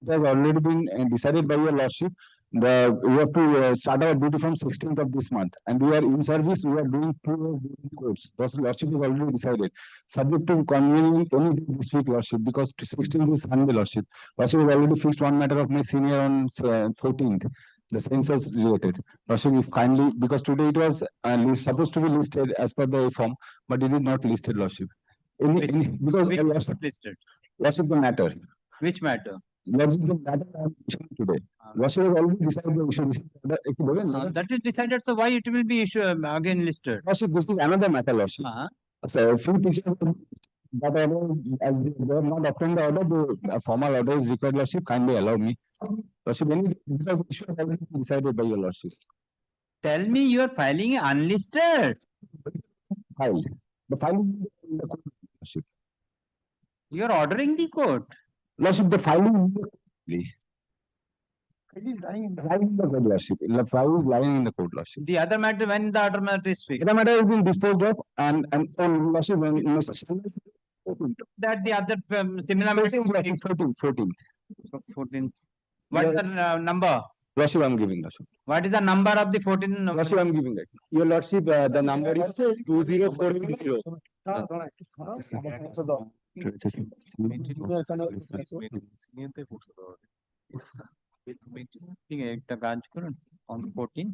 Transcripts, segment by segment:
it has already been decided by your lordship. We have to start our duty from 16th of this month, and we are in service. We are doing 2 years duty course. Lordship has already decided, subject to convening any day this week, lordship, because 16th is Sunday, lordship. Lordship has already fixed one matter of my senior on 14th. The census related. Lordship, if kindly, because today it was supposed to be listed as per the form, but it is not listed, lordship. Because lordship listed. Lordship, the matter. Which matter? Lordship, the matter I am issuing today. Lordship has already decided the issue. That is decided, so why it will be issued again listed? Lordship, this is another matter, lordship. So a few pictures, but as they have not obtained the order, the formal order is required, lordship. Kindly allow me. Lordship, because the issue has already been decided by your lordship. Tell me, you are filing unlisted. Filed. The filing in the court, lordship. You are ordering the court. Lordship, the filing is lying in the court, lordship. The file is lying in the court, lordship. The other matter, when the other matter is fixed? The other matter has been disposed of, and lordship, that the other similar matter is 14th. What is the number? Lordship, I am giving, lordship. What is the number of the 14? Lordship, I am giving that. Your lordship, the number is 20480. একটা কাজ করুন on 14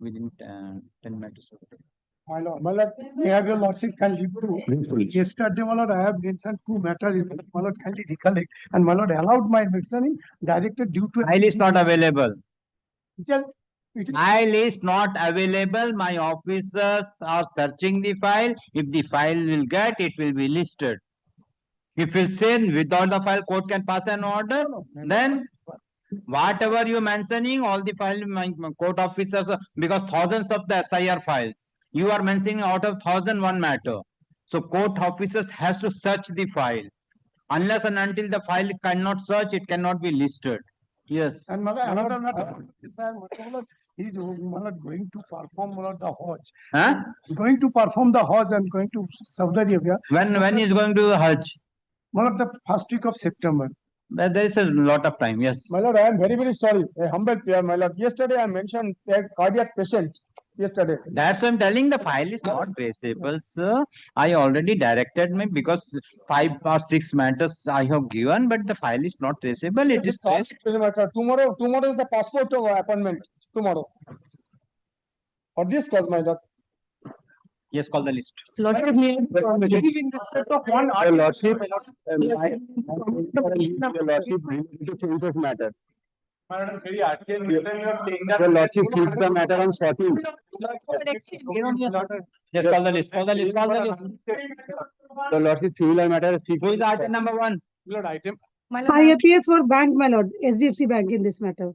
within 10 minutes. My lord, may I have your lordship kindly prove. Yesterday, my lord, I have mentioned 2 matters. My lord, kindly recollect, and my lord allowed my mentioning directed due to. File is not available. It is File is not available. My officers are searching the file. If the file will get, it will be listed. If it's saying without the file, court can pass an order, then whatever you're mentioning, all the file, my court officers, because thousands of the SIR files, you are mentioning out of 1,001 matter. So court officers has to search the file. Unless and until the file cannot search, it cannot be listed. Yes. And my lord, another matter, sir, my lord, he is my lord going to perform my lord the Hajj. Huh? Going to perform the Hajj and going to Saudi Arabia. When is going to Hajj? My lord, the first week of September. There is a lot of time. Yes. My lord, I am very, very sorry. A humble prayer, my lord. Yesterday I mentioned a cardiac patient. Yesterday. That's why I'm telling the file is not traceable, sir. I already directed me because 5 or 6 matters I have given, but the file is not traceable. It is traced. Tomorrow is the passport appointment. Tomorrow. For this cause, my lord. Yes, call the list. Lordship, census matter. Your lordship fixed the matter on 14th. Yes, call the list. Call the list. Call the list. The lordship civil matter fixed. Who is item number 1? Lord, item. I appear for bank, my lord, SDFC Bank in this matter.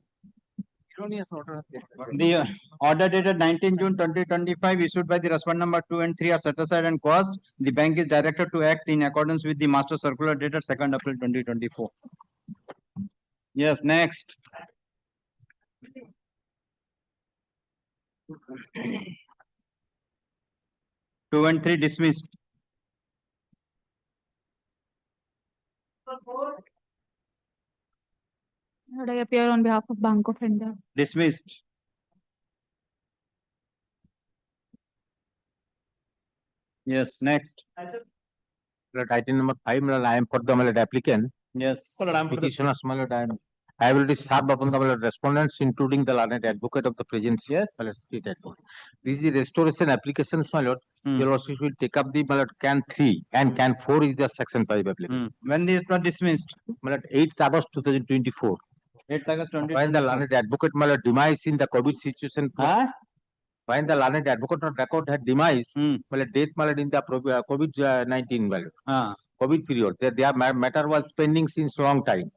The order dated 19 June 2025 issued by the respondent number 2 and 3 are set aside and quashed. The bank is directed to act in accordance with the master circular dated 2nd April 2024. Yes, next. Two and 3 dismissed. Lord, I appear on behalf of Bank of India. Dismissed. Yes, next. Item number 5, I am for the applicant. Yes. Petitioners, I will be served upon the respondents, including the learned advocate of the present. Yes. State advocate. This is the restoration applications, my lord. Your lordship will take up the can 3 and can 4 is the section 5 application. When this was dismissed? 8th August 2024. 8th August 2024. When the learned advocate demise in the COVID situation. When the learned advocate record had demise, death in the COVID-19 COVID period. Their matter was pending since long time.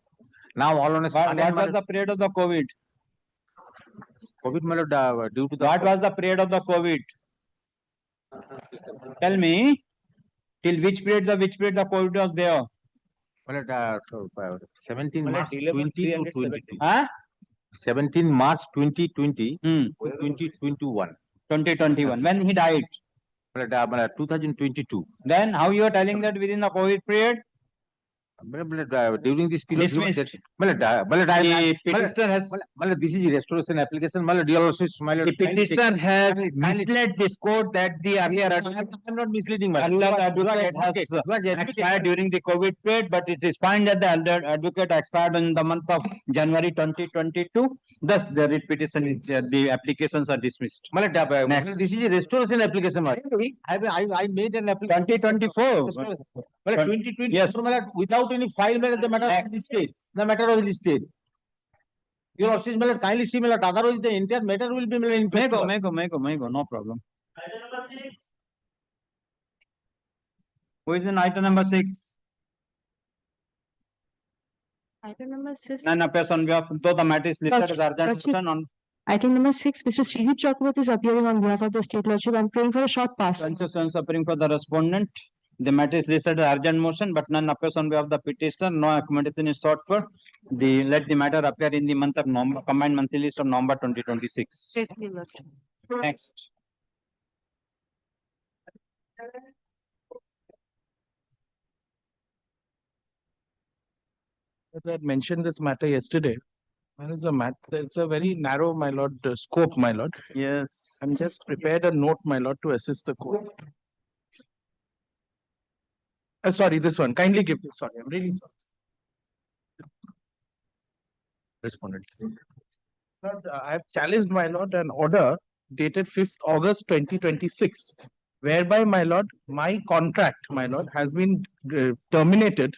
Now all on a sudden. What was the period of the COVID? COVID due to the. What was the period of the COVID? Tell me. Till which period the COVID was there? 17 March 2022. 17 March 2020 to 2021. 2021. When he died? 2022. Then how you are telling that within the COVID period? during this period. Dismissed. The The petitioner has, this is restoration application. Dear Lordship, the petitioner has misled this court that the earlier I'm not misleading. earlier advocate has expired during the COVID period, but it is found that the elder advocate expired in the month of January 2022. Thus, the writ petition is, the applications are dismissed. Next. This is a restoration application. I made an application. 2024. 2020. Yes. Without any file, the matter was listed. The matter was listed. Your Lordship, kindly see, otherwise the entire matter will be in Mego, no problem. Who is in item number 6? Item number 6. None appears on behalf, though the matter is listed as urgent motion on Item number 6, Mr. Sridhar Chakraborty is appearing on behalf of the State Lordship. I'm praying for a short pass. consensus appearing for the respondent. The matter is listed as urgent motion, but none appears on behalf of the petitioner. No accommodation is sought for. Let the matter appear in the month of November, combined monthly list of November 2026. State Lordship. Next. As I had mentioned this matter yesterday, it's a very narrow, my lord, scope, my lord. Yes. I'm just prepared a note, my lord, to assist the court. Sorry, this one. Kindly give this. Sorry, I'm really sorry. Respondent. Lord, I have challenged, my lord, an order dated 5th August 2026, whereby, my lord, my contract, my lord, has been terminated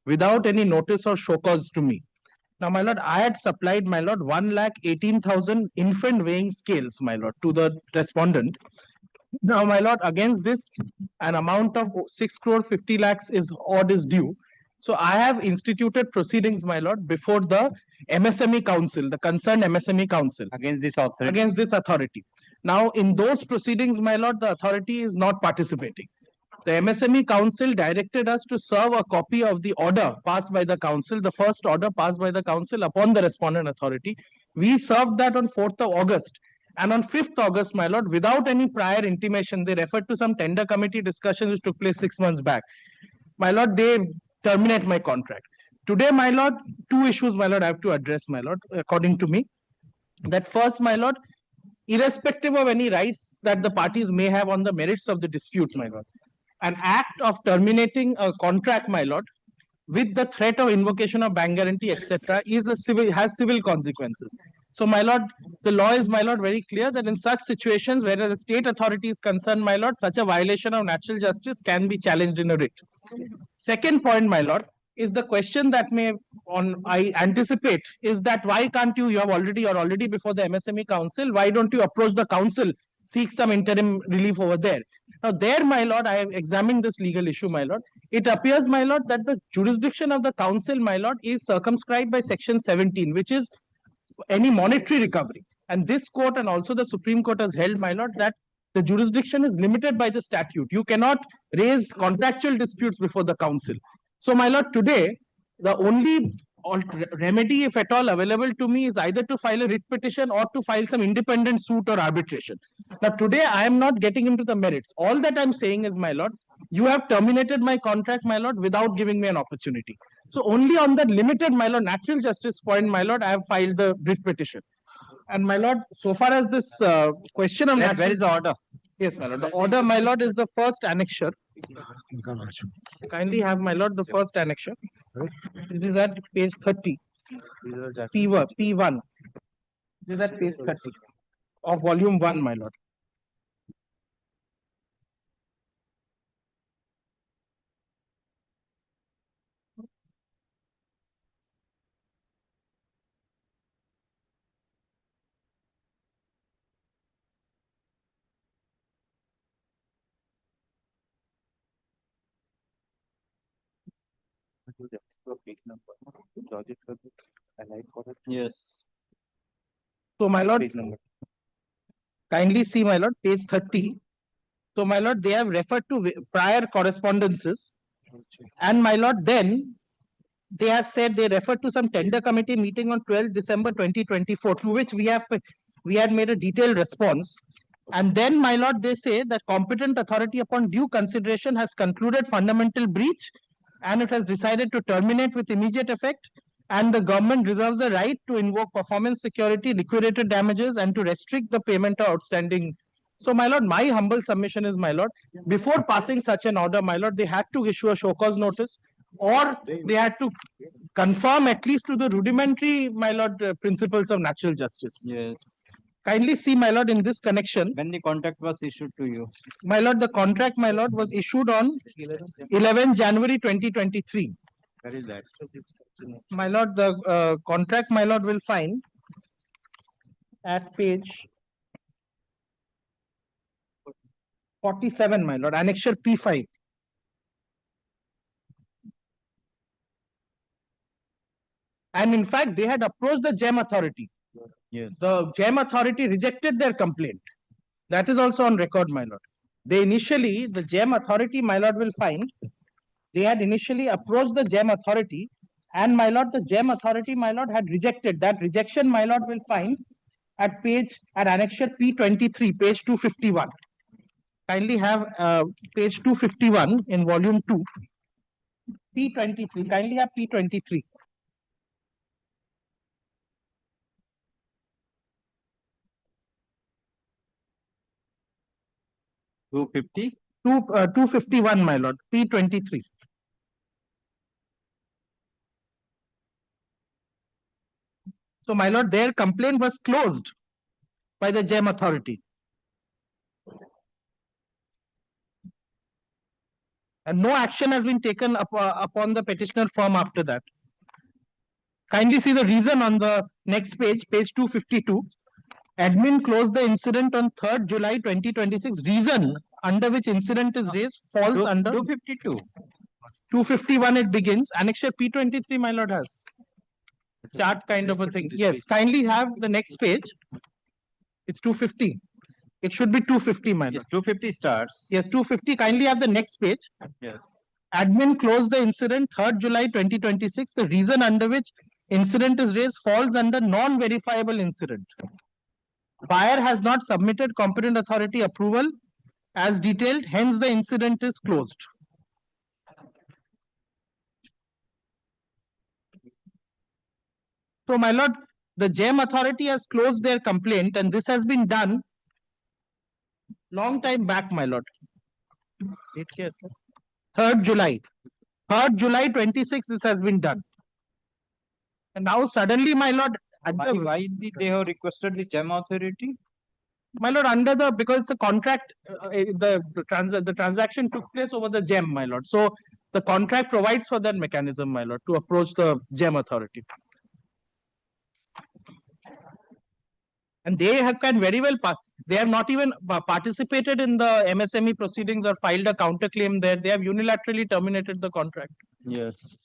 without any notice or show cause to me. Now, my lord, I had supplied, my lord, 1,18,000 infant weighing scales, my lord, to the respondent. Now, my lord, against this, an amount of 6 crore 50 lakhs is due. So I have instituted proceedings, my lord, before the MSME Council, the concerned MSME Council. Against this authority. Against this authority. Now, in those proceedings, my lord, the authority is not participating. The MSME Council directed us to serve a copy of the order passed by the council, the first order passed by the council upon the respondent authority. We served that on 4th of August. And on 5th August, my lord, without any prior intimation, they referred to some tender committee discussions which took place 6 months back. My lord, they terminate my contract. Today, my lord, 2 issues, my lord, I have to address, my lord, according to me. That first, my lord, irrespective of any rights that the parties may have on the merits of the dispute, my lord, an act of terminating a contract, my lord, with the threat of invocation of bank guarantee, etc., has civil consequences. So, my lord, the law is, my lord, very clear that in such situations where the state authority is concerned, my lord, such a violation of natural justice can be challenged in a writ. Second point, my lord, is the question that I anticipate is that why can't you're already before the MSME Council, why don't you approach the council, seek some interim relief over there? Now there, my lord, I have examined this legal issue, my lord. It appears, my lord, that the jurisdiction of the council, my lord, is circumscribed by section 17, which is any monetary recovery. And this court and also the Supreme Court has held, my lord, that the jurisdiction is limited by the statute. You cannot raise contractual disputes before the council. So, my lord, today, the only remedy, if at all, available to me is either to file a writ petition or to file some independent suit or arbitration. Now, today, I am not getting into the merits. All that I'm saying is, my lord, you have terminated my contract, my lord, without giving me an opportunity. So, only on that limited, my lord, natural justice point, my lord, I have filed the writ petition. And, my lord, so far as this question of where is the order? Yes, my lord. The order, my lord, is the first annexure. Kindly have, my lord, the first annexure. This is at page 30. P1. This is at page 30 of volume 1, my lord. Yes. So, my lord, kindly see, my lord, page 30. So, my lord, they have referred to prior correspondences. And, my lord, then they have said they referred to some tender committee meeting on 12th December 2024, to which we had made a detailed response. And then, my lord, they say that competent authority upon due consideration has concluded fundamental breach and it has decided to terminate with immediate effect. And the government reserves the right to invoke performance security, liquidated damages, and to restrict the payment of outstanding. So, my lord, my humble submission is, my lord, before passing such an order, my lord, they had to issue a show cause notice, or they had to conform at least to the rudimentary, my lord, principles of natural justice. Yes. Kindly see, my lord, in this connection, When the contract was issued to you. my lord, the contract, my lord, was issued on 11 January 2023. Where is that? My lord, the contract, my lord, will find at page 47, my lord, annexure P5. And in fact, they had approached the GEM authority. Yes. The GEM authority rejected their complaint. That is also on record, my lord. They initially, the GEM authority, my lord, will find, they had initially approached the GEM authority, and my lord, the GEM authority, my lord, had rejected. That rejection, my lord, will find at annexure P23, page 251. Kindly have page 251 in volume 2. P23, kindly have P23. Two 251, my lord, P23. So, my lord, their complaint was closed by the GEM authority. And no action has been taken upon the petitioner firm after that. Kindly see the reason on the next page, page 252. Admin closed the incident on 3rd July 2026. Reason under which incident is raised falls under 252. 251 it begins. Annexure P23, my lord, has chart kind of a thing. Yes, kindly have the next page. It's 250. It should be 250, my lord. Yes, 250 starts. Yes, 250. Kindly have the next page. Yes. Admin closed the incident 3rd July 2026. The reason under which incident is raised falls under non-verifiable incident. Buyer has not submitted competent authority approval as detailed, hence the incident is closed. So, my lord, the GEM authority has closed their complaint, and this has been done long time back, my lord. 3rd July. 3rd July 26, this has been done. And now suddenly, my lord, Why they have requested the GEM authority? My lord, because the contract, the transaction took place over the GEM, my lord. So the contract provides for that mechanism, my lord, to approach the GEM authority. And they can very well, they have not even participated in the MSME proceedings or filed a counterclaim there. They have unilaterally terminated the contract. Yes.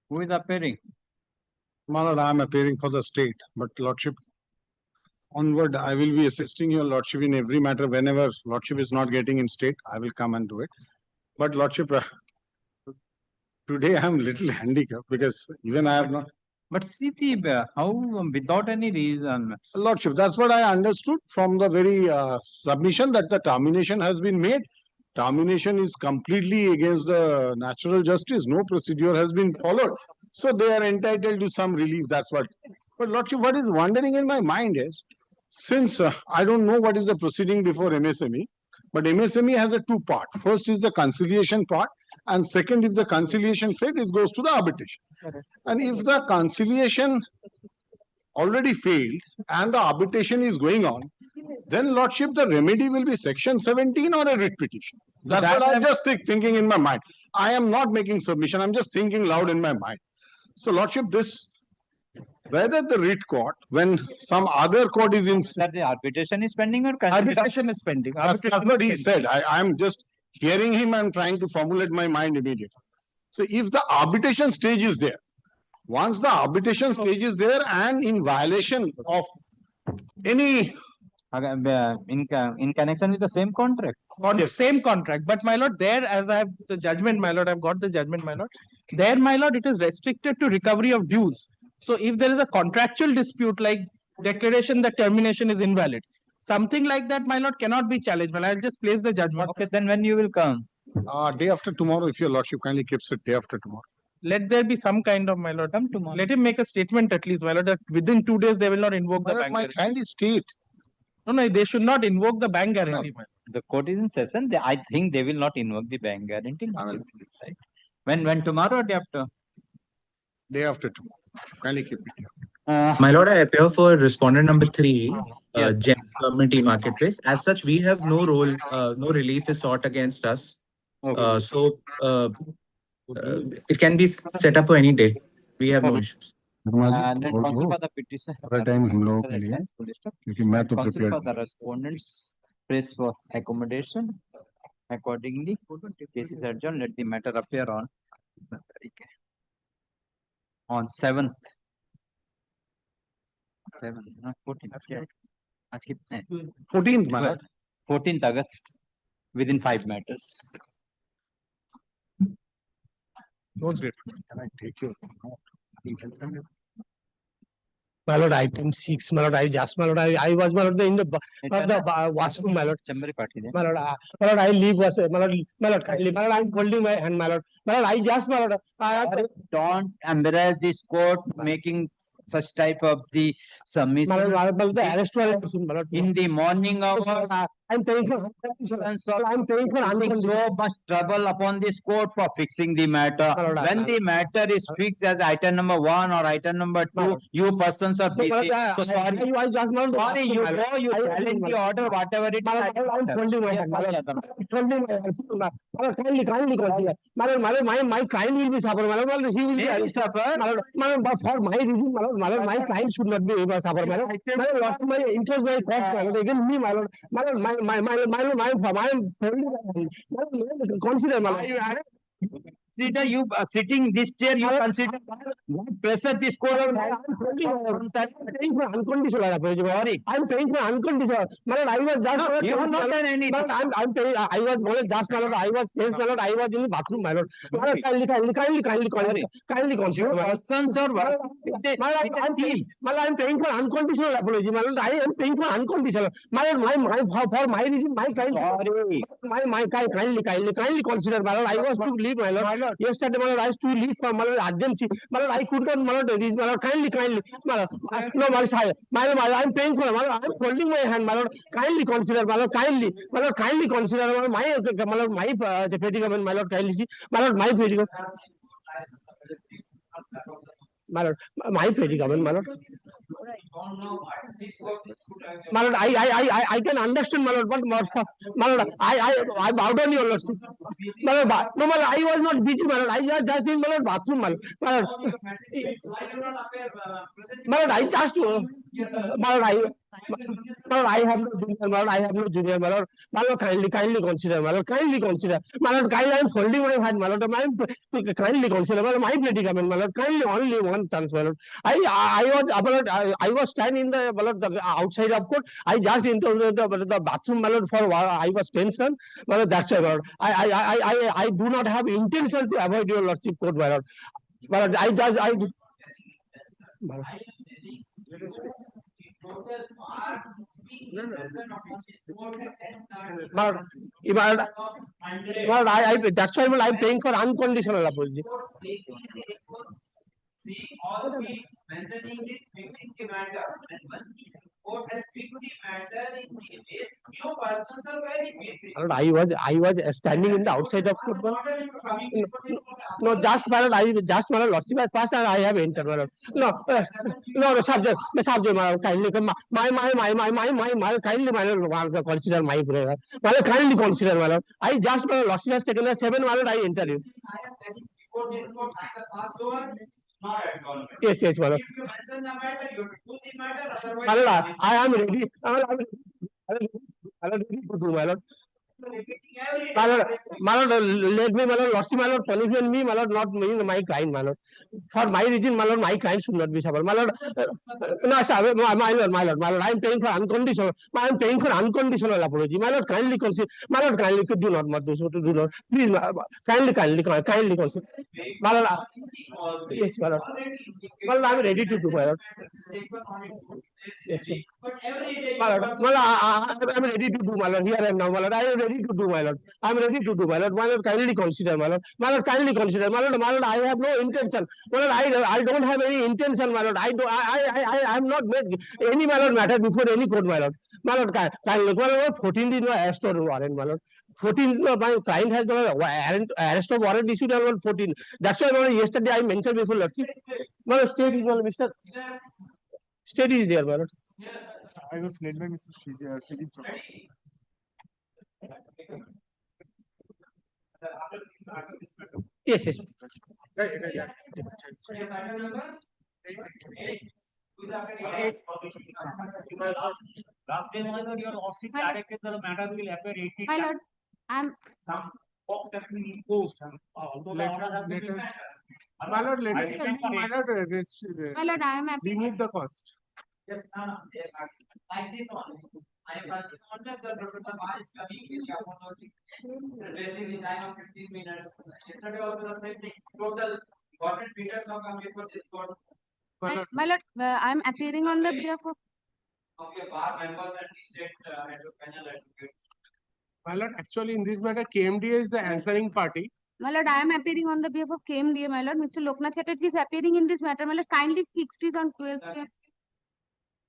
Who is appearing? My lord, I am appearing for the state, but lordship, onward, I will be assisting your lordship in every matter. Whenever lordship is not getting in state, I will come and do it. But lordship, today I am little handicapped because even I have not. But see the how without any reason. Lordship, that's what I understood from the very submission that the termination has been made. Termination is completely against the natural justice. No procedure has been followed. So they are entitled to some relief. That's what. But lordship, what is wondering in my mind is, since I don't know what is the proceeding before MSME, but MSME has a two part. First is the conciliation part, and second, if the conciliation failed, it goes to the arbitration. And if the conciliation already failed and the arbitration is going on, then lordship, the remedy will be section 17 or a writ petition. That's what I'm just thinking in my mind. I am not making submission. I'm just thinking loud in my mind. So lordship, this, whether the writ court, when some other court is in... That the arbitration is pending or Arbitration is pending. That's what he said. I'm just hearing him and trying to formulate my mind immediately. So if the arbitration stage is there, once the arbitration stage is there and in violation of any... in connection with the same contract. Same contract. But my lord, there, as I have the judgment, my lord, I've got the judgment, my lord. There, my lord, it is restricted to recovery of dues. So if there is a contractual dispute like declaration that termination is invalid, something like that, my lord, cannot be challenged. But I'll just place the judgment. Okay, then when you will come? Day after tomorrow, if your lordship kindly keeps it day after tomorrow. Let there be some kind of, my lord. Tomorrow. Let him make a statement at least, my lord, that within 2 days they will not invoke the My lord, bank my guarantee. kindly state. No, they should not invoke the bank guarantee. my The court is in session. I think they will not invoke the bank guarantee. Right? When tomorrow or day after? Day after tomorrow. Kindly keep it. My lord, I appear for respondent number 3, Yes. Gem Government E-Marketplace. As such, we have no role, no relief is sought against us. Okay. So it can be set up for any day. We have no issues. And then counsel for the petition. Time हम लोगों के लिए क्योंकि मैं तो Counsel prepared for the respondents press for accommodation. Accordingly, case is adjourned. Let the matter appear on 7th. 14th. आज कितने हैं? 14th, my lord. 14th August within 5 matters. Most grateful. Can I take your? My lord, item 6, my lord, I was, my lord, in the washroom, my lord. Chambari party there. My lord, I leave was, my lord, kindly, my lord, I'm holding my hand, my lord. My lord, I just, my lord, Don't embarrass this court making such type of the submission. my lord, the arrest warrant, my lord. In the morning hours, I'm paying for so much trouble upon this court for fixing the matter. When the matter is fixed as item number 1 or item number 2, you persons are busy. So sorry. Sorry, you know you challenge the order, whatever it is. I'm holding my hand, my lord. Holding my hand. My lord, kindly, my lord, my client will be suffer, my lord, he will be suffer. My lord, for my reason, my lord, my client should not be able to suffer, my lord. My lord, lost my interest, my cost, my lord, again me, my lord. My consider, my lord. Consider you sitting this chair, you consider pressure this court. I'm paying for unconditional apology. Sorry. I'm paying for unconditional. My lord, I was just. You have not done anything. I'm paying. I was just, my lord. I was changed, my lord. I was in the bathroom, my lord. My lord, kindly consider. Persons or what? I'm paying for unconditional apology. My lord, I am paying for unconditional. My lord, for my reason, my client. Sorry. My kindly consider, my lord. I was to leave, my lord. Yesterday, my lord, I was to leave for my lord urgency. My lord, I could not, my lord, reach, my lord. Kindly, my lord. No, my lord, I'm paying for, my lord. I'm holding my hand, my lord. Kindly consider, my lord. Kindly consider, my lord. My predicament, my lord. Kindly, my lord, my predicament. My lord, my predicament, my lord. My lord, I can understand, my lord, but my lord, I bow down your lordship. My lord, no, my lord, I was not busy, my lord. I just in my lord bathroom, my lord. My lord, I just, my lord, I have no junior, my lord. I have no junior, my lord. My lord, kindly consider, my lord. Kindly consider, my lord. Kindly, I'm holding my hand, my lord. Kindly consider, my lord. My predicament, my lord. Kindly, only one chance, my lord. I was standing in the, my lord, the outside of court. I just into the bathroom, my lord, for I was tension, my lord. That's why, my lord. I do not have intention to avoid your lordship court, my lord. My lord, my lord. That's why I'm paying for unconditional apology. See, all we mentioning this fixing the matter, and when the court has fixed the matter in detail, you persons are very busy. I was standing in the outside of court. No, just my lord, lordship has passed and I have entered, my lord. No, subject, my lord, kindly, kindly, my lord, consider my prayer. My lord, kindly consider, my lord. I just, my lord, lordship has taken a 7, my lord, I entered it. I am telling before this court, I pass over. Yes, my lord. If you mention the matter, you do the matter, otherwise. My lord, I am ready. I am ready to do, my lord. My lord, let me, my lord, lordship, my lord, punishment me, my lord, not me, my client, my lord. For my reason, my lord, my client should not be suffered. My lord, no, sir, my lord, I am paying for unconditional. I am paying for unconditional apology. My lord, kindly consider. My lord, kindly do not do so. Do not. Please, kindly consider. My lord, yes, my lord. My lord, I am ready to do, my lord. Yes, my lord, I am ready to do, my lord. Here and now, my lord, I am ready. ready to do, my lord. I'm ready to do, my lord. My lord, kindly consider, my lord. My lord, kindly consider, my lord. My lord, I have no intention. My lord, I don't have any intention, my lord. I have not made any, my lord, matter before any court, my lord. My lord, kindly, my lord, 14th is my arrest warrant, my lord. 14th, my client has got a arrest warrant issued on 14. That's why, my lord, yesterday I mentioned before, lordship. My lord, state is, my lord, Mr. State is there, my lord. I was led by Mr. Shiji. Yes, yes. Last day, my lord, your OC directed the matter will appear 18. My lord, I'm Some box that will be imposed. Although the order has been met. My lord, let I depends on my it. lord, my lord, I am appealing. remove the cost. Yes, like this one. I have contact the bar is coming. Basically, time of 15 minutes. Yesterday also the same thing. Total government leaders have come before this court. My lord, I'm appearing on the behalf of Your bar members and the state panel advocates. My lord, actually, in this matter, KMDA is the answering party. My lord, I am appearing on the behalf of KMDA, my lord. Mr. Loknath Chatterjee is appearing in this matter. My lord, kindly fix this on 12th.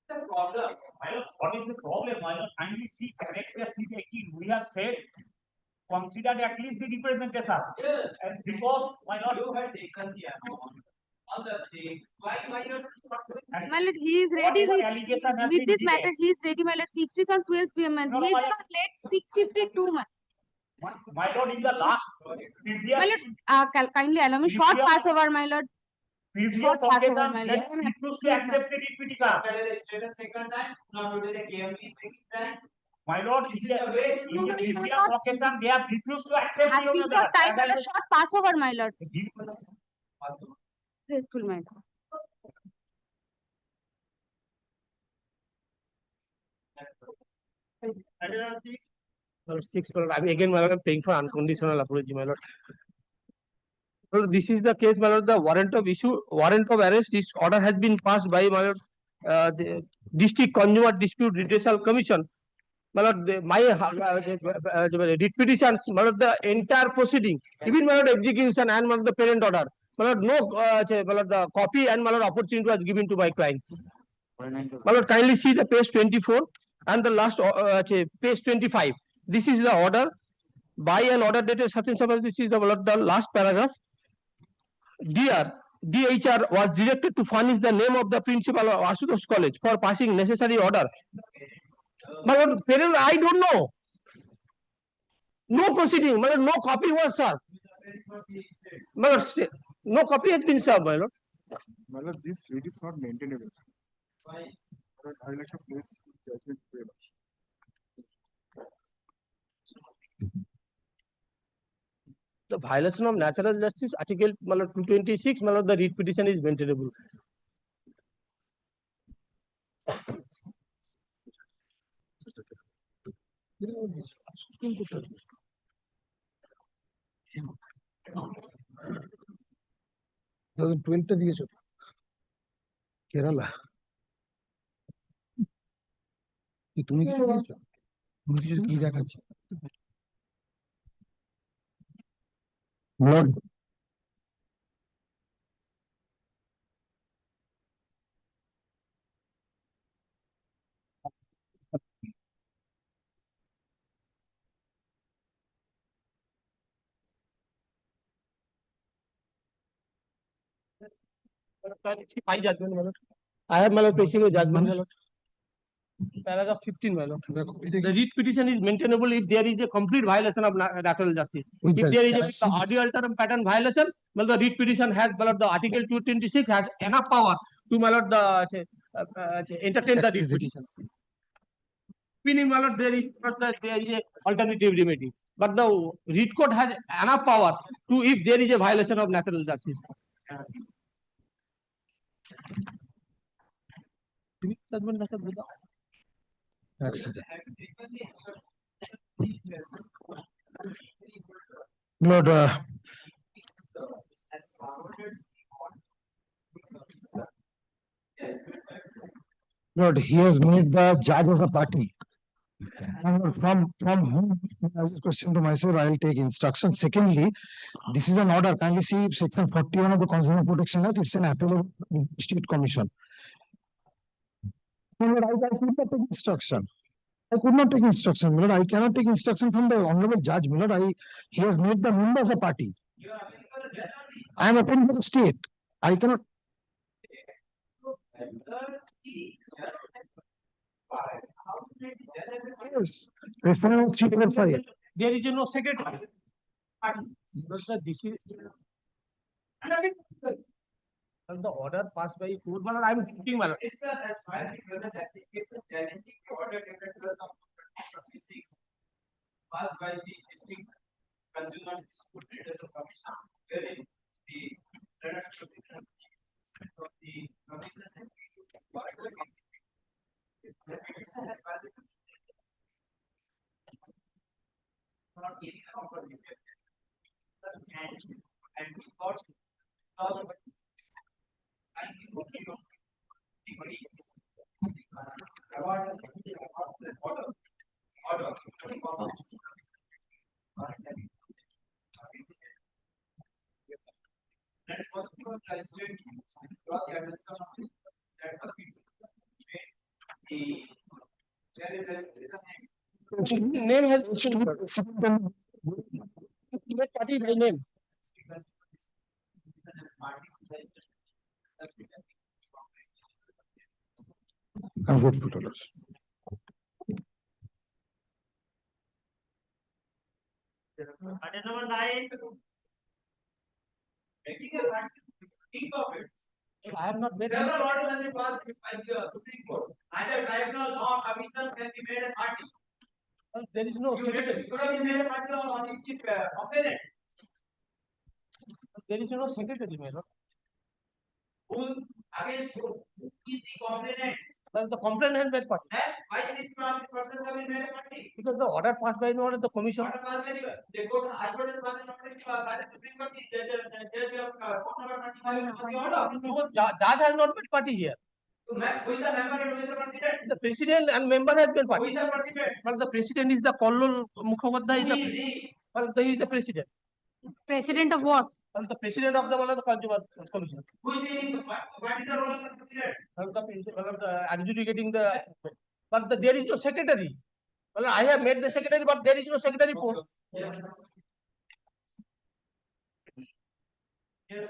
The problem, my lord, what is the problem? My lord, kindly see next step 18. We have said consider at least the representation. Yes. As because my lord, you have taken the amount. All the things. Why you? My lord, he is ready with this matter. He is ready, my lord. Fix this on 12 p.m. No, He is my on late 6:52. My lord, in the last previous. My lord, kindly allow me short passover, my lord. Short passover, my they lord. refuse to accept the petition. The status taken time. Now today the KMP is taking time. My lord, in the previous occasion, they have refused to accept Asking for time, my lord. Short passover, my lord. Grateful, my lord. Six, my lord. I mean, again, my lord, I'm paying for unconditional apology, my lord. So this is the case, my lord. The warrant of arrest. This order has been passed by, my lord, the District Consumer Dispute Redressal Commission. My lord, the writ petitions, my lord, the entire proceeding, even my lord, execution and my lord, the parent order. My lord, no, my lord, the copy and my lord, opportunity was given to my client. My lord, kindly see the page 24 and the last page 25. This is the order by an order dated such and such. This is the last paragraph. Dear, DHR was directed to furnish the name of the principal of Asutosh College for passing necessary order. My lord, parent, I don't know. No proceeding, my lord, no copy was served. My lord, no copy has been served, my lord. My lord, this read is not maintainable. Why? I'd like to place judgment. The violation of natural justice, Article 226, the writ petition is maintainable. Kerala. তুমি কিছু দিয়েছো? তুমি কিছু কি দেখাচ্ছি? Lord, My judgment, my lord. I have, my lord, placing a judgment, my lord. Paragraph 15, my lord. The writ petition is maintainable if there is a complete violation of natural justice. If there is a audio alterum pattern violation, well, the writ petition has, my lord, the Article 226 has enough power to, my lord, entertain the writ petition. Meaning, my lord, there is a alternative remedy. But the writ court has enough power to, if there is a violation of natural justice. Lord, Lord, he has made the judge as a party. From whom, as a question to myself, I will take instruction. Secondly, this is an order. Kindly see section 41 of the Consumer Protection Act. It's an appellate state commission. My lord, I could not take instruction. I could not take instruction, my lord. I cannot take instruction from the honorable judge, my lord. He has made the members a party. I am appealing for the state. I cannot. Yes. Referral 355. There is no secretary. The order passed by court, but I am thinking, my lord. Passed by the District Consumer Dispute Redressal Commission, wherein the reduction of the commission and the petition has violated not getting a proper detail. And we got all I Name has party by name. I'm grateful to us. Item number 9. Making a think of it. I have not made. Several orders have been passed by the Supreme Court. Neither tribunal nor commission can be made a party. There is no secretary. Could have been made a party on its opponent. There is no secretary, my lord. Who against who is the complainant? The complainant made party. Why these persons have been made a party? Because the order passed by the commission. Order passed by the court. I got it passed by the Supreme Court. Judge of court number 25 of the order. Judge has not made party here. Who is the member and who is the president? The president and member has been Who party. is the president? But the president is the Kollol Mukhopadhyay. Who is he? But he is the president. President of what? And the president of the Consumer Commission. Who is the what is the role of the president? Adjudicating the. But there is no secretary. Well, I have made the secretary, but there is no secretary post. Yes. Yes.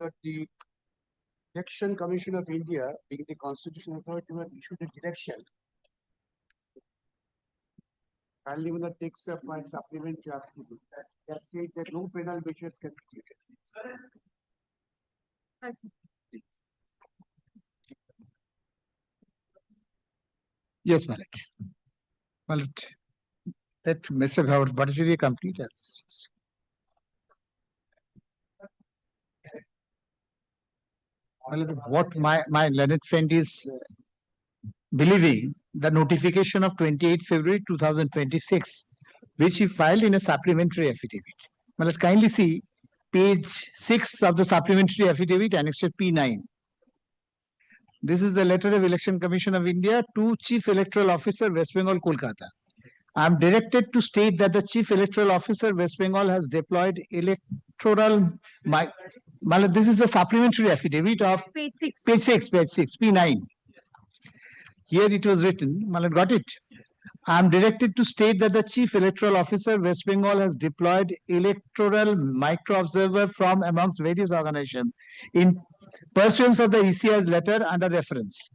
That the Election Commission of India, being the constitutional authority, will issue the direction. Kindly will takes up my supplementary article that says that no penal measures can be taken. Yes, Malik. Well, let Mr. Bhattacharya complete us. What my learned friend is believing, the notification of 28 February 2026, which he filed in a supplementary affidavit. Well, kindly see page 6 of the supplementary affidavit, annexed P9. This is the letter of Election Commission of India to Chief Electoral Officer, West Bengal, Kolkata. I am directed to state that the Chief Electoral Officer, West Bengal, has deployed electoral. This is the supplementary affidavit of Page 6. Page 6, P9. Here it was written, got it. I am directed to state that the Chief Electoral Officer, West Bengal, has deployed electoral micro-observer from amongst various organizations in pursuance of the ECI's letter under reference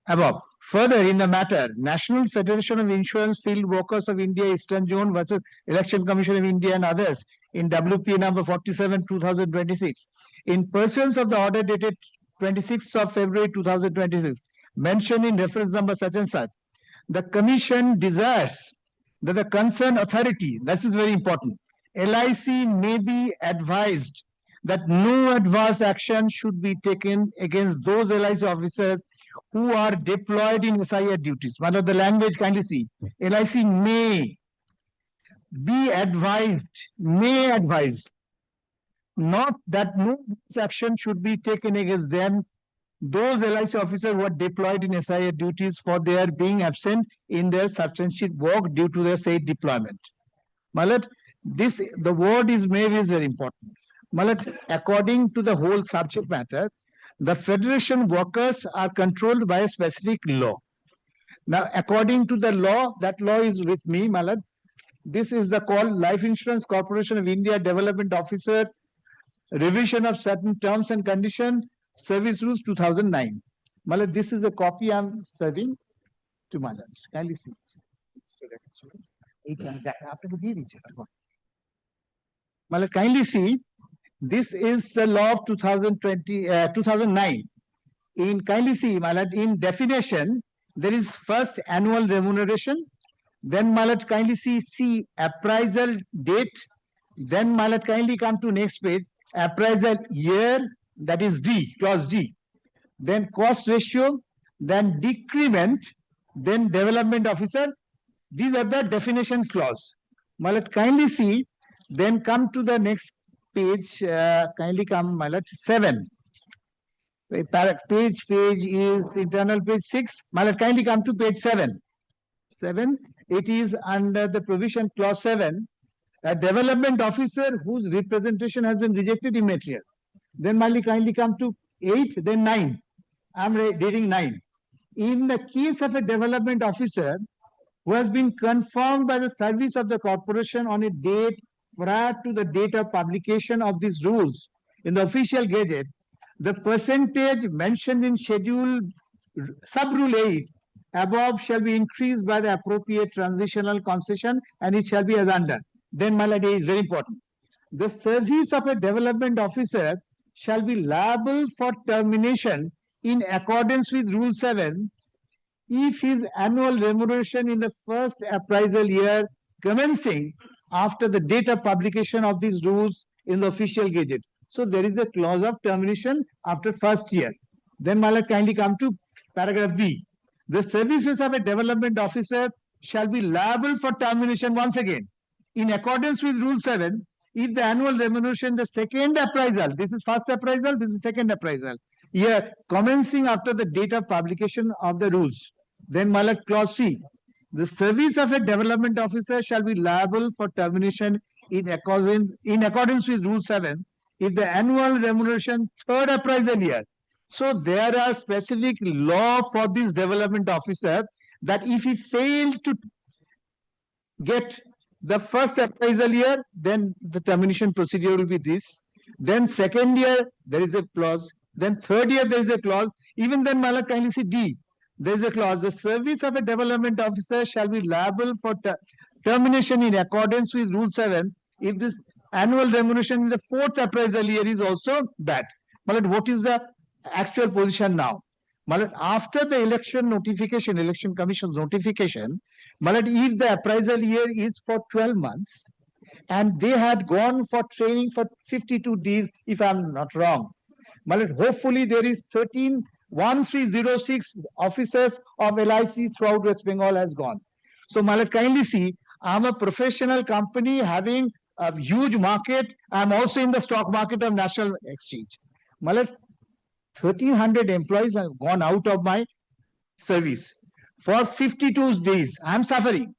above. Further, in the matter, National Federation of Insurance Field Workers of India Eastern Zone versus Election Commission of India and others in WP number 47, 2026. In pursuance of the order dated 26th of February 2026, mentioned in reference number such and such, the Commission desires that the concerned authority, this is very important, LIC may be advised that no adverse action should be taken against those LIC officers who are deployed in SIR duties. One of the language kindly see. LIC may be advised, not that no action should be taken against them, those LIC officers who are deployed in SIR duties for their being absent in their substantial work due to their said deployment. Malat, the word is may is very important. Malat, according to the whole subject matter, the federation workers are controlled by a specific law. Now, according to the law, that law is with me, Malad. This is the called Life Insurance Corporation of India Development Officer Revision of Certain Terms and Conditions Service Rules 2009. Malad, this is the copy I'm serving to Malad. Kindly see. Malad, kindly see. This is the law of 2009. In kindly see, Malad, in definition, there is first annual remuneration. Then Malad, kindly see appraisal date. Then Malad, kindly come to next page. Appraisal year, that is D, clause D. Then cost ratio, then decrement, then development officer. These are the definition clause. Malad, kindly see. Then come to the next page, kindly come, Malat, 7. Page is internal page 6. Malat, kindly come to page 7. 7, it is under the provision clause 7, a development officer whose representation has been rejected immaterial. Then Malat, kindly come to 8, then 9. I'm reading 9. In the case of a development officer who has been confirmed by the service of the corporation on a date prior to the date of publication of these rules in the official gazette, the percentage mentioned in schedule sub-rule 8 above shall be increased by the appropriate transitional concession, and it shall be as under. Then Malade is very important. The service of a development officer shall be liable for termination in accordance with Rule 7 if his annual remuneration in the first appraisal year commencing after the date of publication of these rules in the official gazette. So there is a clause of termination after first year. Then Malak, kindly come to paragraph B. The services of a development officer shall be liable for termination once again in accordance with Rule 7 if the annual remuneration, the second appraisal, this is first appraisal, this is second appraisal, year commencing after the date of publication of the rules. Then Malak, clause C. The service of a development officer shall be liable for termination in accordance with Rule 7 if the annual remuneration third appraisal year. So there are specific law for this development officer that if he failed to get the first appraisal year, then the termination procedure will be this. Then second year, there is a clause. Then third year, there is a clause. Even then, Malak, kindly see D. There is a clause. The service of a development officer shall be liable for termination in accordance with Rule 7 if this annual remuneration in the fourth appraisal year is also that. Malak, what is the actual position now? Malak, after the election notification, election commission's notification, Malak, if the appraisal year is for 12 months and they had gone for training for 52 days, if I'm not wrong, Malak, hopefully there is 1306 officers of LIC throughout West Bengal has gone. So Malak, kindly see, I'm a professional company having a huge market. I'm also in the stock market of National Exchange. Malak, 1300 employees have gone out of my service for 52 days. I'm suffering.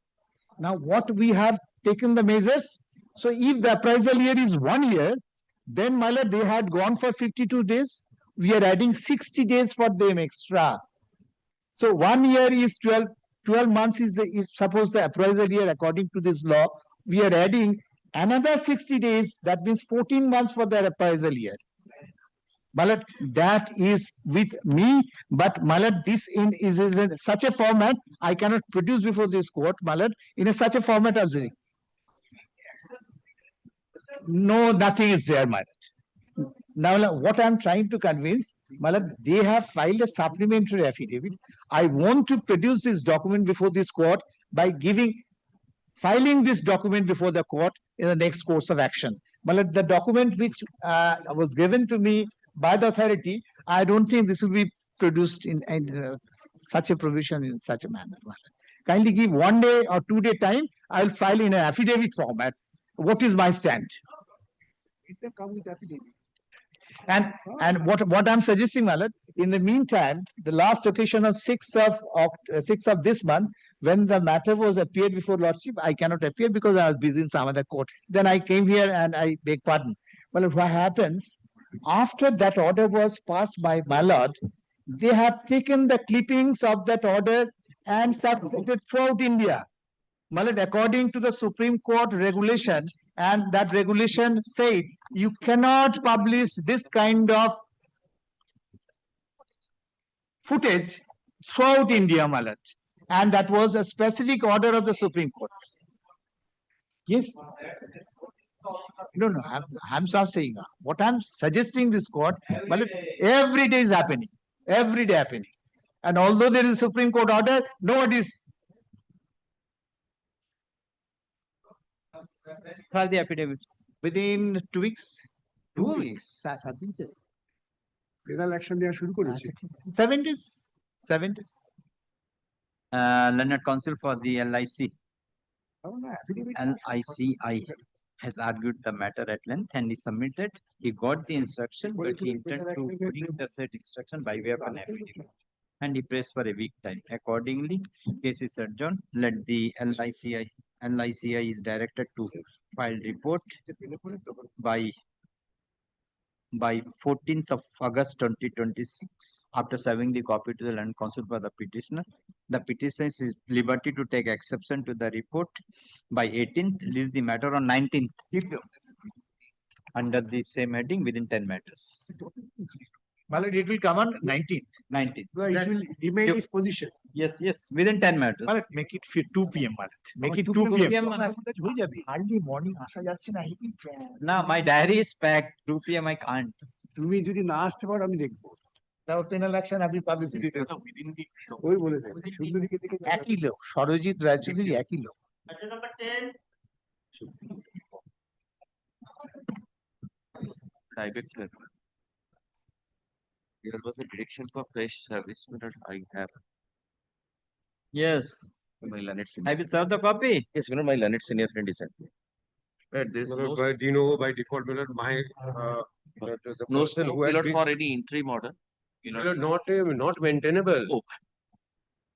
Now what we have taken the measures. So if the appraisal year is 1 year, then Malak, they had gone for 52 days. We are adding 60 days for them extra. So 1 year is 12 months is if suppose the appraisal year according to this law, we are adding another 60 days. That means 14 months for the appraisal year. My lord, that is with me, but my lord, this is in such a format, I cannot produce before this court, my lord, in such a format as it. No, nothing is there, my lord. Now, what I'm trying to convince, my lord, they have filed a supplementary affidavit. I want to produce this document before this court by filing this document before the court in the next course of action. My lord, the document which was given to me by the authority, I don't think this will be produced in such a provision in such a manner. My lord. Kindly give 1 day or 2 day time. I'll file in an affidavit format. What is my stand? It may come with affidavit. And what I'm suggesting, my lord, in the meantime, the last occasion of 6th of this month, when the matter was appeared before Lordship, I cannot appear because I was busy in some other court. Then I came here and I beg pardon. Well, what happens, after that order was passed by my lord, they have taken the clippings of that order and circulated throughout India. My lord, according to the Supreme Court regulation, and that regulation said you cannot publish this kind of footage throughout India, my lord. And that was a specific order of the Supreme Court. Yes. No, I'm not saying. What I'm suggesting this court, my lord, every day is happening. Every day happening. And although there is a Supreme Court order, nobody's. File the affidavit. Within 2 weeks. 2 weeks. Penal action দেওয়া শুরু করেছে 7 days. 7 days. Learned counsel for the LIC. LICI has argued the matter at length and he submitted. He got the instruction, but he intended to bring the said instruction by way of an affidavit. And he pressed for a week time. Accordingly, case is adjourned. Let the LICI is directed to file report by 14th of August 2026, after serving the copy to the land counsel for the petitioner. The petitioner is liberty to take exception to the report by 18th, release the matter on 19th. Under the same heading within 10 matters. Malad, it will come on 19th. 19th. Well, it will remain its position. Yes, within 10 matters. Malad, make it 2 p.m. Malad. Make it 2 p.m. Early morning আসা যাচ্ছে না heavy jam. No, my diary is packed. 2 p.m. I can't. তুমি যদি না আসতে পারো আমি দেখবো তাও penal action আপনি publicity দেন। ওই বলে দেন সুন্দরীকে দেখে একই লোক সরজিৎ রায়চৌধুরী একই লোক। Number 10. Private server. There was a direction for fresh service, but I have. Yes. My learned senior. Have you served the copy? Yes, my learned senior friend is sent. There is no, do you know by default, my no pilot for any interim order. not maintainable. Oh.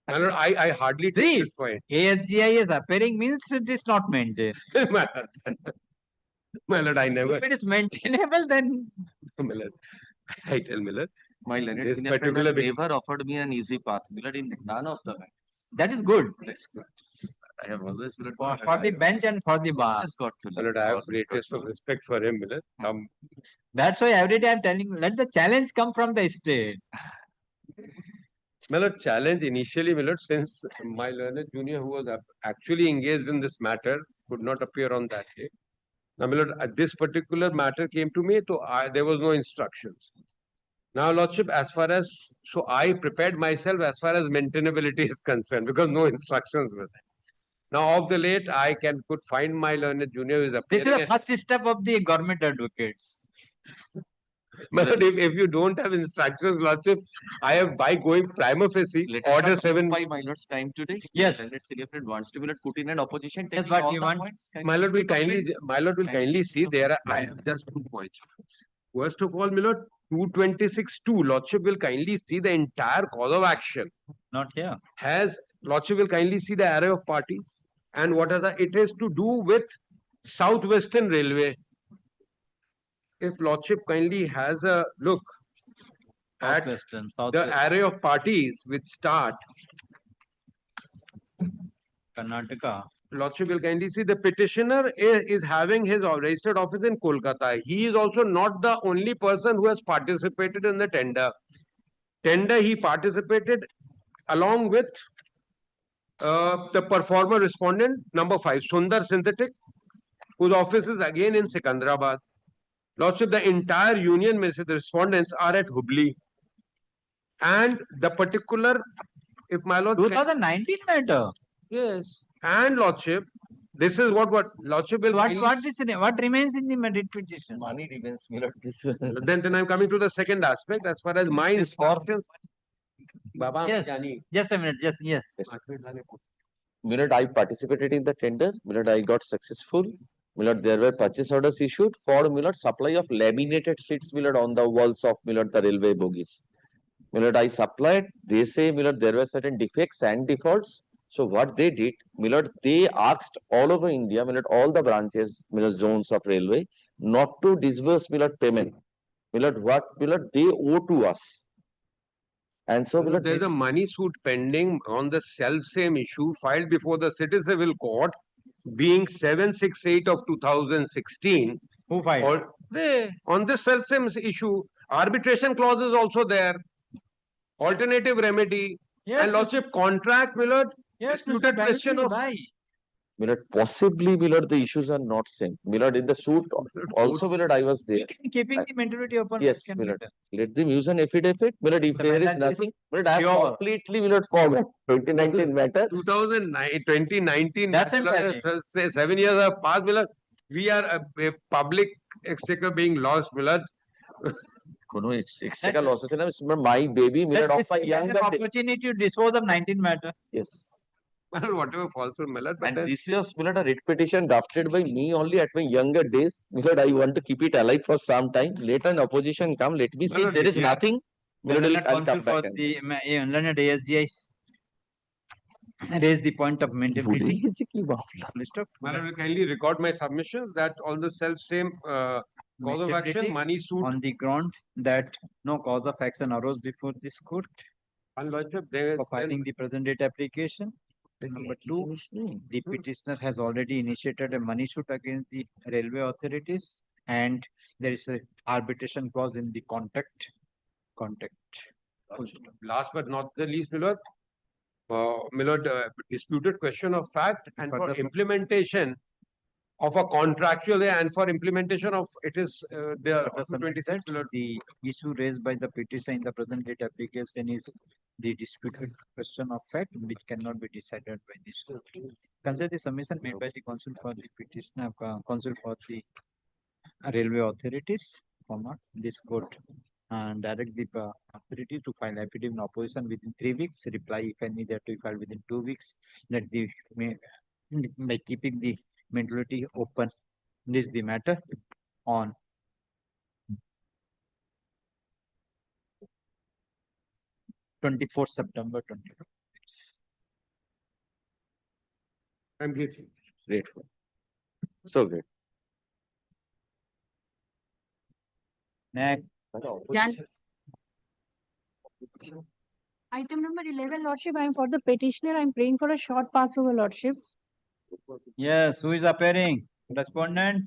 I hardly take this point. ASGI is appearing means it is not maintained. My lord, I never. If it is maintainable, then Miller, I tell Miller. My learned This senior friend particular has never offered me an easy path. Miller, in none of the matters. that is good. That's good. I have always Miller. For the bench and for the bar. Has got to. My lord, I have greatest of respect for him, Miller. That's why every day I'm telling, let the challenge come from the state. My lord, challenge initially, my lord, since my learned junior who was actually engaged in this matter could not appear on that day. Now, my lord, this particular matter came to me, so there was no instructions. Now, lordship, as far as, so I prepared myself as far as maintainability is concerned because no instructions were there. Now, of the late, I could find my learned junior who is This appearing. is the first step of the government advocates. My lord, if you don't have instructions, lordship, I have by going prima facie, order 7. By my lord's time today. Yes. Learned senior friend wants to put in an opposition. That's Taking what all you the want. points. My lord will kindly see there are I have just 2 points. First of all, my lord, 226(2), lordship will kindly see the entire cause of action. Not here. Lordship will kindly see the array of parties and what are it has to do with Southwestern Railway. If lordship kindly has a look at the array of parties which start. Karnataka. Lordship will kindly see the petitioner is having his registered office in Kolkata. He is also not the only person who has participated in the tender. He participated along with the performer respondent number 5, Sundar Synthetic, whose office is again in Secunderabad. Lordship, the entire union the respondents are at HON'BLE. And the particular, if my lord. 2019 matter. Yes. And Lordship, this is what Lordship will. What remains in the merit petition? Money remains, my lord. Then I'm coming to the second aspect. As far as my instructions. Baba, Yes. Just a minute. Yes. My lord, I participated in the tender. My lord, I got successful. My lord, there were purchase orders issued for my lord supply of laminated sheets, my lord, on the walls of my lord the railway bogies. My lord, I supplied. They say, my lord, there were certain defects and defaults. So what they did, my lord, they asked all over India, my lord, all the branches, my lord, zones of railway, not to disburse, my lord, payment. My lord, what, my lord, they owe to us. And so, my lord, there's a money suit pending on the self-same issue filed before the City Civil Court, being 768 of 2016. Who filed? On this self-same issue, arbitration clause is also there. Alternative remedy. Yes, and Lordship contract, my lord. Yes, disputed question of. My lord, possibly, my lord, the issues are not same. My lord, in the suit, also, my lord, I was there. Keeping the mentality open. Yes, my lord. Let them use an affidavit. My lord, if there is nothing, my lord, I have completely, my lord, forgot. 2019 matter. 2019. That's important. 7 years have passed, my lord. We are a public exchequer being lost, my lord. Kono exchequer loss is my baby, my lord, of my younger days. Opportunity to dispose of 19 matter. Yes. Whatever falsehood, my lord. And this is, my lord, a writ petition drafted by me only at my younger days. My lord, I want to keep it alive for some time. Later in opposition come, let me see if there is nothing. My lord, I'll come back. Learned ASGI raise the point of maintainability. My lord, will kindly record my submission that on the self-same cause of action, money suit. On the ground that no cause of action arose before this court. And Lordship, for filing the present date application. Number 2, the petitioner has already initiated a money suit against the railway authorities, and there is a arbitration clause in the contract. Last but not the least, my lord, disputed question of fact and for implementation of a contractual and for implementation of it is the 26. The issue raised by the petitioner in the present date application is the disputed question of fact which cannot be decided by this court. Consider the submission made by the counsel for the petitioner, counsel for the railway authorities, this court, and direct the authority to file affidavit in opposition within 3 weeks. Reply, if any, that we file within 2 weeks. That the by keeping the mentality open, this is the matter on 24 September 2022. I'm grateful. So great. Next. Done. Item number 11, Lordship, I am for the petitioner. I am praying for a short pass over, Lordship. Yes, who is appearing? Respondent.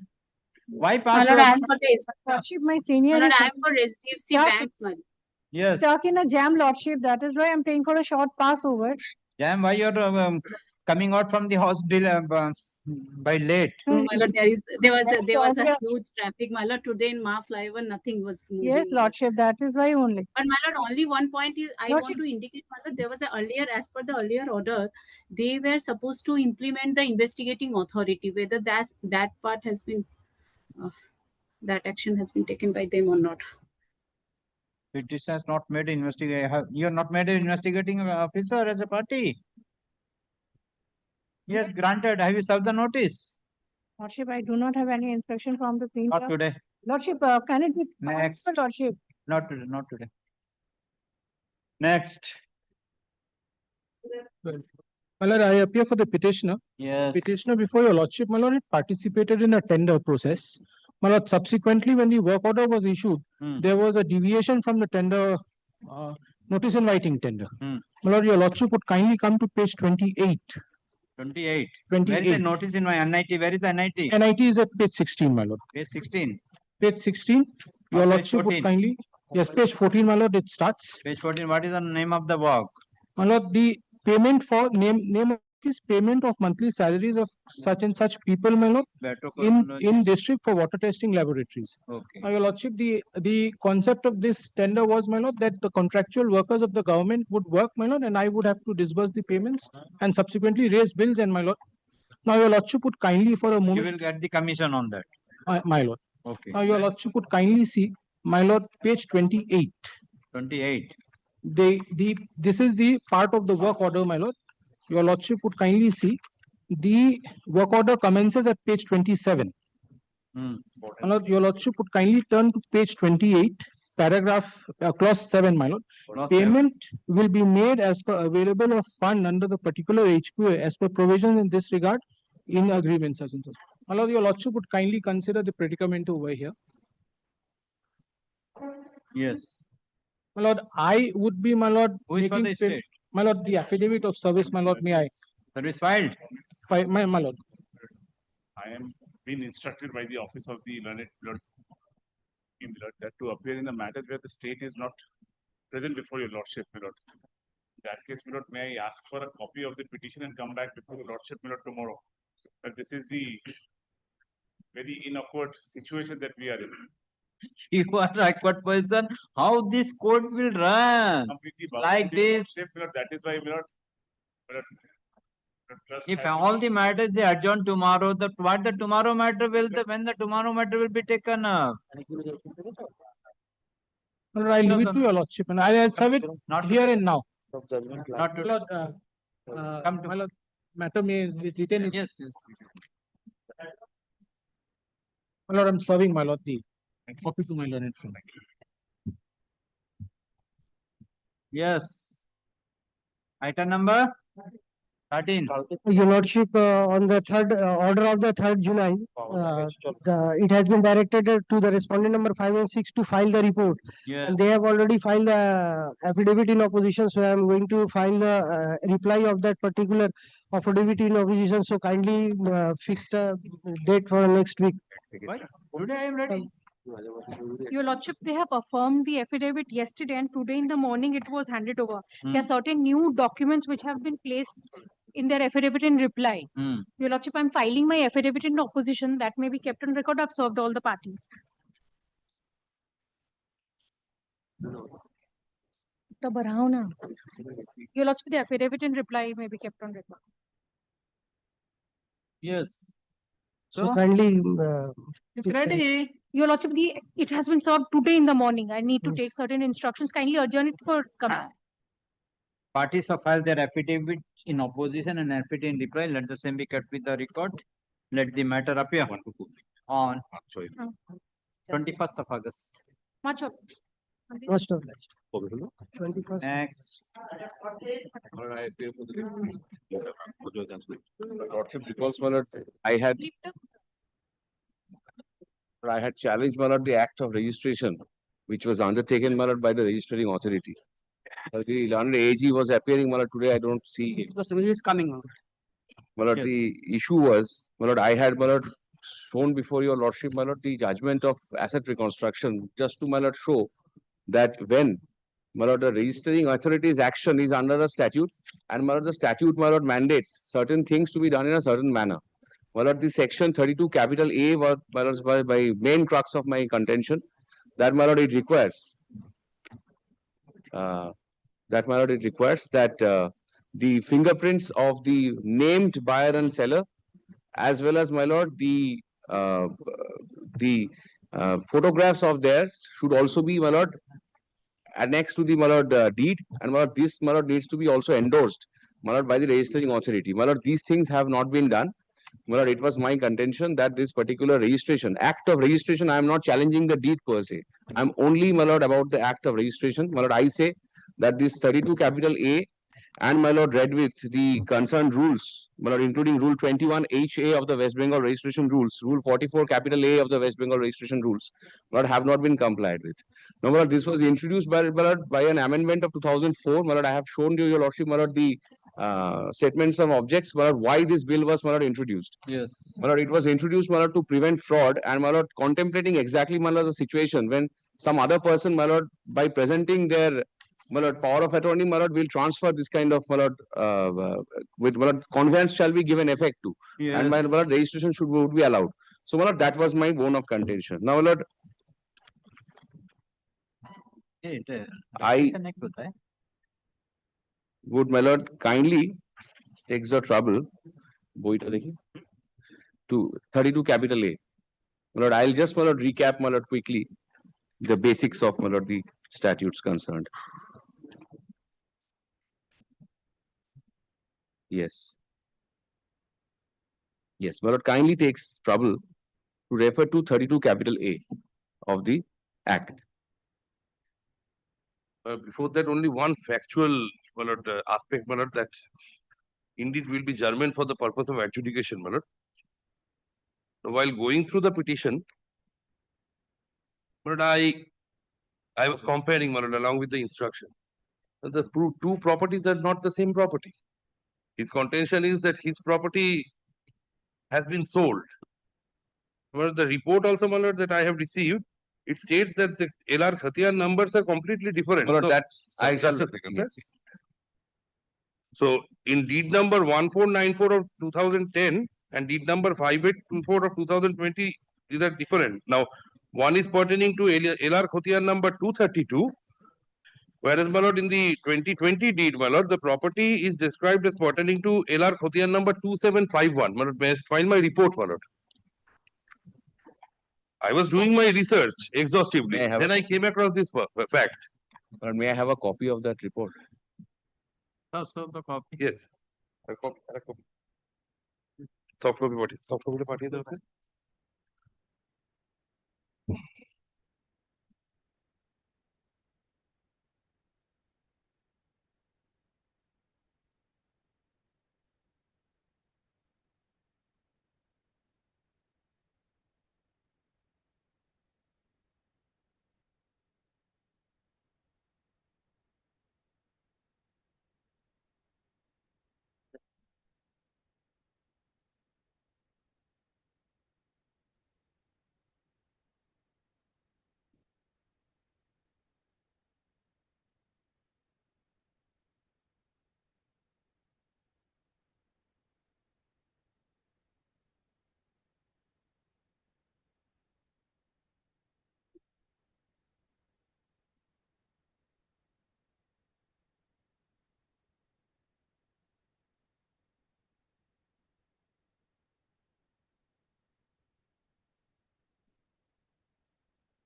Why My pass Lord, over? I am for the Lordship, my senior. My lord, is I am for HDFC Bank. Yes. stuck in a jam, Lordship. That is why I am praying for a short pass over. Jam, why you're coming out from the hospital by late? No, my lord, there was a earlier. huge traffic. My lord, today in Ma flyover, nothing was moving. Yes, Lordship, that is why only. But my lord, only one point is I Lordship. want to indicate, my lord, there was a earlier, as per the earlier order, they were supposed to implement the investigating authority, whether that part has been, that action has been taken by them or not. Petitioner has not made investigation. You are not made an investigating officer as a party. Yes, granted. Have you served the notice? Lordship, I do not have any instruction from the Premier. Not today. Lordship, can it be Next. Lordship? Not today. Not today. Next. My lord, I appear for the petitioner. Yes. Petitioner, before your lordship, my lord, it participated in a tender process. My lord, subsequently, when the work order was issued, there was a deviation from the tender, notice inviting tender. My lord, your lordship would kindly come to page 28. 28. Where is the 28. notice in my NIT? Where is the NIT? NIT is at page 16, my lord. Page 16. Page 16. Your Or page lordship would 14? kindly. Yes, page 14, my lord. It starts. Page 14. What is the name of the work? My lord, the payment for name of is payment of monthly salaries of such and such people, my lord, in district for water testing laboratories. Okay. Now, your lordship, the concept of this tender was, my lord, that the contractual workers of the government would work, my lord, and I would have to disburse the payments and subsequently raise bills, and my lord. Now, your lordship would kindly for a You moment. will get the commission on that. My lord. Okay. Now, your lordship would kindly see, my lord, page 28. 28. This is the part of the work order, my lord. Your lordship would kindly see the work order commences at page 27. My lord, your lordship would kindly turn to page 28, paragraph clause 7, my lord. Clause Payment will be made as per available of fund under the particular HQA as per provisions in this regard in agreement such and such. My lord, your lordship would kindly consider the predicament over here. Yes. My lord, I would be, my lord, Who is for the state? my lord, the affidavit of service, my lord, may I? Service filed. My lord. I am being instructed by the office of the learned Lord that to appear in the matters where the state is not present before your lordship, my lord. In that case, my lord, may I ask for a copy of the petition and come back before your lordship, my lord, tomorrow? But this is the very awkward situation that we are in. You are awkward person. How this court will run? Completely Like this. My lord, that is why, my lord, If all the matters they adjourn tomorrow, what the tomorrow matter will when the tomorrow matter will be taken up? All right, I'll leave it to your lordship, and I'll serve it here and now. Not to, My lord, my lord, matter may retain its. Yes. My lord, I'm serving, my lord, the copy to my learned friend. Yes. Item number 13. Your lordship, on the third order of the 3rd July, it has been directed to the respondent number 5 and 6 to file the report. Yes. And they have already filed the affidavit in opposition, so I am going to file the reply of that particular affidavit in opposition. So kindly fix the date for next week. Why? Today I am ready. Your lordship, they have affirmed the affidavit yesterday and today in the morning it was handed over. There are certain new documents which have been placed in their affidavit in reply. Your lordship, I'm filing my affidavit in opposition that may be kept on record. I've served all the parties. Your lordship, the affidavit in reply may be kept on record. Yes. So kindly. It's ready. Your lordship, it has been served today in the morning. I need to take certain instructions. Kindly adjourn it for comment. Parties have filed their affidavit in opposition and affidavit in reply. Let the same be kept with the record. Let the matter appear on 21st of August. Much obliged. 21st. Next. All right. Lordship, because my lord, I had challenged, my lord, the act of registration, which was undertaken, my lord, by the registering authority. The learned AG was appearing, my lord, today I don't see him. Because he is coming. My lord, the issue was, my lord, I had, my lord, shown before your lordship, my lord, the judgment of asset reconstruction, just to, my lord, show that when, my lord, the registering authority's action is under a statute, and, my lord, the statute, my lord, mandates certain things to be done in a certain manner. My lord, the section 32 capital A was, my lord, by main crux of my contention, that, my lord, it requires that the fingerprints of the named buyer and seller, as well as, my lord, the photographs of theirs should also be, my lord, annexed to the, my lord, deed, and, my lord, this, my lord, needs to be also endorsed, my lord, by the registering authority. My lord, these things have not been done. My lord, it was my contention that this particular act of registration, I am not challenging the deed per se. I am only, my lord, about the act of registration. My lord, I say that this 32 capital A and, my lord, read with the concerned rules, my lord, including Rule 21 HA of the West Bengal Registration Rules, Rule 44 capital A of the West Bengal Registration Rules, my lord, have not been complied with. Now, my lord, this was introduced by an amendment of 2004. My lord, I have shown you, your lordship, my lord, the statements of objects, my lord, why this bill was, my lord, introduced. Yes. My lord, it was introduced, my lord, to prevent fraud, and my lord, contemplating exactly, my lord, the situation when some other person, my lord, by presenting their, my lord, power of attorney, my lord, will transfer this kind of, my lord, with, my lord, conveyance shall be given effect to, and my lord, registration would be allowed. So, my lord, that was my bone of contention. Now, my lord, I would, my lord, kindly takes the trouble, to 32 capital A. My lord, I'll just, my lord, recap, my lord, quickly the basics of, my lord, the statutes concerned. Yes. Yes, my lord, kindly takes trouble to refer to 32 capital A of the Act. Before that, only one factual aspect, that indeed will be germane for the purpose of adjudication, While going through the petition, I was comparing, along with the instruction. The two properties are not the same property. His contention is that his property has been sold. The report also, that I have received, it states that the LR Khatiyan numbers are completely different. Well, So, that's I just shall. a second, sir. So, in deed number 1494 of 2010 and deed number 5824 of 2020, these are different. Now, one is pertaining to LR Khatiyan number 232, whereas, my lord, in the 2020 deed, my lord, the property is described as pertaining to LR Khatiyan number 2751. My lord, may I find my report, my lord? I was doing my research exhaustively. Then I came across this fact. But may I have a copy of that report? So the copy. Yes. A copy. Soft copy, what is soft copy?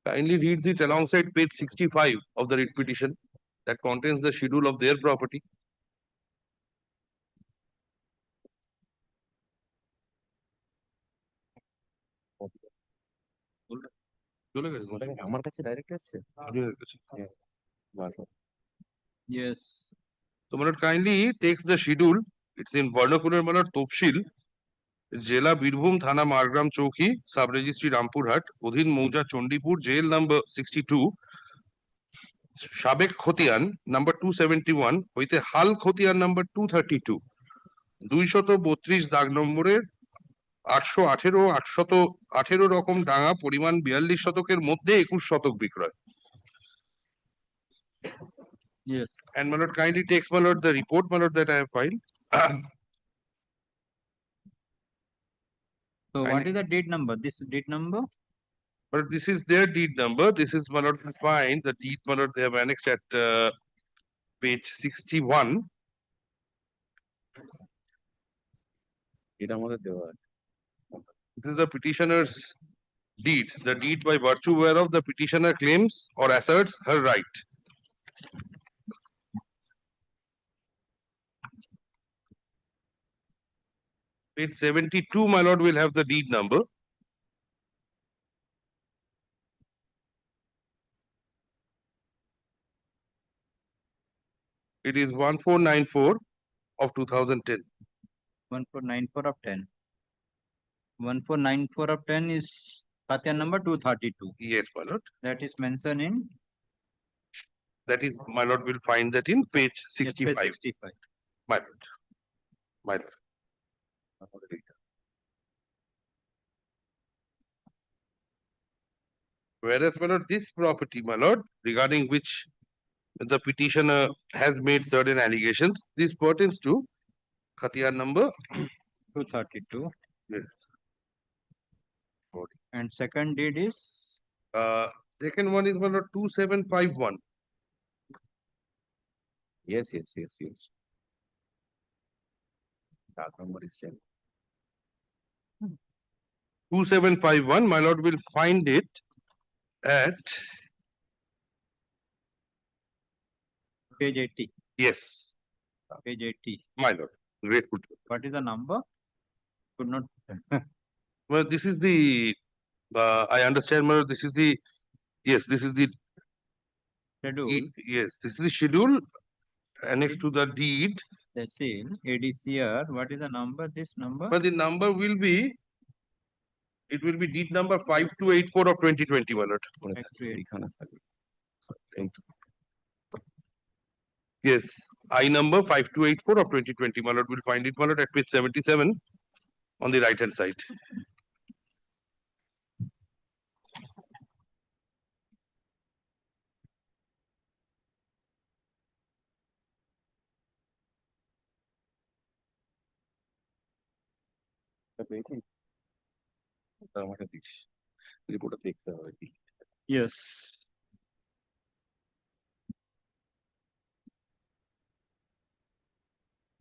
Kindly reads it alongside page 65 of the writ petition that contains the schedule of their property. আমার কাছে direct আসছে Yes. So, my lord, kindly takes the schedule. It's in vernacular, my lord, Topshil, জেলা বীরভূম থানা মারগ্রাম চৌকি sub registry Rampurhat অধীন মৌজা Chandipur jail number 62 সাবেক খতিয়ান নাম্বার 271 হইতে হাল খতিয়ান নাম্বার 232 232 দাগ নম্বরের 818 818 রকম ডাঙা পরিমাণ 42 শতকের মধ্যে 21 শতক বিক্রয়। Yes. And my lord, kindly takes, my lord, the report, my lord, that I have filed. So what is the deed number? This deed number? But this is their deed number. This is, my lord, find the deed, my lord, they have annexed at page 61. This is the petitioner's deed, the deed by virtue whereof the petitioner claims or asserts her right. Page 72, my lord, will have the deed number. It is 1494 of 2010. 1494 of 10. 1494 of 10 is Khatiyan number 232. Yes, my lord. That is mentioned in? That is, my lord will find that in page 65. Yes, page 65. My lord. My lord. Whereas, my lord, this property, my lord, regarding which the petitioner has made certain allegations, this pertains to Khatiyar number 232. Yes. And second deed is? Second one is, my lord, 2751. Yes. That number is 7. 2751, my lord will find it at Page 80. yes, Page 80. my lord. Grateful. What is the number? Could not. Well, this is the I understand, my lord, this is the yes, this is the Schedule. Yes, this is the schedule annexed to the deed. The seal, ADCR. What is the number? This number? But the number will be, it will be deed number 5284 of 2020, my lord. Yes, I number 5284 of 2020, my lord will find it, my lord, at page 77 on the right hand side. Yes.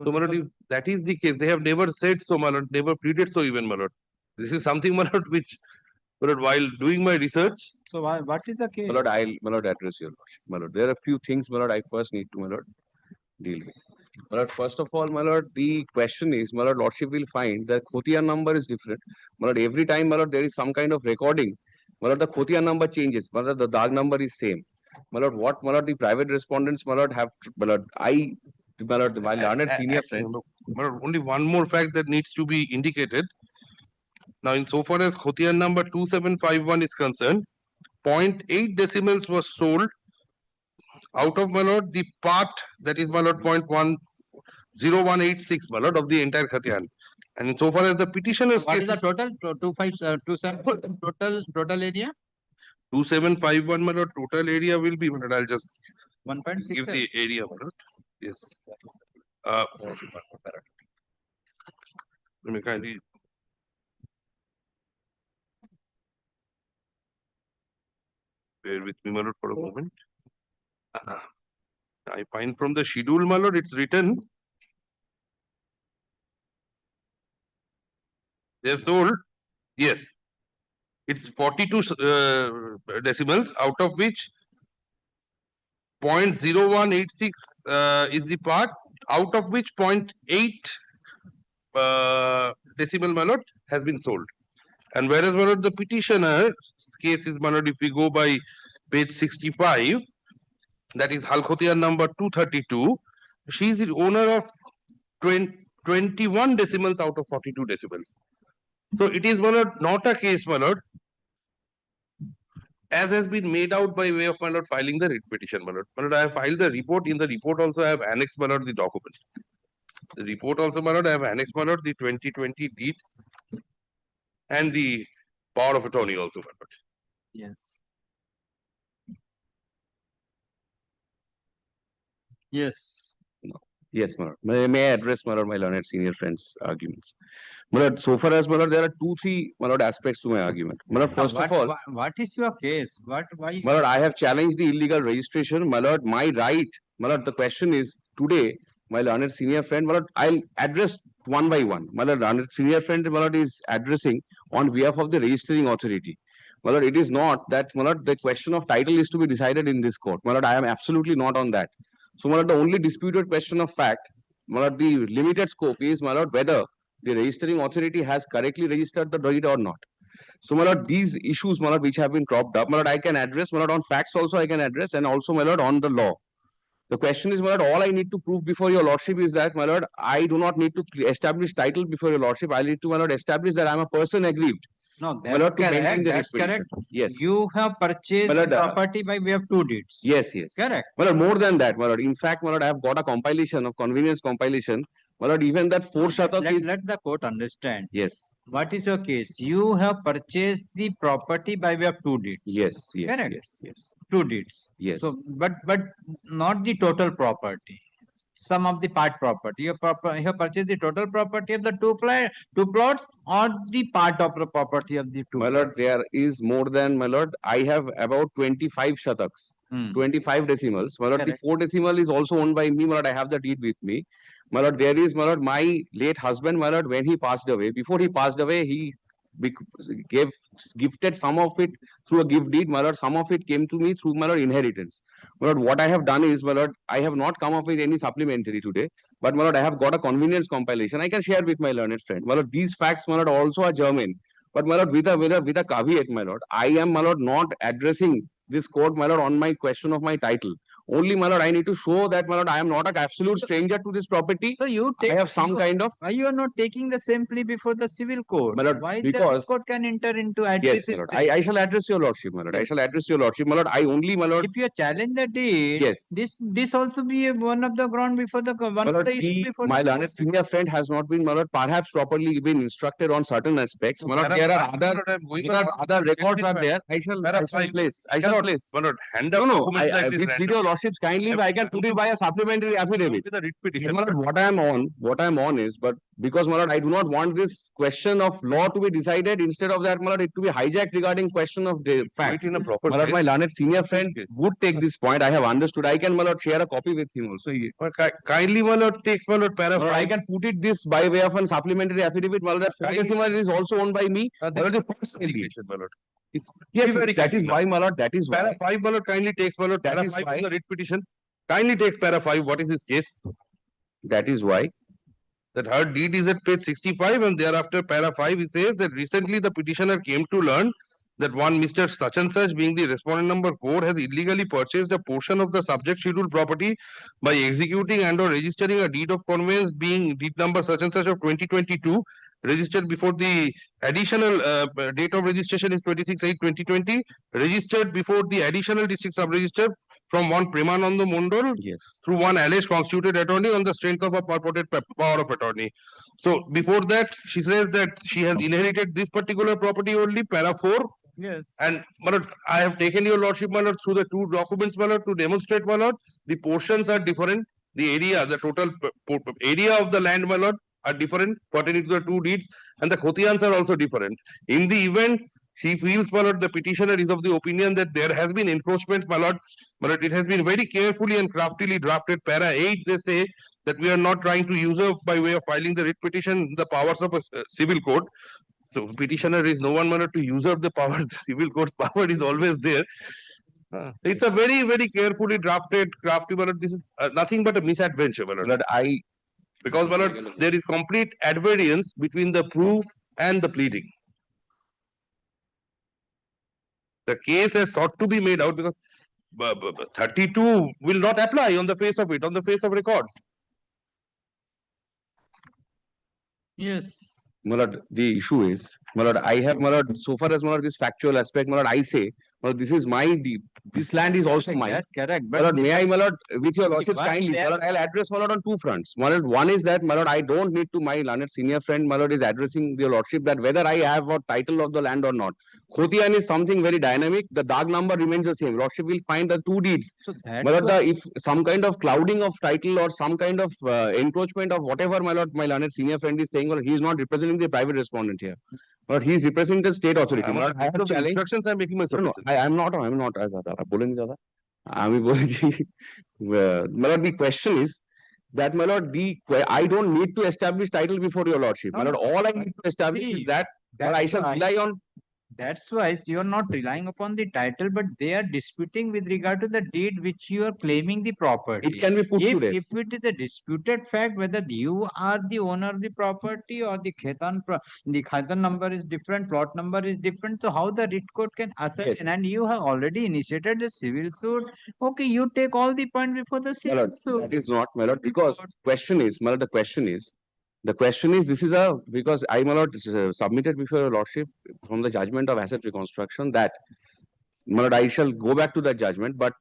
So, my lord, if that is the case, they have never said so, my lord, never pleaded so even, my lord. This is something, my lord, which, my lord, while doing my research. So, what is the case? My lord, my lord, address your lordship. My lord, there are a few things, my lord, I first need to, my lord, deal with. My lord, first of all, my lord, the question is, my lord, lordship will find that Khotiar number is different. My lord, every time, my lord, there is some kind of recording, my lord, the Khotiar number changes. My lord, the Dag number is same. My lord, what, my lord, the private respondents, my lord, have, my lord, my lord, my learned senior friend. My lord, only one more fact that needs to be indicated. Now, in so far as Khotiar number 2751 is concerned, 0.8 decimals was sold out of, my lord, the part that is, my lord, 0.0186, my lord, of the entire Khatian. And in so far as the petitioner's What case is the total? 27 total area? 2751, my lord, total area will be, my lord, I'll just 1.6. give the area, my lord. Yes. Let me kindly. Bear with me, my lord, for a moment. I find from the schedule, my lord, it's written. They have sold, yes, it's 42 decimals, out of which 0.0186 is the part, out of which 0.8 decimal, my lord, has been sold. And whereas, my lord, the petitioner's case is, my lord, if we go by page 65, that is Halkhotiar number 232, she is the owner of 21 decimals out of 42 decimals. So it is, my lord, not a case, my lord, as has been made out by way of, my lord, filing the writ petition, my lord. My lord, I have filed the report. In the report also I have annexed, my lord, the document. The report also, my lord, I have annexed, my lord, the 2020 deed and the power of attorney also, my lord. Yes. Yes. No. Yes, my lord. May I address, my lord, my learned senior friend's arguments? My lord, so far as, my lord, there are 2-3, my lord, aspects to my argument. My lord, first of all, what is your case? Why? my lord, I have challenged the illegal registration. My lord, my right. My lord, the question is today, my learned senior friend, my lord, I'll address one by one. My lord, learned senior friend, my lord, is addressing on behalf of the registering authority. My lord, it is not that, my lord, the question of title is to be decided in this court. My lord, I am absolutely not on that. So, my lord, the only disputed question of fact, my lord, the limited scope is, my lord, whether the registering authority has correctly registered the deed or not. So, my lord, these issues, my lord, which have been cropped up, my lord, I can address, my lord, on facts also I can address, and also, my lord, on the law. The question is, my lord, all I need to prove before your lordship is that, my lord, I do not need to establish title before your lordship. I need to, my lord, establish that I am a person aggrieved. No, My lord, that's to maintain correct. the That's writ correct. petition. Yes. You have purchased My lord, the property by way of 2 deeds. Yes, yes. Correct. My lord, more than that, my lord. In fact, my lord, I have got a compilation of convenience compilation My lord, even that 4 shatak is. Let the court understand. Yes. What is your case? You have purchased the property by way of 2 deeds. Yes, yes, Correct? yes. 2 deeds. Yes. So, but not the total property. Some of the part property. You have purchased the total property of the two plots or the part of the property of the 2 My lord, there is more than, my lord, I have about 25 shataks, 25 decimals. My lord, the Correct. 4 decimal is also owned by me. My lord, I have the deed with me. My lord, there is, my lord, my late husband, my lord, when he passed away, before he passed away, he gifted some of it through a gift deed. My lord, some of it came to me through, my lord, inheritance. My lord, what I have done is, my lord, I have not come up with any supplementary today, but my lord, I have got a convenience compilation. I can share with my learned friend. My lord, these facts, my lord, also are germane. But my lord, with a caveat, my lord, I am, my lord, not addressing this court, my lord, on my question of my title. Only, my lord, I need to show that, my lord, I am not an absolute stranger to this property. So you I have some kind of. Why you are not taking the same plea before the civil court? My lord, Why because the court can enter into yes, adverse my lord, state? I shall address your lordship, my lord. I shall address your lordship, my lord. I only, my lord. If you challenge the deed, Yes. this also be one of the ground before the one My of lord, the issue before my the learned senior friend has not been, my lord, perhaps properly been instructed on certain aspects. My lord, there are other records are there. I shall place. I shall place. My lord, hand No, up no, documents like this with randomly. your lordships kindly, I can put it by a supplementary affidavit. With a writ petition. My lord, what I am on is, but because, my lord, I do not want this question of law to be decided. Instead of that, my lord, it to be hijacked regarding question of the facts. in a proper My lord, my place. learned senior friend would take this point. I have understood. I can, my lord, share a copy with him also. Kindly, my lord, takes my lord, para My lord, I can put it this by way of a supplementary affidavit. My lord, that 4 decimal is also owned by me. My lord, the first application, my lord. yes, very that is why, my lord, that is Para why. 5, my lord, kindly takes, my lord, That para is 5 why. from the writ petition. Kindly takes para 5. What is this case? That is why. That her deed is at page 65 and thereafter para 5 he says that recently the petitioner came to learn that one Mr. Such and Such being the respondent number 4 has illegally purchased a portion of the subject schedule property by executing and or registering a deed of conveyance being deed number such and such of 2022 registered before the additional date of registration is 26/8/2020 registered before the additional district sub-register from one Premananda Mondal through one alleged constituted attorney on the strength of a purported power of attorney. So before that, she says that she has inherited this particular property only, para 4. Yes. And my lord, I have taken your lordship, my lord, through the 2 documents, my lord, to demonstrate, my lord, the portions are different. The area, the total area of the land, my lord, are different pertaining to the 2 deeds, and the Khotiyans are also different. In the event she feels, my lord, the petitioner is of the opinion that there has been encroachment, my lord, it has been very carefully and craftily drafted. Para 8, they say that we are not trying to usurp by way of filing the writ petition the powers of a civil court. So petitioner is no one, my lord, to usurp the power. The civil court's power is always there. So it's a very, very carefully drafted, crafty, my lord. This is nothing but a misadventure, my lord. Because, my lord, there is complete advariance between the proof and the pleading. The case has sought to be made out because 32 will not apply on the face of it, on the face of records. Yes. My lord, the issue is, my lord, I have, my lord, so far as, my lord, this factual aspect, my lord, I say, my lord, this is my deed. This land is also mine. That's correct. My lord, may I, my lord, with your lordship's What kindly, they my lord, I'll address, my lord, on 2 fronts. My lord, one is that, my lord, I don't need to, my learned senior friend, my lord, is addressing your lordship that whether I have a title of the land or not. Khotiyan is something very dynamic. The dark number remains the same. Lordship will find the 2 deeds. So that My lord, if some kind of clouding of title or some kind of encroachment of whatever, my lord, my learned senior friend is saying, well, he is not representing the private respondent here. But he is representing the state authority. I have challenged. Instructions I am making my No, I am not. I am not. बोलेंगे ज़्यादा. I'm बोलेंगे. My lord, the question is that, my lord, I don't need to establish title before your lordship. My lord, all I need to establish is that I shall rely on. That's why you are not relying upon the title, but they are disputing with regard to the deed which you are claiming the property. It can be put to rest. If it is a disputed fact whether you are the owner of the property or the Khaitan number is different, plot number is different, so how the writ court can ascertain? And you have already initiated the civil suit. Okay, you take all the point before the My civil lord, suit. that is not, my lord, because question is, my lord, the question is, this is because I, my lord, submitted before your lordship from the judgment of asset reconstruction that, my lord, I shall go back to that judgment, but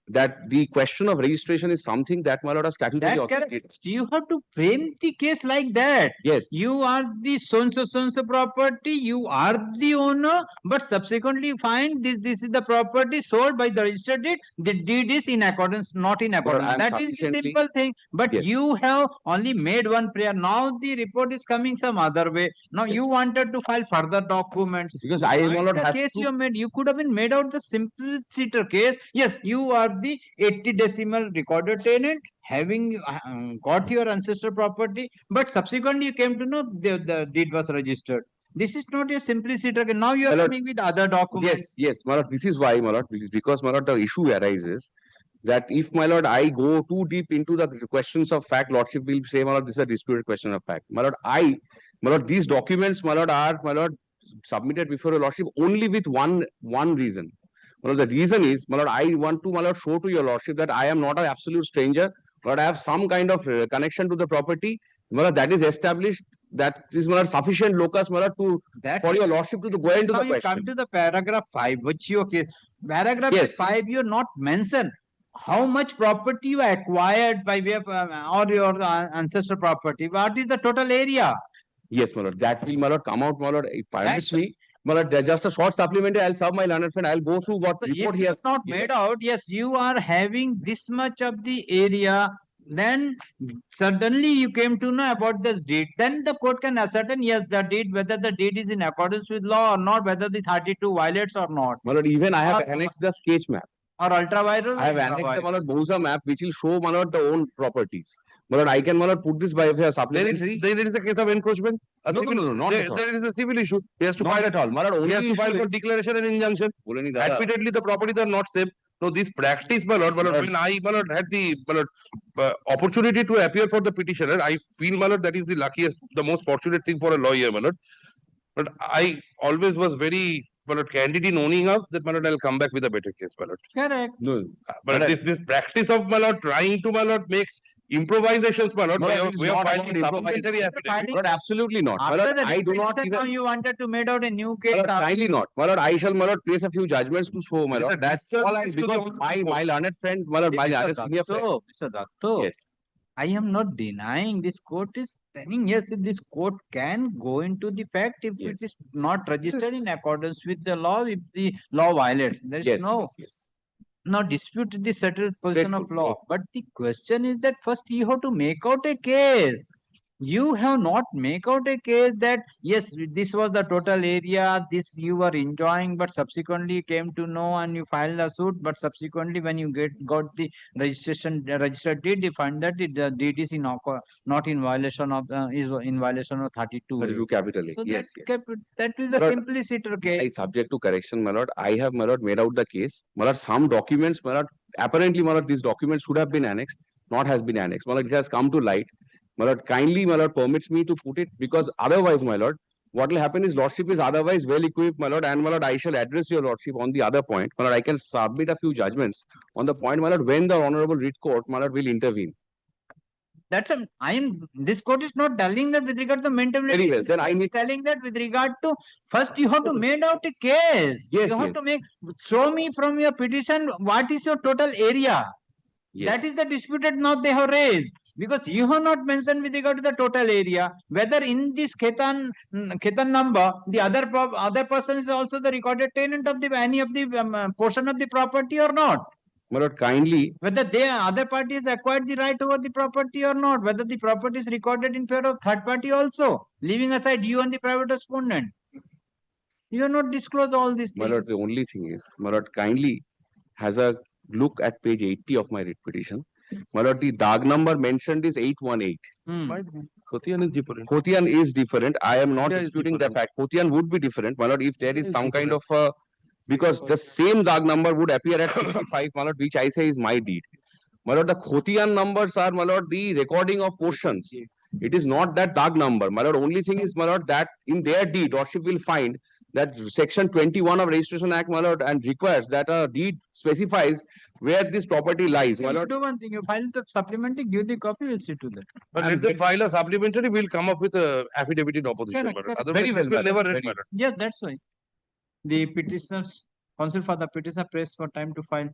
that the question of registration is something that my lord are statutory That's correct. authority. You have to frame the case like that. Yes. You are the so-and-so property, you are the owner, but subsequently you find this is the property sold by the registered deed. The deed is in accordance, not in accordance. I'm That is the sufficiently- simple thing. But Yes. you have only made one prayer. Now the report is coming some other way. Now you wanted to file further documents. Because I, my lord, the have case to- you made, you could have been made out the simple sitter case. Yes, you are the 80 decimal recorded tenant, having got your ancestor property, but subsequently you came to know the deed was registered. This is not your simplicity. Now you are My lord, coming with other documents. Yes, my lord, this is why, my lord, this is because, my lord, the issue arises that if, my lord, I go too deep into the questions of fact, lordship will say, my lord, this is a disputed question of fact. My lord, these documents, my lord, are, my lord, submitted before your lordship only with one reason. My lord, the reason is, my lord, I want to, my lord, show to your lordship that I am not an absolute stranger, but I have some kind of connection to the property, my lord, that is established, that is, my lord, sufficient locus, my lord, to for your lordship to go into Now the you question. come to the paragraph 5, which your case. Paragraph Yes. 5, you not mention how much property you acquired by way of or your ancestor property. What is the total area? Yes, my lord, that will, my lord, come out, my lord, if permits me, my lord, there's just a short supplementary, I'll serve my learned friend, I'll go through what So report if he it's has not given. made out, yes, you are having this much of the area, then suddenly you came to know about this deed. Then the court can ascertain, yes, the deed, whether the deed is in accordance with law or not, whether the 32 violates or not. My lord, even I have annexed the sketch map. Or ultra virus. I have annexed the, my lord, Bouza map, which will show, my lord, the own properties. My lord, I can, my lord, put this by a supplementary. Then it is a case of encroachment. No, not at all. Then it is a civil issue. He has to Not file at all. My lord, only He has to issue file for is- declaration and injunction. बोले नहीं दादा। Admittedly, the properties are not safe. So this practice, my lord, when I, my lord, had the, my lord, opportunity to appear for the petitioner, I feel, my lord, that is the luckiest, the most fortunate thing for a lawyer, my lord. But I always was very, my lord, candid in owning up that, my lord, I'll come back with a better case, my lord. Correct. No. But this practice of, my lord, trying to, my lord, make improvisations, my lord, No, it is we are not filing about supplementary improvisation. affidavit. But absolutely not. My After lord, the I do not petition, now even. you wanted to made out a new case. My lord, kindly not. My lord, I shall, my lord, place a few judgments to show, my lord. That's all I, because my learned friend, my lord, my learned senior friend. Mr. Datto, Yes. I am not denying this court is telling yes, that this court can go into the fact if it is not registered in accordance with the law, if the law violates. There is no dispute the settled position of law. But the question is that first you have to make out a case. You have not make out a case that yes, this was the total area, this you were enjoying, but subsequently came to know and you filed a suit, but subsequently when you got the registered deed, you find that the deed is not in violation of is in violation of 32. 32 capital A. So Yes, that is the Lord, simplicity case. I subject to correction, my lord. I have, my lord, made out the case. My lord, some documents, my lord, apparently, my lord, these documents should have been annexed, not has been annexed. My lord, it has come to light. My lord, kindly, my lord, permits me to put it, because otherwise, my lord, what will happen is lordship is otherwise well equipped, my lord, and my lord, I shall address your lordship on the other point. My lord, I can submit a few judgments on the point, my lord, when the honorable writ court, my lord, will intervene. That's this court is not telling that with regard to maintenance. Very well. Then I need telling that with regard to first you have to make out a case. Yes, you have to show me from your petition what is your total area. Yes. That is the disputed now they have raised. Because you have not mentioned with regard to the total area, whether in this Ketan number, the other person is also the recorded tenant of the any of the portion of the property or not. My lord, kindly. Whether they other parties acquired the right over the property or not, whether the property is recorded in favor of third party also, leaving aside you and the private respondent. You have not disclosed all these things. My lord, the only thing is, my lord, kindly has a look at page 80 of my writ petition. My lord, the DAG number mentioned is 818. Khotian is different. Khotian is different. I am not India is disputing the different. fact. Khotian would be different, my lord, if there is Is some kind different. of because the same DAG number would appear at 65, my lord, which I say is my deed. My lord, the Khotian numbers are, my lord, the recording of portions. It is not that DAG number. My lord, only thing is, my lord, that in their deed, lordship will find that section 21 of Registration Act, my lord, and requires that a deed specifies where this property lies, my lord. Do one thing, you file the supplementary, give the copy, we'll see to that. But let them file a supplementary, we'll come up with a affidavit in opposition. Correct, my lord. correct. Otherwise, Very well, this will madam. never reach, Very my lord. Yes, that's why. The petitioners, counsel for the petitioner press for time to file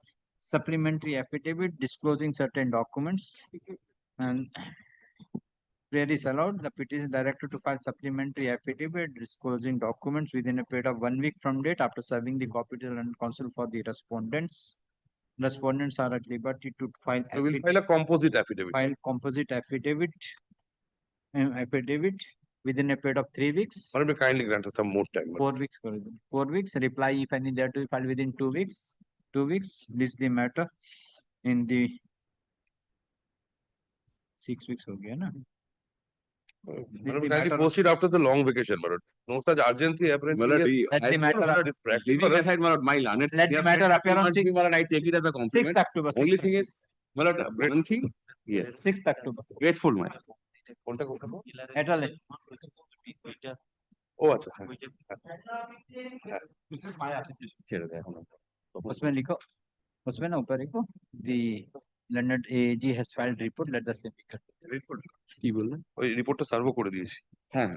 supplementary affidavit disclosing certain documents, and where is allowed, the petition director to file supplementary affidavit disclosing documents within a period of 1 week from date after serving the copy to the London Council for the respondents. Respondents are at liberty to file. So we'll file a composite affidavit. File composite affidavit within a period of 3 weeks. Madam, kindly grant us some more time. 4 weeks. 4 weeks. Reply if any there to be filed within 2 weeks. 2 weeks. This is the matter in the 6 weeks. Okay, na? Madam, kindly proceed after the long vacation, madam. No such urgency apparently. Let the matter This practice. Leaving aside my learned Let the matter appear on 6th I take it as a compliment. October. Only thing is, one thing, yes. 6th October. Grateful, man. Oh, अच्छा. उसमें लिखो, उसमें ना ऊपर लिखो, the London AG has filed report, let the same be cut. Report. কি বললেন? ওই রিপোর্টটা সার্ভ করে দিয়েছি। হ্যাঁ।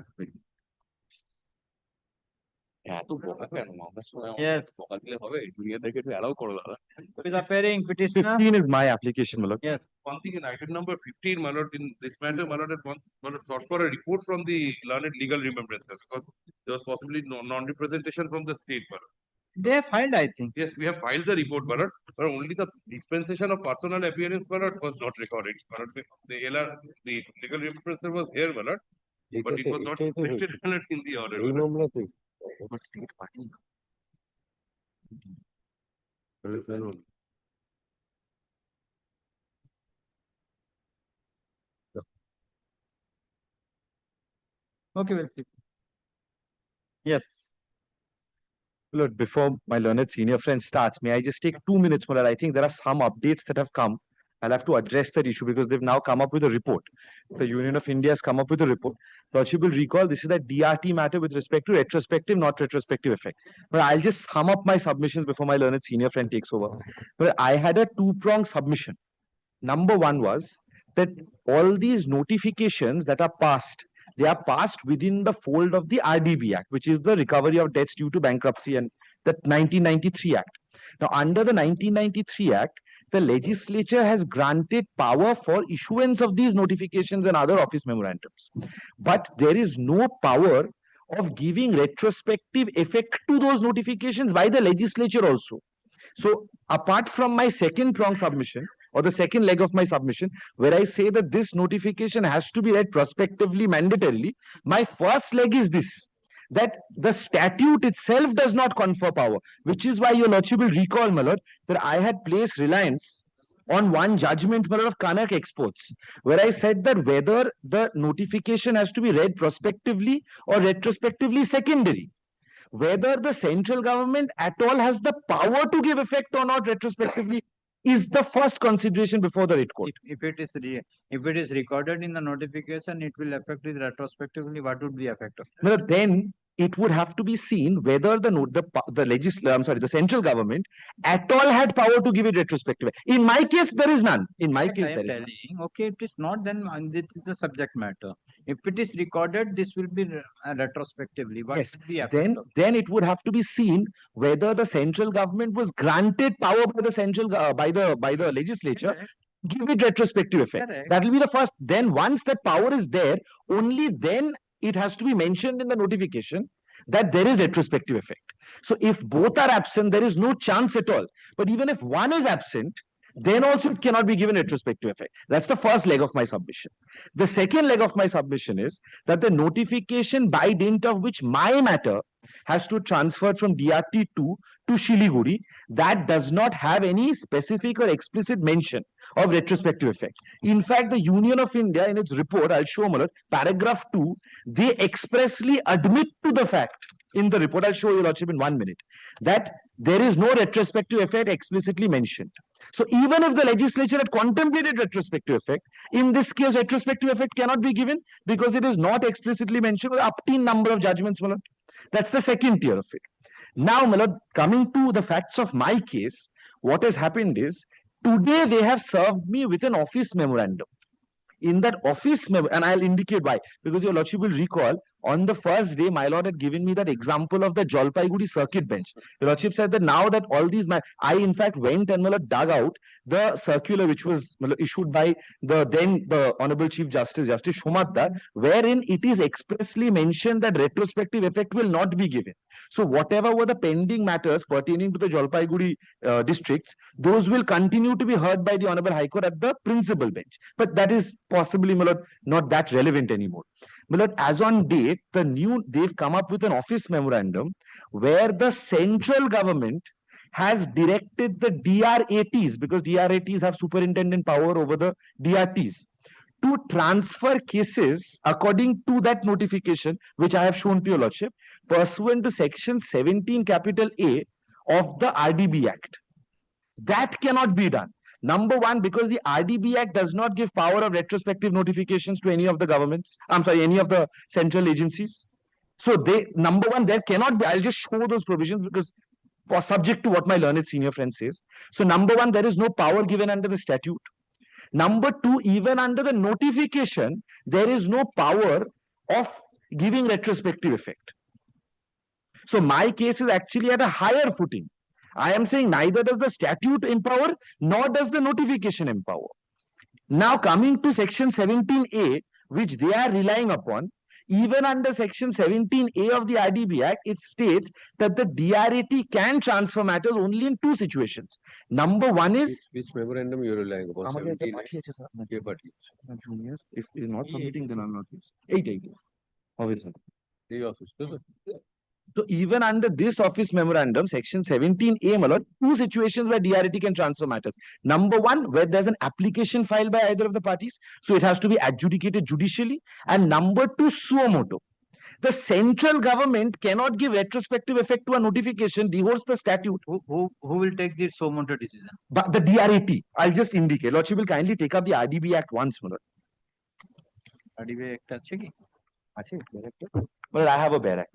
এত বকা কেন? আমার সময় Yes. বকা দিলে হবে? দুনিয়া থেকে একটু allow করো দাদা। Who is appearing, petitioner? 15 is my application, my lord. Yes. One thing in item number 15, my lord, in this matter, my lord, at once, my lord, sought for a report from the learned legal remembrances because there was possibly non-representation from the state, my lord. They have filed, I think. Yes, we have filed the report, my lord, but only the dispensation of personal appearance, my lord, was not recorded. My lord, the LR, the legal representative was here, my lord, but it was not reflected in the order. But state party. Okay, we'll see. Yes. Lord, before my learned senior friend starts, may I just take 2 minutes, my lord? I think there are some updates that have come. I'll have to address that issue because they've now come up with a report. The Union of India has come up with a report. Lordship will recall this is a DRT matter with respect to retrospective, not retrospective effect. But I'll just sum up my submissions before my learned senior friend takes over. But I had a two-pronged submission. Number one was that all these notifications that are passed, they are passed within the fold of the RDB Act, which is the Recovery of Debts Due to Bankruptcy and the 1993 Act. Now, under the 1993 Act, the legislature has granted power for issuance of these notifications and other office memorandums. But there is no power of giving retrospective effect to those notifications by the legislature also. So, apart from my second prong submission, or the second leg of my submission, where I say that this notification has to be read prospectively, mandatorily, my first leg is this, that the statute itself does not confer power, which is why your lordship will recall, my lord, that I had placed reliance on one judgment, my lord, of Kanak Exports, where I said that whether the notification has to be read prospectively or retrospectively secondary, whether the central government at all has the power to give effect or not retrospectively is the first consideration before the writ court. If it is recorded in the notification, it will affect it retrospectively. What would be affected? Well, then it would have to be seen whether the central government at all had power to give it retrospective. In my case, there is none. In my case, there is none. Okay, it is not, then this is the subject matter. If it is recorded, this will be retrospectively. What Yes, would be affected? then it would have to be seen whether the central government was granted power by the central by the legislature. Give it retrospective effect. Correct. That will be the first. Then once that power is there, only then it has to be mentioned in the notification that there is retrospective effect. So if both are absent, there is no chance at all. But even if one is absent, then also it cannot be given retrospective effect. That's the first leg of my submission. The second leg of my submission is that the notification by dint of which my matter has to transfer from DRT2 to Shiliguri, that does not have any specific or explicit mention of retrospective effect. In fact, the Union of India in its report, I'll show you, paragraph 2, they expressly admit to the fact in the report, I'll show you, lordship, in 1 minute, that there is no retrospective effect explicitly mentioned. So even if the legislature had contemplated retrospective effect, in this case, retrospective effect cannot be given because it is not explicitly mentioned with up to number of judgments, my lord. That's the second tier of it. Now, my lord, coming to the facts of my case, what has happened is, today they have served me with an office memorandum. In that office, and I'll indicate why, because your lordship will recall, on the first day, my lord had given me that example of the Jalpaiguri circuit bench. The lordship said that now that all these, I in fact went and dug out the circular which was issued by the Honorable Chief Justice Shumatdar, wherein it is expressly mentioned that retrospective effect will not be given. So whatever were the pending matters pertaining to the Jalpaiguri districts, those will continue to be heard by the Honorable High Court at the principal bench. But that is possibly, my lord, not that relevant anymore. My lord, as on date, they've come up with an office memorandum where the central government has directed the DRATs, because DRATs have superintendent power over the DRTs, to transfer cases according to that notification, which I have shown to your lordship, pursuant to section 17 capital A of the RDB Act. That cannot be done. Number one, because the RDB Act does not give power of retrospective notifications to any of the governments, any of the central agencies. So number one, there cannot be, I'll just show those provisions because subject to what my learned senior friend says. So number one, there is no power given under the statute. Number two, even under the notification, there is no power of giving retrospective effect. So my case is actually at a higher footing. I am saying neither does the statute empower, nor does the notification empower. Now coming to section 17A, which they are relying upon, even under section 17A of the RDB Act, it states that the DRAT can transfer matters only in two situations. Number one is... Which memorandum you are relying upon? 17A? Juniors, if you're not submitting, then I'll not use. 8 years. Obviously. So even under this office memorandum, section 17A, my lord, two situations where DRT can transfer matters. Number one, where there's an application filed by either of the parties, so it has to be adjudicated judicially. And number two, suo motu. The central government cannot give retrospective effect to a notification, deholds the statute. Who will take the suo motu decision? But the DRAT, I'll just indicate. Lordship will kindly take up the RDB Act once, my lord. RDB Act ache? Well, I have a bare act.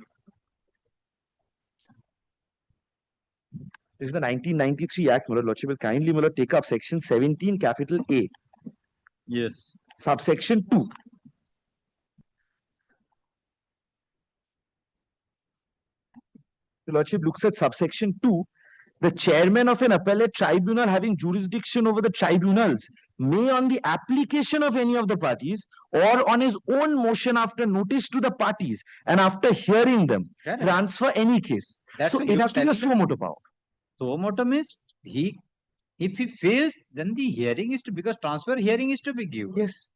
This is the 1993 Act, my lord. Lordship will kindly, my lord, take up section 17, capital A. Yes. Subsection 2. The lordship looks at subsection 2. The chairman of an appellate tribunal having jurisdiction over the tribunals may, on the application of any of the parties or on his own motion after notice to the parties and after hearing them, transfer any case. So it has to be a suo motu power. Suo motu means if he fails, then the hearing is to, because transfer hearing is to be given. Yes.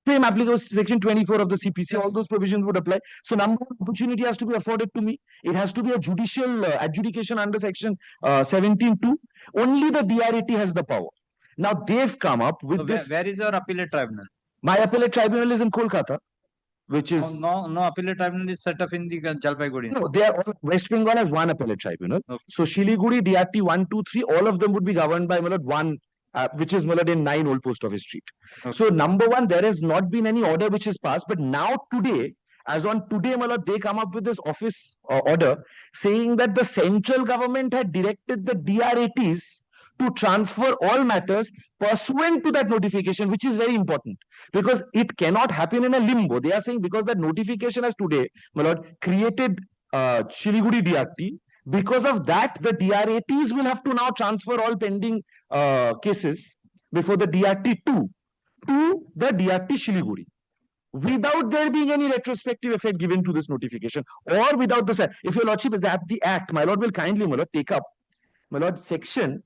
Same application, section 24 of the CPC, all those provisions would apply. So number one opportunity has to be afforded to me. It has to be a judicial adjudication under section 17(2). Only the DRAT has the power. Now they've come up with this. Where is your appellate tribunal? My appellate tribunal is in Kolkata, which is... No appellate tribunal is set up in the Jalpaiguri. No, they are all, West Bengal has one appellate tribunal. Okay. So Shiliguri, DRT 1, 2, 3, all of them would be governed by one, which is in 9 Old Post Office Street. Okay. So number one, there has not been any order which is passed, but now today, as on today, they come up with this office order saying that the central government had directed the DRATs to transfer all matters pursuant to that notification, which is very important because it cannot happen in a limbo. They are saying because that notification has today, created Shiliguri DRT. Because of that, the DRATs will have to now transfer all pending cases before the DRT2 to the DRT Shiliguri, without there being any retrospective effect given to this notification, or without the... If your lordship is at the act, my lord will kindly, take up, my lord, section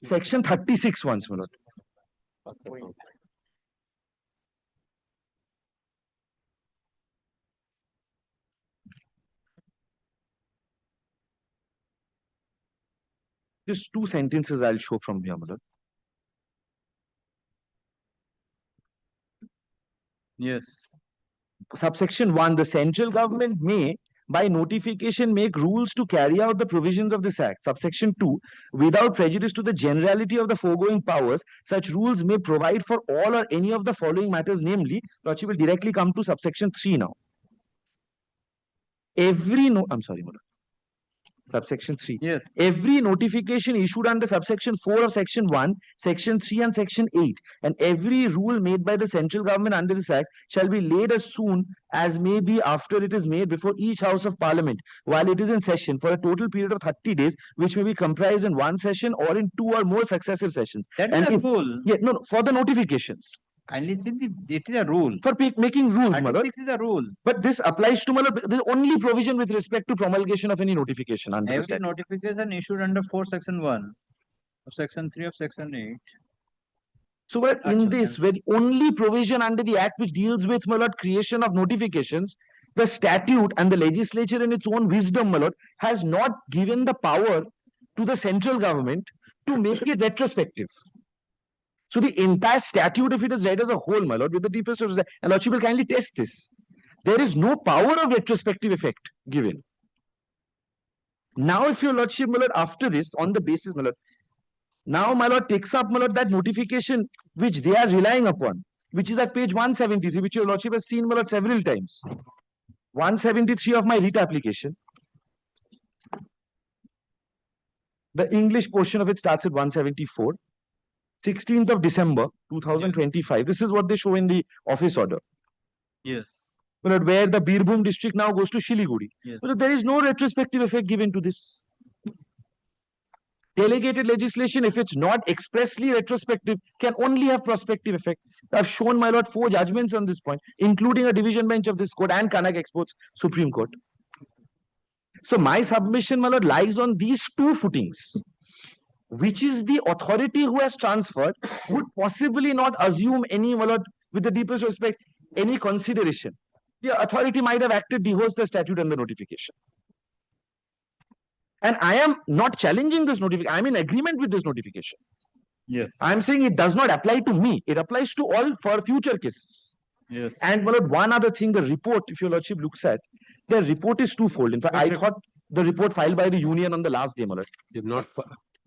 36 once, my lord. Just two sentences I'll show from here, my lord. Yes. Subsection 1, the central government may, by notification, make rules to carry out the provisions of this act. Subsection 2, without prejudice to the generality of the foregoing powers, such rules may provide for all or any of the following matters, namely, lordship will directly come to subsection 3 now. I'm sorry, my lord. subsection 3. Yes. Every notification issued under subsection 4 of section 1, section 3 and section 8 and every rule made by the central government under this act shall be laid as soon as may be after it is made before each house of parliament while it is in session for a total period of 30 days which may be comprised in one session or in 2 or more successive sessions. That And is a if- rule. Yeah, no, for the notifications. Kindly see, it is a rule. For making rules, my lord. 36 is a rule. But this applies to the only provision with respect to promulgation of any notification under the Every statute. notification issued under 4 section 1 of section 3 of section 8. So where in this, where the only provision under the act which deals with, my lord, creation of notifications, the statute and the legislature in its own wisdom, my lord, has not given the power to the central government to make it retrospective. So the entire statute, if it is read as a whole, my lord, with the deepest of respect, and lordship will kindly test this. There is no power of retrospective effect given. Now, if your lordship, my lord, after this, on the basis, my lord, now, my lord, takes up, my lord, that notification which they are relying upon, which is at page 173, which your lordship has seen, my lord, several times. 173 of my writ application. The English portion of it starts at 174. 16th of December 2025. This is what they show in the office order. Yes. Well, where the Birbhum district now goes to Shiliguri. Yes. Well, there is no retrospective effect given to this. Delegated legislation, if it's not expressly retrospective, can only have prospective effect. I've shown, my lord, 4 judgments on this point, including a division bench of this court and Kanak Exports Supreme Court. So my submission, my lord, lies on these 2 footings. Which is the authority who has transferred would possibly not assume any, my lord, with the deepest respect, any consideration. The authority might have acted dehost the statute and the notification. And I am not challenging this notification. I am in agreement with this notification. Yes. I am saying it does not apply to me. It applies to all for future cases. Yes. And my lord, one other thing, the report, if your lordship looks at, the report is twofold. In fact, I thought the report filed by the union on the last day, my lord. Did not.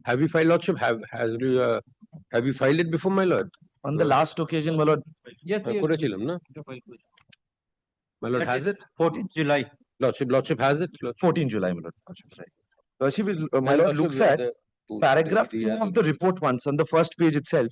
Have you filed lordship? Have you filed it before, my lord? On the last occasion, my lord. Yes, yes. My lord, That has is it? 14th July. Lordship has it? 14 July, my lord. Lordship, my lord looks at paragraph 2 of the report once on the first page itself.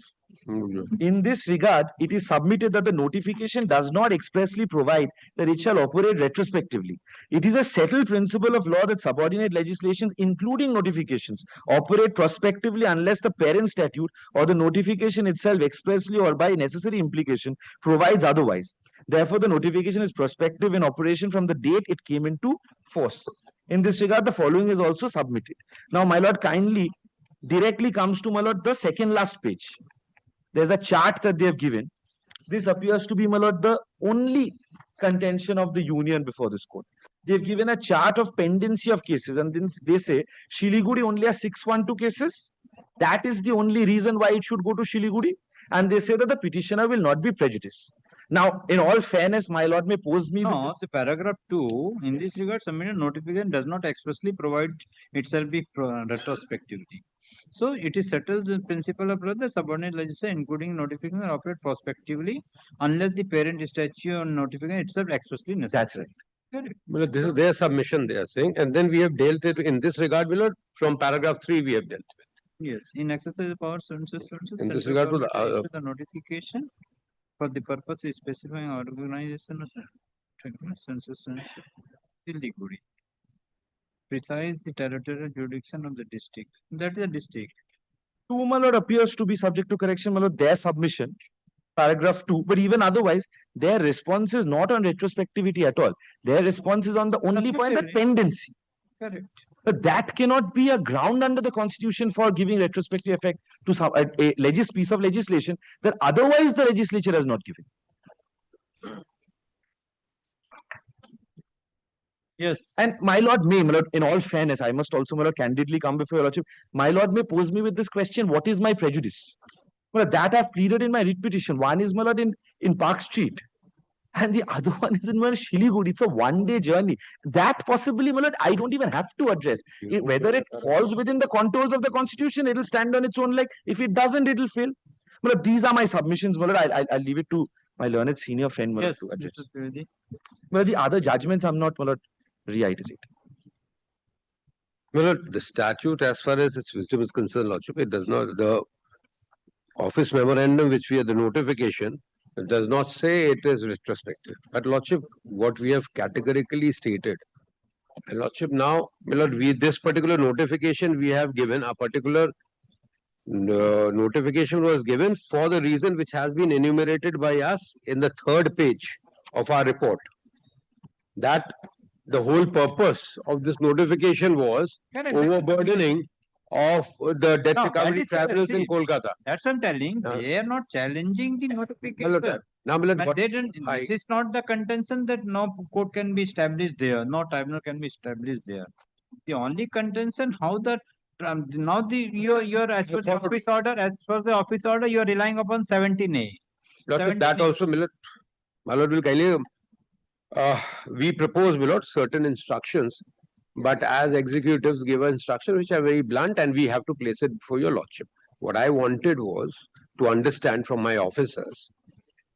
In this regard, it is submitted that the notification does not expressly provide that it shall operate retrospectively. It is a settled principle of law that subordinate legislations, including notifications, operate prospectively unless the parent statute or the notification itself expressly or by necessary implication provides otherwise. Therefore, the notification is prospective in operation from the date it came into force. In this regard, the following is also submitted. Now, my lord, kindly directly comes to, my lord, the second last page. There's a chart that they have given. This appears to be, my lord, the only contention of the union before this court. They've given a chart of pendency of cases, and then they say Shiliguri only has 612 cases. That is the only reason why it should go to Shiliguri. And they say that the petitioner will not be prejudiced. Now, in all fairness, my lord may pose me No, with the paragraph 2, in this regard, submitted notification does not expressly provide itself be retrospectivity. So it is settled the principle of the subordinate legislation, including notification, operate prospectively unless the parent statute or notification itself expressly necessary. That's right. Correct. Well, this is their submission, they are saying, and then we have dealt it in this regard, my lord, from paragraph 3 we have dealt with. Yes, in exercise of power, In this central regard to government issues the notification for the purpose of specifying organization of census Siliguri. Precise the territorial jurisdiction of the district. That is a district. 2, my lord, appears to be subject to correction, my lord, their submission, paragraph 2. But even otherwise, their response is not on retrospectivity at all. Their response is on the only point, that pendency. Correct. But that cannot be a ground under the constitution for giving retrospective effect to some, a piece of legislation that otherwise the legislature has not given. Yes. And my lord may, my lord, in all fairness, I must also, my lord, candidly come before your lordship. My lord may pose me with this question: what is my prejudice? Well, that I've pleaded in my writ petition. One is, my lord, in Park Street, and the other one is in Shiliguri. It's a one-day journey. That possibly, my lord, I don't even have to address. Whether it falls within the contours of the constitution, it'll stand on its own leg. If it doesn't, it'll fail. My lord, these are my submissions, my lord. I'll leave it to my learned senior friend, my lord, to address. My lord, the other judgments I'm not, my lord, reiterate. Well, the statute, as far as its wisdom is concerned, Lordship, it does not, the office memorandum which we have, the notification, it does not say it is retrospective. But Lordship, what we have categorically stated, and Lordship, now, my Lord, this particular notification we have given, a particular notification was given for the reason which has been enumerated by us in the 3rd page of our report. That the whole purpose of this notification was overburdening of the debt recovery travelers in Kolkata. That's what I'm telling. They are not challenging the notification. Now, But they didn't, this is not the contention that no court can be established there, no tribunal can be established there. The only contention how the now the your as per the office order, you are relying upon 17A. That also, my Lord, will kindly, we propose, my Lord, certain instructions, but as executives give an instruction which are very blunt and we have to place it before your Lordship. What I wanted was to understand from my officers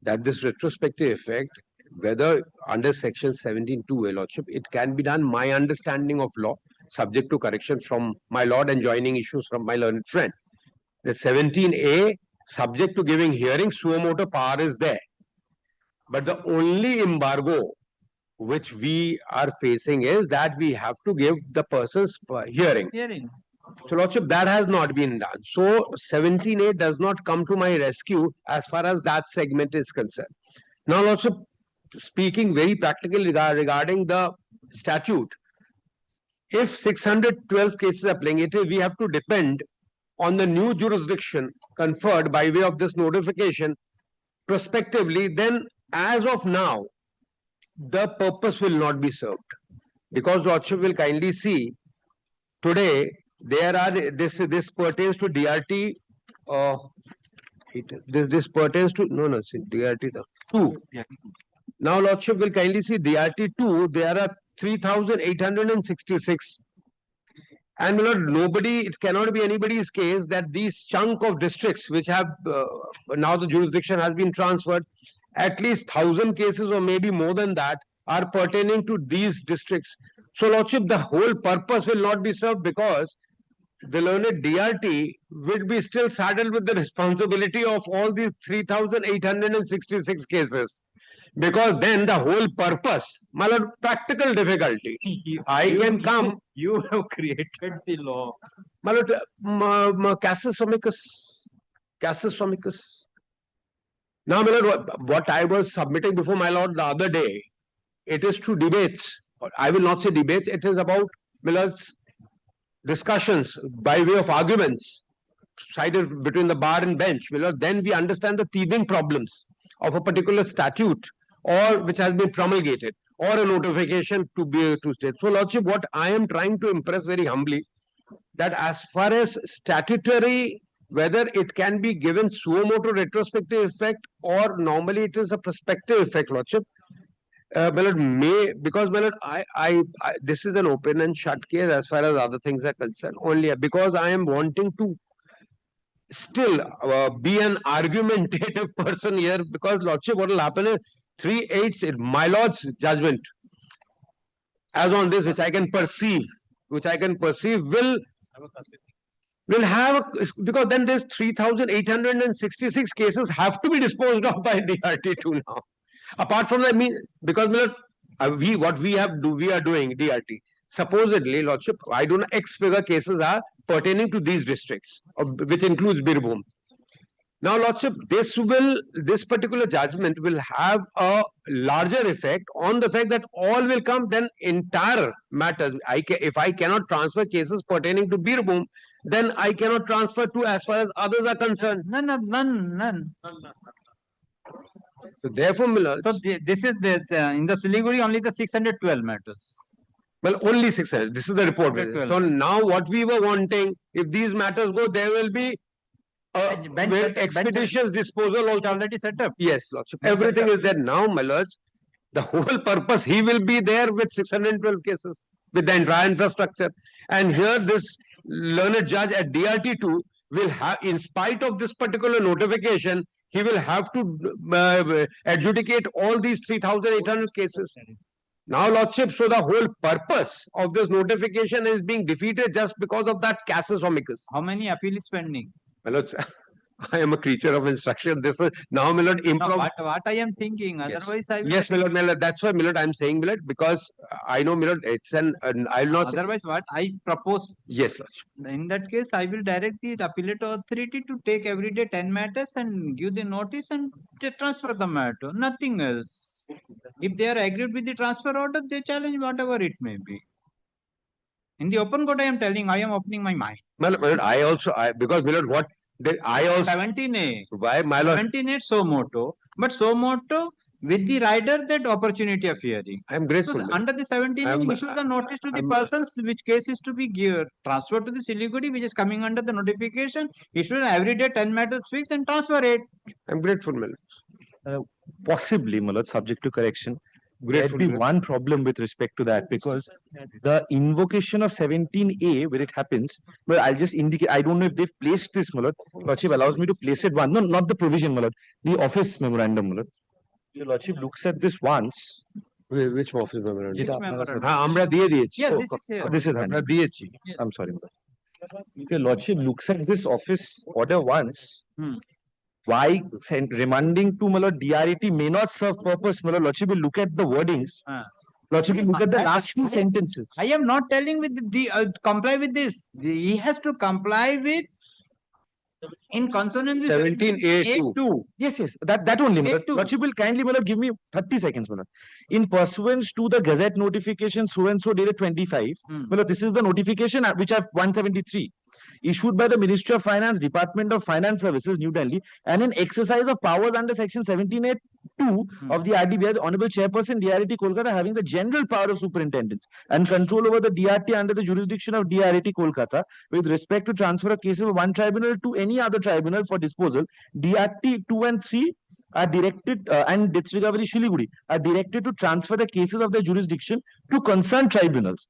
that this retrospective effect, whether under section 17(2), Lordship, it can be done, my understanding of law, subject to correction from my Lord and joining issues from my learned friend. The 17A, subject to giving hearing, suo motu power is there. But the only embargo which we are facing is that we have to give the person's hearing. So, Lordship, that has not been done. So, 17A does not come to my rescue as far as that segment is concerned. Now, Lordship, speaking very practically regarding the statute, if 612 cases are playing, we have to depend on the new jurisdiction conferred by way of this notification prospectively, then as of now, the purpose will not be served. Because Lordship will kindly see, today, there are, this pertains to DRT, this pertains to, DRT 2. Now, Lordship will kindly see DRT 2, there are 3,866. And Lord, it cannot be anybody's case that these chunk of districts which have, now the jurisdiction has been transferred, at least 1,000 cases or maybe more than that are pertaining to these districts. So, Lordship, the whole purpose will not be served because the learned DRT will be still saddled with the responsibility of all these 3,866 cases. Because then the whole purpose, my Lord, practical difficulty. I can come. You have created the law. My Lord, casus amicus. Now, my Lord, what I was submitting before my Lord the other day, it is to debates. I will not say debates, it is about, my Lord's, discussions by way of arguments cited between the bar and bench. My Lord, then we understand the teething problems of a particular statute or which has been promulgated or a notification to be to state. So, Lordship, what I am trying to impress very humbly, that as far as statutory, whether it can be given suo motu retrospective effect or normally it is a prospective effect, Lordship. My Lord, because my Lord, this is an open and shut case as far as other things are concerned. Only because I am wanting to still be an argumentative person here, because Lordship, what will happen is 3/8, my Lord's judgment as on this, which I can perceive, will have, because then there's 3,866 cases have to be disposed of by DRT2 now. Apart from that, because we are doing DRT. Supposedly, Lordship, I don't know, X figure cases are pertaining to these districts, which includes Birbhum. Now, Lordship, this particular judgment will have a larger effect on the fact that all will come, then entire matters. If I cannot transfer cases pertaining to Birbhum, then I cannot transfer to as far as others are concerned. None. So therefore, so this is in the Siliguri only the 612 matters. Well, only 600. This is the report. So now what we were wanting, if these matters go, there will be expeditious disposal also already set up. Yes, Lordship. Everything is there now, my lords. The whole purpose, he will be there with 612 cases, with the entire infrastructure. And here this learned judge at DRT2 will have, in spite of this particular notification, he will have to adjudicate all these 3,800 cases. Now, Lordship, so the whole purpose of this notification is being defeated just because of that casus amicus. How many appeal is pending? My lord, I am a creature of instruction. This is now, my lord, No, improv. what I am thinking, Yes. otherwise I will. Yes, my lord, that's why, my lord, I am saying, my lord, because I know, my lord, it's I'll not. Otherwise, what I propose. Yes, Lordship. In that case, I will direct the appellate authority to take every day 10 matters and give the notice and transfer the matter. Nothing else. If they are agreed with the transfer order, they challenge whatever it may be. In the open court, I am telling, I am opening my mind. My lord, because, my lord, what I also 17A. Why, my lord? 17A so moto, but so moto with the rider that opportunity of hearing. I am grateful. So under the 17A, issue the notice to the persons which case is to be transferred to the Siliguri, which is coming under the notification. Issue every day 10 matters fixed and transfer it. I am grateful, my lord. Possibly, my lord, subject to correction. Grateful, There'd be my lord. one problem with respect to that, because the invocation of 17A, where it happens, well, I'll just indicate, I don't know if they've placed this, my lord. Lordship allows me to place it one. No, not the provision, my lord. The office memorandum, my lord. Your lordship looks at this once. Which office memorandum? যেটা আপনারা হ্যাঁ, আমরা দিয়ে দিয়েছি। Yeah, Oh, this is here. this is আমরা handy. দিয়েছি। I'm sorry, my lord. If your lordship looks at this office order once, why remanding to my lord DRET may not serve purpose, my lord. Lordship will look at the wordings. Lordship will look at the last two sentences. I am not telling with the comply with this. He has to comply with in consonance with 17A2. Yes, that only, my lord. A2. Lordship will kindly, my lord, give me 30 seconds, my lord. In pursuance to the Gazette notification so and so dated 25, my lord, this is the notification which I have 173. Issued by the Ministry of Finance, Department of Finance Services, New Delhi, and in exercise of powers under Section 17A2 of the RDBI, the Honorable Chairperson, DRET Kolkata, having the general power of superintendence and control over the DRT under the jurisdiction of DRET Kolkata, with respect to transfer of cases of one tribunal to any other tribunal for disposal, DRT 2 and 3 are directed, and Death Recovery Siliguri are directed to transfer the cases of their jurisdiction to concerned tribunals.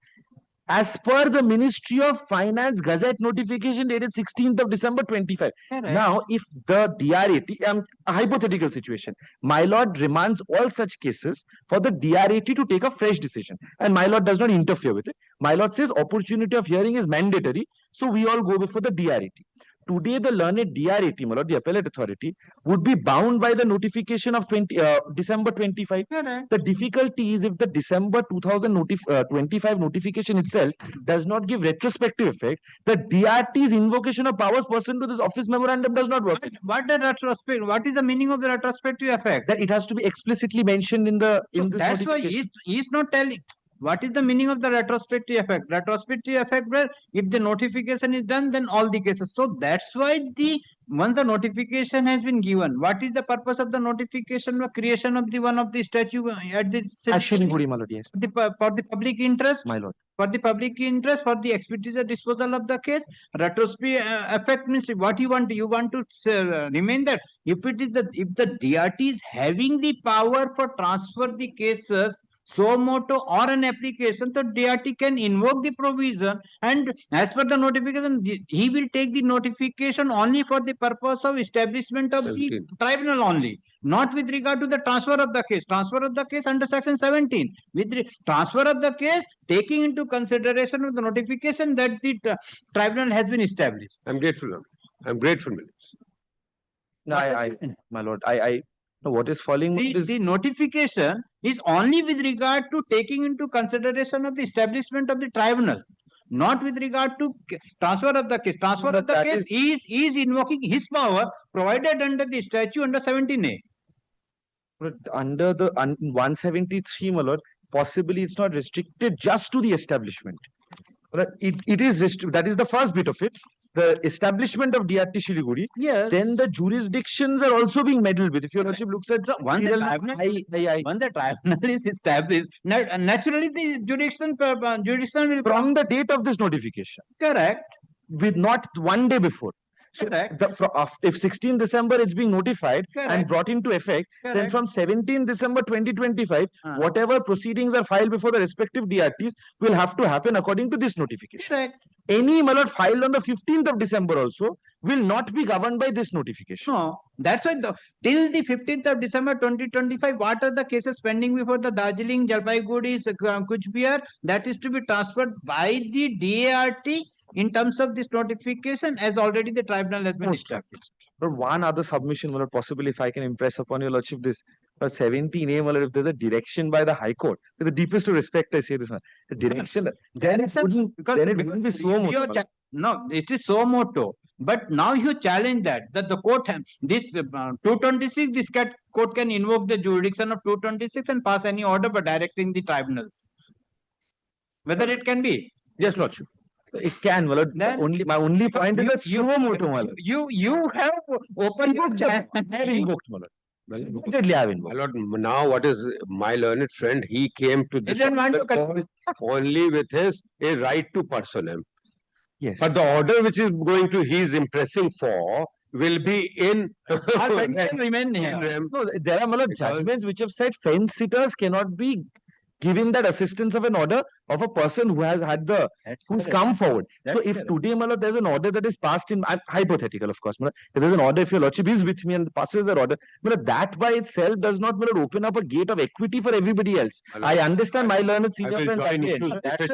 As per the Ministry of Finance Gazette notification dated 16th of December 25. Correct. Now, if the DRET, a hypothetical situation, my lord remands all such cases for the DRET to take a fresh decision, and my lord does not interfere with it. My lord says opportunity of hearing is mandatory, so we all go before the DRET. Today, the learned DRET, my lord, the appellate authority, would be bound by the notification of December 25. Correct. The difficulty is if the December 2025 notification itself does not give retrospective effect, the DRT's invocation of powers pursuant to this office memorandum does not work. What the retrospective? What is the meaning of the retrospective effect? That it has to be explicitly mentioned in the So this that's why notification. he is not telling. What is the meaning of the retrospective effect? Retrospective effect, where if the notification is done, then all the cases. So that's why once the notification has been given, what is the purpose of the notification? The creation of the one of the statue at the Siliguri, my lord, yes. for the public interest. My lord. For the public interest, for the expeditious disposal of the case, retrospective effect means what you want. You want to remain that if it is if the DRT is having the power for transfer the cases, so moto or an application, the DRT can invoke the provision, and as per the notification, he will take the notification only for the purpose of establishment of the tribunal only, not with regard to the transfer of the case. Transfer of the case under Section 17. With transfer of the case, taking into consideration of the notification that the tribunal has been established. I'm grateful. I'm grateful. No, my lord, no, what is falling is the notification is only with regard to taking into consideration of the establishment of the tribunal, not with regard to transfer of the case. Transfer of the case is invoking his power provided under the statute under 17A. Under the 173, my lord, possibly it's not restricted just to the establishment. It is that is the first bit of it. The establishment of DRT Siliguri. Yes. Then the jurisdictions are also being meddled with. If your lordship looks at once the tribunal is established, naturally the jurisdiction will from the date of this notification. Correct. With not one day before. So if 16 December it's being notified and brought into effect, then from 17 December 2025, whatever proceedings are filed before the respective DRTs will have to happen according to this notification. Correct. any, my lord, filed on the 15th of December also will not be governed by this notification. No, that's why till the 15th of December 2025, what are the cases pending before the Darjeeling, Jalpaiguri, Kuch Bihar? That is to be transferred by the DART in terms of this notification, as already the tribunal has been established. But one other submission, my lord, possibly if I can impress upon your lordship this. But 17A, my lord, if there's a direction by the High Court, with the deepest of respect, I say this one. The direction, then it wouldn't be so much. No, it is so moto. But now you challenge that the court this 226, this court can invoke the jurisdiction of 226 and pass any order by directing the tribunals. Whether it can be? Yes, lordship. It can, my lord. My only point is that suo moto, my lord. You have opened your I have invoked, my lord. Immediately I have invoked. My lord, now what is my learned friend? He came to this only with his a right to personam. Yes. But the order which is going to he is impressing for will be in remain here. No, there are, my lord, judgments which have said fence sitters cannot be given that assistance of an order of a person who has had the who's come forward. So if today, my lord, there's an order that is passed in, I'm hypothetical, of course, my lord, if there's an order, if your lordship is with me and passes that order, my lord, that by itself does not, my lord, open up a gate of equity for everybody else. I understand my learned senior friend. That's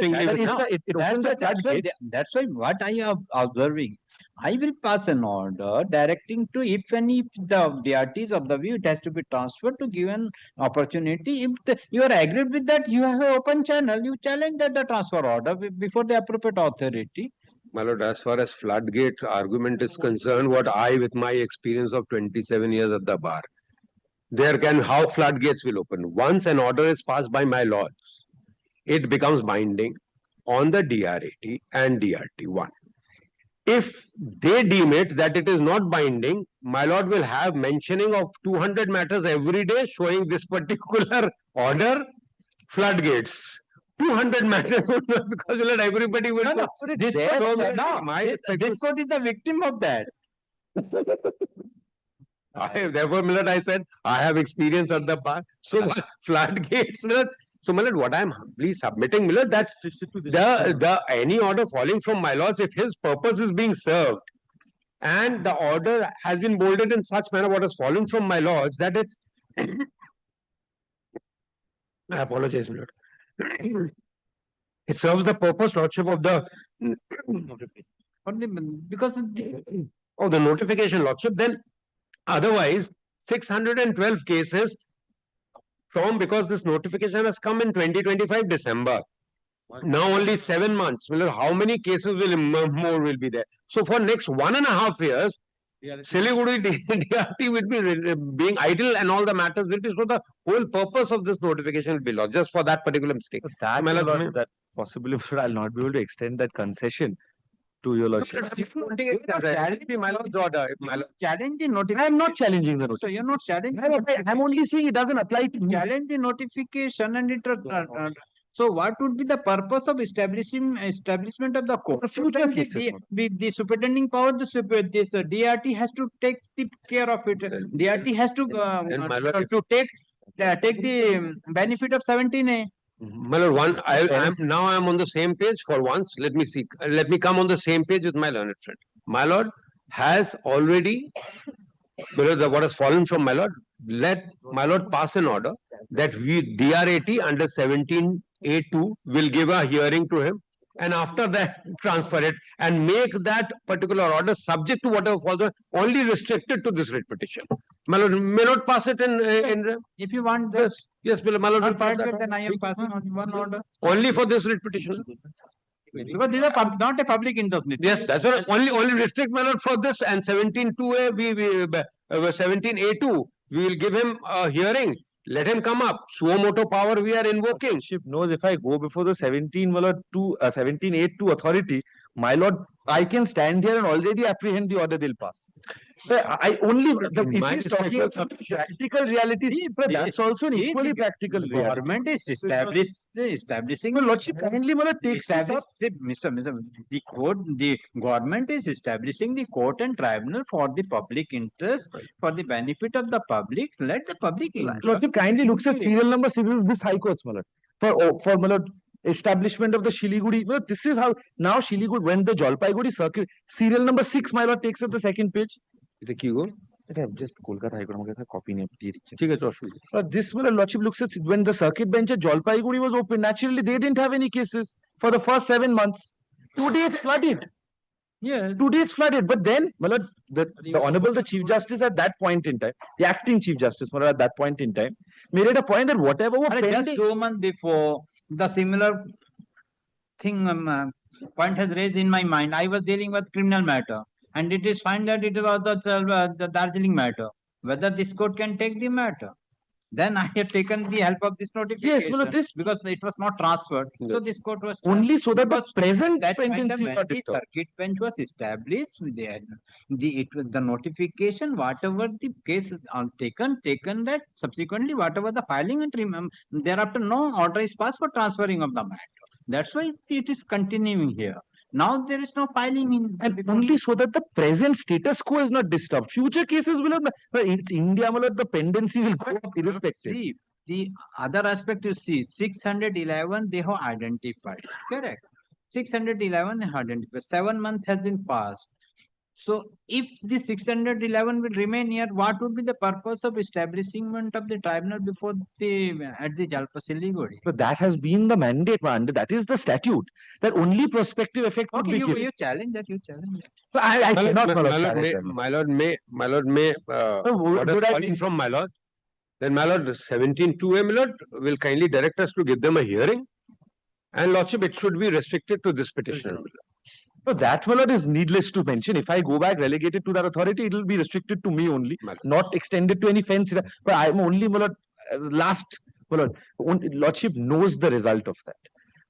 why what I am observing. I will pass an order directing to if the DRT is of the view it has to be transferred to give an opportunity. If you are agreed with that, you have an open channel. You challenge that the transfer order before the appropriate authority. My lord, as far as floodgate argument is concerned, what I, with my experience of 27 years at the bar, how floodgates will open. Once an order is passed by my lords, it becomes binding on the DRAT and DRT1. If they deem it that it is not binding, my lord will have mentioning of 200 matters every day showing this particular order, floodgates. 200 matters because everybody will. This court is the victim of that. Therefore, my lord, I said I have experience at the bar. So floodgates, my lord. So, my lord, what I am humbly submitting, my lord, that's any order falling from my lords, if his purpose is being served, and the order has been bolded in such manner, what is falling from my lords, that it's I apologize, my lord. It serves the purpose, lordship, of the because of the notification, lordship. Then, otherwise, 612 cases. Because this notification has come in 2025 December. Now only 7 months. How many cases more will be there? So for next 1.5 years, Siliguri DRT will be being idle and all the matters will be. So the whole purpose of this notification will be lost just for that particular mistake. That possibly I'll not be able to extend that concession to your lordship. Challenge the notification. I am not challenging the notification. So you're not challenging. I'm only saying it doesn't apply to me. Challenge the notification and it. So what would be the purpose of establishment of the court? Future cases. The superintending power, this DRT has to take the care of it. DRT has to take the benefit of 17A. My lord, I am on the same page for once. Let me come on the same page with my learned friend. My lord has already, what has fallen from my lord, let my lord pass an order that DRAT under 17A2 will give a hearing to him, and after that transfer it and make that particular order subject to whatever falls on, only restricted to this writ petition. My lord may not pass it in if you want this. Yes, my lord will pass that. Then I am passing on one order. Only for this writ petition. Because these are not a public interest. Yes, that's what only restrict my lord for this, and 17A 17A2 we will give him a hearing. Let him come up. Suo moto power we are invoking. Ship knows if I go before the 17A2 authority, my lord, I can stand here and already apprehend the order they'll pass. I only if he's talking about practical reality, but that's also an equally practical reality. Government is establishing. Well, lordship kindly takes this up. Mr. The government is establishing the court and tribunal for the public interest, for the benefit of the public. Let the public. Lordship kindly looks at serial number 6 this High Court's, my lord. For my lord, establishment of the Shiliguri. Well, this is how now Shiliguri, when the Jalpaiguri circuit, serial number 6, my lord, takes up the second page. এটা কি গো? এটা just Kolkata High Court আমাকে একটা copy নিয়ে দিয়ে দিচ্ছে। ঠিক আছে, অসুবিধা। This my lordship looks at when the circuit bench at Jalpaiguri was open. Naturally, they didn't have any cases for the first 7 months. Today it's flooded. Yes. Today it's flooded. But then, my lord, the Honorable the Chief Justice at that point in time, the acting Chief Justice, my lord, at that point in time, made it a point that whatever were Just pending, 2 months before, the similar thing point has raised in my mind. I was dealing with criminal matter, and it is fine that it was the Darjeeling matter. Whether this court can take the matter, then I have taken the help of this notification. well, this- because it was not transferred, so this court was only so that the because present that time pendency when is not the disturbed. circuit bench was established, it was the notification, whatever the case is taken that subsequently whatever the filing and thereafter no order is passed for transferring of the matter. That's why it is continuing here. Now there is no filing in And only so that the present status quo is not disturbed. Future cases will not. But it's India, my lord, the pendency will go up irrespective. See, the other aspect you see, 611 they have identified, correct? 611 identified, 7 months has been passed. So if the 611 will remain here, what would be the purpose of establishment of the tribunal before the at the Jalpa Siliguri? But that has been the mandate, man. That is the statute. That only prospective effect would Okay, be you given. challenge that, you challenge that. So I cannot, my lord, challenge may, that, my lord. my lord may, would order I calling be- from my lord. Then my lord, 17(2)(a), my lord, will kindly direct us to give them a hearing. And lordship, it should be restricted to this petitioner. So that, my lord, is needless to mention. If I go back relegated to that authority, it will be restricted to me only, not extended to any fence. But I'm only, my lord, last, my lord, lordship knows the result of that.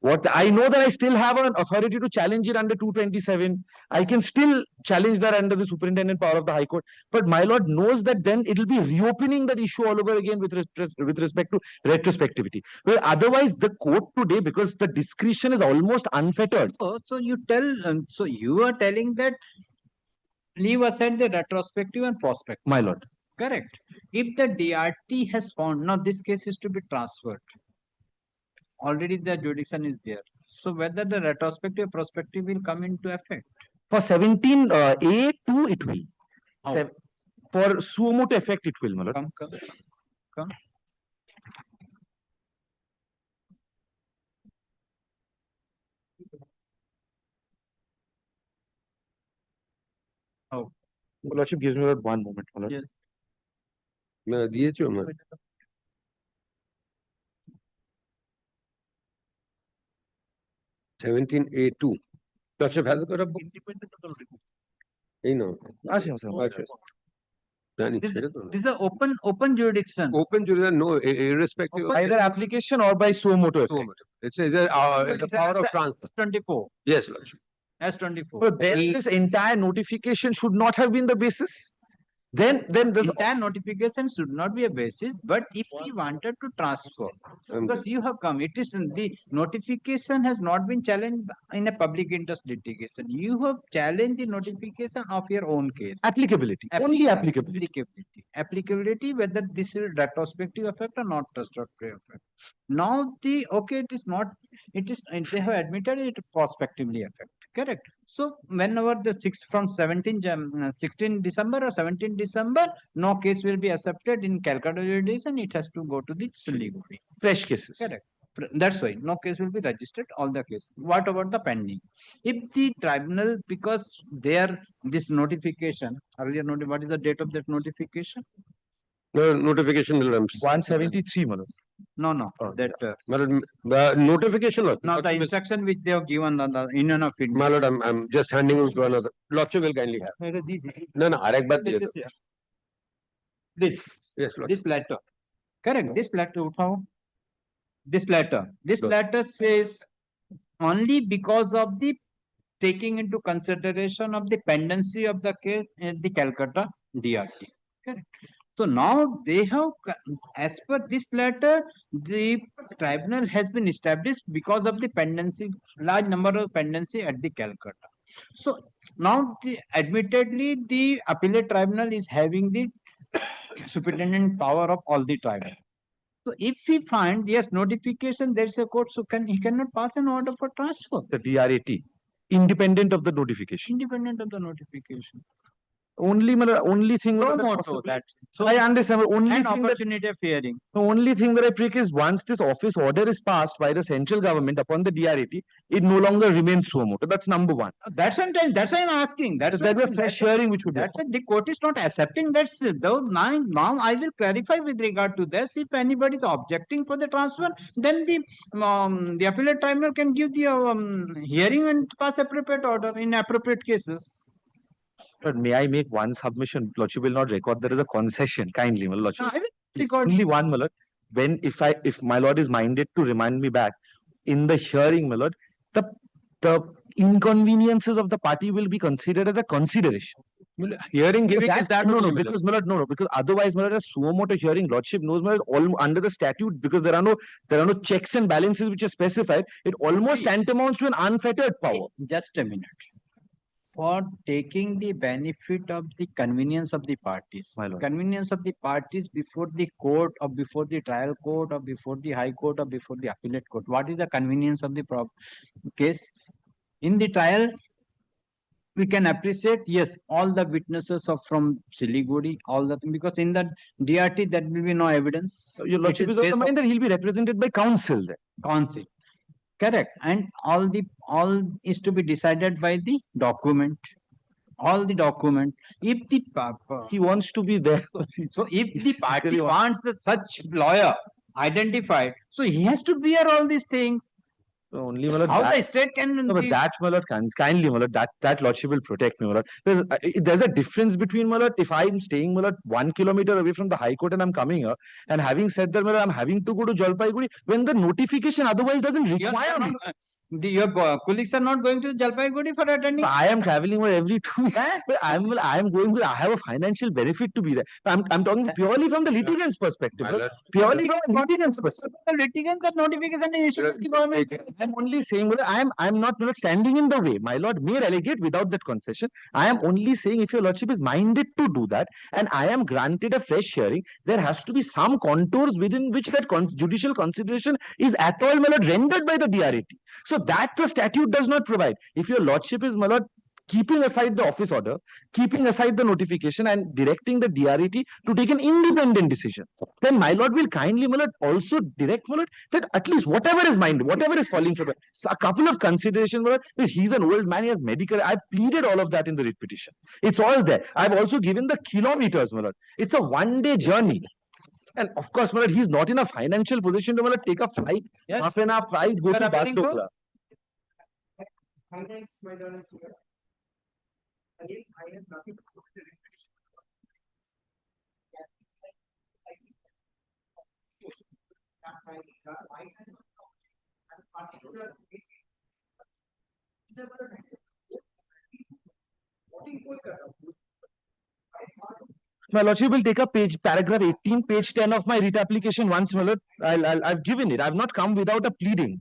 What I know that I still have an authority to challenge it under 227. I can still challenge that under the superintendent power of the High Court. But my lord knows that then it will be reopening that issue all over again with respect to retrospectivity. Well, otherwise, the court today, because the discretion is almost unfettered. So you tell, so you are telling that leave aside the retrospective and prospective. My lord. Correct. If the DRT has found, now this case is to be transferred. Already the jurisdiction is there. So whether the retrospective prospective will come into effect? For 17(a)(2), it will. How? For suo motu effect, it will, my lord. Come. How? Your lordship gives me about 1 moment, my lord. Yes. দিয়েছো আমার? 17(a)(2). Lordship has got a book. এই নাও। আচ্ছা, আচ্ছা। জানি, This ছেড়ে দাও। is an open jurisdiction. Open jurisdiction, no, irrespective of Either application or by suo motu effect. It's the power of transfer. 24. Yes, lordship. S24. So then this entire notification should not have been the basis. Then this entire notification should not be a basis, but if we wanted to transfer, because you have come, it is the notification has not been challenged in a public interest litigation. You have challenged the notification of your own case. Applicability. Only applicability. Applicability, whether this is retrospective effect or not retrospective effect. Now it is not, they have admitted it prospectively effect. Correct. So whenever the 16 December or 17 December, no case will be accepted in Calcutta jurisdiction. It has to go to the Siliguri. Fresh cases. Correct. That's why no case will be registered. All the cases. What about the pending? If the tribunal, because this notification earlier, what is the date of that notification? Notification will 173, my lord. No. That the notification. Now the instruction which they have given the Union of India. My lord, I'm just handing it to another. Lordship will kindly have. No, arekbar diye do. This. Yes, lord. This letter. Correct. This letter. This letter says only because of the taking into consideration of the pendency of the case in the Calcutta DRT. Correct. So now they have, as per this letter, the tribunal has been established because of the pendency, large number of pendency at the Calcutta. So now admittedly the appellate tribunal is having the superintendent power of all the tribunal. So if we find, yes, notification, there is a court, so he cannot pass an order for transfer. The DRAT, independent of the notification. Independent of the notification. Only thing So that moto possibly- that. I understand, but only An thing that opportunity of hearing. the only thing that I prick is once this office order is passed by the central government upon the DRAT, it no longer remains suo moto. That's number one. That's why I'm asking. That's There why be a fresh hearing which would be. That's why the court is not accepting that. Though now I will clarify with regard to this. If anybody is objecting for the transfer, then the appellate tribunal can give the hearing and pass appropriate order in appropriate cases. But may I make one submission? Lordship will not record. There is a concession. Kindly, my Lordship. I will It's record. only one, my Lord. When if my Lord is minded to remind me back in the hearing, my Lord, the inconveniences of the party will be considered as a consideration. Hearing giving is that no, only, my because my Lord, no, because otherwise, my Lord, a suo moto hearing, Lordship knows, my Lord, all under the statute, because there are no checks and balances which are specified. It almost tantamounts to an unfettered power. Just a minute. For taking the benefit of the convenience of the parties. Convenience of the parties before the court or before the trial court or before the high court or before the appellate court. What is the convenience of the case? In the trial, we can appreciate, yes, all the witnesses are from Siliguri, all the thing, because in the DRT there will be no evidence. Your Lordship is of the mind that he'll be represented by counsel there. Counsel. Correct. And all is to be decided by the document. All the document. If the he wants to be there. So if the party wants such lawyer identified, so he has to bear all these things. Only, my Lord, How the state can no, but that, my Lord, kindly, my Lord, that Lordship will protect me, my Lord. There's a difference between, my Lord, if I'm staying, my Lord, 1 kilometer away from the High Court and I'm coming here, and having said that, my Lord, I'm having to go to Jalpaiguri when the notification otherwise doesn't require me. Your colleagues are not going to Jalpaiguri for attending? I am traveling every 2 weeks. But I am going, I have a financial benefit to be there. I'm talking purely from the litigant's perspective. Purely from the litigant's perspective. The litigants that notification is issued to the government. I'm only saying, I'm not standing in the way. My Lord may relegate without that concession. I am only saying, if your Lordship is minded to do that, and I am granted a fresh hearing, there has to be some contours within which that judicial consideration is at all, my Lord, rendered by the DRAT. So that the statute does not provide. If your Lordship is, my Lord, keeping aside the office order, keeping aside the notification and directing the DRAT to take an independent decision, then my Lord will kindly, my Lord, also direct, my Lord, that at least whatever is minded, whatever is falling short, a couple of considerations, my Lord, because he's an old man, he has medical, I've pleaded all of that in the writ petition. It's all there. I've also given the kilometers, my Lord. It's a one-day journey. And of course, my Lord, he's not in a financial position to, my Lord, take a flight, half an hour flight, go to Bartokla. Again, I have nothing to do with the repetition. My Lordship will take a paragraph 18, page 10 of my writ application once, my Lord. I've given it. I've not come without a pleading.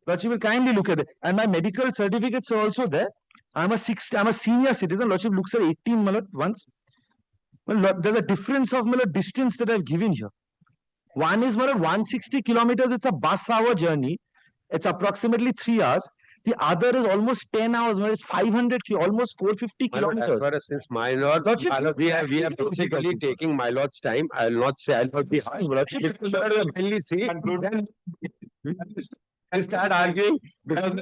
Lordship will kindly look at it. And my medical certificates are also there. I'm a senior citizen. Lordship looks at 18, my Lord, once. Well, there's a difference of, my Lord, distance that I've given here. One is, my Lord, 160 kilometers. It's a bus hour journey. It's approximately 3 hours. The other is almost 10 hours. My Lord, it's 500, almost 450 kilometers. As far as since my Lord, we are basically taking my Lord's time. I will not say, I'll not be harsh, Lordship. Because I will mainly see, then I start arguing because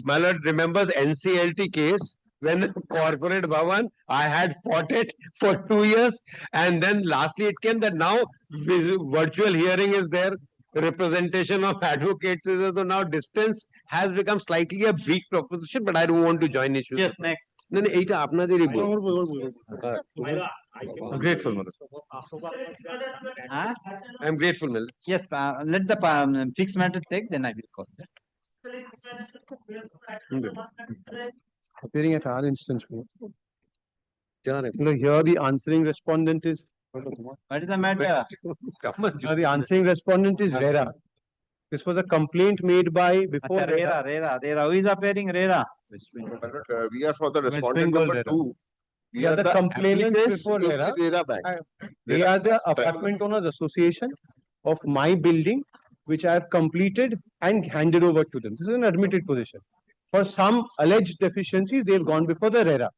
my Lord remembers NCLT case when corporate Bhavan, I had fought it for 2 years, and then lastly it came that now virtual hearing is there, representation of advocates is there. So now distance has become slightly a weak proposition, but I don't want to join issues. Yes, next. No, এইটা আপনাদেরই বল। I'm grateful, Mother. I'm grateful, Mel. Yes, let the fixed matter take, then I will call that. Appearing at our instance. Here the answering respondent is. What is the matter? The answering respondent is Rera. This was a complaint made by before. Rera. Who is appearing? Rera. We are for the West respondent Bengal, number Rera. 2. We are the complainants applicants before in Rera. the Rera Bank. They are the Apartment Owners Association. of my building, which I have completed and handed over to them. This is an admitted position. For some alleged deficiencies, they have gone before the RERA.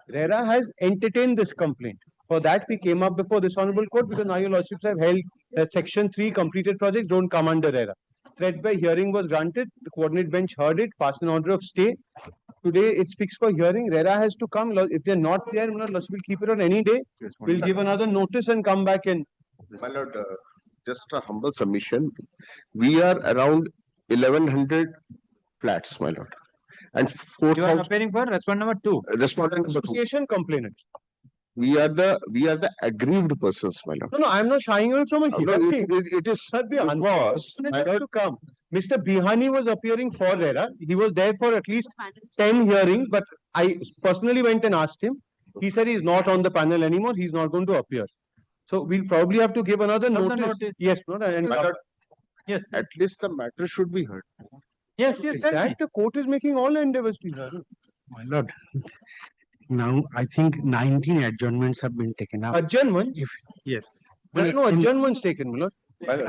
RERA has entertained this complaint. For that, we came up before this honorable court because now your lordships have held that section 3 completed projects don't come under RERA. Threat by hearing was granted. The coordinate bench heard it, passed an order of stay. Today it's fixed for hearing. RERA has to come. If they're not there, lordship will keep it on any day. We'll give another notice and come back and. My lord, just a humble submission. We are around 1100 flats, my lord. And You are 4,000 appearing for respondent number 2. respondent number 2. Association complainant. We are the aggrieved persons, my lord. No, I'm not shying away from a hearing. It is because to come. Mr. Bihani was appearing for RERA. He was there for at least 10 hearings, but I personally went and asked him. He said he's not on the panel anymore. He's not going to appear. So we'll probably have to give another notice. Yes, no, and My lord, yes. at least the matter should be heard. Yes, yes, tell me. that the court is making all endeavors to hear. My lord, now I think 19 adjournments have been taken up. Adjournment? Yes. There are no adjournments taken, my lord.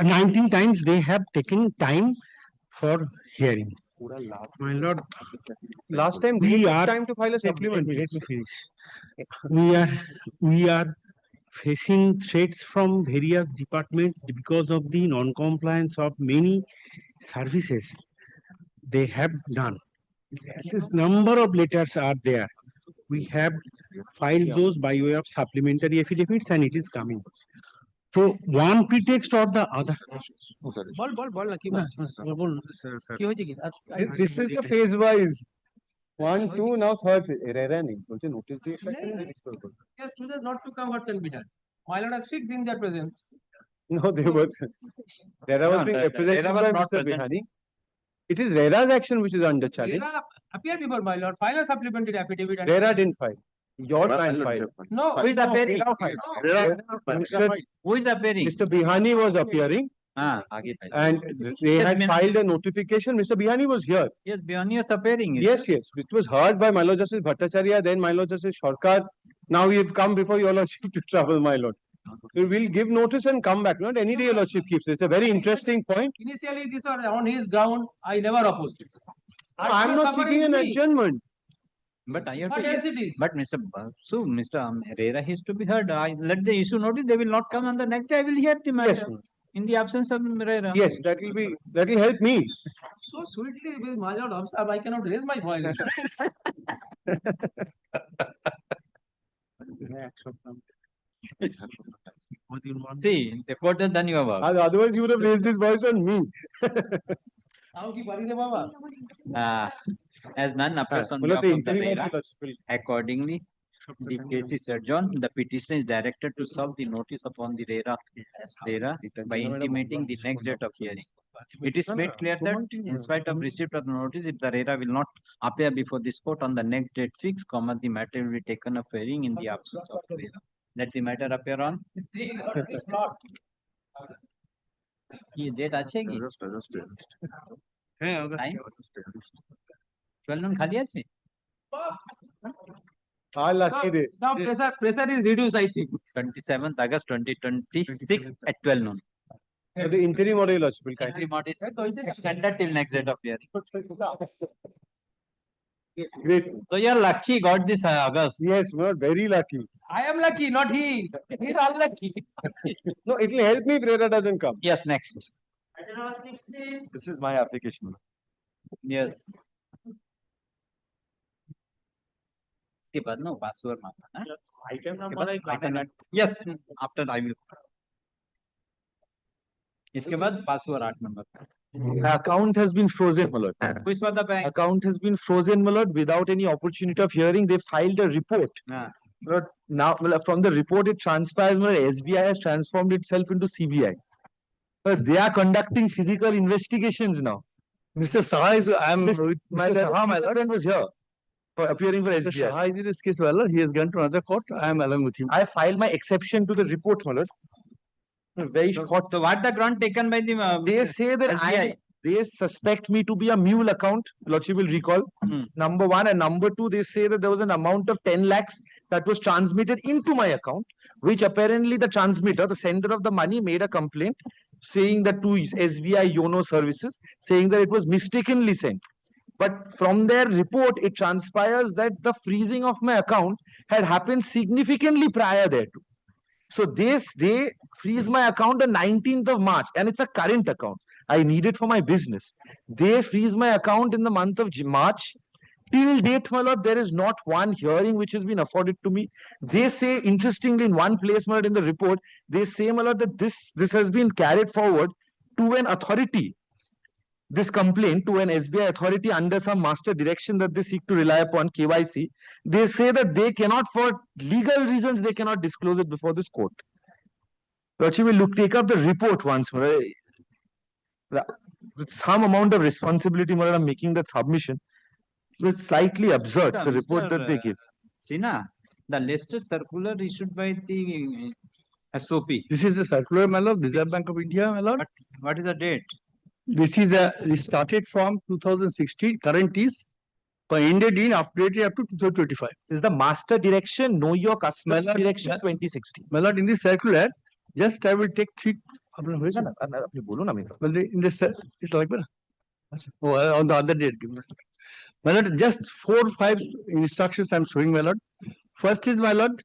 19 times they have taken time for hearing. My lord, Last time we we are time to file a supplement. Let me finish. We are facing threats from various departments because of the non-compliance of many services they have done. This number of letters are there. We have filed those by way of supplementary affidavits and it is coming. So one pretext or the other. This is the phase wise. 1, 2, now third phase. RERA nahi. Don't you notice the effect? Yes, chooses not to come, what can be done? My lord has fixed in their presence. No, they were. RERA was being represented RERA was by not Mr. present. Bihani. It is RERA's action which is under challenge. RERA appear before my lord, file a supplementary affidavit. and- RERA didn't file. Your client filed. No. Who is no, appearing? Who is appearing? Mr. Bihani was appearing and they Yes, had ma'am. filed a notification. Mr. Bihani was here. Yes, Bihani is appearing. Yes, yes. It was heard by my lord Justice Bhattacharya, then my lord Justice Sharkar. Now we have come before your lordship to trouble my lord. So we'll give notice and come back. Not any day your lordship keeps. It's a very interesting point. Initially, this are on his ground, I never opposed it. I'm not seeking an adjournment. But I have What to. else it is? But Mr. So Mr. RERA has to be heard. I let the issue notice. They will not come, and the next day I will hear the matter. In the absence of RERA. Yes, that will help me. So sweetly with my lord, I cannot raise my voice. See, the court has done your work. Otherwise, you would have raised his voice on me. As none appears on behalf of the RERA, accordingly, the case is adjourned. The petition is directed to serve the notice upon the RERA by intimating the next date of hearing. It is made clear that in spite of receipt of the notice, if the RERA will not appear before this court on the next date fixed, the matter will be taken up for hearing in the absence of RERA. Let the matter appear on. ये date আছে কি? হ্যাঁ time 12 noon খালি আছে? Lucky day. Now pressure is reduced, I think. 27th August 2026 at 12 noon. The interim order will kindly. Interim order is extended till next date of hearing. Great. So you are lucky got this August. Yes, we are very lucky. I am lucky, not he. He is unlucky. No, it will help me if RERA doesn't come. Yes, next. This is my application. Yes. इसके बाद ना password मांगना है item number yes after I will इसके बाद password 8 number Account has been frozen, my lord. Which was the bank? Account has been frozen, my lord, without any opportunity of hearing. They filed a report. But now, well, from the report, it transpires, my lord, SBI has transformed itself into CBI. But they are conducting physical investigations now. Mr. Saha is, I am with My Mr. Saha, my lord. friend was here for appearing for Mr. SBI. Saha is in this case, my lord. He has gone to another court. I am along with him. I filed my exception to the report, my lord. Very hot. So what the ground taken by the They say that SBI? They suspect me to be a mule account, lordship will recall. Number one, and number two, they say that there was an amount of 10 lakhs that was transmitted into my account, which apparently the transmitter, the sender of the money, made a complaint saying that to SBI YONO services, saying that it was mistakenly sent. But from their report, it transpires that the freezing of my account had happened significantly prior thereto. So they freeze my account on 19th of March, and it's a current account. I need it for my business. They freeze my account in the month of March. Till date, my lord, there is not one hearing which has been afforded to me. They say, interestingly, in one place, my lord, in the report, they say, my lord, that this has been carried forward to an authority. This complaint to an SBI authority under some master direction that they seek to rely upon KYC. They say that they cannot, for legal reasons, they cannot disclose it before this court. Lordship will take up the report once more. With some amount of responsibility, my lord, I'm making that submission. It's slightly absurd, the report that they give. Sina, the latest circular issued by the SOP. This is the circular, my lord, Reserve Bank of India, my lord. What is the date? This is it started from 2016, current is ended in updated up to 2025. This is the master direction, know your customer direction 2016. My lord, in this circular, just I will take three. Well, in this, it's like that. Oh, on the other date. My lord, just 4 or 5 instructions I'm showing, my lord. First is, my lord,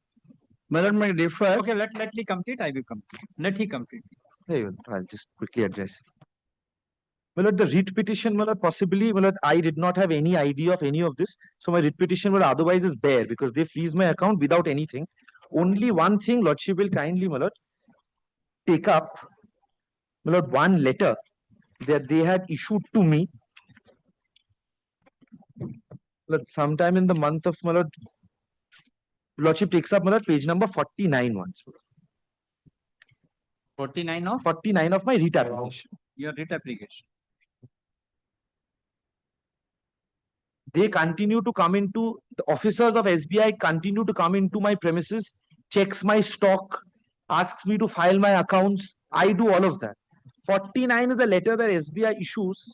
my refer. Okay, let me complete. I will complete. Let he complete. I'll just quickly address. My lord, the writ petition, my lord, possibly, my lord, I did not have any idea of any of this. So my writ petition, my lord, otherwise is bare because they freeze my account without anything. Only one thing, lordship will kindly, my lord, take up, my lord, one letter that they had issued to me sometime in the month of, my lord, lordship takes up, my lord, page number 49 once. 49 of? 49 of my writ application. Your writ application. They continue to come into, the officers of SBI continue to come into my premises, checks my stock, asks me to file my accounts. I do all of that. 49 is a letter that SBI issues.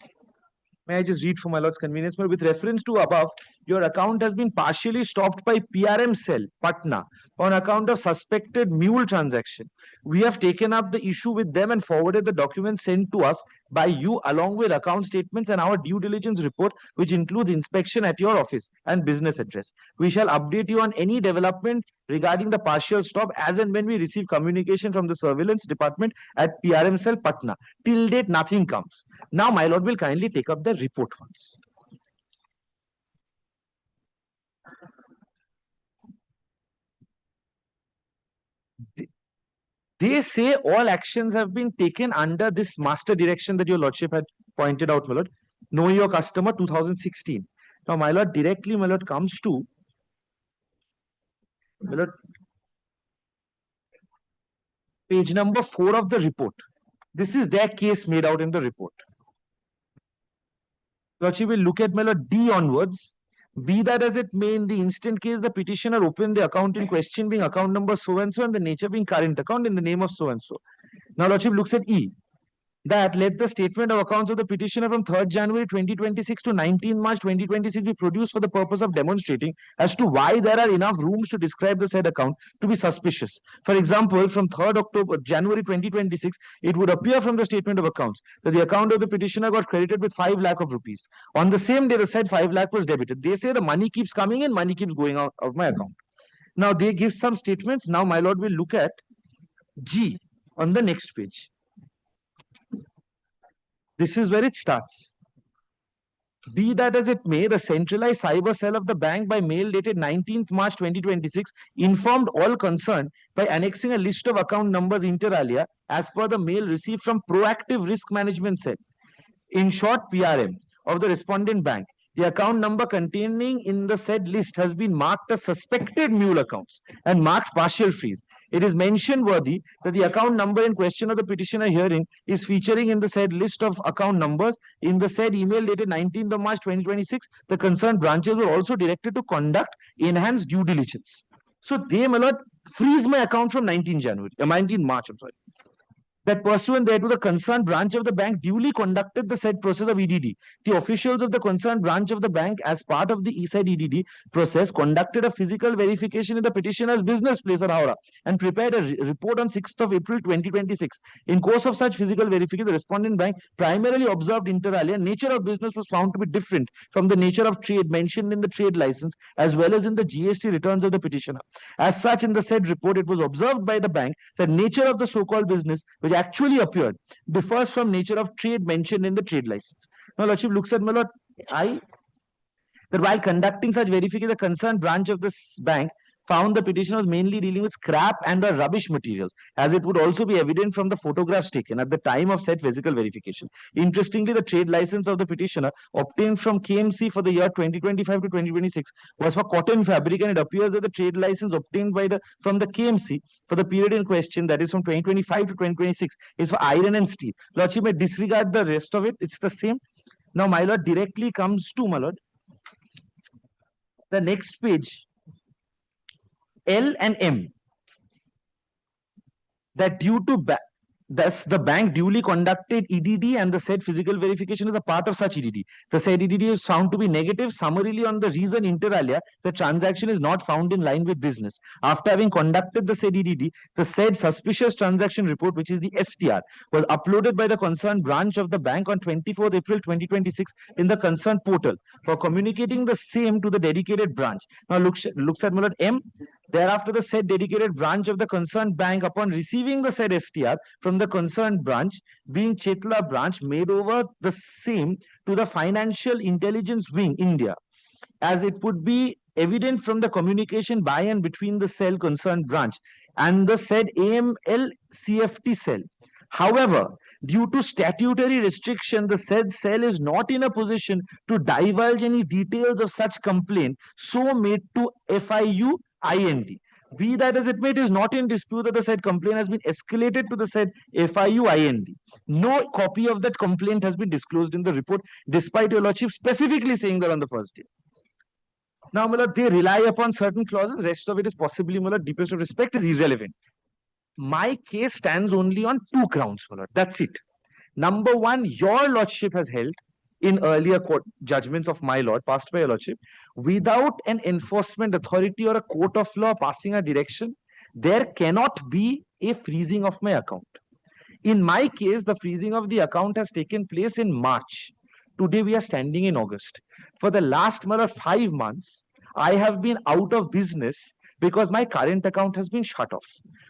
May I just read for my lord's convenience? With reference to above, your account has been partially stopped by PRM cell, Patna, on account of suspected mule transaction. We have taken up the issue with them and forwarded the documents sent to us by you along with account statements and our due diligence report, which includes inspection at your office and business address. We shall update you on any development regarding the partial stop as and when we receive communication from the surveillance department at PRM cell, Patna. Till date, nothing comes. Now, my lord will kindly take up the report once. They say all actions have been taken under this master direction that your lordship had pointed out, my lord. Know your customer 2016. Now, my lord, directly, my lord, comes to, my lord, page number 4 of the report. This is their case made out in the report. Lordship will look at, my lord, D onwards. Be that as it may, in the instant case, the petitioner opened the account in question being account number so-and-so and the nature being current account in the name of so-and-so. Now, lordship looks at E. That let the statement of accounts of the petitioner from 3rd January 2026 to 19 March 2026 be produced for the purpose of demonstrating as to why there are enough rooms to describe the said account to be suspicious. For example, from 3rd January 2026, it would appear from the statement of accounts that the account of the petitioner got credited with 5 lakh of rupees. On the same day, the said 5 lakh was debited. They say the money keeps coming in, money keeps going out of my account. Now, they give some statements. Now, my lord will look at G on the next page. This is where it starts. Be that as it may, the centralized cyber cell of the bank by mail dated 19th March 2026 informed all concerned by annexing a list of account numbers inter alia as per the mail received from Proactive Risk Management Cell, in short PRM, of the respondent bank. The account number containing in the said list has been marked as suspected mule accounts and marked partial freeze. It is mention worthy that the account number in question of the petitioner hearing is featuring in the said list of account numbers in the said email dated 19th of March 2026. The concerned branches were also directed to conduct enhanced due diligence. So they, my lord, freeze my account from 19 March, I'm sorry. that pursuant thereto the concerned branch of the bank duly conducted the said process of EDD. The officials of the concerned branch of the bank, as part of the said EDD process, conducted a physical verification in the petitioner's business place at Howrah and prepared a report on 6th of April 2026. In course of such physical verification, the respondent bank primarily observed inter alia nature of business was found to be different from the nature of trade mentioned in the trade license as well as in the GST returns of the petitioner. As such, in the said report, it was observed by the bank that nature of the so-called business which actually appeared differs from nature of trade mentioned in the trade license. Now, Lordship looks at, my lord, that while conducting such verification, the concerned branch of this bank found the petitioner was mainly dealing with scrap and or rubbish materials, as it would also be evident from the photographs taken at the time of said physical verification. Interestingly, the trade license of the petitioner obtained from KMC for the year 2025 to 2026 was for cotton fabric, and it appears that the trade license obtained from the KMC for the period in question, that is from 2025 to 2026, is for iron and steel. Lordship may disregard the rest of it, it's the same. Now, my lord, directly comes to, my lord, the next page, L and M, that due to thus the bank duly conducted EDD and the said physical verification is a part of such EDD. The said EDD is found to be negative. Summarily, on the reason inter alia, the transaction is not found in line with business. After having conducted the said EDD, the said suspicious transaction report, which is the STR, was uploaded by the concerned branch of the bank on 24th April 2026 in the concerned portal for communicating the same to the dedicated branch. Now looks at my lord M. Thereafter, the said dedicated branch of the concerned bank, upon receiving the said STR from the concerned branch, being Chetla branch, made over the same to the Financial Intelligence Wing, India, as it would be evident from the communication by and between the cell concerned branch and the said AML CFT cell. However, due to statutory restriction, the said cell is not in a position to divulge any details of such complaint so made to FIU IND. Be that as it may, it is not in dispute that the said complaint has been escalated to the said FIU IND. No copy of that complaint has been disclosed in the report, despite your lordship specifically saying that on the first day. Now, my lord, they rely upon certain clauses. Rest of it is possibly, my lord, deepest of respect, is irrelevant. My case stands only on two grounds, my lord. That's it. Number one, your lordship has held in earlier court judgments of my lord, passed by your lordship, without an enforcement authority or a court of law passing a direction, there cannot be a freezing of my account. In my case, the freezing of the account has taken place in March. Today we are standing in August. For the last 5 months, I have been out of business because my current account has been shut off,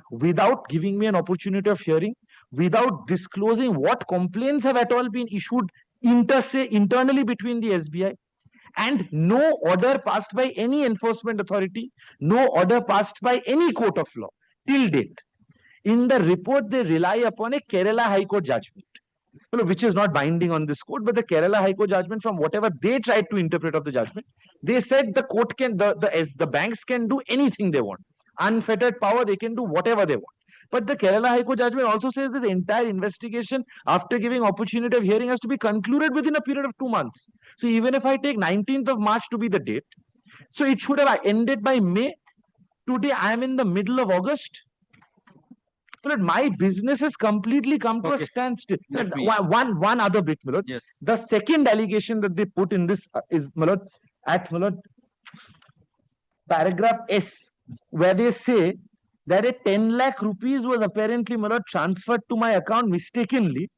without giving me an opportunity of hearing, without disclosing what complaints have at all been issued internally between the SBI, and no order passed by any enforcement authority, no order passed by any court of law till date. In the report, they rely upon a Kerala High Court judgment, which is not binding on this court, but the Kerala High Court judgment, from whatever they tried to interpret of the judgment, they said the court can, the banks can do anything they want. Unfettered power, they can do whatever they want. But the Kerala High Court judgment also says this entire investigation, after giving opportunity of hearing, has to be concluded within a period of 2 months. So even if I take 19th of March to be the date, so it should have ended by May. Today I am in the middle of August. But my business has completely come to a standstill. One other bit, my lord. Yes. The second allegation that they put in this is, my lord, at paragraph S, where they say that a 10 lakh rupees was apparently, my lord, transferred to my account mistakenly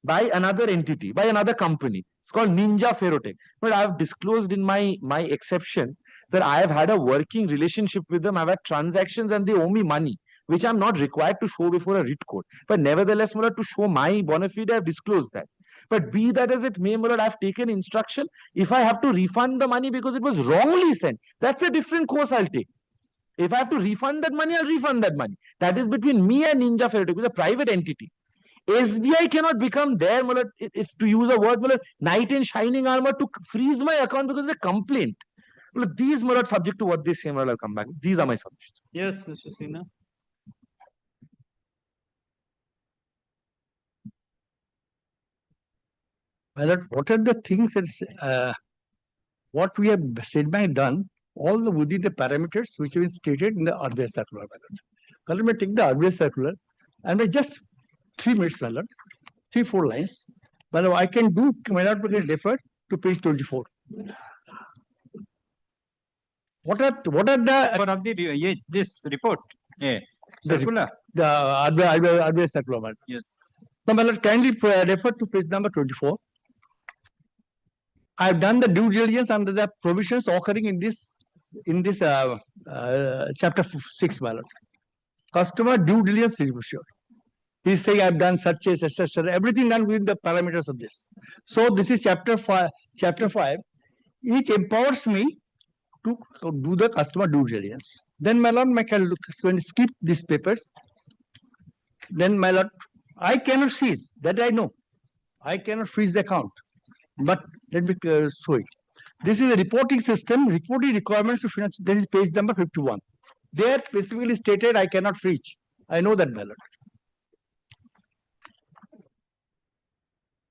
by another entity, by another company. It's called Ninja Ferrotech. But I have disclosed in my exception that I have had a working relationship with them. I've had transactions and they owe me money, which I'm not required to show before a writ court. But nevertheless, my lord, to show my bona fide, I have disclosed that. But be that as it may, my lord, I have taken instruction. If I have to refund the money because it was wrongly sent, that's a different course I'll take. If I have to refund that money, I'll refund that money. That is between me and Ninja Ferrotech, with a private entity. SBI cannot become there, my lord, if to use a word, my lord, knight in shining armor to freeze my account because of a complaint. Well, these, my lord, subject to what they say, my lord, I'll come back. These are my submissions. Yes, Mr. Sinha. My lord, what are the things that what we have State Bank done, all the within the parameters which have been stated in the RBI circular, my lord. Let me take the RBI circular and I just 3 minutes, my lord. 3-4 lines. But I can do, my lord, get referred to page 24. What are the of the this report? Yeah. Circular. The RBI circular, my lord. Yes. Now, my lord, kindly refer to page number 24. I have done the due diligence under the provisions occurring in this chapter 6, my lord. Customer due diligence review. He is saying I have done such as etc. Everything done within the parameters of this. So this is chapter 5. Chapter 5. It empowers me to do the customer due diligence. Then, my lord, I can when skip these papers. Then, my lord, I cannot freeze. That I know. I cannot freeze the account. But let me show it. This is a reporting system, reporting requirements to finance. This is page number 51. There specifically stated I cannot freeze. I know that, my lord.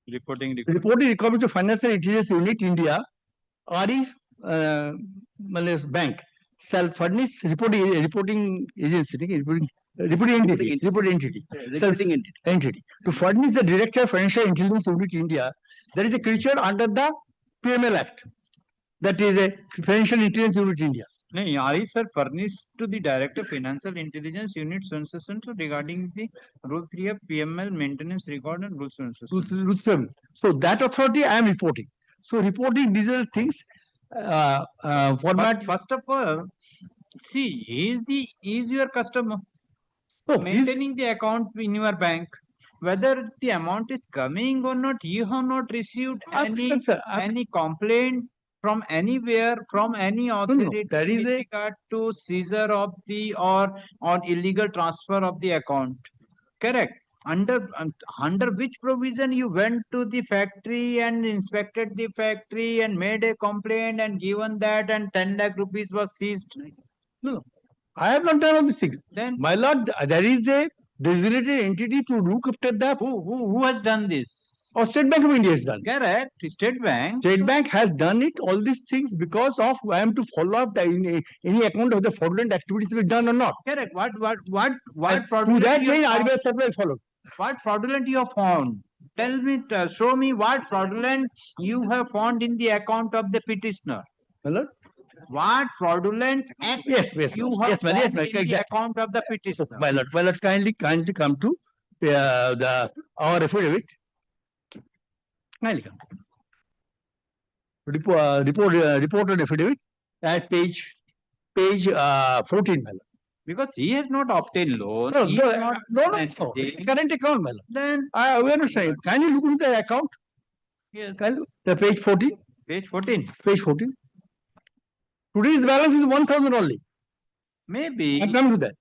Reporting requirements to Financial Intelligence Unit India, RE Bank shall furnish reporting agency, reporting entity to furnish the Director of Financial Intelligence Unit India. There is a creature under the PML Act. That is a Financial Intelligence Unit India. No, RE sir furnished to the Director Financial Intelligence Unit regarding the Rule 3 of PML maintenance record and rules. Rule 7. So that authority I am reporting. So reporting these are things format. But first of all, see, he is your customer. Oh, maintaining the account in your bank. Whether the amount is coming or not, you have not received any complaint from anywhere, from any authority there is with regard to seizure of the or illegal transfer of the account. Correct. Under which provision you went to the factory and inspected the factory and made a complaint and given that and 10 lakh rupees was seized? No, I have not done all these things. Then, my lord, there is a designated entity to look after that. Who has done this? Or State Bank of India has done. Correct. State Bank. State Bank has done it, all these things, because of I am to follow up any account of the fraudulent activities to be done or not. Correct. What fraudulent? To that way, RBI supply followed. What fraudulent you have found? Tell me, show me what fraudulent you have found in the account of the petitioner. Hello? What fraudulent act you have found in the account of the petitioner? My lord, kindly come to our affidavit. Kindly come. Report on affidavit at page 14, my lord. Because he has not obtained loan. No. Current account, my lord. Then we understand. Kindly look into the account. Yes. The page 14. Page 14. Page 14. Today's balance is 1,000 only. Maybe. I come to that.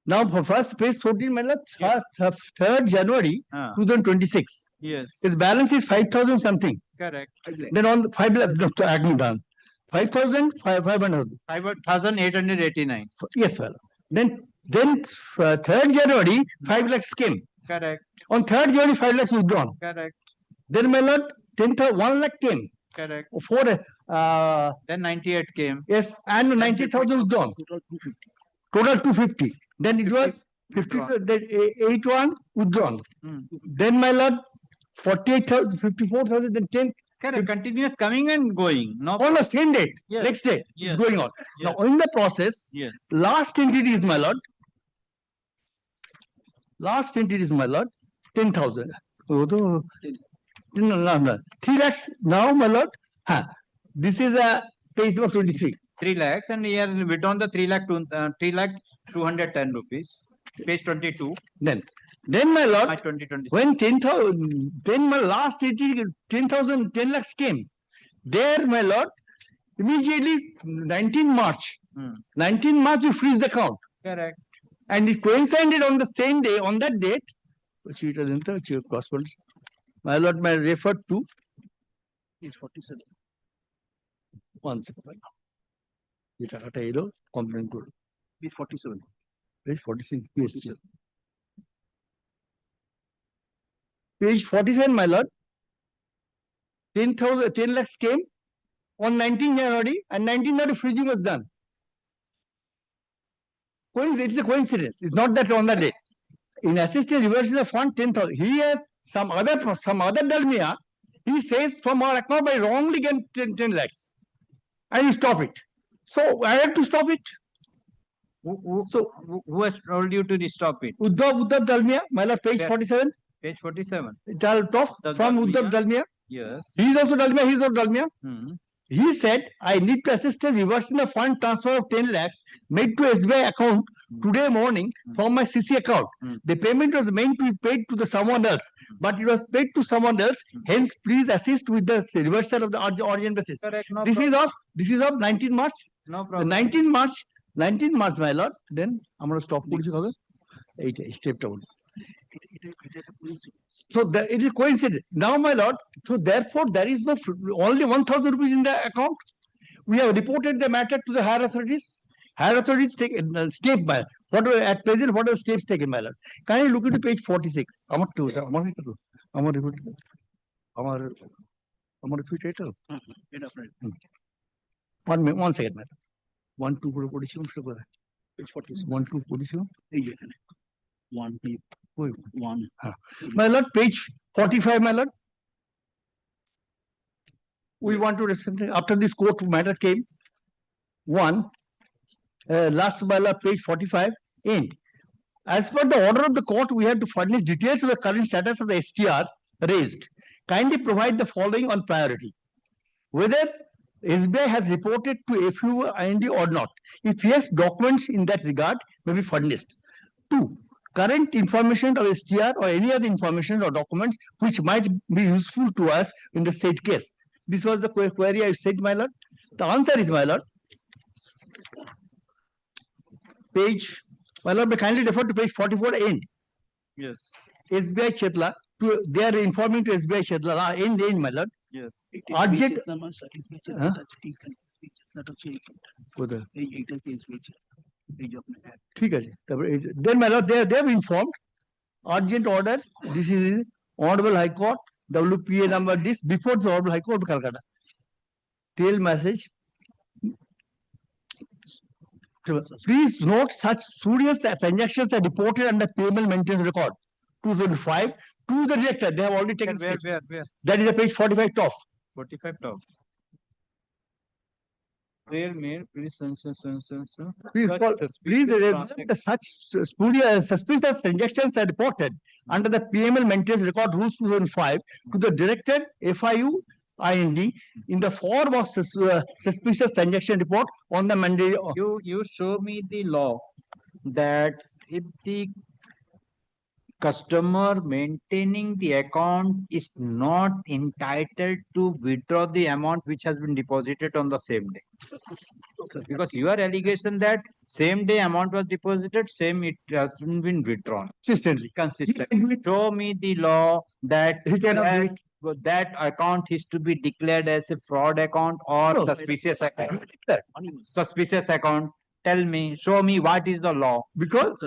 Now, for first page 14, my lord, 3rd January 2026. Yes. His balance is 5,000 something. Correct. Then on 5,889. Yes, well. Then 3rd January, 5 lakhs came. Correct. On 3rd January, 5 lakhs withdrawn. Correct. Then, my lord, 1 lakh came. Correct. Then 98 came. Yes, and 90,000 withdrawn. Total 250. Then it was 81 withdrawn. Then, my lord, 48,000, 54,000, then 10. Correct. Continuous coming and going. No. On the same date. Yes. Next day. Yes. It's going on. Yes. Now, in the process, yes. Last entity is, my lord. 10,000. 3 lakhs. Now, my lord. This is a page number 23. 3 lakhs, and here withdrawn the 3 lakh 210 rupees. Page 22. Then my lord, 2026. when 10,000, then my last 10,000, 10 lakhs came. There, my lord, immediately 19 March. 19 March, you freeze the account. Correct. And it coincided on the same day, on that date. My lord, may refer to page 47. 1 second. Complaint code. Page 47. Page 46. Yes. Page 47, my lord. 10 lakhs came on 19 January, and 19 January freezing was done. It's a coincidence. It's not that on that day. in assisting reversing the fund 10,000. He has some other dalmia. He says from our account by wrongly get 10 lakhs, and he stop it. So I have to stop it. So who has told you to stop it? Uddhav Dalmia, my lord, page 47. Page 47. Top from Uddhav Dalmia. Yes. He is also Dalmia. He is also Dalmia. He said, I need to assist in reversing the fund transfer of 10 lakhs made to SBI account today morning from my CC account. The payment was meant to be paid to someone else, but it was paid to someone else. Hence, please assist with the reversal of the urgent basis. Correct, no This is of 19th March. No problem. 19th March, my lord. Then I'm going to stop. Step down. So it is coincident. Now, my lord, so therefore there is no only 1,000 rupees in the account. We have reported the matter to the higher authorities. Higher authorities take step by what at present what are the steps taken, my lord. Can you look into page 46? One second, madam. 1, 2 করে পড়েছি page 46. 1, 2 পড়েছি এই এখানে 1 my lord, page 45, my lord. We want to listen after this court matter came. Last, my lord, page 45. End. As per the order of the court, we have to furnish details of the current status of the STR raised. Kindly provide the following on priority: whether SBI has reported to FUIND or not. If yes, documents in that regard may be furnished. 2. Current information of STR or any other information or documents which might be useful to us in the said case. This was the query I said, my lord. The answer is, my lord, my lord, may kindly refer to page 44 end. Yes. SBI Chetla, they are informing to SBI Chetla, end, my lord. Yes. Urgent. Then, my lord, they have informed urgent order. This is Honorable High Court, WPA number this before the Honorable High Court of Calcutta. Tail message. Please note such serious transactions are reported under payment maintenance record 2005 to the director. They have already taken steps. Where? That is a page 45 top. 45 top. Where made please such suspicious transactions are reported under the PML maintenance record rules 2005 to the director FIUIND in the form of suspicious transaction report on the mandate. You show me the law that if the customer maintaining the account is not entitled to withdraw the amount which has been deposited on the same day. Because your allegation that same day amount was deposited, same it hasn't been withdrawn. Consistently. Show me the law that that account is to be declared as a fraud account or suspicious account. Suspicious account. Tell me, show me what is the law. Because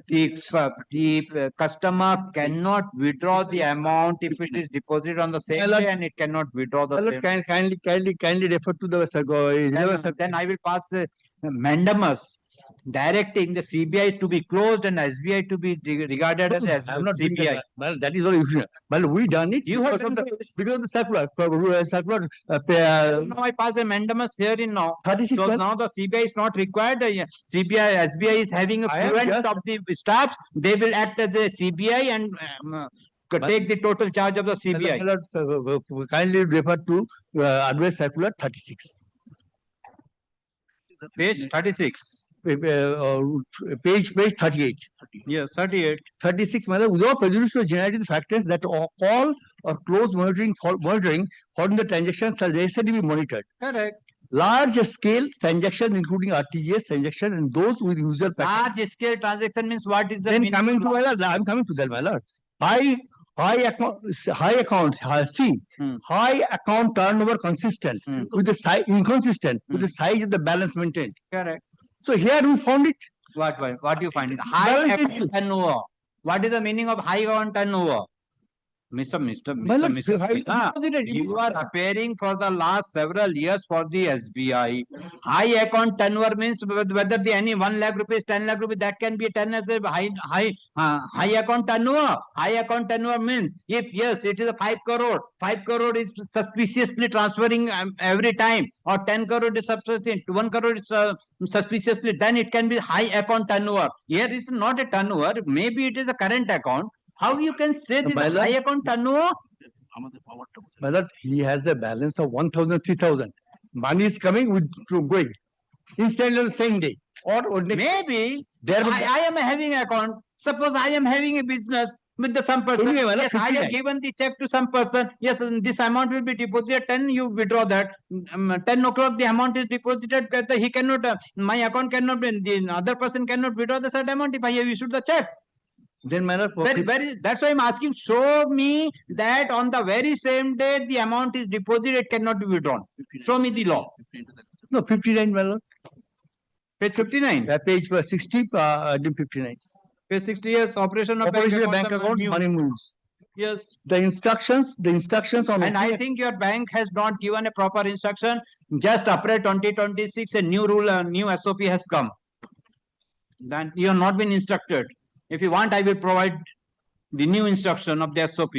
the customer cannot withdraw the amount if it is deposited on the same day and it cannot withdraw the same day. Kindly refer to the then I will pass a mandamus directing the CBI to be closed and SBI to be regarded as CBI. Well, that is all you should. Well, we done it. You have done because of the circular. Now I pass a mandamus here in now. 36. So now the CBI is not required. CBI, SBI is having a fluent of the staffs. They will act as a CBI and take the total charge of the CBI. Kindly refer to advice circular 36. Page 36. Page 38. Yes, 38. 36, without prejudice to generate the factors that all or close monitoring following the transactions are necessarily be monitored. Correct. Large scale transactions, including RTGS transaction and those with usual pattern. Large scale transaction means what is the then coming to my lord, I'm coming to that, my lord. High account turnover consistent with the size inconsistent with the size of the balance maintained. Correct. So here we found it. What you find it? High account turnover. What is the meaning of high account turnover? Mr. Well, Sinha, you are appearing for the last several years for the SBI. High account turnover means whether the any 1 lakh rupees, 10 lakh rupees, that can be 10 as a high account turnover. High account turnover means if yes, it is a 5 crore. 5 crore is suspiciously transferring every time, or 10 crore is suspicious, 1 crore is suspiciously, then it can be high account turnover. Here is not a turnover. Maybe it is a current account. How you can say this is high account turnover? Well, he has a balance of 1,000, 3,000. Money is coming with going. Instantly on the same day. Or next maybe I am having account. Suppose I am having a business with the some person. Yes, I have given the check to some person. Yes, this amount will be deposited. 10 you withdraw that. 10 o'clock the amount is deposited. He cannot. My account cannot be. The other person cannot withdraw the certain amount if I have issued the check. Then that's why I'm asking. Show me that on the very same day the amount is deposited, it cannot be withdrawn. Show me the law. No, 59, my lord. Page 59. Page 60, 59. Page 60 years operation of bank account, money moves. Yes. The instructions on. And I think your bank has not given a proper instruction. Just April 2026, a new rule, a new SOP has come. Then you have not been instructed. If you want, I will provide the new instruction of the SOP.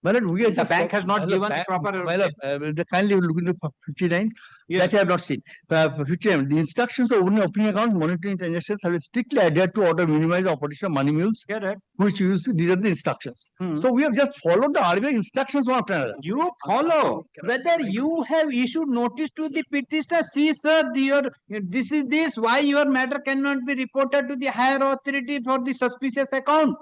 Well, the bank has not given proper. Kindly look into 59. That I have not seen. 59. The instructions of opening account, monitoring transactions have strictly adhered to order minimize operation of money mules. Correct. Which use these are the instructions. So we have just followed the RBI instructions one after another. You follow. Whether you have issued notice to the petitioner, see sir, this is this, why your matter cannot be reported to the higher authority for the suspicious account.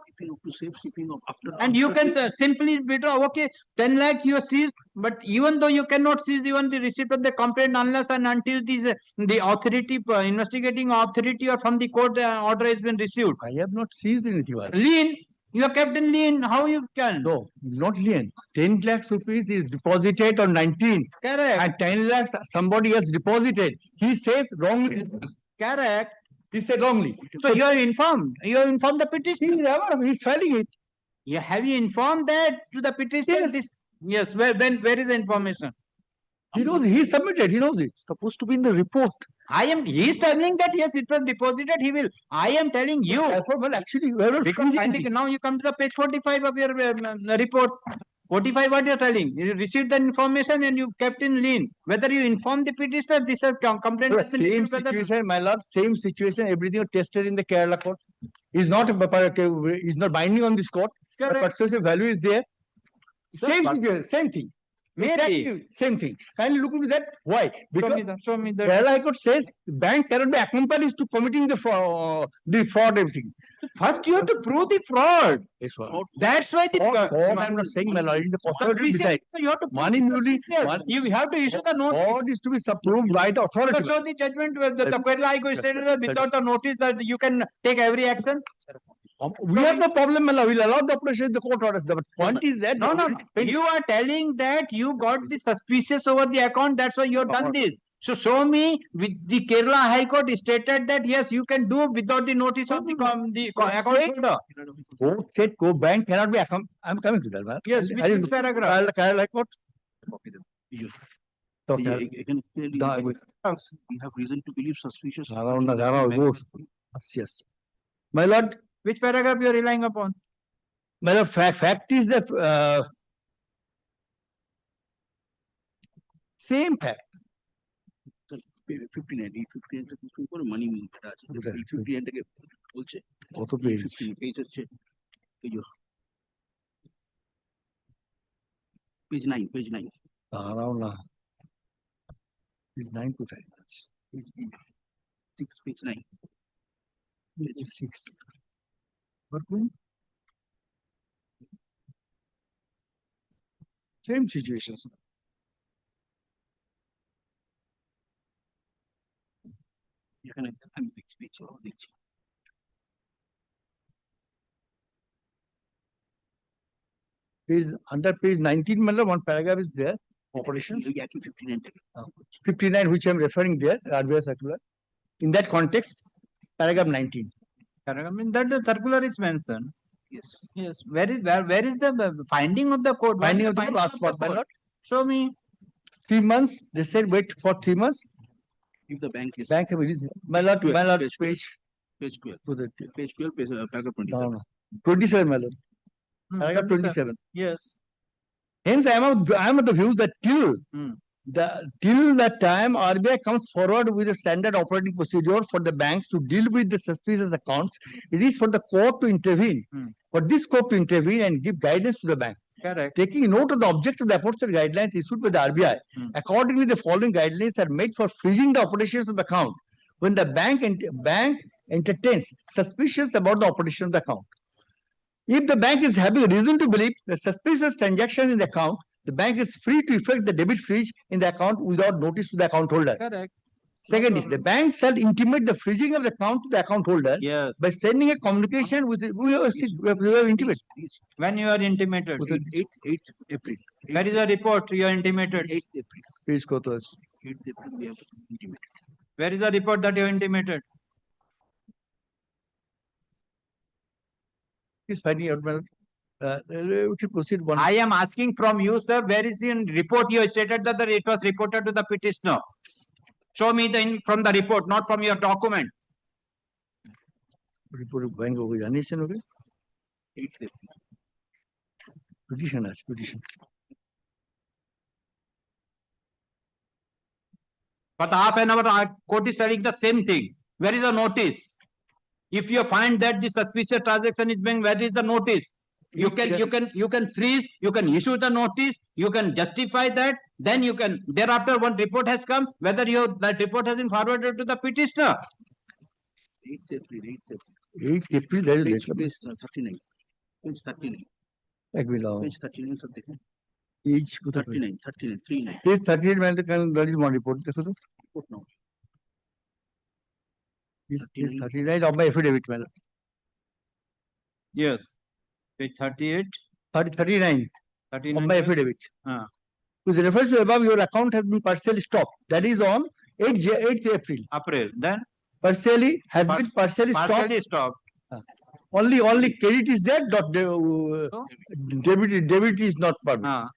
And you can simply withdraw. Okay, 10 lakh you seized, but even though you cannot seize even the receipt of the complaint unless and until the authority, investigating authority or from the court order has been received. I have not seized anything. Lien, you are kept in lien. How you can? No, not lien. 10 lakhs rupees is deposited on 19th. Correct. And 10 lakhs somebody else deposited. He says wrongly. Correct. He said wrongly. So you are informed. You have informed the petitioner. He's filing it. Yeah, have you informed that to the petitioner? Yes. Where is the information? He knows. He submitted. He knows it. It's supposed to be in the report. He is telling that yes, it was deposited. He will. I am telling you. Well, actually, because I think now you come to the page 45 of your report. 45, what you are telling? You received the information and you kept in lien. Whether you inform the petitioner, this has complaint. No, same situation, my lord. Same situation. Everything was tested in the Kerala court. Is not binding on this court. Correct. But social value is there. Same situation, same thing. Maybe. Exactly, same thing. Kindly look into that. Why? Because show me that. Kerala High Court says the bank cannot be accomplice to committing the fraud, everything. First, you have to prove the fraud. That's why the fraud, I'm not saying, my lord, it is the possibility to decide. So you have to money muling. You have to issue the notice. Fraud is to be approved by the authority. So the judgment with the Kerala High Court stated that without the notice that you can take every action. We have no problem, my lord. We'll allow the operation of the court orders. The point is that no. You are telling that you got the suspicious over the account. That's why you have done this. So show me with the Kerala High Court stated that yes, you can do without the notice of the account holder. Go bank cannot be account. I'm coming to that, man. Yes, which paragraph? Kerala High Court. We have reason to believe suspicious. Yes. My lord. Which paragraph you are relying upon? My lord, fact is that same fact. 59 money মিলতে আছে 59 থেকে বলছে কত page page হচ্ছে এই যে page 9 দাঁড়াও না পেজ 9 কোথায় আছে 6 পেজ 9 পেজ 6 same situations. এখানে আমি দেখছি Under page 19, one paragraph is there. Operations. 59, which I'm referring there, RBI circular. In that context, paragraph 19. Paragraph, I mean that the circular is mentioned. Yes. Where is the finding of the court? What is Finding of the finding last part, my court? lord. Show me. 3 months, they said wait for 3 months. If the bank is. Bank have released. My lord, page. Page 12. To the, Page 12, paragraph 27. no. 27, my lord. Paragraph 27. 27. Yes. Hence, I am of the view that till the time RBI comes forward with a standard operating procedure for the banks to deal with the suspicious accounts, it is for the court to intervene. For this court to intervene and give guidance to the bank. Correct. Taking note of the object of the aforesaid guidelines issued by the RBI, accordingly, the following guidelines are made for freezing the operations of the account when the bank entertains suspicions about the operation of the account. If the bank is having reason to believe the suspicious transaction in the account, the bank is free to effect the debit freeze in the account without notice to the account holder. Correct. Second is the bank shall intimate the freezing of the account to the account holder by sending a communication with we have intimate. When you are intimated. 8th April. Where is the report you are intimated? 8th April. Please go to us. 8th April we have intimated. Where is the report that you are intimated? Please finding out, madam. We should proceed one. I am asking from you, sir, where is the report you stated that it was reported to the petitioner? Show me from the report, not from your document. Report when go with Anishan, okay? 8th April. Petition. But half an hour, court is telling the same thing. Where is the notice? If you find that the suspicious transaction is being, where is the notice? You can freeze, you can issue the notice, you can justify that, then you can, thereafter one report has come, whether that report has been forwarded to the petitioner. 8th April, 8th April. 8th April, there is Page 39. Page 39. Page 39 of the Page 39, 39. Page 38, man, there is one report. Report now. Page 39 of my affidavit, man. Yes. Page 38. 39 of my affidavit. With reference to above, your account has been partially stopped. That is on 8th April. April. Then? Partially has been partially stopped. Only credit is there, not debit is not permitted.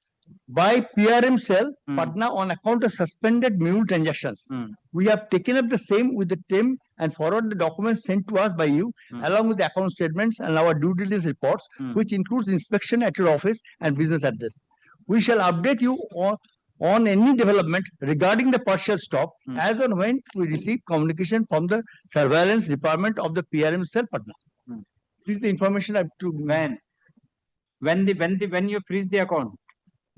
By PRM cell, Patna on account of suspended mule transactions. We have taken up the same with the team and forward the documents sent to us by you, along with the account statements and our due diligence reports, which includes inspection at your office and business address. We shall update you on any development regarding the partial stop as and when we receive communication from the surveillance department of the PRM cell, Patna. This is the information I have to. When you freeze the account?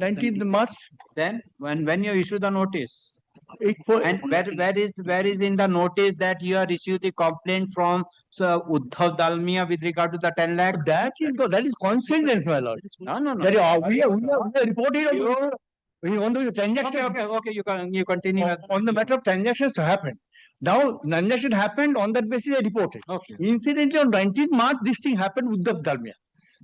19th March. Then when you issue the notice? And where is in the notice that you have received the complaint from Uddhav Dalmia with regard to the 10 lakh? That is coincidence, my lord. No. We have reported on the transaction. Okay, you continue. On the matter of transactions to happen. Now, transaction happened, on that basis I reported. Okay. Incidentally, on 19th March, this thing happened with the Dalmia.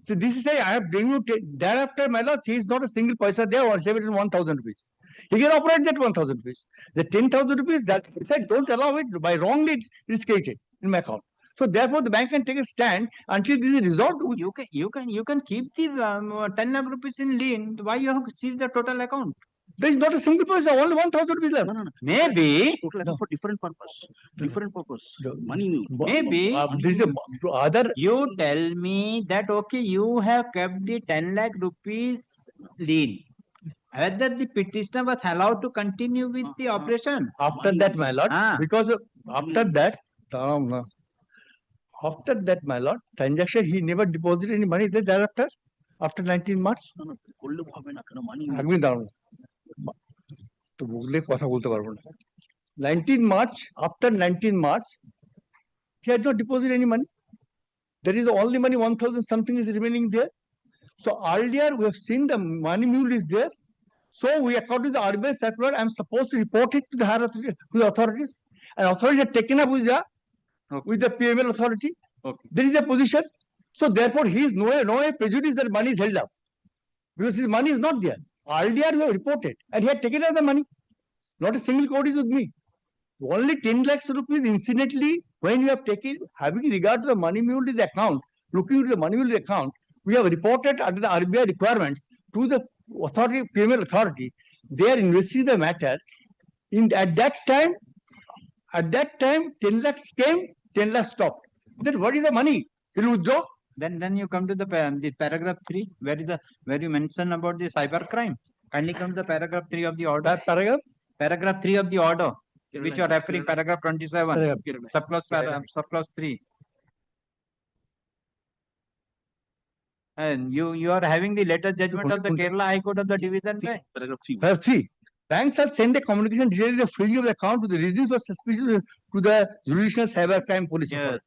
So this is I have given you thereafter, my lord, he is not a single paisa there or 1,000 rupees. He can operate that 1,000 rupees. The 10,000 rupees that he said don't allow it by wrongly it is created in my account. So therefore the bank can take a stand until this is resolved. You can keep the 10 lakh rupees in lien. Why you have seized the total account? There is not a single paisa, only 1,000 rupees left. No. Maybe. Total account for different purpose. Different purpose. Money. Maybe. This is other. You tell me that okay, you have kept the 10 lakh rupees lien. Whether the petitioner was allowed to continue with the operation? After that, my lord, because after that, my lord, transaction, he never deposited any money thereafter, after 19 March. No, money. Agni down. To Google কথা বলতে পারবো না. 19 March, after 19 March, he had not deposited any money. There is only money, 1,000 something is remaining there. So earlier we have seen the money mule is there. So we, according to the RBI circular, I am supposed to report it to the higher authorities. And authorities have taken up with the PML authority. Okay. There is a position. So therefore, he is no way prejudice that money is held up. Because his money is not there. Earlier we have reported and he had taken out the money. Not a single code is with me. Only 10 lakhs rupees incidentally, when you have taken, having regard to the money mule in the account, looking into the money account, we have reported under the RBI requirements to the authority, PML authority. They are investigating the matter. At that time, 10 lakhs came, 10 lakhs stopped. Then what is the money? Will withdraw? Then you come to the paragraph 3, where you mention about the cyber crime. Kindly come to the paragraph 3 of the order. Paragraph 3 of the order, which you are referring, paragraph 27, subclause 3. And you are having the latest judgment of the Kerala High Court of the Division Bench. Paragraph 3. Banks shall send a communication detailing the freezing of the account to the reasons for suspicion to the Judicial Cybercrime Police. Yes.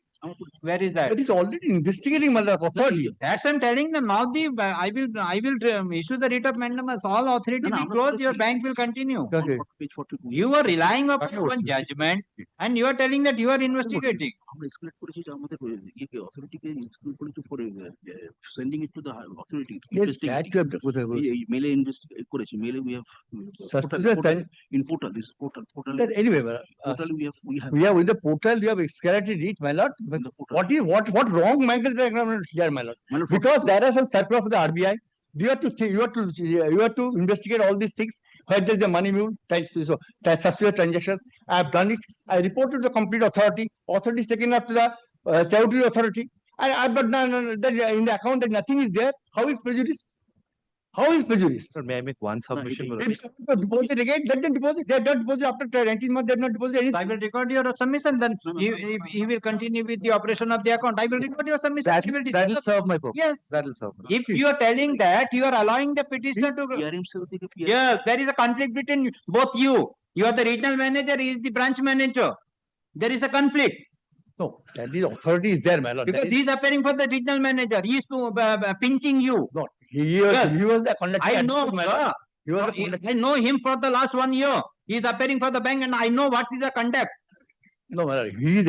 Where is that? That is already investigating by the authority. That's I'm telling them now. I will issue the writ of mandamus. All authority will close. Your bank will continue. Okay. You are relying upon one judgment, and you are telling that you are investigating. Sending it to the authority. Yes, that you have Mail we have in portal. This portal. Anyway, we have in the portal. We have escalated it, my lord. But what wrong mangle diagram here, my lord? Because there are some circular of the RBI. You have to investigate all these things. Where there is the money move, suspicious transactions. I have done it. I reported to the complete authority. Authority is taken up to the territory authority. But in the account that nothing is there. How is prejudice? How is prejudice? Sir, may I make one submission? If deposit again, let them deposit. They have not deposit after 19 months. They have not deposit anything. I will record your submission. Then he will continue with the operation of the account. I will record your submission. That will serve my purpose. Yes. That will serve. If you are telling that, you are allowing the petitioner to. Yes, there is a conflict between both you. You are the regional manager. He is the branch manager. There is a conflict. No, that is authority is there, my lord. Because he is appearing for the regional manager. He is pinching you. No, he was the conductor. I know, sir. I know him for the last 1 year. He is appearing for the bank, and I know what is the conduct. No, my lord, he is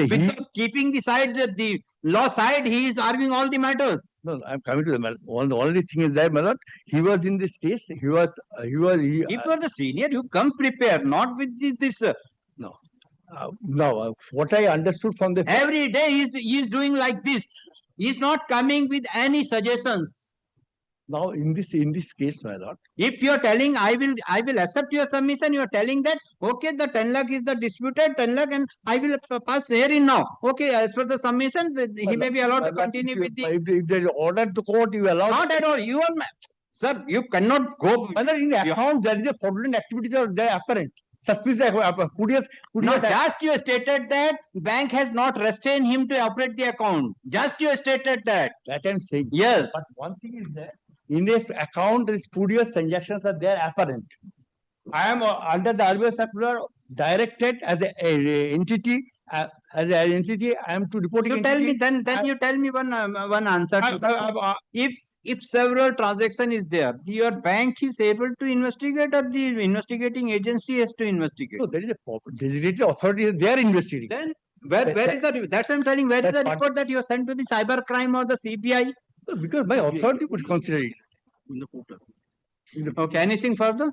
keeping the law side, he is arguing all the matters. No, I'm coming to the matter. The only thing is that, my lord, he was in this case. If you are the senior, you come prepared, not with this. No. No, what I understood from the every day he is doing like this. He is not coming with any suggestions. Now in this case, my lord, if you are telling I will accept your submission, you are telling that okay, the 10 lakh is the disputed 10 lakh, and I will pass herein now. Okay, as per the submission, he may be allowed to continue with the. If there is order to court, you allow. Not at all. You are, sir. You cannot go. Whether in the account there is a fraudulent activities are there apparent. Suspicious. Just you stated that bank has not restrained him to operate the account. Just you stated that. That I'm saying. Yes. But one thing is that in this account, the spurious transactions are there apparent. I am under the RBI circular directed as an entity. As an entity, I am to report. You tell me then you tell me one answer. If several transaction is there, your bank is able to investigate, or the investigating agency has to investigate? No, there is a designated authority. They are investigating. Then where is the? That's what I'm telling. Where is the report that you have sent to the cyber crime or the CBI? Because my authority would consider it. In the portal. Okay. Anything further?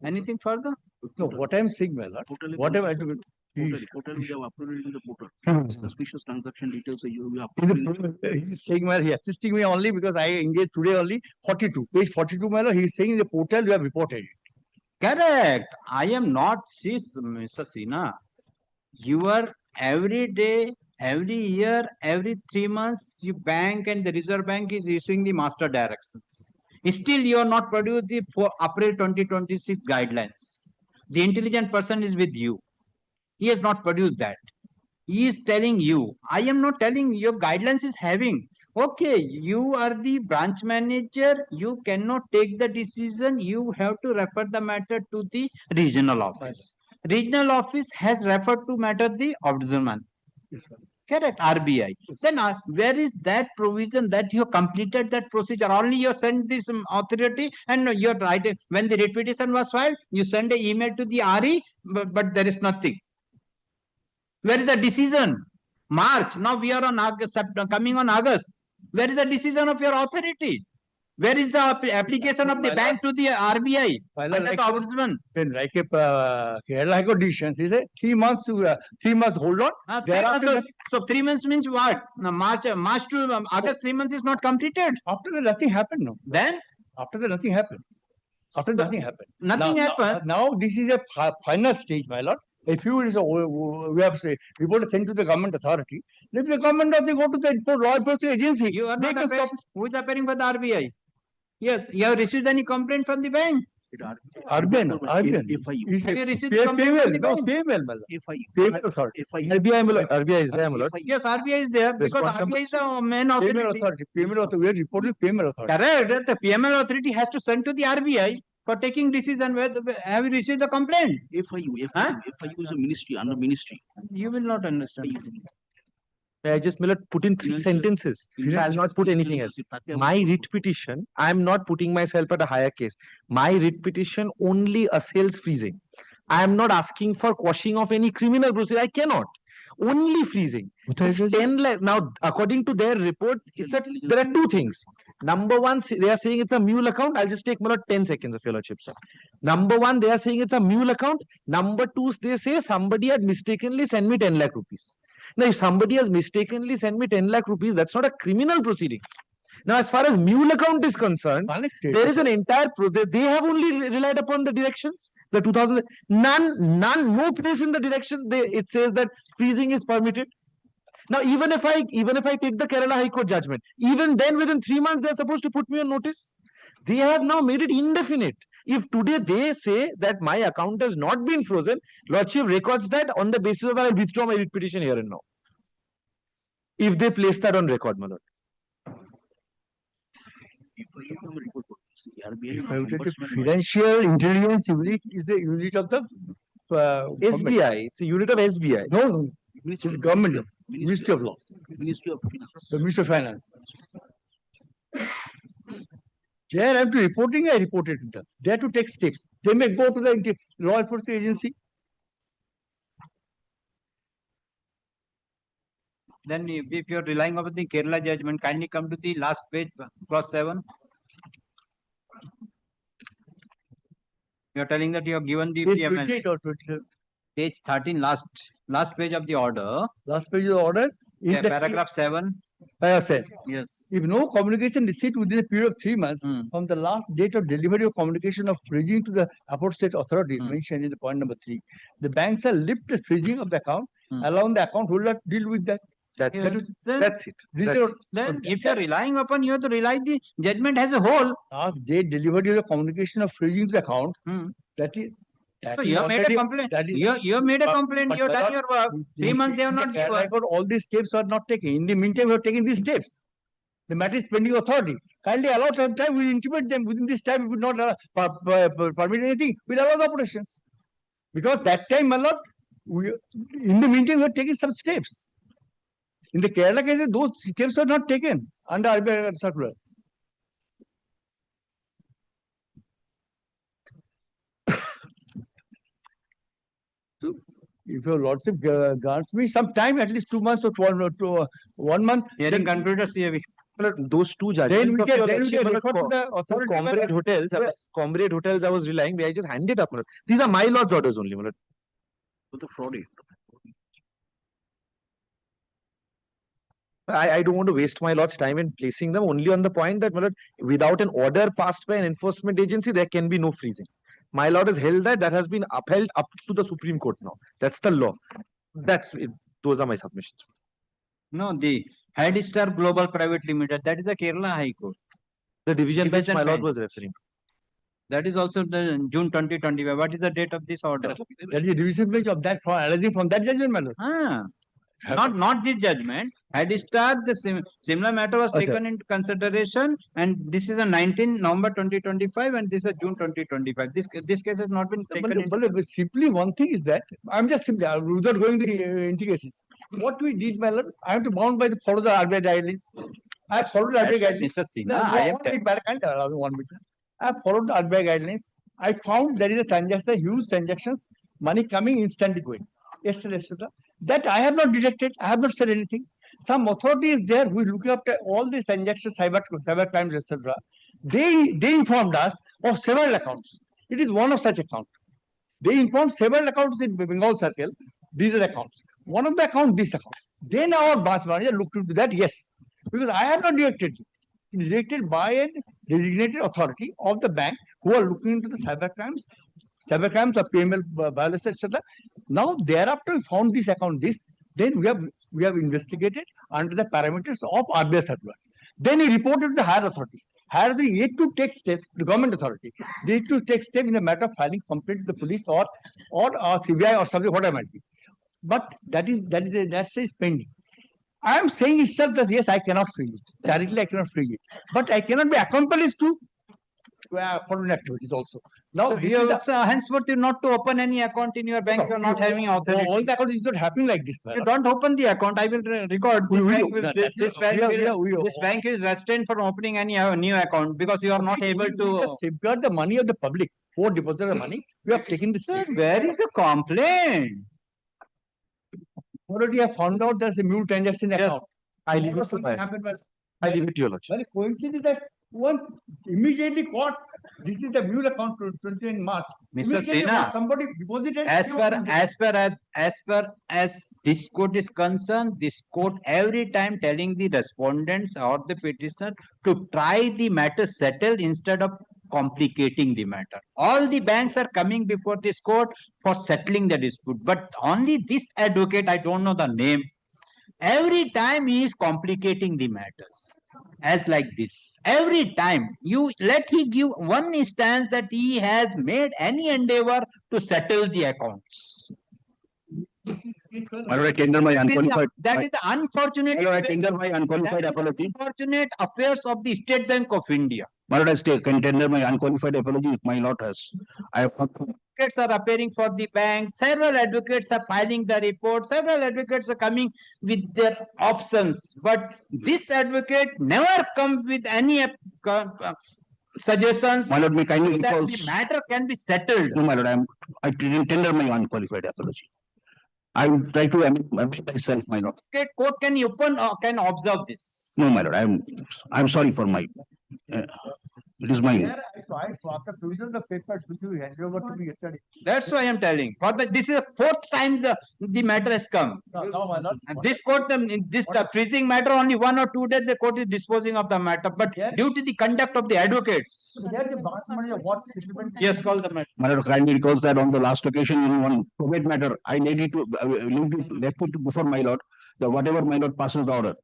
Anything further? No. What I'm saying, my lord. What am I doing? Portal we have uploaded in the portal. Suspicious transaction details you have uploaded. He's saying, well, he is assisting me only because I engaged today only 42. Page 42, my lord. He is saying in the portal you have reported it. Correct. I am not, Mr. Sinha. You are every day, every year, every 3 months, you bank and the Reserve Bank is issuing the master directions. Still, you are not produced the April 2026 guidelines. The intelligent person is with you. He has not produced that. He is telling you. I am not telling your guidelines is having. Okay, you are the branch manager. You cannot take the decision. You have to refer the matter to the regional office. Regional office has referred to matter the ombudsman. Yes, correct, RBI. Then where is that provision that you completed that procedure? Only you send this authority and you're right. When the writ petition was filed, you send an email to the RE, but there is nothing. Where is the decision? March. Now we are on August, coming on August. Where is the decision of your authority? Where is the application of the bank to the RBI? Under the ombudsman. Then like a Kerala High Court decision, he said 3 months, 3 months hold on. Thereafter, So 3 months means what? Now March to August, 3 months is not completed. after that, nothing happened. No. Then After that, nothing happened. After that, nothing happened. nothing happened. Now, this is a final stage, my lord. If you we have say report sent to the government authority, let the government authority go to the law enforcement agency. You are Make not a stop. who is appearing for the RBI? Yes, you have received any complaint from the bank? RBI, no, RBI. Have you received the complaint from the No, bank? payment, my lord. Payment authority. RBI is there, my lord. Yes, RBI is there because RBI is the main Payment authority. authority. Payment authority. We are reporting payment authority. Correct. The PML authority has to send to the RBI for taking decision. Have you received the complaint? FIU is a ministry, under ministry. You will not understand. I just put in 3 sentences. I'll not put anything else. My writ petition, I'm not putting myself at a higher case. My writ petition only assails freezing. I am not asking for quashing of any criminal procedure. I cannot. Only freezing. It's 10 lakh. Now, according to their report, there are 2 things. Number one, they are saying it's a mule account. I'll just take 10 seconds of your lordship, sir. Number one, they are saying it's a mule account. Number two, they say somebody had mistakenly sent me 10 lakh rupees. Now, if somebody has mistakenly sent me 10 lakh rupees, that's not a criminal proceeding. Now, as far as mule account is concerned, there is an entire process. They have only relied upon the directions, the 2000. No place in the direction it says that freezing is permitted. Now, even if I take the Kerala High Court judgment, even then within 3 months they are supposed to put me on notice. They have now made it indefinite. If today they say that my account has not been frozen, Lordship records that on the basis of that I will withdraw my writ petition here and now. If they place that on record, my lord. Financial intelligence unit is a unit of the SBI. It's a unit of SBI. No, it's government, Ministry of Law. Ministry of Finance. The Ministry of Finance. They have to reporting, I reported to them. They have to take steps. They may go to the law enforcement agency. Then if you're relying on the Kerala judgment, kindly come to the last page, clause 7. You're telling that you have given the Page PML. 28 or 27. Page 13, last page of the order. Last page of the order. Yeah, paragraph 7. I said, yes. If no communication received within a period of 3 months from the last date of delivery of communication of freezing to the aforesaid authorities mentioned in the point number 3, the bank shall lift the freezing of the account, allowing the account holder to deal with that. That's it. Then if you're relying upon, you have to rely the judgment as a whole. Last date delivery of the communication of freezing to the account, that is. So you have made a complaint. You have made a complaint. You have done your work. 3 months they have not given. All these steps are not taken. In the meantime, we are taking these steps. The matter is pending authority. Kindly allow some time. We will intimate them. Within this time, we will not permit anything. We will allow the operations. Because that time, my lord, in the meantime, we are taking some steps. In the Kerala case, those steps are not taken under RBI circular. So, if your lordship grants me some time, at least 2 months or 1 month. Hearing concluded, CAV. Those 2 judgments. Then we can refer to the authority. Comrade Hotels, I was relying. May I just hand it up? These are my lord's orders only. So the fraud. I don't want to waste my lord's time in placing them only on the point that without an order passed by an enforcement agency, there can be no freezing. My lord has held that has been upheld up to the Supreme Court now. That's the law. That's it. Those are my submissions. No, the Headstar Global Private Limited, that is the Kerala High Court. The division bench my lord was referring to. That is also the June 2025. What is the date of this order? That is the division bench of that, arising from that judgment, my lord. Not this judgment. Headstar, the similar matter was taken into consideration, and this is a 19 November 2025, and this is June 2025. This case has not been taken. But simply one thing is that I'm just simply without going to the intricacies. What we did, my lord, I have to bound by the follow the RBI guidelines. I have followed the RBI guidelines. Mr. Sinha, I have followed the RBI guidelines. I found there is a transaction, huge transactions, money coming instantly going. Yesterday, etc. That I have not detected. I have not said anything. Some authority is there who is looking after all these transactions, cyber crimes, etc. They informed us of several accounts. It is one of such accounts. They informed several accounts in Bengal Circle. These are accounts. One of the account, this account. Then our branch manager looked into that, yes, because I have not directed it. It is directed by a designated authority of the bank who are looking into the cyber crimes or PML violations, etc. Now, thereafter, we found this account, then we have investigated under the parameters of RBI circular. Then he reported to the higher authorities. Higher authority yet to take steps, the government authority, they need to take steps in the matter of filing complaint to the police or CBI or something, whatever might be. But that is pending. I am saying itself that yes, I cannot free it. Directly, I cannot free it. But I cannot be accomplished to foreign activities also. Now, henceforth you not to open any account in your bank. You are not having authority. All the account is not happening like this. You don't open the account. I will record. This bank is restrained from opening any new account because you are not able to safeguard the money of the public. For deposit the money, we have taken this. Where is the complaint? Already I found out there's a mule transaction account. I leave it to your lordship. Well, coincidence that one immediately caught. This is the mule account 29 March. Mr. Sinha, somebody deposited. As far as this court is concerned, this court every time telling the respondents or the petitioner to try the matter settled instead of complicating the matter. All the banks are coming before this court for settling the dispute, but only this advocate, I don't know the name, every time he is complicating the matters. As like this, every time you let he give one instance that he has made any endeavor to settle the accounts. My lord, I tender my unqualified. That is the unfortunate. My lord, I tender my unqualified apology. Unfortunate affairs of the State Bank of India. My lord, I tender my unqualified apology. My lord has. I have not. Advocates are appearing for the bank. Several advocates are filing the report. Several advocates are coming with their options. But this advocate never comes with any suggestions. My lord, may kindly that the matter can be settled. No, my lord, I tender my unqualified apology. I will try to amend myself, my lord. State court can open or can observe this. No, my lord, I'm sorry for my. It is my. After provision of the papers which you handed over to me yesterday. That's why I am telling. This is the fourth time the matter has come. No, my lord. And this court, in this freezing matter, only 1 or 2 days the court is disposing of the matter. But due to the conduct of the advocates. Yes, call the matter. My lord, kindly recalls that on the last occasion in one probate matter, I needed to left it before my lord. The whatever my lord passes the order.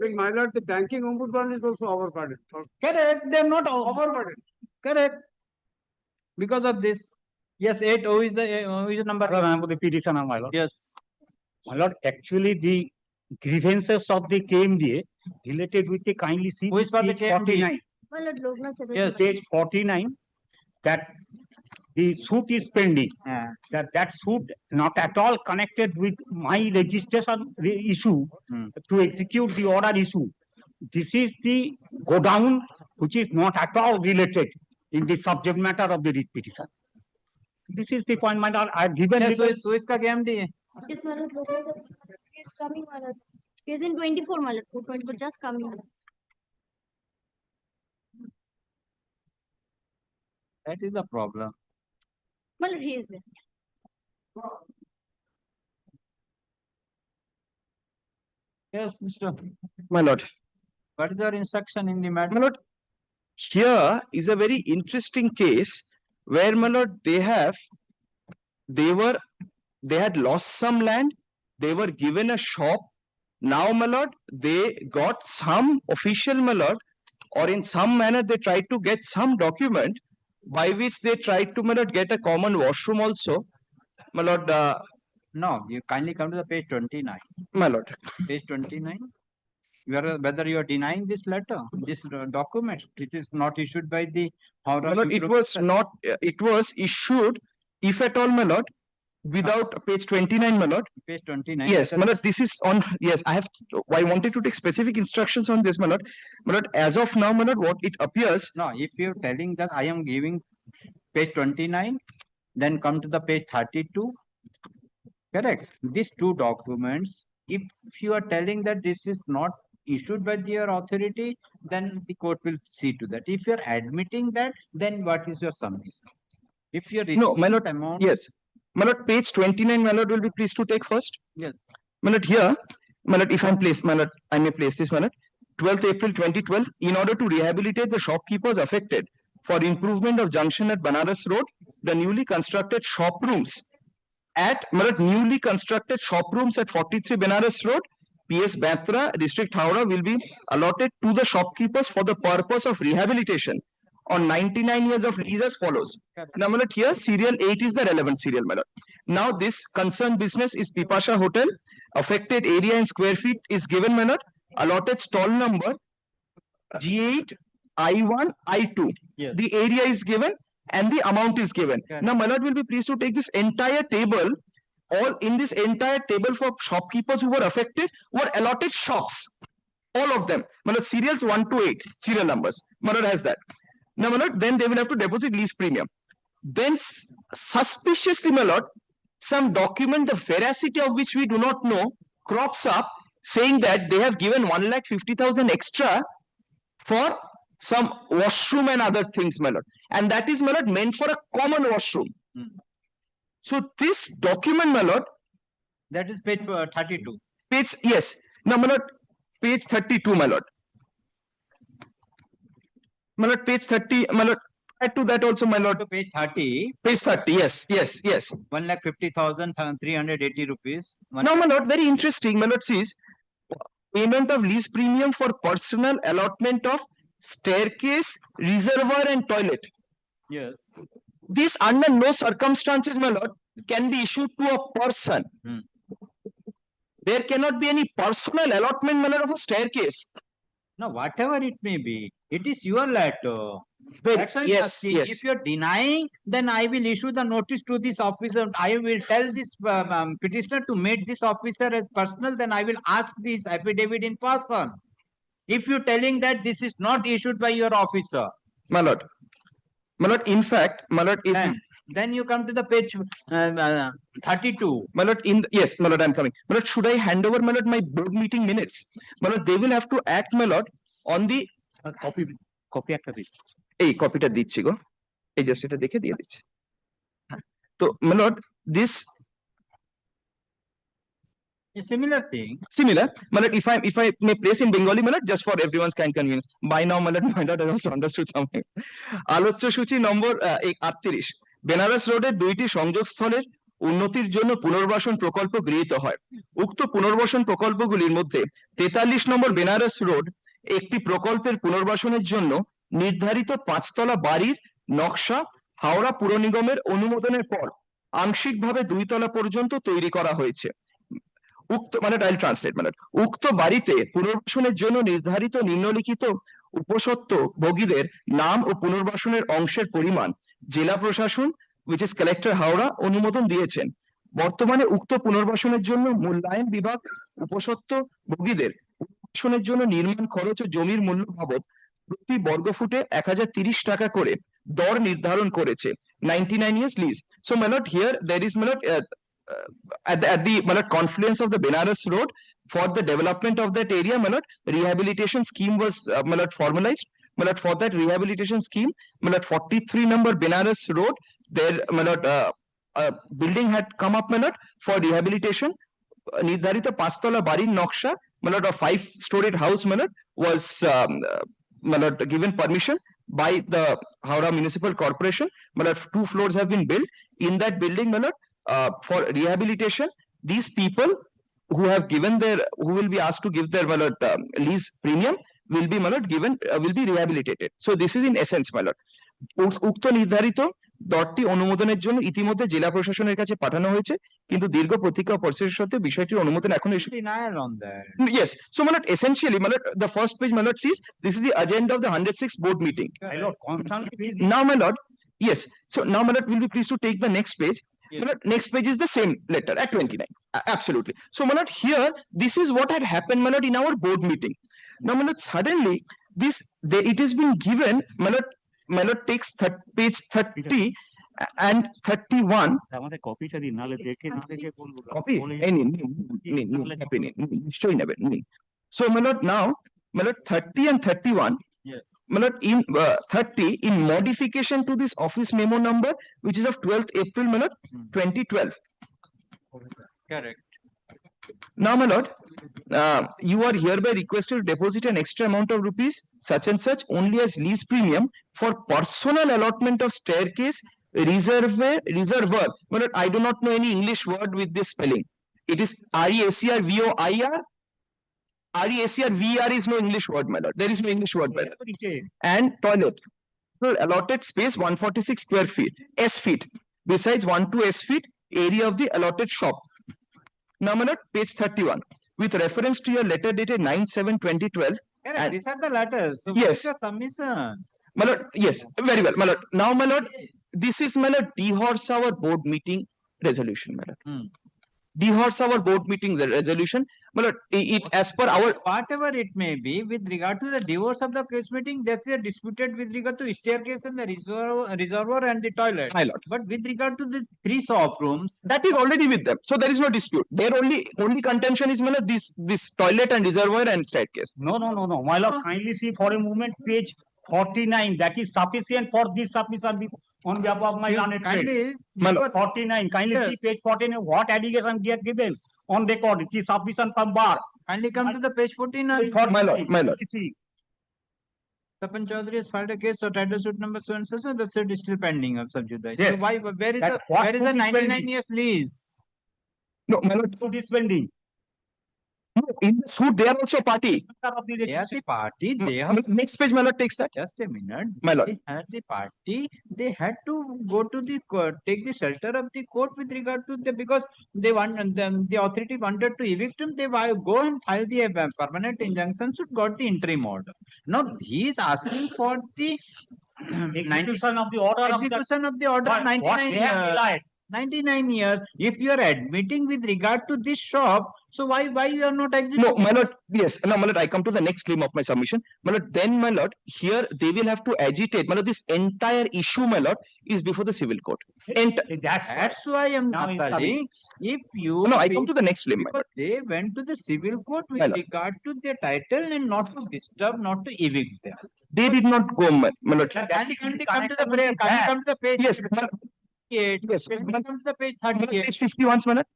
My lord, the banking ombudsman is also overburdened. Correct. They are not overburdened. Correct. Because of this. Yes, 8 who is the number? I am the petitioner, my lord. Yes. My lord, actually the grievances of the KMDA related with the kindly see who is for the KMDA? 49. Yes, page 49, that the suit is pending. That suit not at all connected with my registration issue to execute the order issue. This is the go down which is not at all related in the subject matter of the writ petition. This is the point, my lord. I have given. Yes, so is ka KMDA? Yes, my lord. He is coming, my lord. He is in 24, my lord. 24 just coming. That is the problem. My lord, he is there. Yes, Mr. My lord. What is your instruction in the matter? My lord, here is a very interesting case where, my lord, they had lost some land, they were given a shop. Now, my lord, they got some official, my lord, or in some manner they tried to get some document by which they tried to, my lord, get a common washroom also. My lord. No, you kindly come to the page 29. My lord. Page 29. Whether you are denying this letter, this document, it is not issued by the. My lord, it was not. It was issued, if at all, my lord, without page 29, my lord. Page 29. Yes, my lord. This is on. Yes, I wanted to take specific instructions on this, my lord. My lord, as of now, my lord, what it appears. No, if you're telling that I am giving page 29, then come to the page 32. Correct. These two documents. If you are telling that this is not issued by your authority, then the court will see to that. If you're admitting that, then what is your submission? If you're No, my lord, amount. yes. My lord, page 29, my lord will be pleased to take first. Yes. My lord, here, my lord, if I'm placed, my lord, I may place this, my lord. 12th April 2012, in order to rehabilitate the shopkeepers affected for improvement of junction at Banaras Road, the newly constructed shop rooms at, my lord, newly constructed shop rooms at 43 Banaras Road, PS Batra, District Howrah will be allotted to the shopkeepers for the purpose of rehabilitation on 99 years of lease as follows. Now, my lord, here serial 8 is the relevant serial, my lord. Now, this concerned business is Pipasha Hotel. Affected area in square feet is given, my lord. Allotted stall number G8, I1, I2. Yes. The area is given and the amount is given. Yes. Now, my lord will be pleased to take this entire table. All in this entire table for shopkeepers who were affected were allotted shops. All of them. My lord, serials 1 to 8, serial numbers. My lord has that. Now, my lord, then they will have to deposit lease premium. Then, suspiciously, my lord, some document, the veracity of which we do not know, crops up saying that they have given 1,50,000 extra for some washroom and other things, my lord. And that is, my lord, meant for a common washroom. So this document, my lord. That is page 32. Page, yes. Now, my lord, page 32, my lord. My lord, page 30, my lord. Add to that also, my lord. Page 30. Page 30, yes, yes, yes. 1,50,380 rupees. Now, my lord, very interesting, my lord says, payment of lease premium for personal allotment of staircase, reservoir and toilet. Yes. This under no circumstances, my lord, can be issued to a person. There cannot be any personal allotment, my lord, of a staircase. Now, whatever it may be, it is your letter. That's why I'm yes, asking. yes. If you're denying, then I will issue the notice to this officer. I will tell this petitioner to make this officer as personal. Then I will ask this affidavit in person. If you're telling that this is not issued by your officer, my lord, in fact, my lord, if then you come to the page 32. My lord, yes, my lord, I'm coming. My lord, should I hand over, my lord, my board meeting minutes? My lord, they will have to act, my lord, on the copy একটা দিচ্ছি। এই কপিটা দিচ্ছি গো, এই just এটা দেখে দিয়ে দিচ্ছি। তো my lord, this a similar thing. Similar, my lord, if I may place in Bengali, my lord, just for everyone's kind convenience. By now, my lord has also understood something. আলোচ্য সূচি নম্বর 38 বেনারস রোডের 2টি সংযোগস্থলের উন্নতির জন্য পুনর্বাসন প্রকল্প গৃহীত হয়। উক্ত পুনর্বাসন প্রকল্পগুলির মধ্যে 43 নম্বর বেনারস রোড একটি প্রকল্পের পুনর্বাসনের জন্য নির্ধারিত 5তলা বাড়ির নকশা হাওড়া পুর নিগমের অনুমোদনের পর আংশিকভাবে 2 তলা পর্যন্ত তৈরি করা হয়েছে। উক্ত I'll translate, উক্ত বাড়িতে পুনর্বাসনের জন্য নির্ধারিত নিম্নলিখিত উপসত্ত্ব ভোগীদের নাম ও পুনর্বাসনের অংশের পরিমাণ জেলা প্রশাসন which is collector হাওড়া অনুমোদন দিয়েছেন। বর্তমানে উক্ত পুনর্বাসনের জন্য মূল্যায়ন বিভাগ উপসত্ত্ব ভোগীদের পুনর্বাসনের জন্য নির্মাণ খরচ ও জমির মূল্য বাবদ প্রতি বর্গফুটে 1030 টাকা করে দর নির্ধারণ করেছে। 99 years lease. So my lord, here there is, my lord, at the confluence of the Benares Road, for the development of that area, my lord, rehabilitation scheme was my lord, formalized. My lord, for that rehabilitation scheme, my lord, 43 number Benares Road, there, my lord, building had come up, my lord, for rehabilitation. নির্ধারিত 5তলা বাড়ির নকশা, my lord, a 5-storied house, my lord, was my lord, given permission by the Howrah Municipal Corporation. My lord, 2 floors have been built in that building, my lord. For rehabilitation, these people who have given their, who will be asked to give their, my lord, lease premium will be, my lord, given, will be rehabilitated. So this is in essence, my lord. উক্ত নির্ধারিত দরটি অনুমোদনের জন্য ইতিমধ্যে জেলা প্রশাসনের কাছে পাঠানো হয়েছে, কিন্তু দীর্ঘ প্রতীক্ষা ও প্রসেসের সত্ত্বেও বিষয়টির অনুমোদন এখনো এসে Denial on that. Yes. So, my lord, essentially, my lord, the first page, my lord, says this is the agenda of the 106th board meeting. My lord, constant please. Now, my lord, yes. So now, my lord, will be pleased to take the next page. Yes. My lord, next page is the same letter at 29. Absolutely. So, my lord, here, this is what had happened, my lord, in our board meeting. Now, my lord, suddenly, this, it has been given, my lord takes page 30 and 31. আমাদের কপিটা দিন, নালে দেখে copy এই নিন নিশ্চয়ই নেবেন নিন। So, my lord, now, my lord, 30 and 31. Yes. My lord, in 30, in modification to this office memo number, which is of 12th April, my lord, 2012. Correct. Now, my lord, you are hereby requested to deposit an extra amount of rupees such and such only as lease premium for personal allotment of staircase reservoir. My lord, I do not know any English word with this spelling. It is REACRVOIR. REACRVR is no English word, my lord. There is no English word, my lord. And toilet. So allotted space 146 square feet, S feet. Besides 12 S feet, area of the allotted shop. Now, my lord, page 31. With reference to your letter dated 9/7/2012. Correct. These are the letters. So Yes. what is your submission? My lord, yes, very well, my lord. Now, my lord, this is, my lord, dehorse our board meeting resolution, my lord. Dehorse our board meeting resolution, my lord. It as per our Whatever it may be, with regard to the divorce of the case meeting, that's a disputed with regard to staircase and the reservoir and the toilet. My lord. But with regard to the 3 shop rooms, that is already with them, so there is no dispute. Their only contention is, my lord, this toilet and reservoir and staircase. No. My lord, kindly see for a moment page 49. That is sufficient for this submission on behalf of my learned friend. My lord. 49. Kindly see page 49. What allegation they are given on record? It is sufficient from bar. kindly come to the page 49. My lord, my lord. See. Tapan Chaudhary has filed a case or title suit number so and so, so the suit is still pending of sub judice. Yes. So why, where is That the what where is the suit is 99 pending? years lease? No, my lord. Suit is pending. No, in the suit, they are also party. They are the party. They have Next page, my lord, takes that. just a minute. My lord. They had the party. They had to go to the court, take the shelter of the court with regard to the because they want the authority wanted to evict him. They go and file the permanent injunction. Should got the interim order. Now he is asking for the Execution of the order execution of the order what 99 they have years. relied. 99 years. If you are admitting with regard to this shop, so why you are not executing? No, my lord, yes. No, my lord, I come to the next claim of my submission. My lord, then, my lord, here they will have to agitate. My lord, this entire issue, my lord, is before the civil court. That's why I am Now not he's telling. coming. If you No, I come to the next claim, my because they went to the civil court with My lord. regard to their title and not to disturb, not to evict them. They did not go, my lord. Can you come to the page? Yes, my lord. 38. Yes. Can you come to the page My lord, 38? page 51, my lord.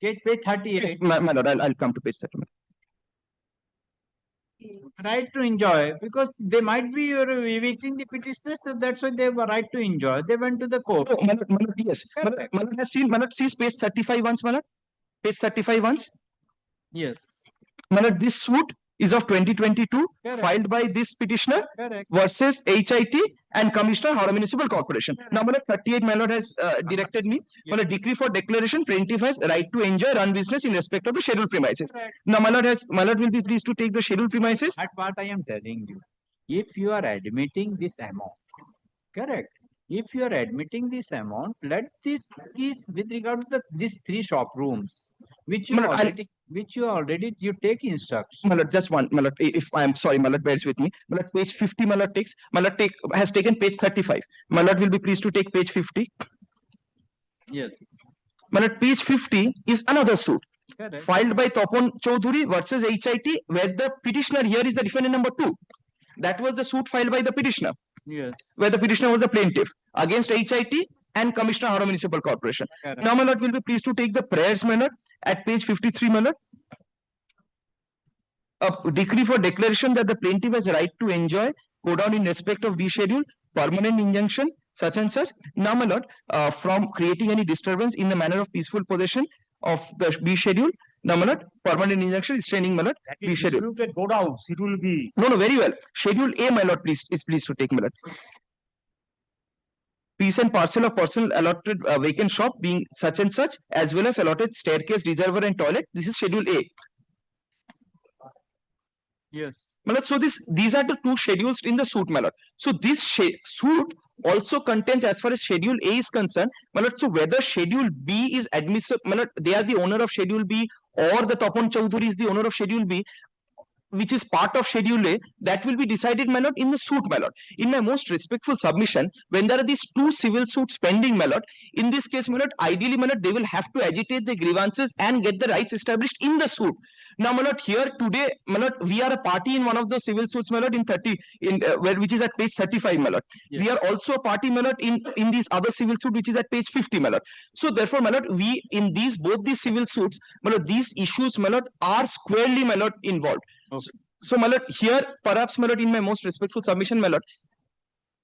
Page 38. My lord, I'll come to page 30. Right to enjoy because they might be evicting the petitioners, so that's why they have a right to enjoy. They went to the court. Oh, my lord, yes. My lord has seen, my lord sees page 35 once, my lord. Page 35 once. Yes. My lord, this suit is of 2022, Correct. filed by this petitioner Correct. versus HIT and Commissioner, Howrah Municipal Corporation. Now, my lord, 38, my lord has directed me. My lord, decree for declaration, plaintiff has right to enjoy, run business in respect of the scheduled premises. Correct. Now, my lord will be pleased to take the scheduled premises. That part I am telling you. If you are admitting this amount, correct. If you are admitting this amount, let this with regard to these 3 shop rooms, which you My lord, already you take instructions. My lord, just one, my lord, if I am sorry, my lord, bears with me. My lord, page 50, my lord has taken page 35. My lord will be pleased to take page 50. Yes. My lord, page 50 is another suit. Correct. Filed by Tapan Chaudhary versus HIT, where the petitioner here is the defendant number 2. That was the suit filed by the petitioner, Yes. where the petitioner was the plaintiff against HIT and Commissioner, Howrah Municipal Corporation. Correct. Now, my lord will be pleased to take the prayers, my lord, at page 53, my lord. A decree for declaration that the plaintiff has right to enjoy, go down in respect of B schedule, permanent injunction, such and such. Now, my lord, from creating any disturbance in the manner of peaceful possession of the B schedule. Now, my lord, permanent injunction is training, my lord, B schedule. Go down. It will be. No, very well. Schedule A, my lord, please to take, my lord. Piece and parcel of personal allotted vacant shop being such and such, as well as allotted staircase, reservoir and toilet. This is schedule A. Yes. My lord, so these are the 2 schedules in the suit, my lord. So this suit also contains, as far as schedule A is concerned, my lord, so whether schedule B is admissible, my lord, they are the owner of schedule B, or the Tapan Chaudhary is the owner of schedule B, which is part of schedule A, that will be decided, my lord, in the suit, my lord. In my most respectful submission, when there are these 2 civil suits pending, my lord, in this case, my lord, ideally, my lord, they will have to agitate the grievances and get the rights established in the suit. Now, my lord, here today, my lord, we are a party in one of those civil suits, my lord, in 30, which is at page 35, my lord. We are also a party, my lord, in this other civil suit, which is at page 50, my lord. So therefore, my lord, we in these both these civil suits, my lord, these issues, my lord, are squarely, my lord, involved. Okay. So, my lord, here, perhaps, my lord, in my most respectful submission, my lord,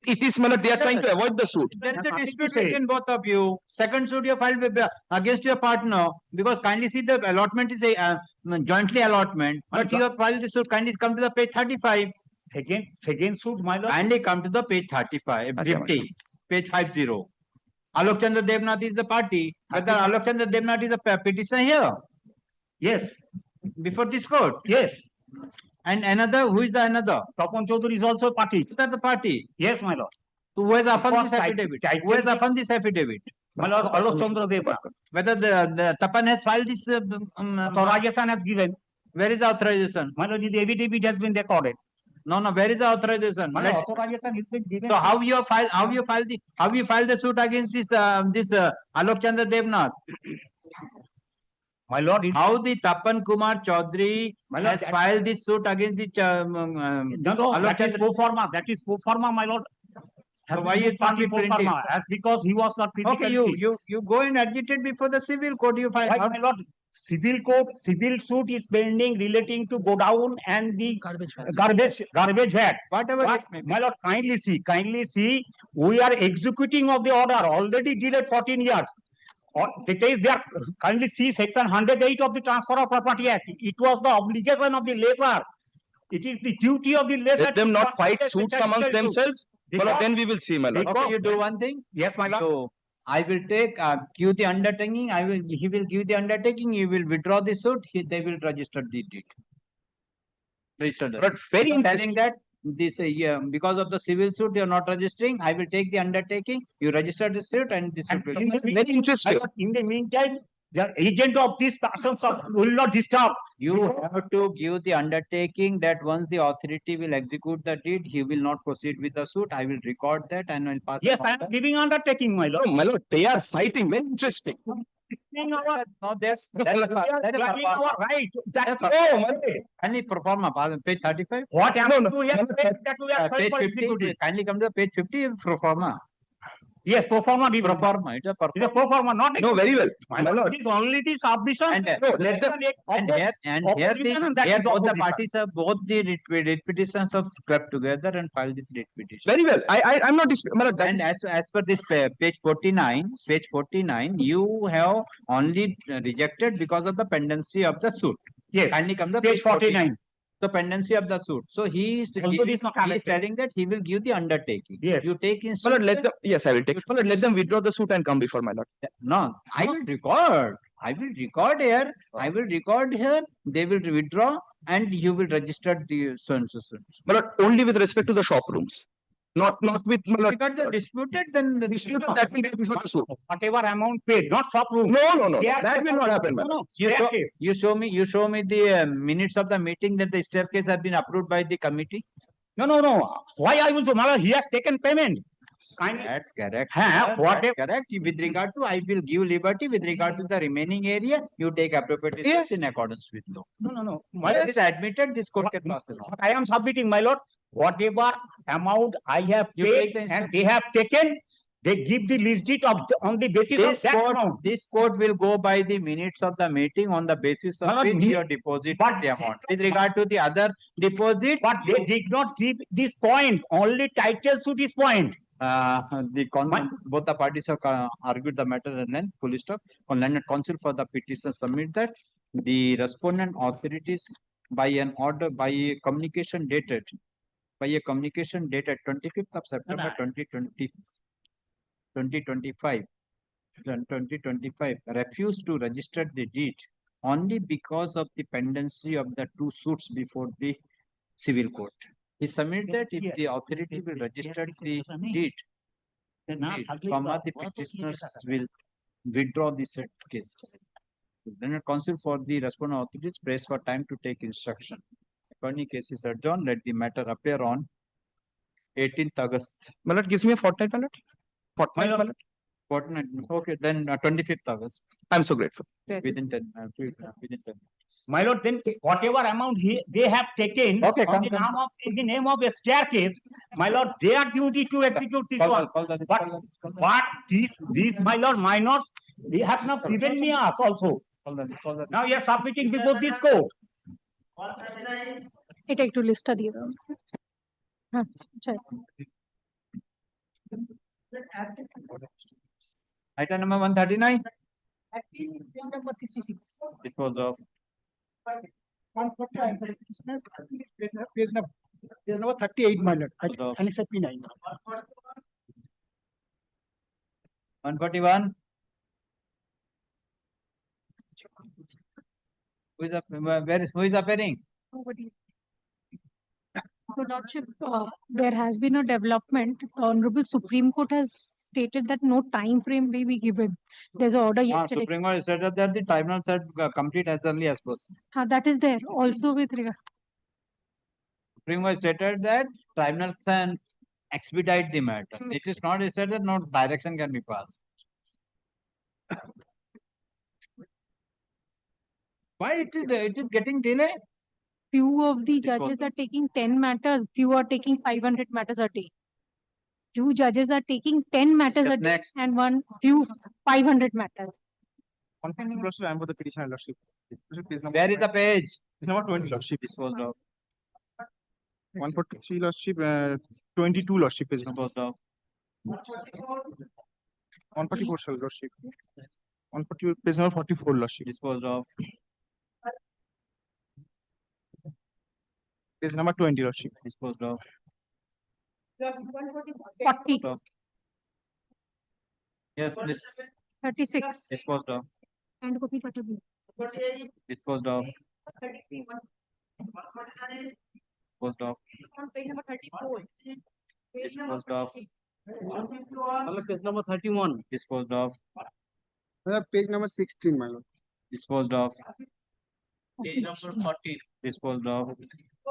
it is, my lord, they are trying to avoid the suit. There is a dispute between both of you. Second suit you filed with, against your partner, because kindly see the allotment is a jointly allotment, but you have filed the suit. Kindly come to the page 35. Second suit, my lord. Kindly come to the page 35, 50, page 50. Alok Chandra Devnath is the party. Whether Alok Chandra Devnath is a petitioner here? Yes. Before this court? Yes. And another, who is the another? Tapan Chaudhary is also party. Is that the party? Yes, my lord. So who has affirmed this Because affidavit? Who has affirmed this affidavit? My lord, Alok Chandra Devnath. Whether the Tapan has filed this Authorization has given. Where is the authorization? My lord, the affidavit has been recorded. No, where is the authorization? My lord, authorization has been given. So how you file the suit against this Alok Chandra Devnath? My lord, how the Tapan Kumar Chaudhary has filed this suit against the that is pro forma. That is pro forma, my lord. So why is not pro forma? As because he was not physically. Okay, you go and agitate before the civil court. You file. Why, my lord? Civil court, civil suit is pending relating to go down and the garbage head. Whatever. But, my lord, kindly see. We are executing of the order already delayed 14 years. It is there. Kindly see section 108 of the Transfer of Property Act. It was the obligation of the lessor. It is the duty of the lessor. Let them not fight suits amongst themselves. Well, then we will see, my lord. Okay, you do one thing. Yes, my lord. So I will give the undertaking. He will give the undertaking. You will withdraw the suit. They will register the deed. But very interesting that this because of the civil suit you are not registering. I will take the undertaking. You register the suit and the suit will. Very interesting. In the meantime, the agent of these persons will not disturb. You have to give the undertaking that once the authority will execute the deed, he will not proceed with the suit. I will record that and will pass. Yes, I am giving undertaking, my lord. No, my lord, they are fighting. Very interesting. No, that's our right. Kindly perform page 35. What happened to that we are page 50. Kindly come to page 50 performa. Yes, pro forma. Pro forma. It's a pro forma, not. No, very well. My lord, it is only the submission. And here both the parties have both the writ petitions have crept together and filed this writ petition. Very well. I'm not disputing. And as per this page 49, you have only rejected because of the pendency of the suit. Yes. Kindly come to page 49. The pendency of the suit. So he is telling that he will give the undertaking. Yes. You take instruction. Let them. Yes, I will take. Let them withdraw the suit and come before my lord. No, I will record. I will record here. I will record here. They will withdraw, and you will register the so and so. My lord, only with respect to the shop rooms. Not with my lord. Because they disputed, then the disputed that will be before the suit. Whatever amount paid, not shop room. No. That will not happen, my lord. You show me the minutes of the meeting that the staircase has been approved by the committee. No. Why I will do? He has taken payment. That's correct. Whatever. Correct. With regard to, I will give liberty with regard to the remaining area. You take appropriate steps in accordance with law. No. It is admitted. This court can pass it. I am submitting, my lord. Whatever amount I have paid and they have taken, they give the list deed on the basis of that amount. This court will go by the minutes of the meeting on the basis of which you deposit the amount. With regard to the other deposit, but they did not give this point. Only title to this point. Both the parties have argued the matter at length. Full stop. On learned counsel for the petition submit that the respondent authorities by an order by a communication dated 25th of September 2025 refused to register the deed only because of the pendency of the two suits before the civil court. He submitted that if the authority will register the deed, the petitioners will withdraw the said cases. Then counsel for the respondent authorities press for time to take instruction. Attorney case is adjourned. Let the matter appear on 18th August. My lord, gives me a fortnight, my lord. Fortnight, my lord. Fortnight. Okay, then 25th August. I'm so grateful. Within 10. Within 10. My lord, then whatever amount they have taken Okay, on the name of a staircase, my lord, they are duty to execute this one. But these my lord minors, they have not given me us also. Now you are submitting before this court. এটা একটু লিস্টটা দিয়ে দাও। হ্যাঁ, চাই। Item number 139. Number 66. Dispose of. Page number 38, my lord. Annex P9. 141. Who is who is appearing? Nobody. Your Lordship, there has been a development. The Honorable Supreme Court has stated that no time frame may be given. There's an order yesterday. Supreme Court stated that the tribunal said complete as early as possible. That is there also with regard. Supreme Court stated that tribunal can expedite the matter. It is not stated that no direction can be passed. Why it is getting delayed? Few of the judges are taking 10 matters, few are taking 500 matters a day. Few judges are taking 10 matters a day and few 500 matters. Confirming lordship, I am for the petition lordship. Where is the page? Page number 20 lordship. Disposed of. 143 lordship, 22 lordship is disposed of. 144 shall lordship. 140 page number 44 lordship. Disposed of. Page number 20 lordship. Disposed of. 40. Yes, please. 36. Disposed of. And copy Patabi. Disposed of. Disposed of. Page number 34. Disposed of. Page number 31. Disposed of. Page number 16, my lord. Disposed of. Page number 40. Disposed of.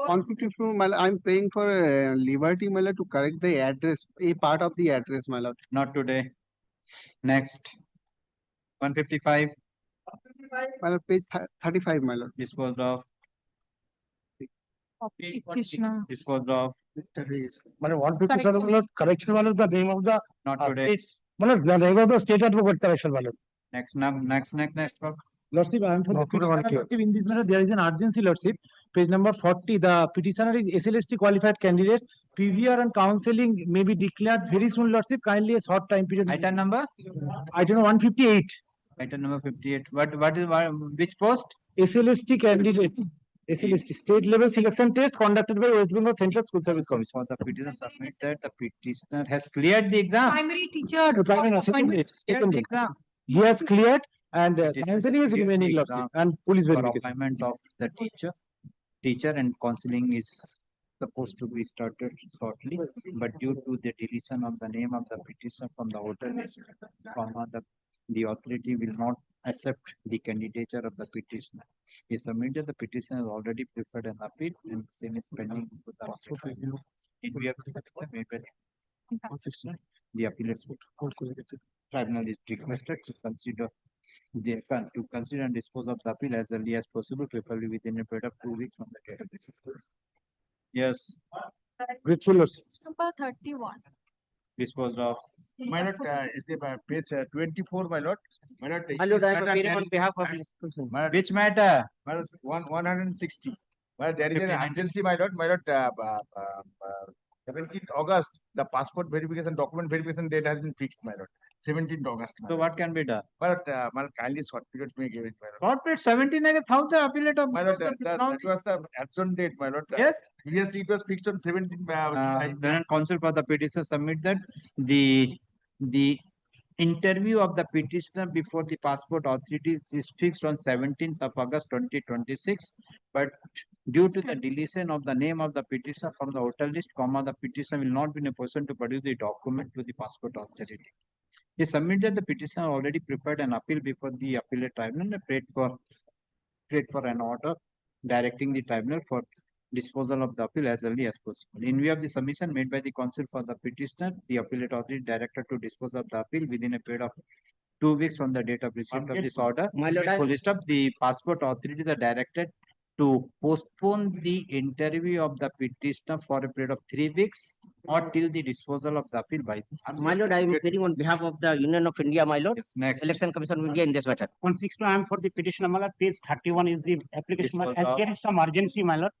154, my lord, I'm praying for liberty, my lord, to correct the address, a part of the address, my lord. Not today. Next. 155. My lord, page 35, my lord. Disposed of. Disposed of. মানে 157 মানে correction মানে the name of the Not today. মানে the name of the state advocate correction মানে Next. Lordship, I am for the petitioner. In this matter, there is an urgency, Lordship. Page number 40, the petitioner is SLST qualified candidates. PVR and counseling may be declared very soon, Lordship. Kindly a short time period. Item number? Item 158. Item number 58. Which post? SLST candidate. SLST, state level selection test conducted by West Bengal Central School Service Commission. For the petitioner submit that the petitioner has cleared the exam. Primary teacher. Second exam. He has cleared and counseling is remaining, Lordship, and police verification. Appointment of the teacher and counseling is supposed to be started shortly, but due to the deletion of the name of the petitioner from the voter list, the authority will not accept the candidature of the petitioner. He submitted the petition has already preferred an appeal and same is pending with the passport. In view of the appellate tribunal is requested to consider and dispose of the appeal as early as possible, preferably within a period of 2 weeks from the date of decision. Yes. Grateful, Lordship. Number 31. Disposed of. My lord, is the page 24, my lord. My lord, My lord, I am appearing on behalf of Which matter? My lord, 160. My lord, there is an urgency, my lord. My lord, 17th August, the passport verification, document verification date has been fixed, my lord. 17th August. So what can be done? My lord, kindly short period may give it, my lord. Short period 17 August, how the appellate of My lord, that was the absent date, my lord. Yes. Previously, it was fixed on 17th. Then counsel for the petitioner submit that the interview of the petitioner before the passport authority is fixed on 17th of August 2026, but due to the deletion of the name of the petitioner from the voter list, the petitioner will not be in a position to produce the document to the passport authority. He submitted the petitioner already prepared an appeal before the appellate tribunal and prayed for an order directing the tribunal for disposal of the appeal as early as possible. In view of the submission made by the counsel for the petitioner, the appellate authority directed to dispose of the appeal within a period of 2 weeks from the date of receipt of this order. Full stop. The passport authorities are directed to postpone the interview of the petitioner for a period of 3 weeks or till the disposal of the appeal by. My lord, I am appearing on behalf of the Union of India, my lord. Yes, next. Election Commission of India in this matter. 162, I am for the petitioner, my lord. Page 31 is the application, my lord. As there is some urgency, my lord.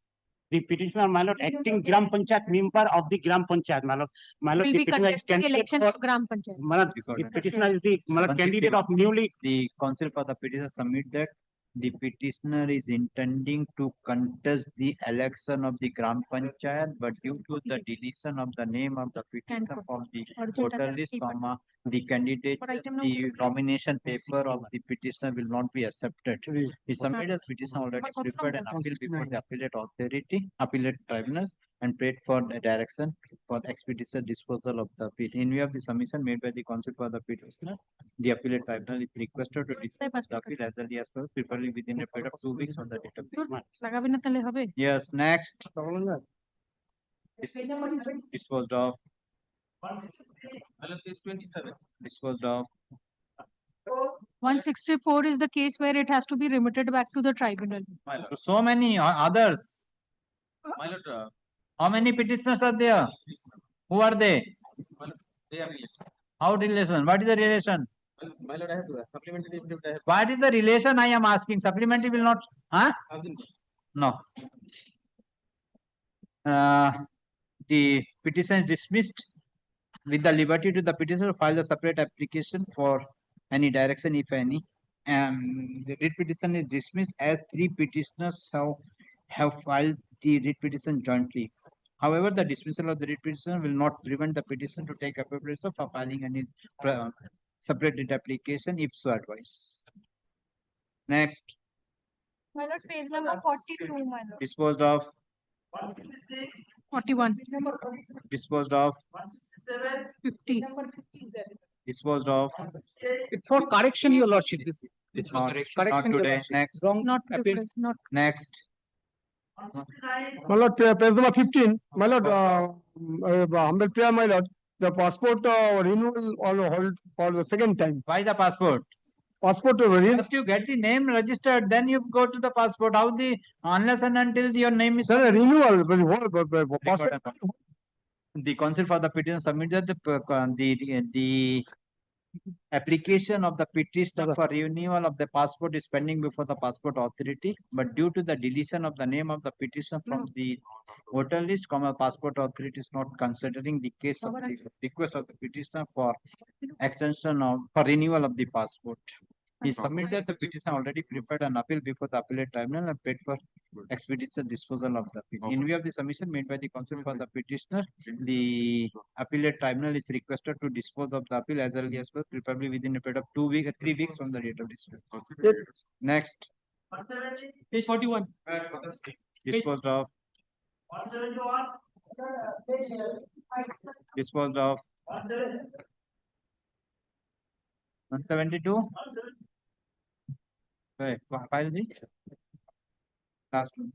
The petitioner, my lord, acting Gram Panchayat member of the Gram Panchayat, my lord. My lord, Will the be petitioner is contesting candidate election for, for Gram Panchayat. my lord, the petitioner is the, my lord, candidate of newly. The counsel for the petitioner submit that the petitioner is intending to contest the election of the Gram Panchayat, but due to the deletion of the name of the petitioner from the voter list, the candidate, the nomination paper of the petitioner will not be accepted. He submitted the petition already preferred an appeal before the appellate authority, appellate tribunal, and prayed for the direction for expeditious disposal of the appeal. In view of the submission made by the counsel for the petitioner, the appellate tribunal is requested to dispose the appeal as early as possible, preferably within a period of 2 weeks from the date of this. Yes, next. Disposed of. Disposed of. 164 is the case where it has to be remitted back to the tribunal. So many others. How many petitioners are there? Who are they? How relation? What is the relation? My lord, I have to supplementary. What is the relation I am asking? Supplementary will not. Huh? No. The petition is dismissed with the liberty to the petitioner to file a separate application for any direction, if any. The writ petition is dismissed as 3 petitioners have filed the writ petition jointly. However, the dismissal of the writ petition will not prevent the petition to take appropriate for filing any separate writ application if so advised. Next. My lord, page number 42, my lord. Disposed of. 41. Disposed of. 50. Disposed of. It's for correction, your lordship. It's not, Correction, not your today. lordship. Next. Wrong Not appeals. not. Next. My lord, page number 15, my lord, humble prayer, my lord, the passport renewal on hold for the second time. Why the passport? Passport renewal. First you get the name registered, then you go to the passport. How the unless and until your name is. Sir, renewal, passport. The counsel for the petition submitted the application of the petitioner for renewal of the passport is pending before the passport authority, but due to the deletion of the name of the petitioner from the voter list, passport authority is not considering the case of the request of the petitioner for extension of for renewal of the passport. He submitted the petition already prepared an appeal before the appellate tribunal and paid for expeditious disposal of the appeal. In view of the submission made by the counsel for the petitioner, the appellate tribunal is requested to dispose of the appeal as early as possible, preferably within a period of 3 weeks from the date of disposal. Next. Page 41. Disposed of. Disposed of. 172. Okay, file the last one.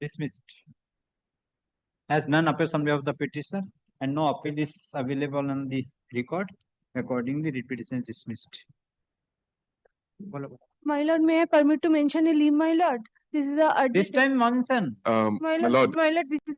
Dismissed. As none appears on behalf of the petitioner and no appeal is available on the record, accordingly, the petition is dismissed. My lord, may I permit to mention a leave, my lord? This is a This time mention. my my lord, lord, this is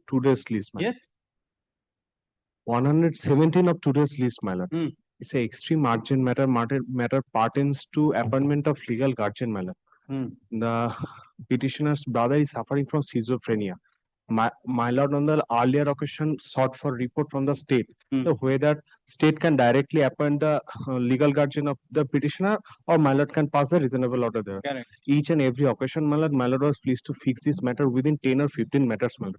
Today's list, my lord. Yes. 117 of today's list, my lord. It's a extreme urgent matter pertains to appointment of legal guardian, my lord. The petitioner's brother is suffering from schizophrenia. My lord, on the earlier occasion sought for report from the state, whether state can directly appoint the legal guardian of the petitioner, or my lord can pass a reasonable order there. Correct. Each and every occasion, my lord was pleased to fix this matter within 10 or 15 matters, my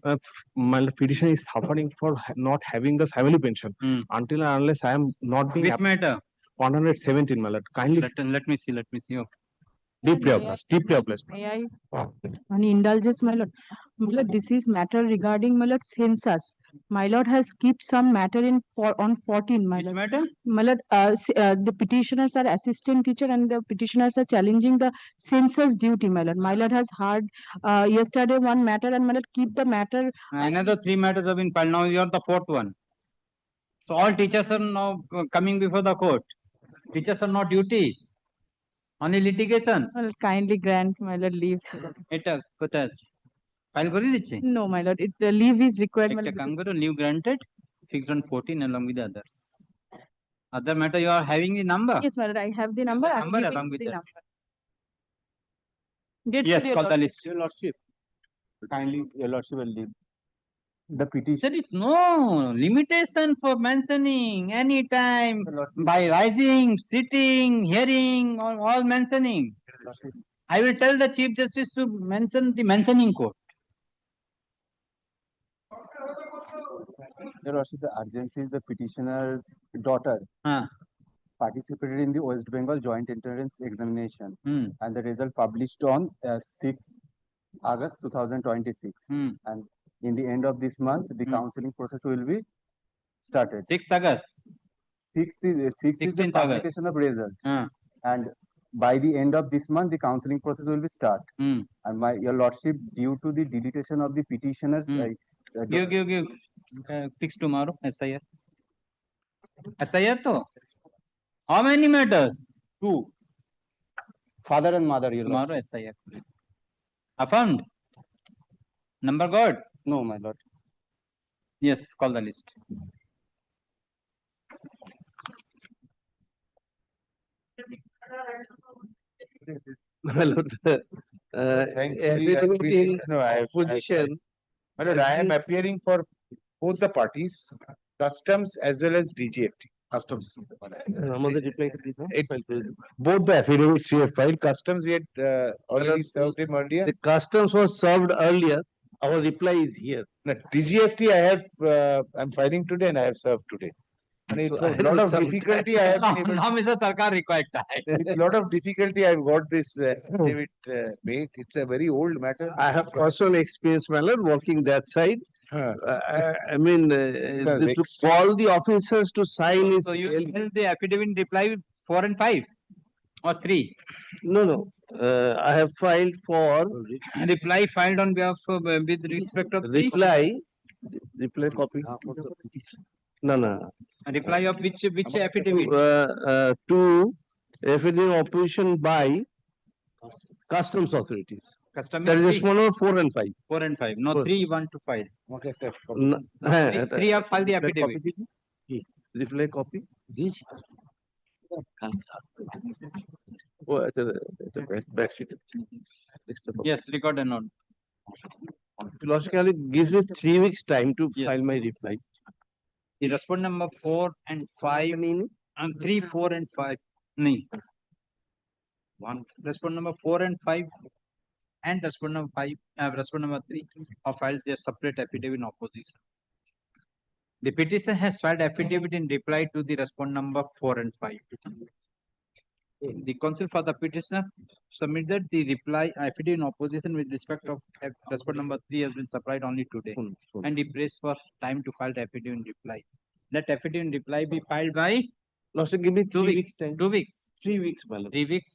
lord. My lord, petitioner is suffering for not having the family pension. Until and unless I am not being Which matter? 117, my lord. Kindly Let me see. Let me see. deeply obliged. Deeply obliged. May I, on indulgence, my lord. My lord, this is matter regarding, my lord, census. My lord has kept some matter on 14, my lord. Matter? My lord, the petitioners are assistant teacher and the petitioners are challenging the census duty, my lord. My lord has heard yesterday one matter and my lord keep the matter. Another 3 matters have been filed. Now you are the 4th one. So all teachers are now coming before the court. Teachers are not duty. Only litigation. Well, kindly grant, my lord, leave. এটা কোথায় file করে দিচ্ছে? No, my lord, the leave is required, my একটা lord. কাম করো, leave granted, fixed on 14 along with the others. Other matter you are having the number? Yes, my lord, I have the number. I'm Number giving along with the that. number. Date Yes, for your call the lordship. list. Your lordship, kindly, your lordship will leave. The petition. There is no limitation for mentioning any time by rising, sitting, hearing, all mentioning. I will tell the Chief Justice to mention the mentioning code. Your lordship, the urgency is the petitioner's daughter participated in the West Bengal joint entrance examination, and the result published on 6 August 2026. And in the end of this month, the counseling process will be started. 6th August. 6th is the 16th August. publication of results. And by the end of this month, the counseling process will be start. And your lordship, due to the deletion of the petitioners, Give. Fix tomorrow, SIR. SIR to? How many matters? 2. Father and mother, your Tomorrow lordship. SIR. Affirmed? Number got? No, my lord. Yes, call the list. My lord, affidavit in opposition. My lord, I am appearing for both the parties, customs as well as DGFT. Customs. Both the affidavits we have filed. Customs we had already served him earlier. The customs was served earlier. Our reply is here. No, DGFT I have, I'm filing today and I have served today. And it So was I a lot of have some difficulty I have been able Now, Mr. Sarkar required time. with a lot of difficulty I've got this affidavit made. It's a very old matter. I have personal experience, my lord, working that side. I mean, to call the officers to sign is. So you tell the affidavit reply 4 and 5 or 3? No. I have filed for reply filed on behalf of with respect of reply copy. No. Reply of which affidavit? To affidavit opposition by customs authorities. Customs. That is respondent number 4 and 5. 4 and 5. No, 3 you want to file. Okay, No, 3 have filed the affidavit. Reply copy. This. Back sheet. Yes, record and note. Logically gives me 3 weeks time to file my reply. The respondent number 4 and 5 and 3, 4 and 5. No. Respondent number 4 and 5 and respondent number 5, respondent number 3 have filed their separate affidavit in opposition. The petition has filed affidavit in reply to the respondent number 4 and 5. The counsel for the petitioner submitted the reply affidavit in opposition with respect of respondent number 3 has been supplied only today, and he prays for time to file the affidavit in reply. Let affidavit in reply be filed by. Lordship, give me 2 weeks. 2 weeks. 3 weeks, my lord. 3 weeks.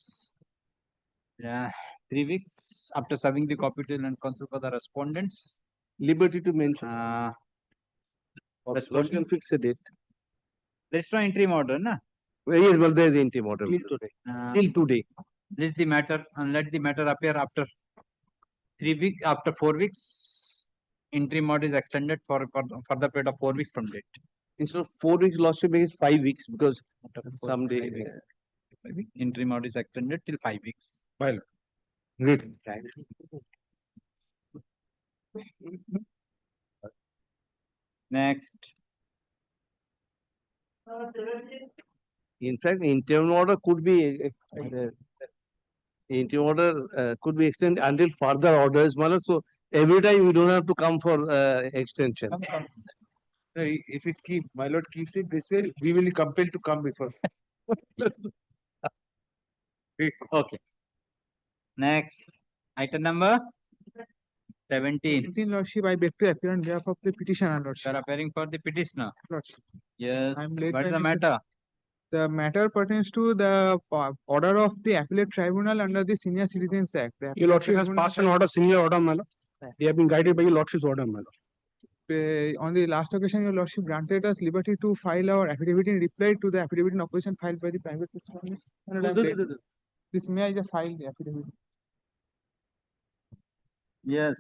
Yeah, 3 weeks after serving the copy to and counsel for the respondents. Liberty to mention. Lordship can fix a date. There is no interim order, na? Yes, well, there is the interim order. Till today. List the matter and let the matter appear after 3 weeks, after 4 weeks. interim order is extended for the period of 4 weeks from date. Instead of 4 weeks, lordship makes 5 weeks because someday. Interim order is extended till 5 weeks. Well, great. Next. In fact, interim order could be could be extended until further orders, Malad. So every time we don't have to come for extension. If my lord keeps it, they say we will compel to come before. Okay. Next. Item number 17. Lordship, I beg to appear on behalf of the petitioner, Lordship. You are appearing for the petitioner. Lordship. Yes. I'm late What is by the mistake. matter? The matter pertains to the order of the appellate tribunal under the Senior Citizens Act. The Your appellate lordship has tribunal passed an order, senior order, my lord. They have been guided by your lordship's order, my lord. On the last occasion, your lordship granted us liberty to file our affidavit in reply to the affidavit in opposition filed by the private respondent. This may I just file the affidavit? Yes.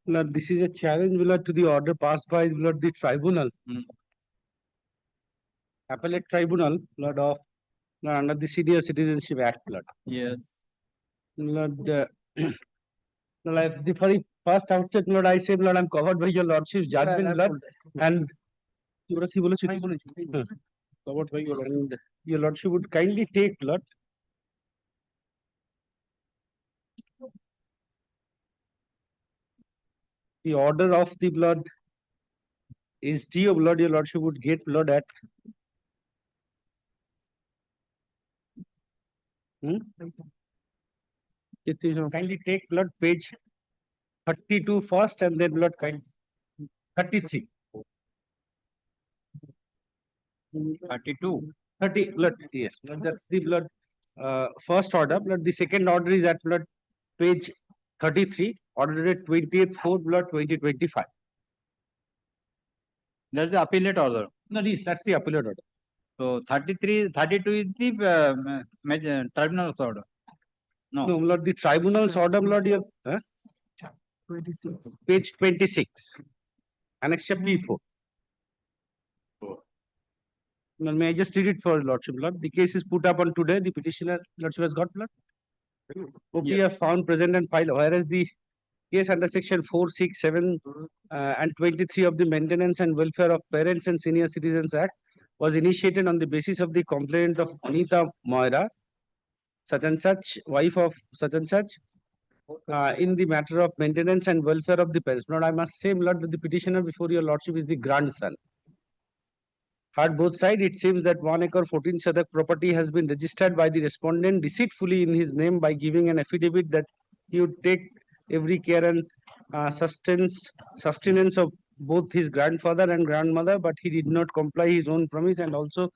Lord, this is a challenge, Lord, to the order passed by Lord the tribunal. Appellate tribunal, Lord of under the Senior Citizenship Act, Lord. Yes. Lord, Lord, the very first outset, Lord, I said, Lord, I'm covered by your lordship's judgment, Lord, and covered by your, and your lordship would kindly take, Lord. The order of the blood is due, blood, your lordship would get blood at. Kindly take blood page 32 first and then blood kind 33. 32. 30 blood, yes, blood, that's the blood first order. Blood, the second order is at blood page 33, order date 20th 4 blood 2025. That's the appellate order. No, yes, that's the appellate order. So 33, 32 is the tribunal's order. No. No, Lord, the tribunal's order, Lord, your 26. page 26, annex P4. Now, may I just read it for your lordship, Lord? The case is put up on today. The petitioner, lordship, has got blood. OPF found present and filed, whereas the case under section 4, 6, 7 and 23 of the Maintenance and Welfare of Parents and Senior Citizens Act was initiated on the basis of the complaint of Anita Moira, such and such, wife of such and such, in the matter of maintenance and welfare of the parents. Lord, I must say, Lord, that the petitioner before your lordship is the grandson. Heard both sides, it seems that 1 acre 14 Sadak property has been registered by the respondent deceitfully in his name by giving an affidavit that he would take every care and sustenance of both his grandfather and grandmother, but he did not comply his own promise, and also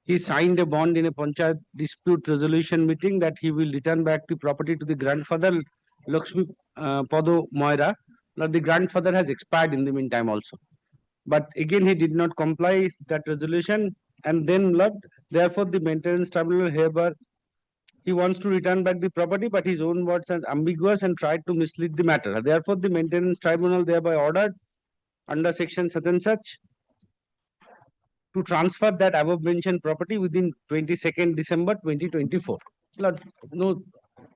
he signed a bond in a Panchayat dispute resolution meeting that he will return back the property to the grandfather, Lakshmi Pado Moira. Now the grandfather has expired in the meantime also. But again, he did not comply that resolution, and then, Lord, therefore, the maintenance tribunal hereby he wants to return back the property, but his own words are ambiguous and tried to mislead the matter. Therefore, the maintenance tribunal thereby ordered under section such and such to transfer that above mentioned property within 22nd December 2024. Lord, no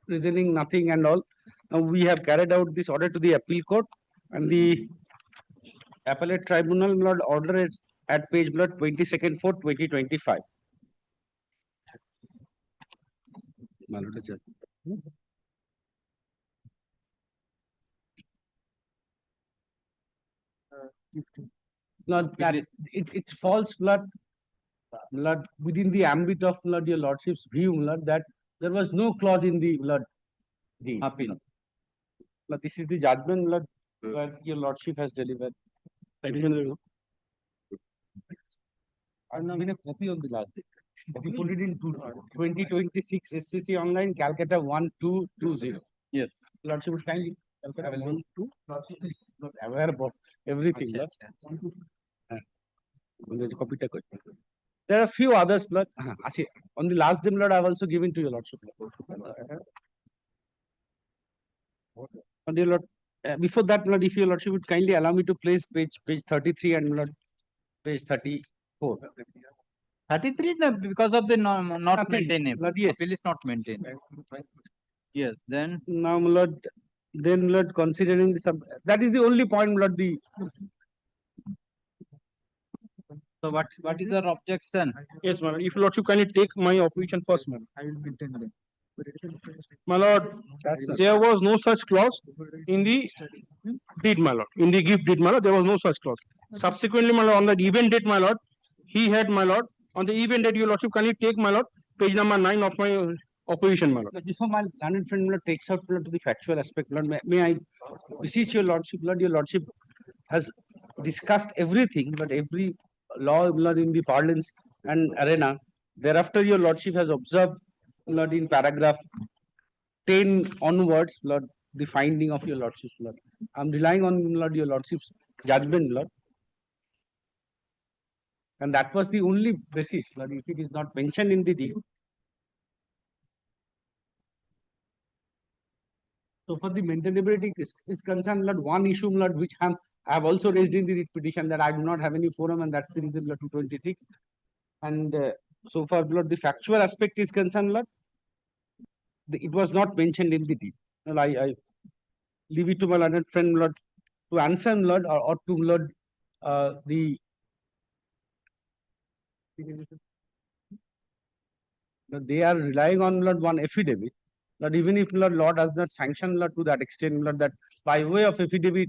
reasoning, nothing and all. Now we have carried out this order to the appeal court, and the appellate tribunal, Lord, order it at page blood 22nd for 2025. Lord, it's false, Lord, within the ambit of Lord, your lordship's view, Lord, that there was no clause in the Lord the appeal. Lord, this is the judgment, Lord, where your lordship has delivered. I'm giving a copy on the last day. We put it in 2026 SCC online, Calcutta 1220. Yes. Lordship would kindly Calcutta 12. Lordship is not aware about everything. Lord. There are a few others, Lord. On the last day, Lord, I have also given to your lordship. Dear Lord, Before that, my lord, if your lordship would kindly allow me to place page 33 and my lord, page 34. 33, because of the not Appeal. maintainable. Lord, yes. Appeal is not maintained. Yes, then Now, my lord, then my lord, considering this, that is the only point, my lord, the so what is our objection? yes, my lord. If your lordship kindly take my opposition first, my lord. I will maintain them. My lord, there was no such clause in the deed, my lord. In the gift deed, my lord, there was no such clause. Subsequently, my lord, on the event date, my lord, he had, my lord, on the event date, your lordship kindly take, my lord, page number 9 of my opposition, my lord. Before my learned friend, my lord, takes out, my lord, to the factual aspect, my lord, may I beseech your lordship, my lord, your lordship has discussed everything, but every law, my lord, in the parlance and arena. Thereafter, your lordship has observed, my lord, in paragraph 10 onwards, Lord, the finding of your lordship, Lord. I'm relying on, Lord, your lordship's judgment, Lord. And that was the only basis, Lord, if it is not mentioned in the deed. So for the maintainability is concerned, Lord, one issue, Lord, which I have also raised in the writ petition, that I do not have any forum, and that's the reason, Lord, 226. And so far, Lord, the factual aspect is concerned, Lord, it was not mentioned in the deed. Well, I leave it to my learned friend, Lord, to answer, Lord, or to, Lord, they are relying on, Lord, one affidavit. Lord, even if, Lord does not sanction, Lord, to that extent, Lord, that by way of affidavit,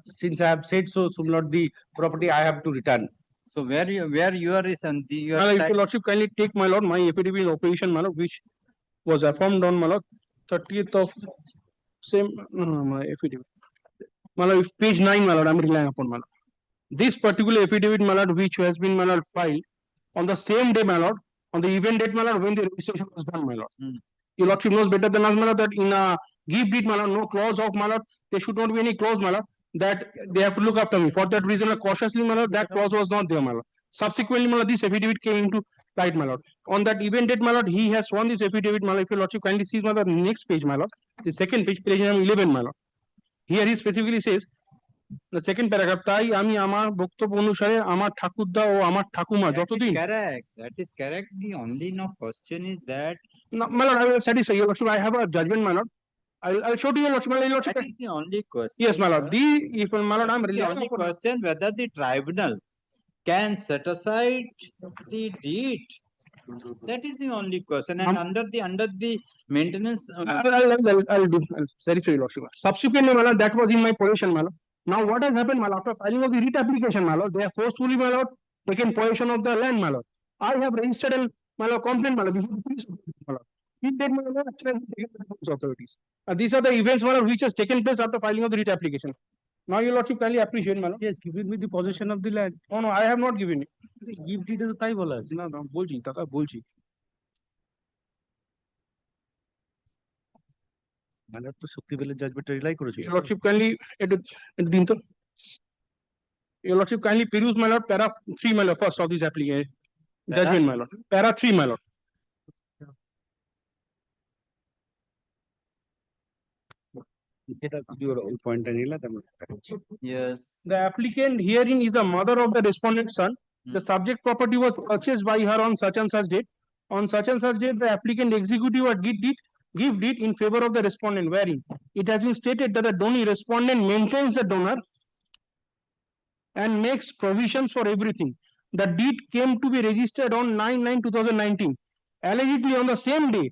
since I have said so, Lord, the property I have to return. So where your is on the your If your lordship kindly take, my lord, my affidavit in opposition, my lord, which was affirmed on, my lord, 30th of same my affidavit. My lord, if page 9, my lord, I'm relying upon, my lord. This particular affidavit, my lord, which has been, my lord, filed on the same day, my lord, on the event date, my lord, when the registration was done, my lord. Your lordship knows better than us, my lord, that in a gift deed, my lord, no clause of, my lord, there should not be any clause, my lord, that they have to look after me. For that reason, cautiously, my lord, that clause was not there, my lord. Subsequently, my lord, this affidavit came into light, my lord. On that event date, my lord, he has sworn this affidavit, my lord. If your lordship kindly sees, my lord, next page, my lord, the second page, page number 11, my lord. Here he specifically says, the second paragraph, তাই আমি আমার বক্তব্য অনুসারে আমার ঠাকুরদা ও আমার ঠাকুমা যতদিন that is correct. The only no question is that my lord, I will satisfy your lordship. I have a judgment, my lord. I'll show to your lordship. My lordship. That is the only question. Yes, my lord. If my lord, I'm the only question whether the tribunal can set aside the deed. That is the only question. And under the maintenance, I'll satisfy your lordship. Subsequently, my lord, that was in my possession, my lord. Now, what has happened, my lord? After filing of the writ application, my lord, they have forcefully, my lord, taken possession of the land, my lord. I have registered a, my lord, complaint, my lord, before the police, my lord. He did, my lord, actually taken by the police authorities. These are the events, my lord, which has taken place after filing of the writ application. Now, your lordship kindly appreciate, my lord. Yes, given me the possession of the land. Oh no, I have not given it. Give it to তাই বলা না না বলছি টাকা বলছি মানে তো শক্তি বেলে জাজমেন্ট রিলাই করেছে your lordship kindly দিন তো your lordship kindly peruse, my lord, para 3, my lord, first of this application judgment, my lord, para 3, my lord. Yes. The applicant herein is the mother of the respondent son. The subject property was purchased by her on such and such date. On such and such date, the applicant executed or give deed in favor of the respondent, wherein it has been stated that the donee respondent maintains the donor and makes provisions for everything. The deed came to be registered on 9/9/2019. Allegedly on the same day,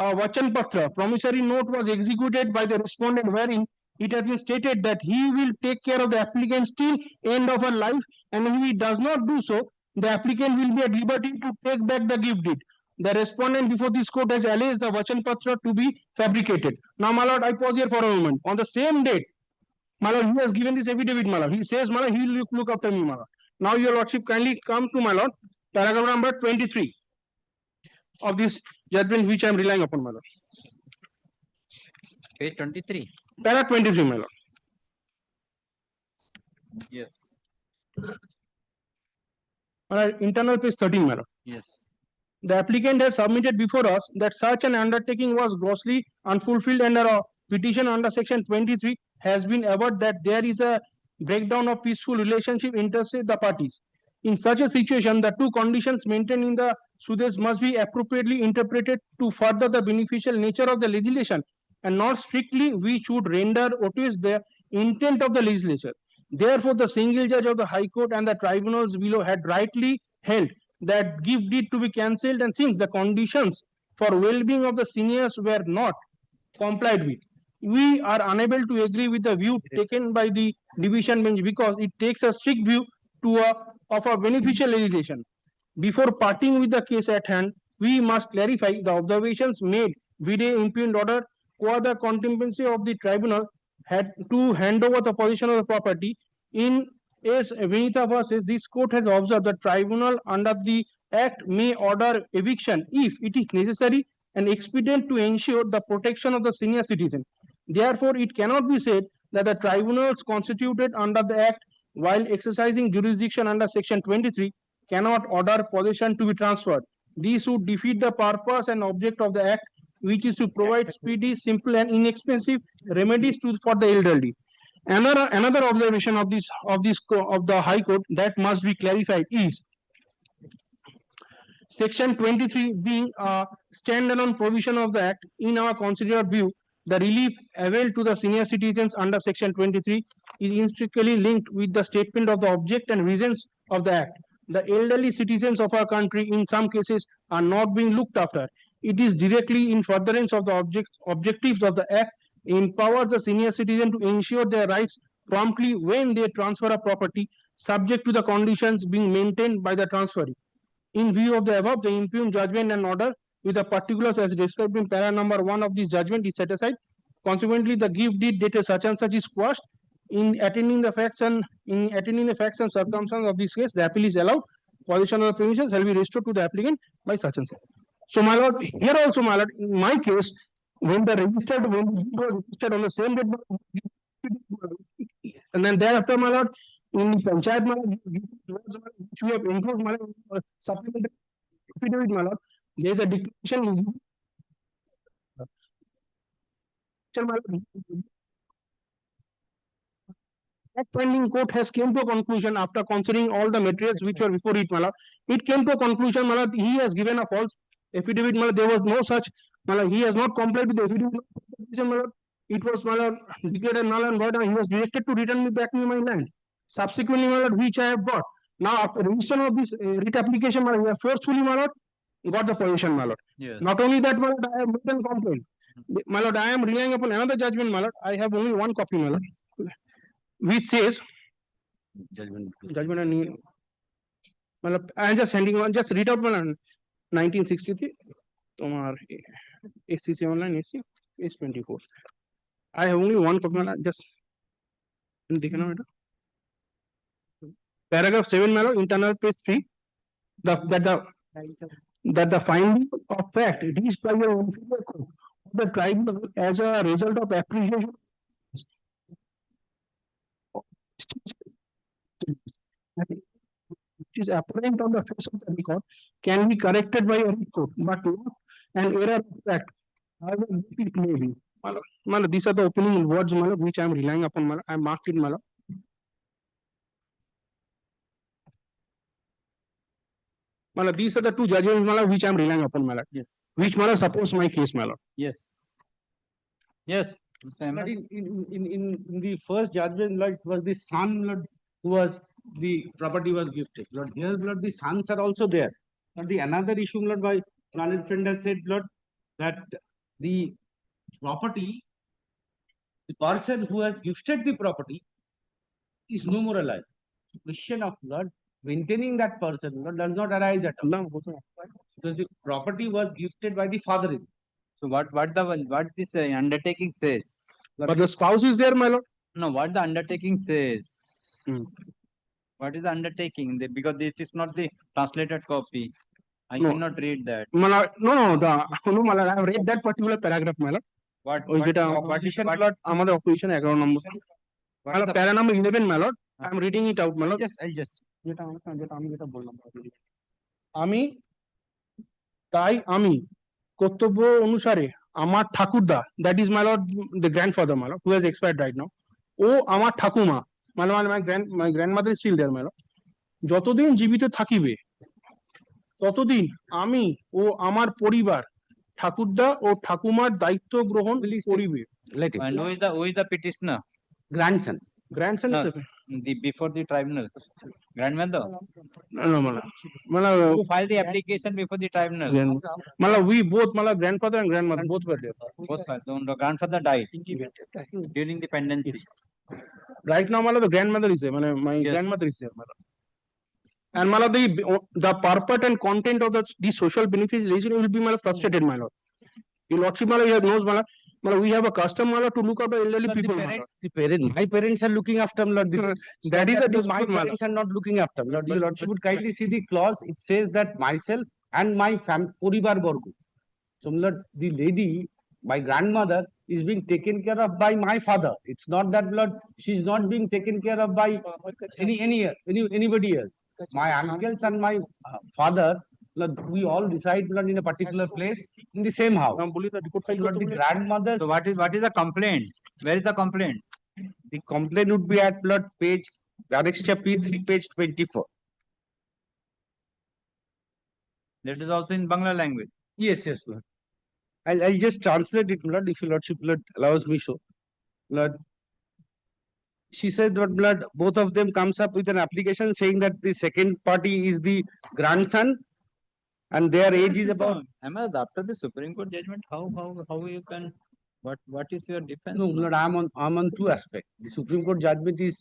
a Vachan Patra, promissory note, was executed by the respondent, wherein it has been stated that he will take care of the applicant till end of her life, and if he does not do so, the applicant will be at liberty to take back the gift deed. The respondent before this court has alleged the Vachan Patra to be fabricated. Now, my lord, I pause here for a moment. On the same date, my lord, he has given this affidavit, my lord. He says, my lord, he will look after me, my lord. Now, your lordship kindly come to, my lord, paragraph number 23 of this judgment which I am relying upon, my lord. Page 23. Para 23, my lord. Yes. Internal page 13, my lord. Yes. The applicant has submitted before us that such an undertaking was grossly unfulfilled under a petition under section 23 has been averred that there is a breakdown of peaceful relationship interstate the parties. In such a situation, the two conditions maintained in the sudes must be appropriately interpreted to further the beneficial nature of the legislation and not strictly which would render otis the intent of the legislature. Therefore, the single judge of the High Court and the tribunals below had rightly held that gift deed to be cancelled, and since the conditions for well-being of the seniors were not complied with, we are unable to agree with the view taken by the division bench because it takes a strict view of a beneficial legislation. Before parting with the case at hand, we must clarify the observations made vide impugned order qua the contingency of the tribunal had to hand over the possession of the property. In as Vinitha versus this court has observed the tribunal under the act may order eviction if it is necessary and expedient to ensure the protection of the senior citizen. Therefore, it cannot be said that the tribunals constituted under the act while exercising jurisdiction under section 23 cannot order possession to be transferred. These would defeat the purpose and object of the act, which is to provide speedy, simple, and inexpensive remedies for the elderly. Another observation of the High Court that must be clarified is Section 23 being a standalone provision of the Act. In our considered view, the relief availed to the senior citizens under Section 23 is intricately linked with the statement of the object and reasons of the Act. The elderly citizens of our country, in some cases, are not being looked after. It is directly in furtherance of the objectives of the Act, empowers the senior citizen to ensure their rights promptly when they transfer a property, subject to the conditions being maintained by the transferee. In view of the above, the impugned judgment and order with the particulars as described in para number 1 of this judgment is set aside. Consequently, the gift deed dated such and such is quashed. In attending the facts and circumstances of this case, the appeal is allowed. Possession of the premises shall be restored to the applicant by such and such. So, my lord, here also, my lord, in my case, when the deed was registered on the same date, and then thereafter, my lord, in the panchayat, my lord, which we have enclosed, my lord, supplementary affidavit, my lord, there is a declaration. That pending court has came to a conclusion after considering all the materials which were before it, my lord. It came to a conclusion, my lord, he has given a false affidavit, my lord. There was no such, my lord, he has not complied with the affidavit, my lord. It was, my lord, declared null and void, and he was directed to return me back to my land. Subsequently, my lord, which I have got. Now, after revision of this writ application, my lord, we have forcefully, my lord, got the possession, my lord. Yes. Not only that, my lord, I have made a complaint. My lord, I am relying upon another judgment, my lord. I have only one copy, my lord, which says judgment and my lord, I am just handing one, just read out, my lord, 1963, tomar SCC online AC is 24. I have only one copy, my lord, just paragraph 7, my lord, internal page 3, that the finding of fact reached by your inferior court of the tribunal as a result of appreciation which is apparent on the face of the record can be corrected by a court, but not an error of fact, however it may be. My lord, these are the opening words, my lord, which I am relying upon, my lord. I marked it, my lord. My lord, these are the two judgments, my lord, which I am relying upon, my lord. Yes. Which, my lord, supports my case, my lord. Yes. Yes. But in the first judgment, Lord, it was the son, Lord, who was the property was gifted. Lord, here, Lord, the sons are also there. But the another issue, Lord, by Learned Friend has said, Lord, that the property, the person who has gifted the property is no more alive. The question of Lord maintaining that person, Lord, does not arise at all. Because the property was gifted by the father. So what this undertaking says? But the spouse is there, my lord. No, what the undertaking says? What is the undertaking? Because it is not the translated copy. I cannot read that. My lord, no, my lord, I have read that particular paragraph, my lord. What opposition, my lord, আমাদের opposition 11 number. My lord, para number 11, my lord. I am reading it out, my lord. I'll just. আমি কর্তব্য অনুসারে আমার ঠাকুরদা, that is my lord, the grandfather, my lord, who has expired right now, ও আমার ঠাকুমা মানে my grandmother is still there my lord যতদিন জীবিত থাকিবে ততদিন আমি ও আমার পরিবার ঠাকুরদা ও ঠাকুমার দায়িত্ব গ্রহণ করিবে। Let him. And who is the petitioner? Grandson is No, the before the tribunal. Grandmother. no Who filed the application before the tribunal? we both grandfather and grandmother both were there. Both filed. The grandfather died during the pendency. Right now the grandmother is there my Yes. grandmother is there and the purport and content of the social benefit relation will be frustrated my lord. Your lordship you have knows we have a custom to look after elderly people My parents are looking after my lord. That is the my dispute, my parents are not looking after my lord. Your lordship would kindly see the clause. It says that myself and my poribar borgo. So my lord, the lady, my grandmother, is being taken care of by my father. It's not that my lord, she's not being taken care of by anybody else. My uncles and my father, Lord, we all reside Lord, in a particular place in the same house. Lord, the grandmothers. So what is the complaint? Where is the complaint? The complaint would be at Lord page annexure P3 page 24. That is also in Bangla language. Yes, Lord. I'll just translate it, Lord, if your lordship Lord allows me so. Lord, she said that Lord, both of them comes up with an application saying that the second party is the grandson and their age is about. Ahmed, after the Supreme Court judgment, how you can what is your defense? No, Lord, I'm on two aspects. The Supreme Court judgment is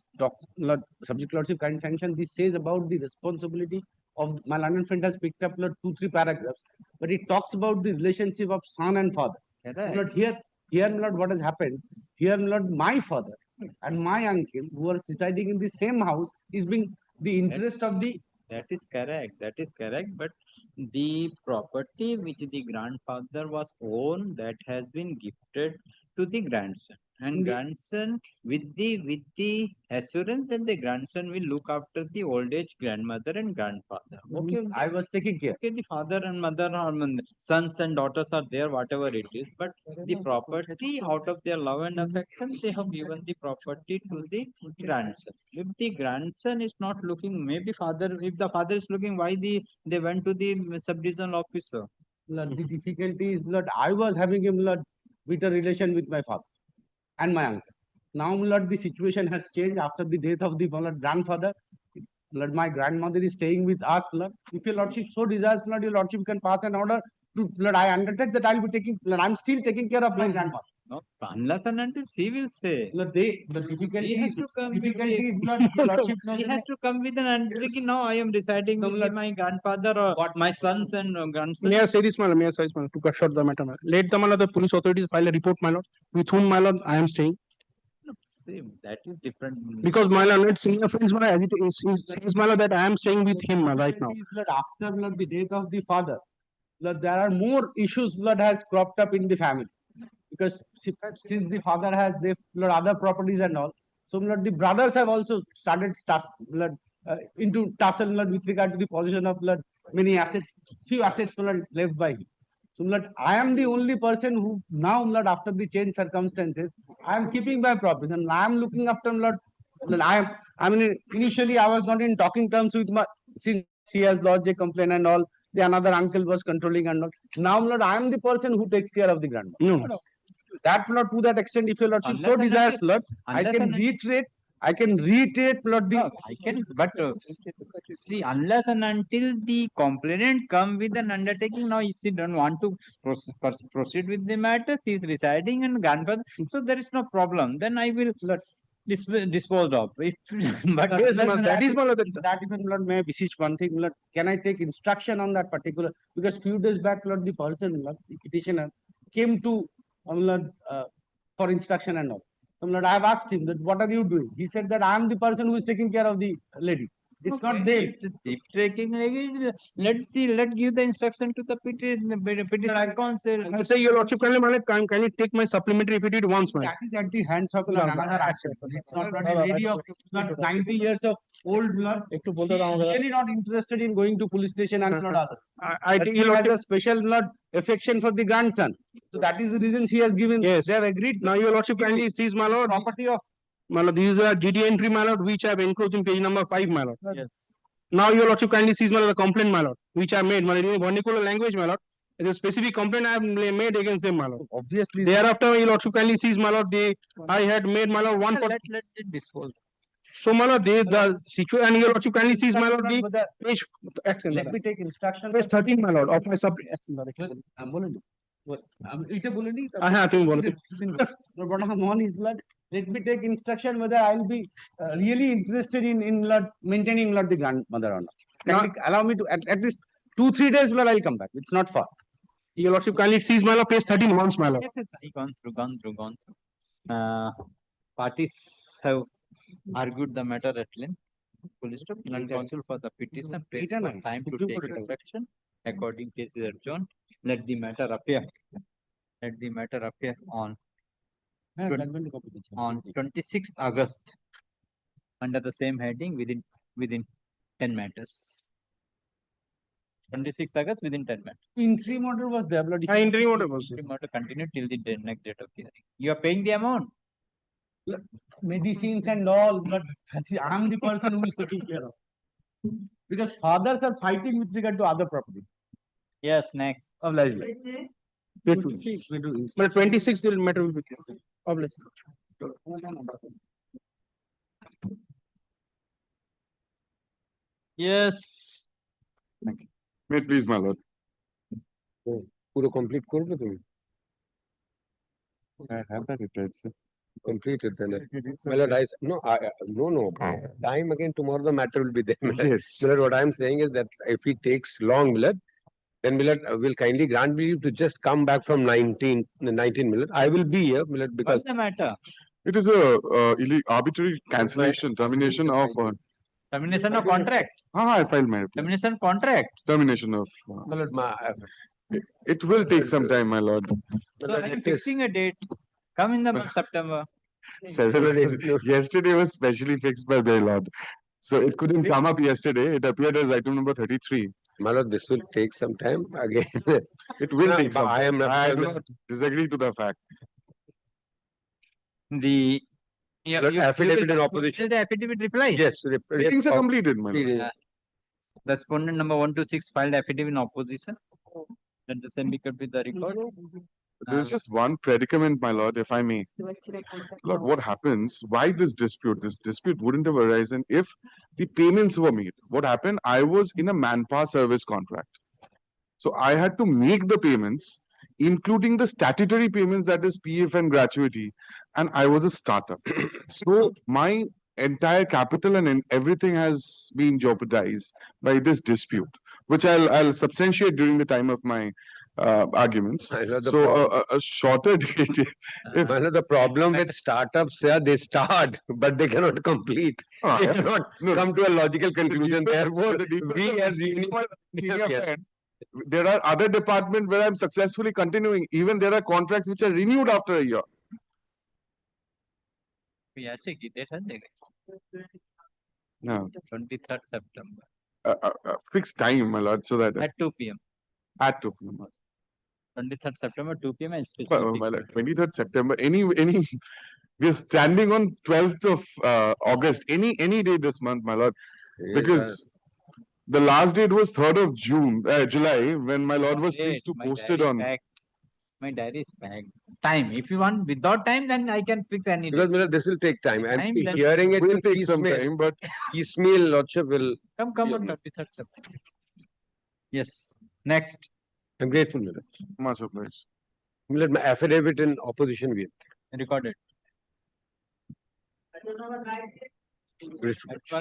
Lord, subject lordship kind sanction. This says about the responsibility of my London friend has picked up Lord 2-3 paragraphs, but it talks about the relationship of son and father. Lord, here, Lord, what has happened? Here, Lord, my father and my uncle who are residing in the same house is being the interest of the. That is correct. But the property which the grandfather was owned, that has been gifted to the grandson. And grandson with the assurance that the grandson will look after the old age grandmother and grandfather. Okay. I was taking care. Okay, the father and mother or sons and daughters are there, whatever it is. But the property, out of their love and affection, they have given the property to the grandson. If the grandson is not looking, maybe if the father is looking, why they went to the sub-divisional officer? Lord, the difficulty is, Lord, I was having a Lord, bitter relation with my father and my uncle. Now, Lord, the situation has changed after the death of the Lord, grandfather. Lord, my grandmother is staying with us, Lord. If your lordship so desires, Lord, your lordship can pass an order to, Lord, I undertake that I'll be taking, Lord, I'm still taking care of my grandmother. No, unless and until she will say. Lord, the difficulty has to come difficulty is, Lord, your lordship knows. He has to come with an undertaking. Now I am residing with my grandfather or my sons and grandsons. May I say this, my lord? May I say this, my lord? To cut short the matter, my lord. Let the police authorities file a report, my lord, with whom, my lord, I am staying. Same, that is different. Because my lord, it's senior friends, my lord, as my lord, that I am staying with him right now. Lord, after Lord, the death of the father, Lord, there are more issues Lord has cropped up in the family. Because since the father has Lord, other properties and all, so Lord, the brothers have also started Lord, into tussle Lord, with regard to the possession of Lord, many assets, few assets Lord, left by him. So Lord, I am the only person who now Lord, after the change circumstances, I am keeping my properties and I am looking after Lord. Lord, I mean, initially I was not in talking terms with my, since he has lodged a complaint and all, the another uncle was controlling and all. Now Lord, I am the person who takes care of the grandmother. No. That Lord, to that extent, if your lordship so desires, Lord, I can reiterate, Lord, the. I can, but see, unless and until the complainant come with an undertaking, now if she don't want to proceed with the matter, she is residing in grandfather, so there is no problem. Then I will disposed of. But yes, that is one of that even Lord, may I beseech one thing, Lord, can I take instruction on that particular? Because few days back, Lord, the person, Lord, the petitioner, came to Lord, for instruction and all. Lord, I have asked him that what are you doing? He said that I am the person who is taking care of the lady. It's not them. If taking, let give the instruction to the petitioner council. I say, your lordship, can you take my supplementary if you did once, man? That is at the hands of another action. It's not a lady of 90 years of old Lord. Really not interested in going to police station and not others. I think he has a special Lord affection for the grandson. So that is the reason she has given. Yes. They have agreed. Now, your lordship, kindly sees my lord. Property of my lord, these are GD entry, my lord, which I have enclosed in page number 5, my lord. Yes. Now your lordship kindly sees, my lord, the complaint, my lord, which I made, my lord, in vernacular language, my lord. It is a specific complaint I have made against them, my lord. Obviously. Thereafter, your lordship kindly sees, my lord, I had made, my lord, Let it dispose. So, my lord, the situation, and your lordship kindly sees, my lord, the page, Let me take instruction. page 13, my lord, of my sub. এটা বলে নি হ্যাঁ তুমি বলো bottom one is blood. Let me take instruction whether I'll be really interested in blood maintaining blood the grandmother or not. Allow me to at least 2-3 days blood I'll come back. It's not far. Your lordship kindly sees, my lord, page 13 once, my lord. Yes, yes, I gone through. Parties have argued the matter at length. Police stop, counsel for the petitioner, prays for time to take reflection. According case is adjourned. Let the matter appear. Let the matter appear on 26th August under the same heading within 10 matters. 26th August within 10 matters. Interim order was there, bloody. Interim order was Interim order continued till the next date of hearing. You are paying the amount. Medicines and all, but I'm the person who is taking care of. Because fathers are fighting with regard to other property. Yes, next. Obligely. But 26th the matter will be clear. Obligely. Yes. May it please, my lord. পুরো complete করবে তুমি? I have that replied, sir. Completed, then. My lord, no. Time again, tomorrow the matter will be there. my lord. Yes. My lord, what I am saying is that if it takes long, my lord, then my lord will kindly grant me to just come back from 19, my lord. I will be here, my lord, because. What's the matter? It is a arbitrary cancellation, termination of Termination of contract. I filed my reply. Termination contract. Termination of. My lord, It will take some time, my lord. So I am fixing a date. Come in the month September. Yesterday was specially fixed by my lord. So it couldn't come up yesterday. It appeared as item number 33. My lord, this will take some time again. It will take some I am time. not. I do not disagree to the fact. The affidavit in opposition. The affidavit reply. Yes. Things are completed, my lord. Respondent number 126 filed affidavit in opposition. Let the same be kept with the record. There's just one predicament, my lord, if I may. Lord, what happens? Why this dispute? This dispute wouldn't have arisen if the payments were made. What happened? I was in a manpower service contract. So I had to make the payments, including the statutory payments, that is PF and gratuity, and I was a startup. So my entire capital and everything has been jeopardized by this dispute, which I'll substantiate during the time of my arguments. So a shorter date. The problem with startups, yeah, they start, but they cannot complete. They cannot come to a logical conclusion. Therefore, we as senior friend, there are other departments where I'm successfully continuing. Even there are contracts which are renewed after a year. No. 23rd September. Fixed time, my lord, so that At 2 p.m. At 2 p.m. 23rd September, 2 p.m. and Well, specific. my lord, 23rd September. We're standing on 12th of August. Any day this month, my lord, because the last date was 3rd of July, when my lord was pleased to post it on. My diary is packed. Time. If you want without time, then I can fix any. Because this will take time, and Time, then hearing it will take some time, but piecemeal lordship will. Come on 23rd September. Yes. Next. I'm grateful, my lord. Much obliged. Let my affidavit in opposition be recorded. Well,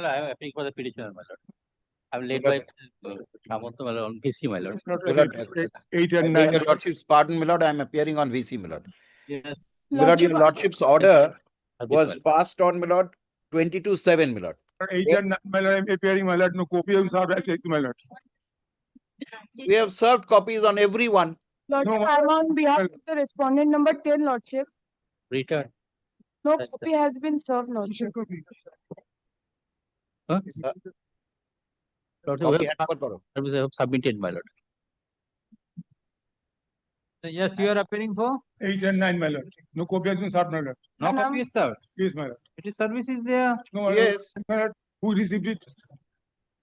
I am appealing for the petitioner, my lord. I am led by Ramoto, my lord, on VC, my lord. My lord, 8 and I 9. beg your lordship's pardon, my lord, I am appearing on VC, my lord. Yes. My lord, your lordship's order was well. passed on, my lord, 22/7, my lord. 8 and 9, my lord, I'm appearing, my lord. No copy of my lord. We have served copies on everyone. Lordship, No, I am on behalf of the respondent number 10, Lordship. Return. No copy has been served, Lordship. Huh? Lord, Copy we had have submitted, my lord. So yes, you are appearing for? 8 and 9, my lord. No copy has been served, my lord. No copy is served. Yes, my lord. It is service is there. No, my lord. Yes. My lord, who received it?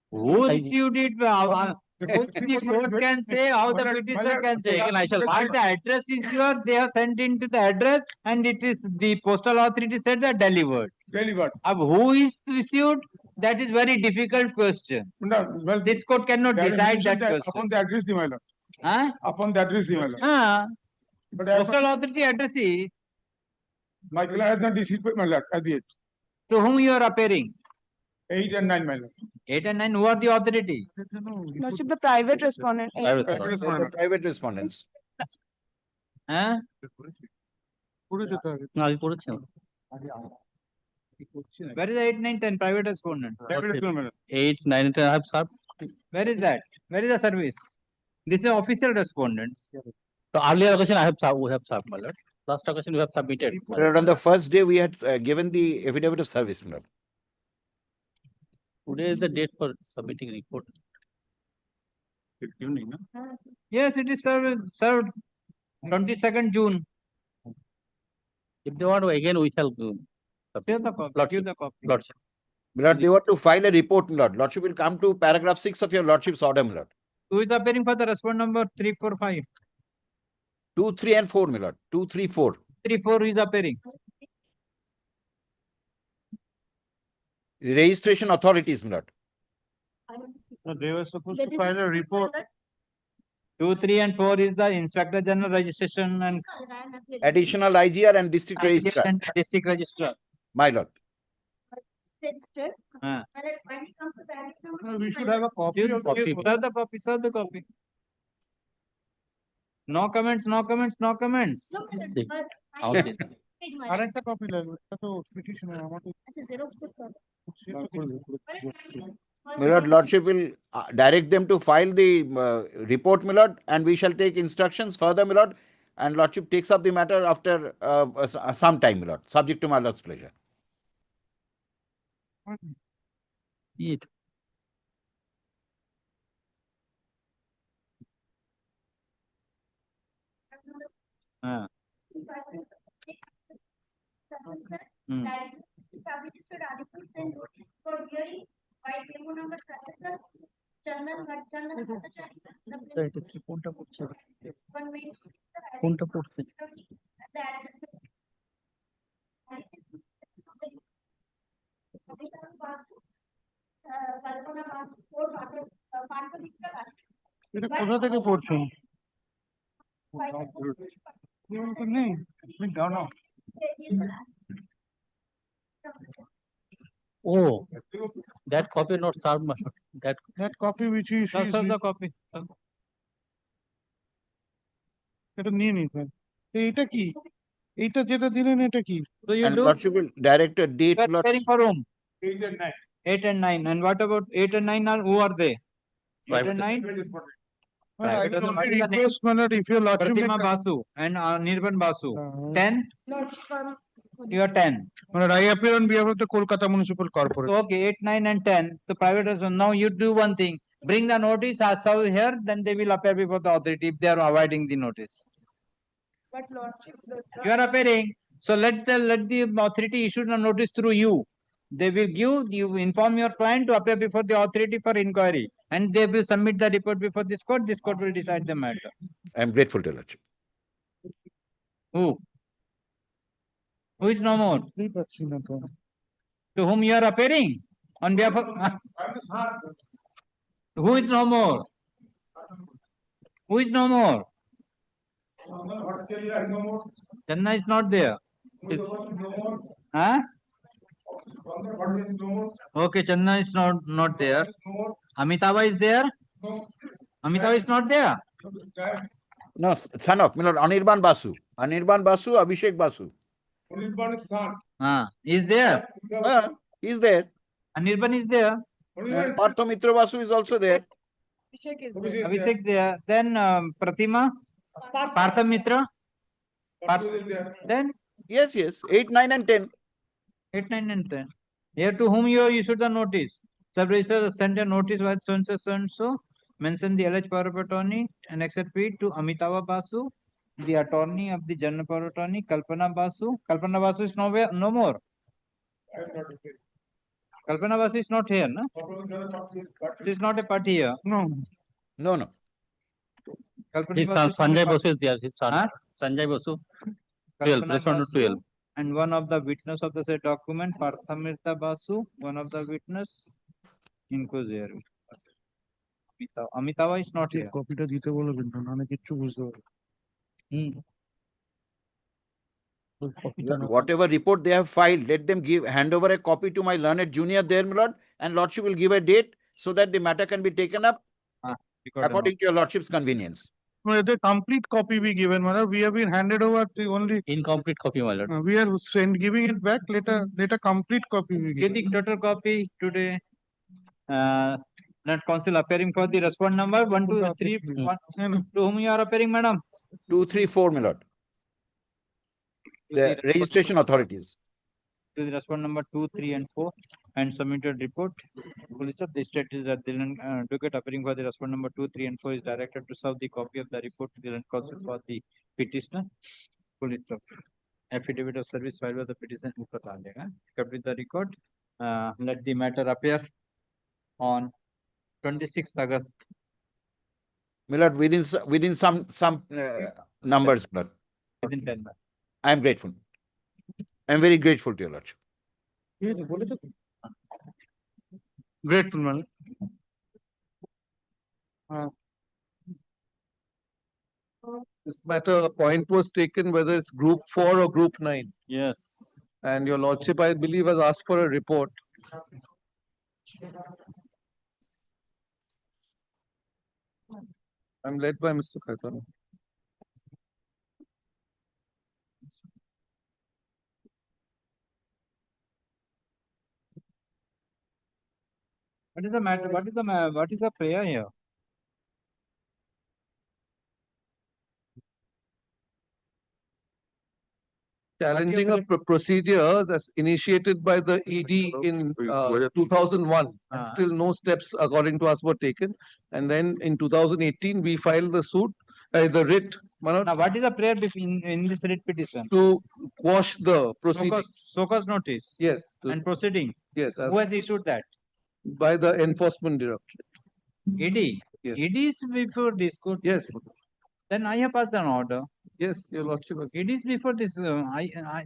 Who received it? The court can say, how the petitioner can say. But the address is your, they have sent into the address and it is the postal authority said that delivered. Delivered. Who is received? That is very difficult question. No, well, This court cannot they have decide mentioned that Upon question. the address, my lord. Huh? Upon the address, my lord. But Postal authority address is my client has not received, my lord, as yet. to whom you are appearing? 8 and 9, my lord. 8 and 9, who are the authority? Lordship, the private respondent. The private respondents. Huh? No, আমি পড়েছি। Where is the 8, 9, 10 private respondent? Private respondent. 8, 9, 10 I have served. Where is that? Where is the service? This is official respondent. So earlier occasion I have served, we have served, my lord. Last occasion we have submitted. my My lord, on the first day, we had given the affidavit of service, my lord. Today is the date for submitting report. Yes, it is served 22nd June. If they want to again, we shall Give the copy. Give the copy. Lordship. My lord, they want to file a report, my lord. Lordship will come to paragraph 6 of your lordship's order, my lord. Who is appearing for the respondent number 345? 2, 3 and 4, my lord. 2, 3, 4. 3, 4 who is appearing? Registration authorities, my lord. They were supposed to file a report. 2, 3 and 4 is the Inspector General Registration and Additional IGR and district registrar. and District Registrar. My lord. We should have a copy. Serve the copy, serve the copy. No comments, no comments, no comments. আরেকটা copy লাগবে এটা তো petition আমাদের My lord, lordship will direct them to file the report, my lord, and we shall take instructions further, my lord, and lordship takes up the matter after some time, my lord, subject to my lord's pleasure. Eat. এটা কি কোনটা পড়ছে? কোনটা পড়ছে? এটা কোথা থেকে পড়ছেন? নেই তুমি দাও না। Oh, that copy not served, my lord. That copy which you Serve the copy. এটা নিয়ে নিন। এইটা কি? এইটা যেটা দিলেন এটা কি? So you And do lordship will direct a date, you are lord. preparing for whom? 8 and 9. 8 and 9. And what about 8 and 9 are who are they? 8 and 9? I will only request, my lord, if your lordship Pratima Basu and Nirban Basu. 10? You are 10. My lord, I appear on behalf of the Kolkata Municipal Corporation. So, okay, 8, 9 and 10. So private respondent. Now you do one thing. Bring the notice as served here, then they will appear before the authority if they are avoiding the notice. But Lordship, You are appearing. So let the authority issue the notice through you. They will you inform your client to appear before the authority for inquiry. And they will submit the report before this court. This court will decide the matter. I am grateful to lordship. Who? Who is no more? To whom you are appearing? On behalf of who is no more? Who is no more? Channa is not there. Huh? Okay, Channa is not there. Amitabha is there? Amitabha is not there. No, son of, my lord, Anirban Basu. Anirban Basu, Abhishek Basu. Is there? He's there. Anirban is there. Partha Mitra Basu is also there. Abhishek there. Then Pratima? Partha Mitra? Then? Yes, 8, 9 and 10. 8, 9 and 10. Here to whom you issued the notice. Sub-register sent a notice with so and so. Mention the alleged power of attorney and accept it to Amitabha Basu the attorney of the general power attorney, Kalpana Basu. Kalpana Basu is nowhere, no more. Kalpana Basu is not here, no? She is not a party here. No. No, no. Kalpana His Basu son, is not a Sanjay party. Basu is there, his son, Huh? Sanjay Basu. 12, Kalpana respond to 12. Basu and one of the witness of the said document, Parthamirta Basu, one of the witness, Inko there. Amitava is not here. কপিটা দিতে বলো কিন্তু নাহলে কিচ্ছু বুঝতে পারবো Whatever report they have filed, let them hand over a copy to my learned junior there, my lord, and lordship will give a date so that the matter can be taken up according to your lordship's convenience. The complete copy be given, my lord. We have been handed over the only Incomplete copy, my lord. we are giving it back. Let a complete copy be Get given. the total copy today. Not counsel appearing for the respond number 1, 2, 3. To whom you are appearing, madam? 2, 3, 4, my lord. The registration authorities. To the respond number 2, 3, and 4 and submitted report. Police of the state is that the advocate appearing for the respond number 2, 3, and 4 is directed to serve the copy of the report to the land counsel for the petitioner. Police of affidavit of service filed by the petitioner. Complete the record. Let the matter appear on 26th August. My lord, within some numbers, my lord. Within 10 minutes. I am grateful. I am very grateful to your lordship. Grateful, man. This matter, a point was taken whether it's group 4 or group 9. Yes. And your lordship, I believe, has asked for a report. I'm led by Mr. Khaitana. What is the matter? What is the prayer here? Challenging a procedure that's initiated by the ED in 2001. And still no steps according to us were taken. And then in 2018, we filed the suit, the writ. Now, what is the prayer in this writ petition? To quash the proceedings. So cause notice. Yes. And proceeding. Yes. Who has issued that? By the enforcement directorate. ED? Yes. ED is before this court? Yes. Then I have passed an order. Yes, your lordship. It is before this.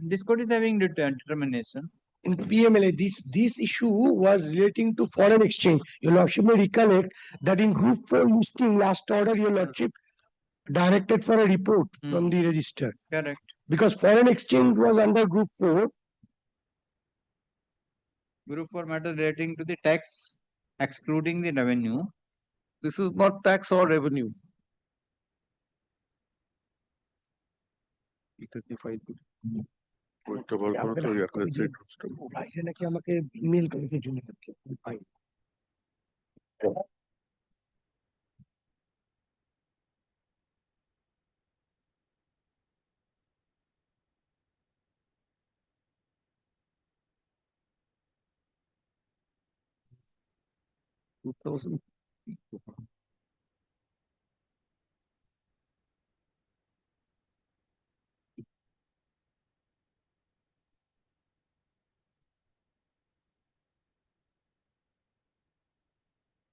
This court is having determination. In PMLA, this issue was relating to foreign exchange. Your lordship may recollect that in group 4 listing last order, your lordship directed for a report from the register. Correct. Because foreign exchange was under group 4. Group 4 matter relating to the tax excluding the revenue. This is not tax or revenue. email करके junior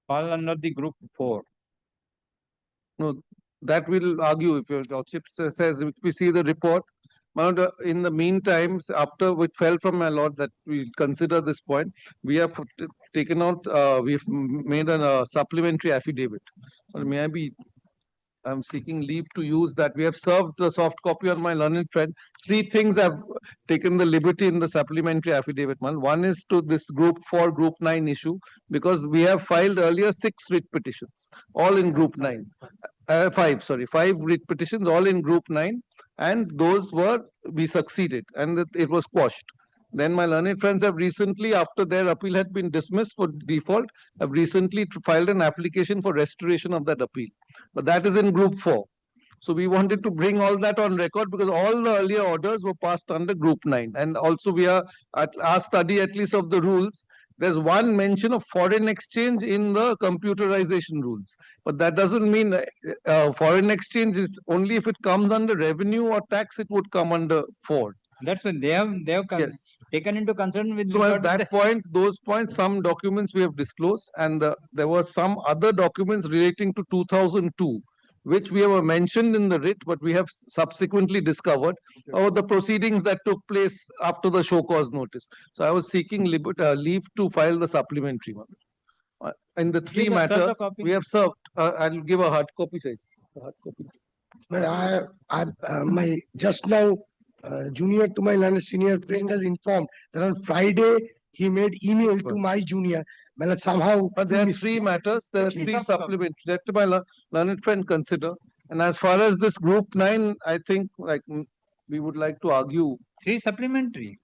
Fall under the group 4. No, that will argue if your lordship says, if we see the report. My lord, in the meantime, after which fell from my lord that we consider this point, we have taken out, we've made a supplementary affidavit. May I be, I'm seeking leave to use that. We have served the soft copy on my learned friend. 3 things have taken the liberty in the supplementary affidavit. One is to this group 4, group 9 issue, because we have filed earlier 6 writ petitions, all in group 9. 5 writ petitions, all in group 9, and those we succeeded, and it was quashed. Then my learned friends have recently, after their appeal had been dismissed for default, have recently filed an application for restoration of that appeal. But that is in group 4. So we wanted to bring all that on record because all the earlier orders were passed under group 9. And also we are at our study at least of the rules. there's one mention of foreign exchange in the computerization rules. But that doesn't mean foreign exchange is only if it comes under revenue or tax, it would come under 4. That's when they have taken into concern with So regard at to that point, those points, some documents we have disclosed, and there were some other documents relating to 2002, which we have mentioned in the writ, but we have subsequently discovered the proceedings that took place after the show cause notice. So I was seeking leave to file the supplementary one. In the three Please serve the matters, copy. we have served. I'll give a hard copy. Size. A hard copy. But my just now junior to my learned senior friend has informed that on Friday he made email to my junior. Well, somehow. But there are three matters. There are three supplements. Let my learned friend consider. And as far as this group 9, I think we would like to argue. 3 supplementary.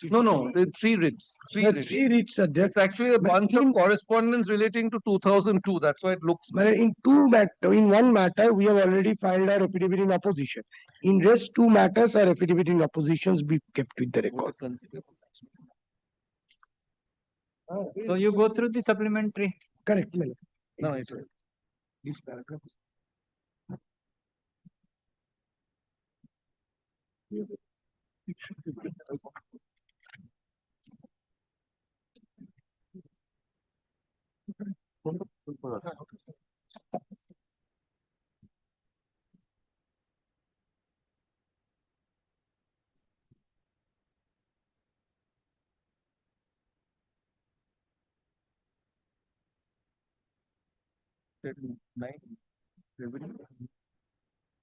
No, there are 3 writs. Three writs are there. It's actually a bunch of correspondence relating to 2002. That's why it looks. But in one matter, we have already filed our affidavit in opposition. In rest 2 matters, our affidavit in oppositions be kept with the record. So you go through the supplementary. Correct, Mel. No, it's this paragraph. It should be good.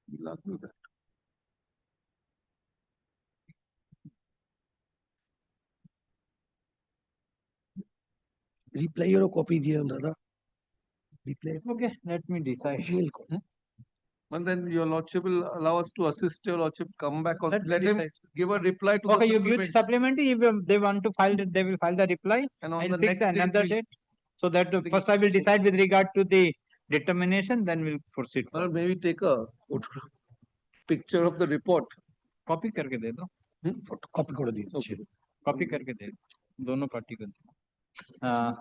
We'll argue that. Reply your copy here, Dada. Reply. Okay, let me decide. And then your lordship will allow us to assist your lordship come back or Let let me him decide. give a reply to Okay, the you give the supplementary. If they want to file it, they will file the reply. And on I'll the fix next date another we- date. So that first I will decide with regard to the determination, then we'll proceed. Or maybe take a picture of the report. Copy करके दे दो. Copy कर दीजिए. Copy करके दे दो. दोनों party को दो.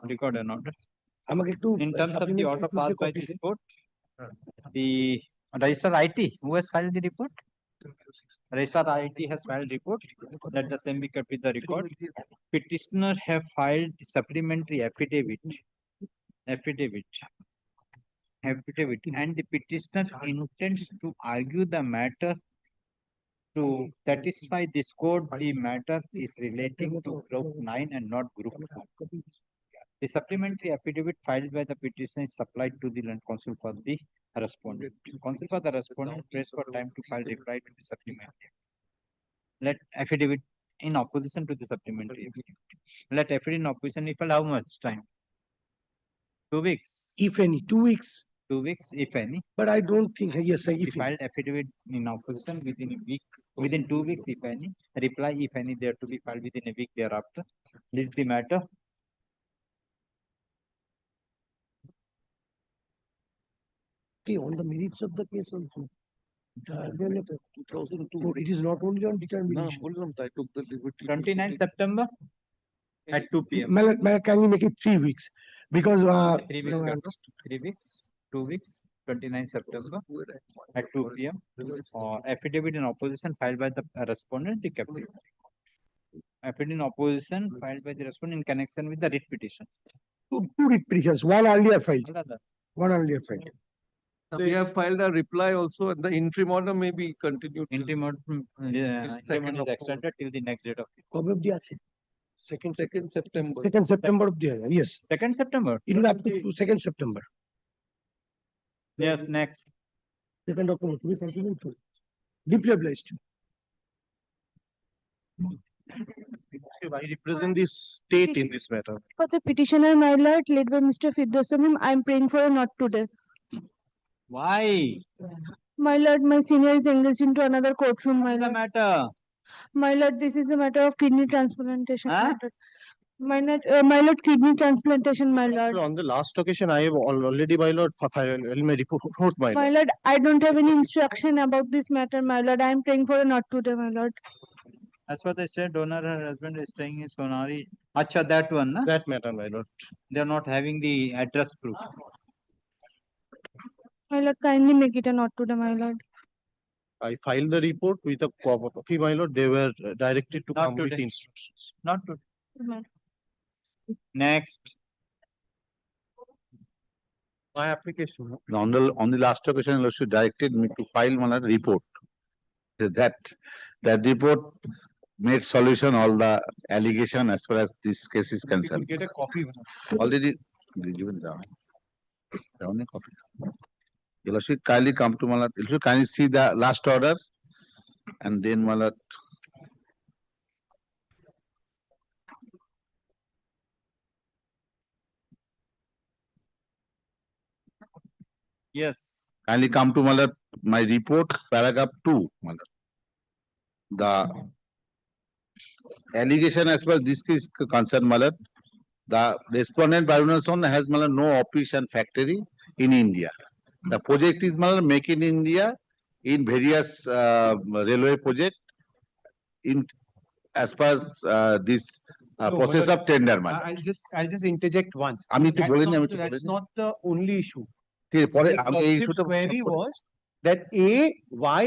Record and order. In In terms of the order passed by the report, the Registrar IT, who has filed the report? Registrar IT has filed report. Let the same be kept with the record. Petitioner have filed the supplementary affidavit. And the petitioner intends to argue the matter to satisfy this court. The matter is relating to group 9 and not group 2. The supplementary affidavit filed by the petitioner is supplied to the land council for the respondent. Council for the respondent prays for time to file reply to the supplementary. Let affidavit in opposition to the supplementary affidavit. Let affidavit in opposition, if how much time? 2 weeks. If any, 2 weeks. 2 weeks, if any. But I don't think, yes, sir, He if any. filed affidavit in opposition within a week, within 2 weeks, if any. Reply, if any, they are to be filed within a week thereafter. This is the matter. Okay, on the merits of the case also. 2002. It is not only on determination. I took the liberty. 29 September at 2 p.m. Can we make it 3 weeks? Because 3 weeks, 3 weeks, 2 weeks, 29 September at 2 p.m. Affidavit in opposition filed by the respondent, the captain. Affidavit in opposition filed by the respondent in connection with the writ petition. Two writ petitions, one earlier filed. One earlier filed. We have filed a reply also, and the interim order may be continued. Interim order is extended till the next date of it. Kab abdi ache? Second September. 2nd September of the year, yes. 2nd September? It will up to 2nd September. Yes, next. 2nd October, to be continued. Deeply obliged. I represent the state in this matter. For the petitioner, my lord, led by Mr. Firdausamim, I am praying for a not today. Why? My lord, my senior is engaged into another courtroom, my lord. Matter? My lord, this is a matter of kidney transplantation. Huh? My lord, kidney transplantation, my lord. On the last occasion, I have already, my lord, filed my report, my My lord. lord, I don't have any instruction about this matter, my lord. I am praying for a not today, my lord. As for the state donor, her husband is staying in Sonari. Acha, that one, na? That matter, my lord. They are not having the address proof. My lord, kindly make it a not today, my lord. I filed the report with a copy, my lord. They were directed to Not come with today. instructions. Not today. My Next. My application. On the last occasion, she directed me to file one report. That report made solution all the allegation as far as this case is You will concerned. get a copy. Already given down. Down a copy. You should kindly come to Malat. You should kindly see the last order and then Malat. Yes. Kindly come to Malat, my report, paragraph 2, Malat. The allegation as far as this case is concerned, Malat, the respondent Bharunason has Malat no office and factory in India. The project is Malat Make in India in various railway project in as per this No, process Malat, of tender, Malat. I'll just interject once. আমি তো বলিনি, আমি তো That's বলিনি। not the only issue. ঠিক আছে, পরে The আমি এই lordship's ইস্যুটা query was that why,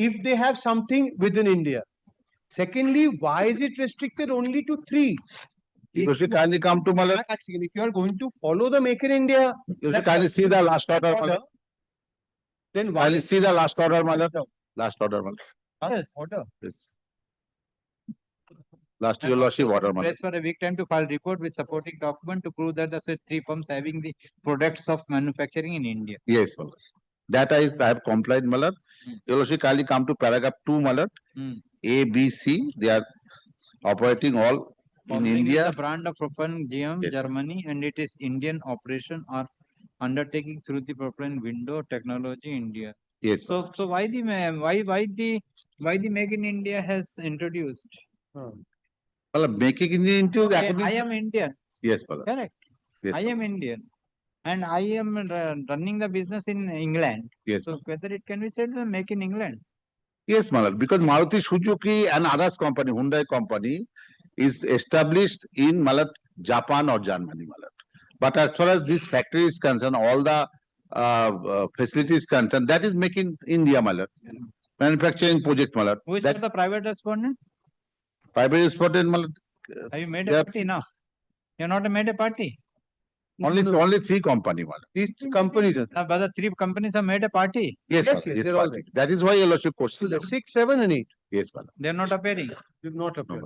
if they have something within India. Secondly, why is it restricted only to 3? You should kindly come to Malat. If you are going to follow the Make in India, You should kindly see the last order, Malat. then why? Kindly see the last order, Malat. Last order, Malat. Yes. Order. Yes. Last your lordship order, Malat. Press for a week time to file report with supporting document to prove that the said 3 firms having the products of manufacturing in India. Yes, Malat. That I have complied, Malat. You should kindly come to paragraph 2, Malat. A, B, C, they are operating all in Following is India. the brand of Profen GM, Yes. Germany, and it is Indian operation or undertaking through the Profen Window Technology India. Yes. So why the Make in India has introduced? Malat, making in into Okay, I am Indian. Yes, Malat. Correct. Yes, I am Indian, and I am running the business in England. Yes. So whether it can be said the Make in England? Yes, Malat, because Maruti Suzuki and others company, Hyundai company, is established in Malat, Japan or Germany, Malat. But as far as this factory is concerned, all the facilities concerned, that is making India, Malat. Manufacturing project, Malat. Who is That the private respondent? private respondent, Malat. Have you made they a are party now? You have not made a party. only 3 company, Malat. These companies are. But the 3 companies have made a party. Yes, Yes, Malat, yes, yes, they're all Malat. That is why you lordship question. 6, 7 and 8 Yes, Malat. They are not appearing. did not appear.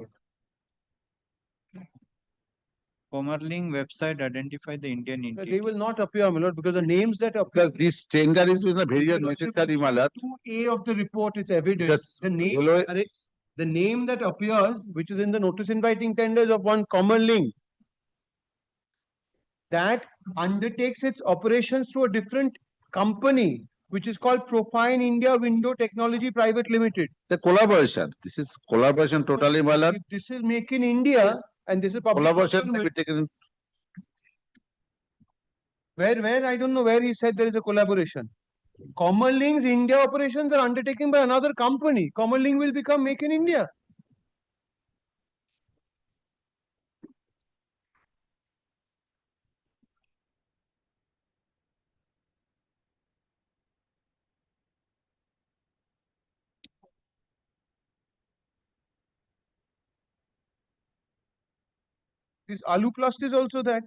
Comerling website identify the Indian entity. They will not appear, my lord, because the names that appear. This tender is very necessary, Malat. 2A of the report is evident. Because The name, railway- the name that appears, which is in the notice inviting tenders of one common link, that undertakes its operations through a different company, which is called Profine India Window Technology Private Limited. The collaboration. This is collaboration totally, Malat. If this is Make in India and this is public Collaboration procurement, will be taken. where I don't know where he said there is a collaboration. Common Link's India operations are undertaken by another company. Common Link will become Make in India. This Alu Plast is also that.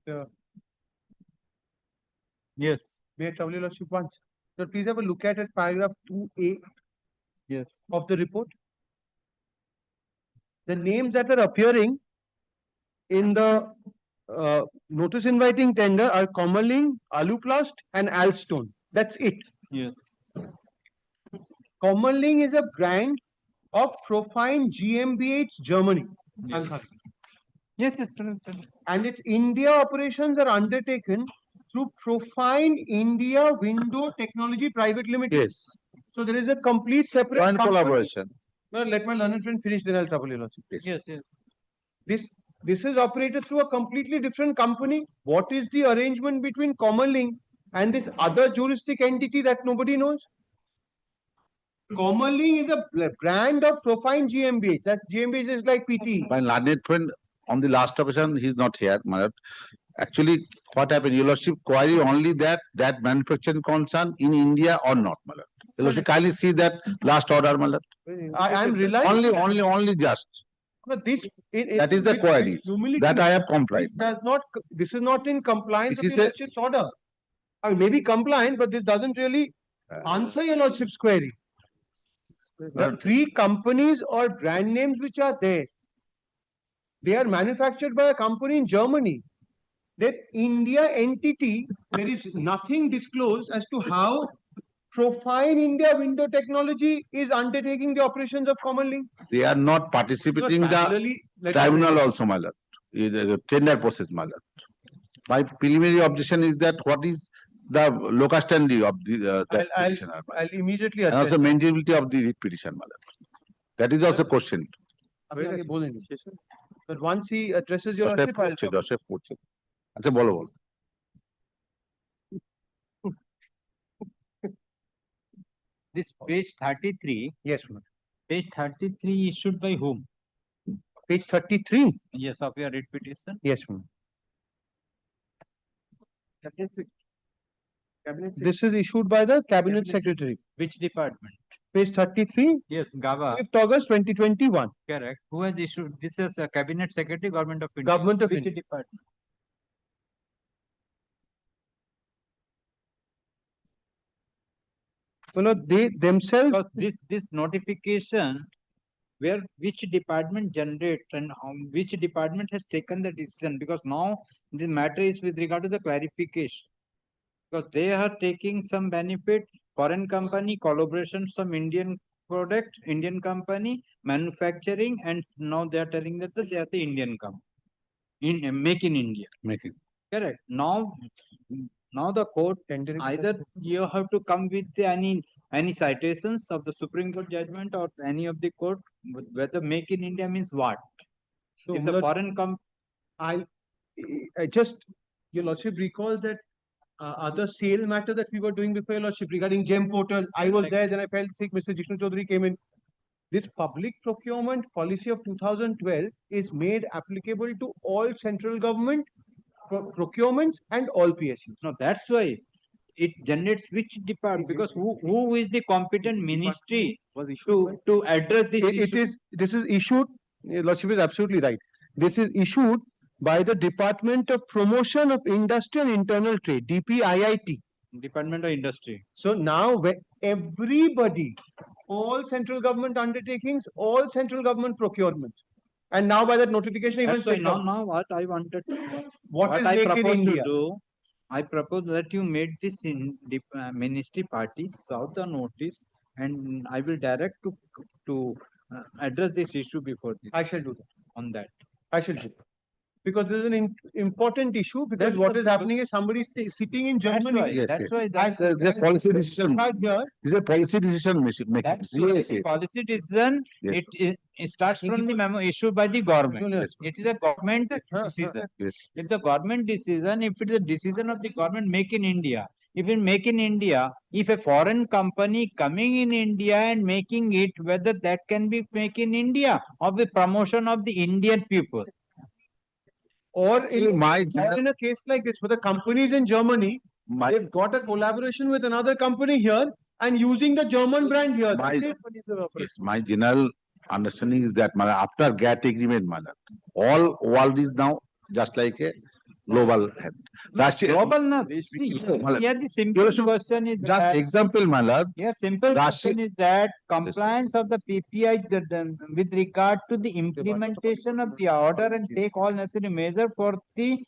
But, Yes. may I trouble your lordship once? So please have a look at it, paragraph 2A. Yes. Of the report. The names that are appearing in the notice inviting tender are Commerling, Aluplast and Alstone. That's it. Yes. Commerling is a brand of Profine GmbH Germany. Yes. Yes, yes. And its India operations are undertaken through Profine India Window Technology Private Limited. Yes. So there is a complete separate Joint company. collaboration. No, let my learned friend finish, then I'll trouble you. Yes, yes. This is operated through a completely different company. What is the arrangement between Commerling and this other juristic entity that nobody knows? Commerling is a brand of Profine GmbH. That GmbH is like PT. My learned friend on the last occasion, he's not here, my lord. Actually, what happened, your lordship query only that manufacturing concern in India or not, my lord. Your lordship kindly see that last order, my lord. I am relying. Only just. But this That is the query that I have complied. This is not in compliance It with is your a- lordship's order. I mean, maybe compliant, but this doesn't really answer your lordship's query. The three companies or brand names which are there, they are manufactured by a company in Germany. That India entity, there is nothing disclosed as to how Profine India Window Technology is undertaking the operations of Commerling. They are not participating in the Parallelly, let me tribunal finish. also, my lord. The tender process, my lord. My preliminary objection is that what is the locus standi of the that petitioner, my I'll immediately lord. And address. also maintainability of the writ petition, my lord. That is also questioned. अभी आगे बोलेंगे. But once he addresses your lordship, I'll talk. দশের পড়ছে আচ্ছা বলো বলো This page 33. Yes, ma'am. Page 33 issued by whom? Page 33. Yes, of your writ petition. Yes, ma'am. This is issued by the Cabinet Secretary. Which department? Page 33. Yes, GABA. 5th August 2021. Correct. Who has issued? This is a Cabinet Secretary, Government of India. Government of Which India. department? Well, they themselves. Because this notification, where which department generate and which department has taken the decision? Because now the matter is with regard to the clarification. Because they are taking some benefit, foreign company collaboration, some Indian product, Indian company manufacturing, and now they are telling that they are the Indian company. Make in India. Making. Correct. Now the court either you have to come with any citations of the Supreme Court judgment or any of the court, whether make in India means what? So If the foreign I just, your lordship, recall that other sale matter that we were doing before, your lordship, regarding GEM portal. I was there, then I felt sick. Mr. Jishnu Chaudhary came in. This public procurement policy of 2012 is made applicable to all central government procurements and all PSUs. No, that's why it generates which department, because who is the competent ministry to address this issue? This is issued, your lordship is absolutely right. This is issued by the Department of Promotion of Industry and Internal Trade, DPIIT. Department of Industry. So now everybody, all central government undertakings, all central government procurements, and now by that notification, even That's why state now government. what I wanted, What is I make in propose to India? do, I propose that you made this in the ministry party, serve the notice, and I will direct to address this issue before this. I shall do that. On that. I shall do that. Because this is an important issue, because That's what the- is happening is somebody sitting in Germany. why- Yes, that's yes. why There's a policy decision. Right here. This is a policy decision making. That's why Yes, the yes. policy decision, Yes. it starts from the memo issued by the government. Yes. It is a government decision. Yes. If the government decision, if it is a decision of the government, make in India. If in make in India, if a foreign company coming in India and making it, whether that can be make in India or the promotion of the Indian people. Or in My a case like this, for the companies in Germany, they've got a collaboration with another company here and using the German brand here. My- That's it. Yes, my general understanding is that after GATT agreement, all world is now just like a global head. Russia, Global na, see, here the simple question is just that, example, my lord. here simple Russia- question is that compliance of the PPI with regard to the implementation of the order and take all necessary measure for the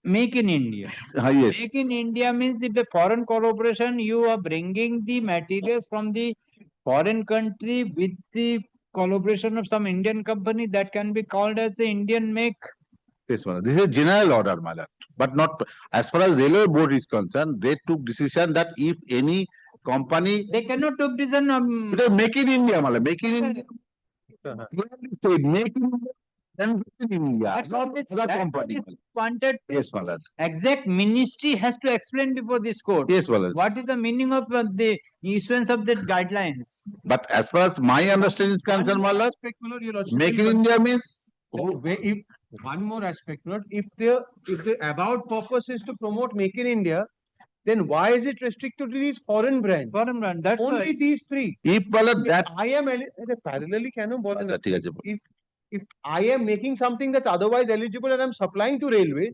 Make in India. Yes. Make in India means if the foreign collaboration, you are bringing the materials from the foreign country with the collaboration of some Indian company, that can be called as the Indian make. Yes, my lord. This is a general order, my lord. But not, as far as railway board is concerned, they took decision that if any company, They cannot take decision. because make in India, my lord, make in India. Clearly state, make in India, then make in India, That's not what they- other that's what company. is wanted. Yes, my lord. Exact ministry has to explain before this court. Yes, my lord. What is the meaning of the issuance of the guidelines? But as far as my understanding is concerned, my lord, Aspect, my lord, your lordship make in will India means, if one more aspect, Lord, if the about purpose is to promote Make in India, then why is it restricted to these foreign brands? Foreign brand, that's Only why. these three. if my lord, that, I am parallelly can ঠিক আছে। if I am making something that's otherwise eligible and I'm supplying to railway,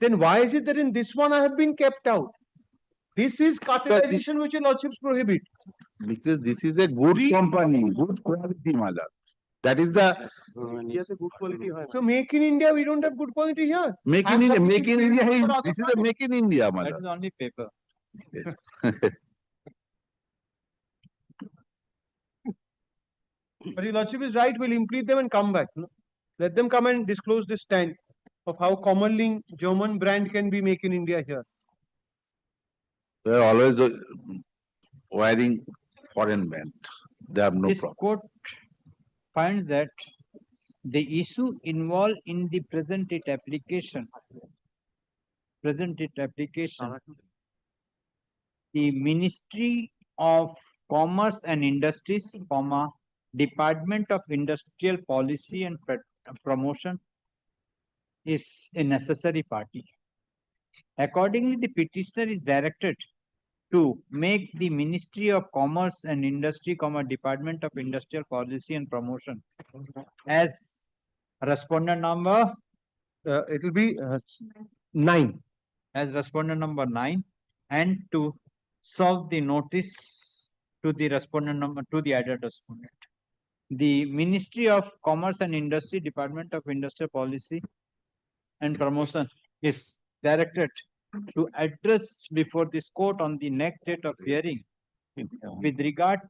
then why is it that in this one I have been kept out? This is cartelization which your lordships prohibit. because this is a good company, good quality, my lord. That is the Yes, a good quality. So Make in India, we don't have good quality here. make in India. Make in India is, this is a make in India, my That lord. is only paper. Yes. But your lordship is right, we'll impede them and come back. No? Let them come and disclose this stand of how commonly German brand can be Make in India here. They are always wearing foreign brand. They have no This problem. court finds that the issue involved in the present application, the Ministry of Commerce and Industries, Department of Industrial Policy and Promotion is a necessary party. Accordingly, the petitioner is directed to make the Ministry of Commerce and Industry, Department of Industrial Policy and Promotion as respondent number. It will be 9. As respondent number 9, and to serve the notice to the respondent number, to the added respondent. The Ministry of Commerce and Industry, Department of Industrial Policy and Promotion is directed to address before this court on the next date of hearing with regard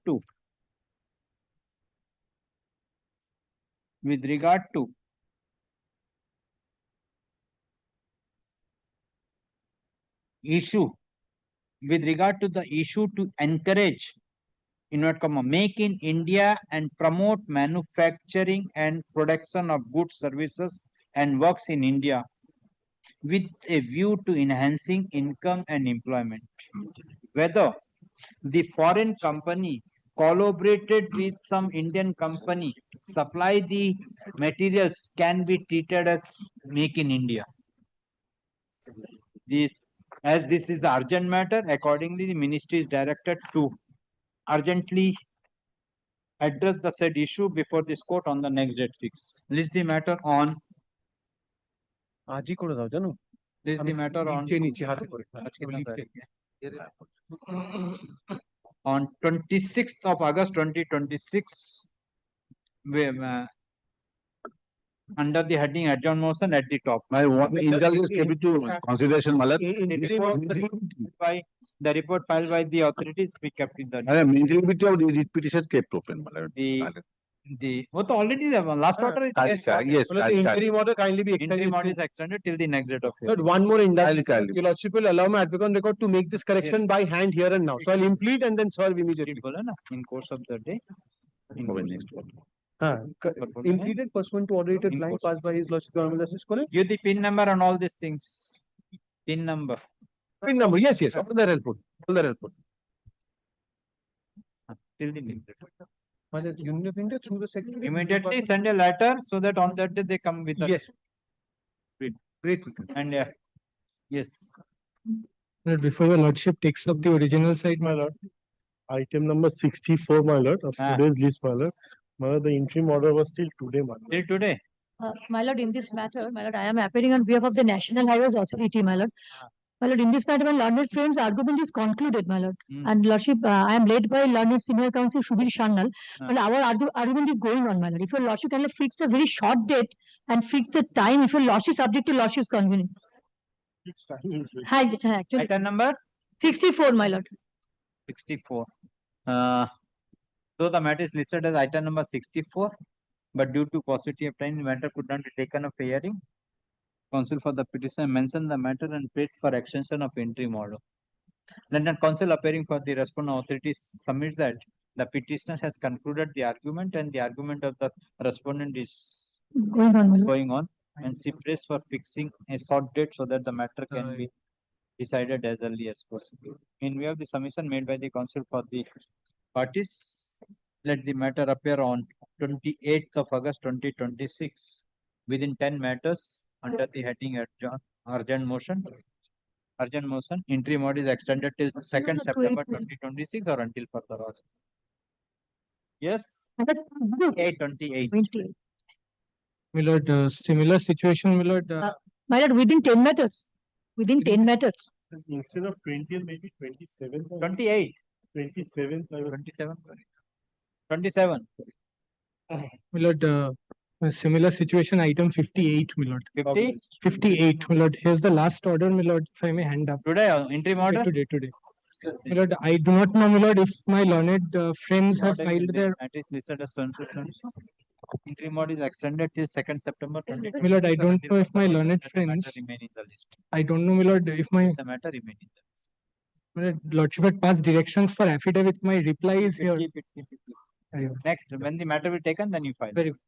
to the issue to encourage make in India and promote manufacturing and production of goods, services and works in India with a view to enhancing income and employment. Whether the foreign company collaborated with some Indian company, supply the materials can be treated as make in India. As this is the urgent matter, accordingly the ministry is directed to urgently address the said issue before this court on the next date fix. List the matter on. List the matter on. On 26th of August 2026, under the heading adjourn motion at the top. My one intelligence came into consideration, my lord. The report filed by the authorities be kept in the. Mentality of the petition kept open, my lord. वो तो already last order. Yes. The interim order kindly be Interim order is extended. extended till the next date of But hearing. one more indictment. Your lordship will allow my advocate record to make this correction by hand here and now. So I'll implead and then serve immediately. In course of the day. Impleaded pursuant to order dated line passed by his lordship government justice. Give the PIN number and all these things. PIN number. PIN number, yes. All that I'll put. Till the next date. Through the secretary. Immediately send a letter so that on that day they come with us. Yes. Great. And yes. Before your lordship takes up the original site, my lord. Item number 64, my lord, of today's list, my lord. My lord, the interim order was till today, my lord. Till today? My lord, in this matter, my lord, I am appearing on behalf of the National Highways Authority, my lord. My lord, in this matter, my learned friend's argument is concluded, my lord. And lordship, I am led by learned senior counsel Shubir Sharnal. Well, our argument is going on, my lord. If your lordship can fix a very short date and fix the time, if your lordship subject to lordship's convenience. Hi, actually. Item number 64, my lord. 64. So the matter is listed as item number 64, but due to paucity of time, the matter could not be taken up for hearing. Counsel for the petitioner mentioned the matter and prayed for extension of interim order. London counsel appearing for the respondent authority submits that the petitioner has concluded the argument and the argument of the respondent is Going on. And she prays for fixing a short date so that the matter can be decided as early as possible. In view of the submission made by the counsel for the parties, let the matter appear on 28th of August 2026 within 10 matters under the heading urgent motion. Urgent motion, interim order is extended till 2nd September 2026 or until further order. Yes? 828. My lord, similar situation, my lord. My lord, within 10 matters. Within 10 matters. Instead of 20, maybe 27. 28. 27. 27. 27. My lord, a similar situation, item 58, my lord. 50? 58, my lord. Here's the last order, my lord, if I may hand up. Today, interim order? Today. My lord, I do not know, my lord, if my learned friends have filed their. That is listed as so. Interim order is extended till 2nd September 2026. My lord, I don't know if my learned friends. Remain in the list. I don't know, my lord, if my. The matter remain in the list. My lord, lordship had passed directions for affidavit. My reply is here. Keep it. Next, when the matter will be taken, then you file. Very good.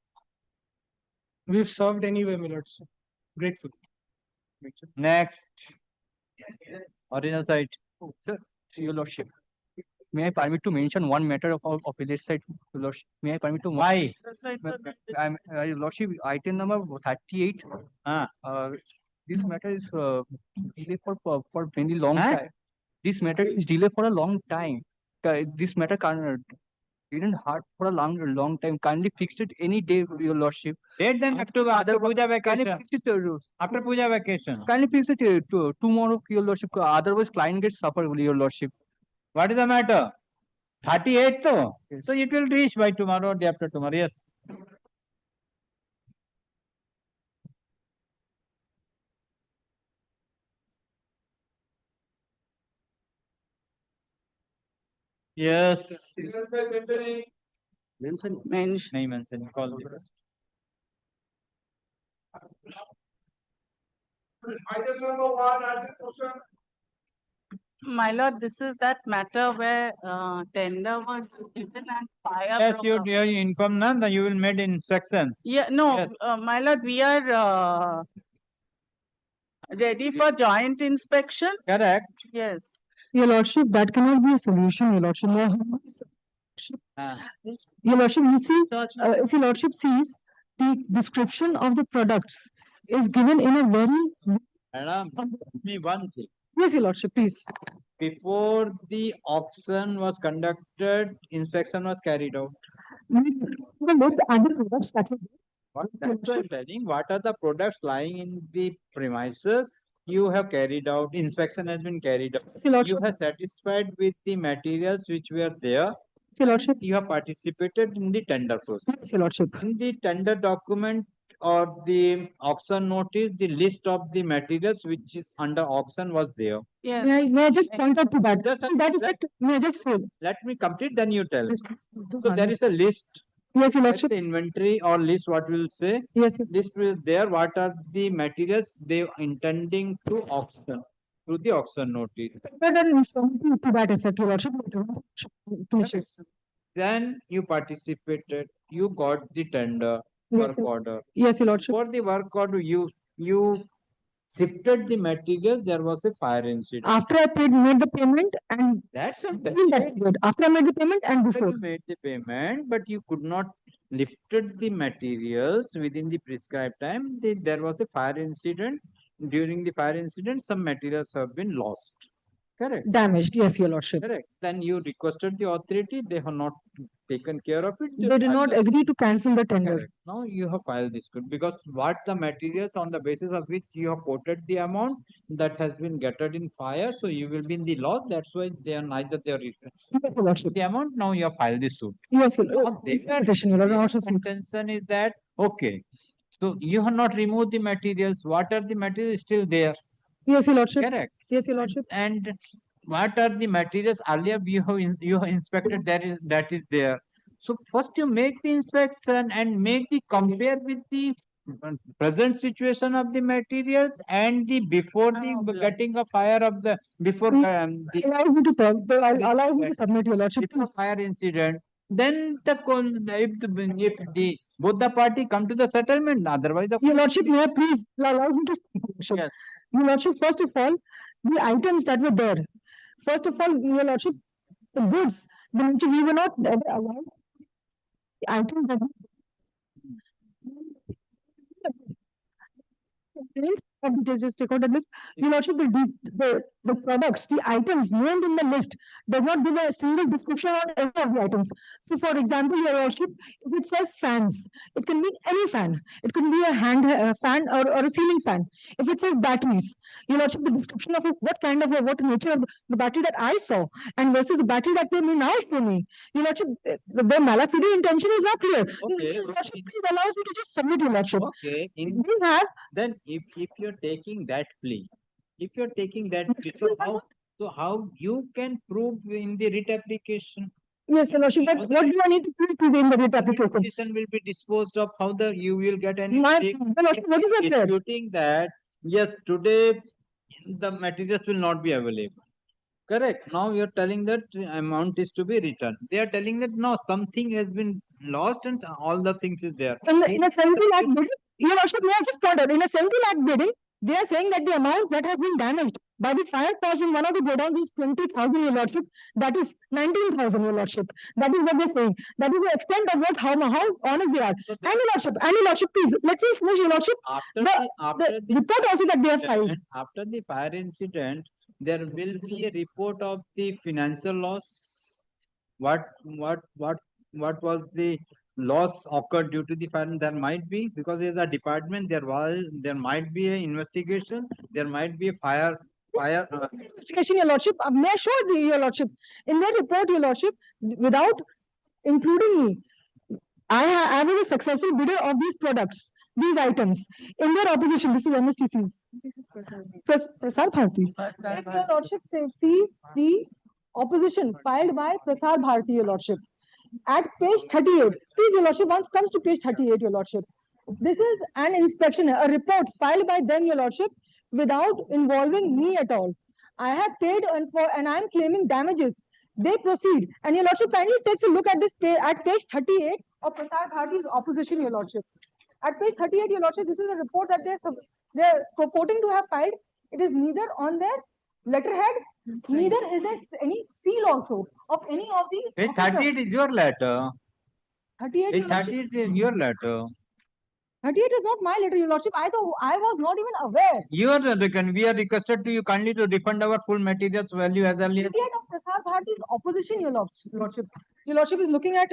We've served anyway, my lord. So grateful. Next. Original site. Sir, your lordship. May I permit to mention one matter of appellate side, your lordship? May I permit to? Why? Your lordship, item number 38. This matter is delayed for very long time. This matter is delayed for a long time. This matter didn't hard for a long time. Kindly fix it any day, your lordship. Date then after puja vacation. After puja vacation. Kindly fix it tomorrow, your lordship. Otherwise, client gets suffer, your lordship. What is the matter? 38 though. Yes. So it will reach by tomorrow or day after tomorrow. Yes. Yes. Mention. Nahi mention. Call the rest. Item number 1, question. My lord, this is that matter where tender was given and fire. Yes, you inform none, then you will made inspection. Yeah, no, Yes. My lord, we are ready for joint inspection. Correct. Yes. Your lordship, that cannot be a solution, your lordship. Your lordship, you see, if your lordship sees, the description of the products is given in a very. Madam, me one thing. Yes, your lordship, please. Before the auction was conducted, inspection was carried out. Other products that were That's what I'm telling. What are the products lying in the premises? You have carried out, inspection has been carried out. You have satisfied with the materials which were there. Your lordship. You have participated in the tender process. Your lordship. In the tender document or the auction notice, the list of the materials which is under auction was there. Yes. May I just point out to that? That effect, may I just say? Let me complete, then you tell. So there is a list. Yes, your lordship. The inventory or list, what will say? Yes. List is there. What are the materials they are intending to auction through the auction notice? To that effect, your lordship. Then you participated. You got the tender work order. Yes, your lordship. For the work order, you shifted the material. There was a fire incident. After I made the payment and that's something. After I made the payment and before. You made the payment, but you could not lifted the materials within the prescribed time. There was a fire incident. During the fire incident, some materials have been lost. Correct. damaged. Yes, your lordship. Correct. Then you requested the authority, they have not taken care of it. They did filed not the- agree to cancel the tender. Correct. Now you have filed this suit because what the materials on the basis of which you have quoted the amount that has been gathered in fire, so you will be in the loss. That's why they are neither they are Yes, your lordship. the amount. Now you have filed this suit. Yes, your Now petition, your their lordship. intention is that okay. So you have not removed the materials. What are the materials still there? Yes, your lordship. Correct. Yes, your lordship. And what are the materials earlier you have inspected that is there. So first you make the inspection and make the compare with the present situation of the materials and the before the getting a fire of the before the Allows me to talk, allows me to submit, your lordship, before please. fire incident. Then if the both the party come to the settlement, otherwise the Your lordship, may I please allows me to speak, your lordship. Your lordship, first of all, the items that were there. First of all, your lordship, the goods, which we were not allowed. The items that just take out the list. Your lordship, the products, the items named in the list does not give a single description on any of the items. So for example, your lordship, if it says fans, it can mean any fan. It could be a hand fan or a ceiling fan. If it says batteries, your lordship, the description of what kind of what nature of the battery that I saw and versus the battery that they may now show me. Your lordship, the malafide intention is not clear. Okay. Your lordship, please allows me to just submit, your lordship. Okay. We have Then if you're taking that plea, if you're taking that plea, so how you can prove in the writ application? Yes, your lordship, but what do I need to prove in the writ application? Petition will be disposed of, how the you will get any My stake lordship, what is that there? disputing that yes, today the materials will not be available. Correct. Now you're telling that amount is to be returned. They are telling that no, something has been lost and all the things is there. In a 70 lakh bidding, your lordship, may I just point out, in a 70 lakh bidding, they are saying that the amount that has been damaged by the fire caused in one of the godowns is 20,000, your lordship. That is 19,000, your lordship. That is what they're saying. That is the extent of how honest they are. And your lordship, please, let me finish, your lordship. After The report also that they have filed. After the fire incident, there will be a report of the financial loss. What was the loss occurred due to the fire? There might be, because as a department there might be an investigation, there might be a fire. Investigation, your lordship. May I show your lordship? In their report, your lordship, without including me, I was a successful bidder of these products, these items. In their opposition, this is MSTC's. This is Prasar Bharati. If your lordship sees the opposition filed by Prasar Bharati, your lordship, at page 38, please, your lordship, once comes to page 38, your lordship. This is an inspection, a report filed by them, your lordship, without involving me at all. I have paid and I am claiming damages. They proceed. And your lordship kindly takes a look at this at page 38 of Prasar Bharati's opposition, your lordship. At page 38, your lordship, this is a report that they're purporting to have filed. It is neither on their letterhead, neither is there any seal also of any of the. Page 38 is your letter. 38, Page 38 is your letter. 38 is not my letter, your lordship. I was not even aware. We are requested to you kindly to refund our full materials value as early as. 38 of Prasar Bharati's opposition, your lordship. Your lordship is looking at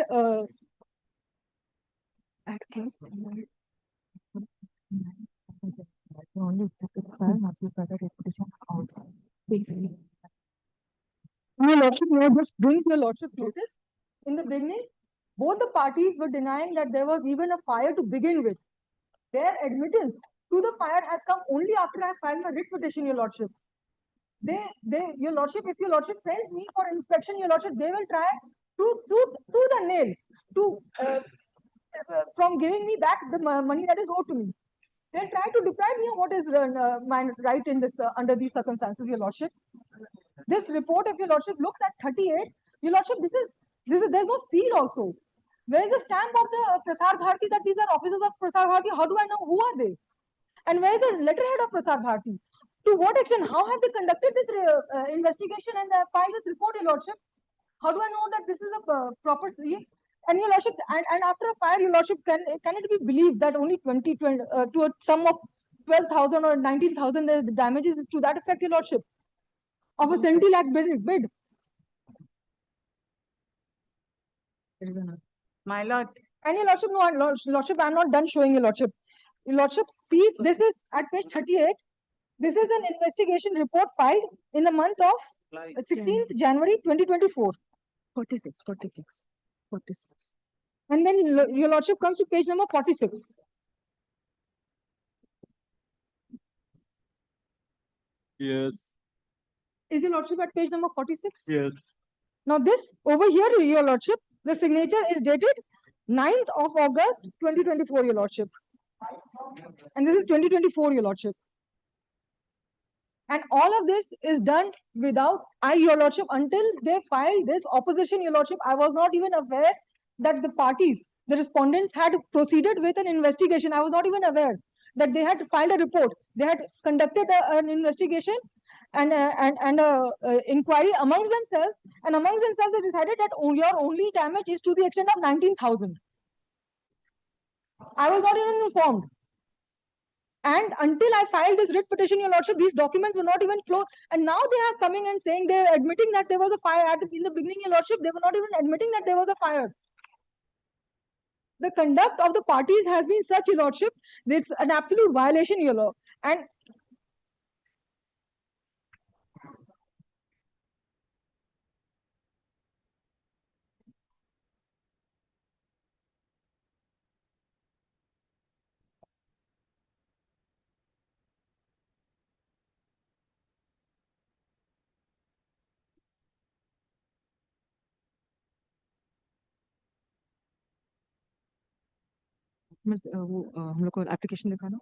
case. Your lordship, may I just bring your lordship notice? In the beginning, both the parties were denying that there was even a fire to begin with. Their admittance to the fire has come only after I filed my writ petition, your lordship. Your lordship, if your lordship sends me for inspection, your lordship, they will try through the nail to from giving me back the money that is owed to me. They'll try to deprive me of what is my right in this under these circumstances, your lordship. This report, if your lordship looks at 38, your lordship, there's no seal also. Where is the stamp of the Prasar Bharati that these are officers of Prasar Bharati? How do I know who are they? And where is the letterhead of Prasar Bharati? To what extent? How have they conducted this investigation and filed this report, your lordship? How do I know that this is a proper seal? And your lordship, and after a fire, your lordship, can it be believed that only 20 to a sum of 12,000 or 19,000 the damages is to that effect, your lordship? of a 70 lakh bid. My lord. And your lordship, no, lordship, I'm not done showing your lordship. Your lordship sees, this is at page 38. This is an investigation report filed in the month of 16th January 2024. 46. And then your lordship comes to page number 46. Yes. Is your lordship at page number 46? Yes. Now this over here, your lordship, the signature is dated 9th of August 2024, your lordship. And this is 2024, your lordship. And all of this is done without your lordship, until they filed this opposition, your lordship. I was not even aware that the parties, the respondents, had proceeded with an investigation. I was not even aware that they had filed a report. They had conducted an investigation and inquiry amongst themselves, and amongst themselves they decided that your only damage is to the extent of 19,000. I was not even informed. And until I filed this writ petition, your lordship, these documents were not even closed. And now they are coming and saying, they are admitting that there was a fire. In the beginning, your lordship, they were not even admitting that there was a fire. The conduct of the parties has been such, your lordship, it's an absolute violation, your lord. And हम लोग को application दिखाना.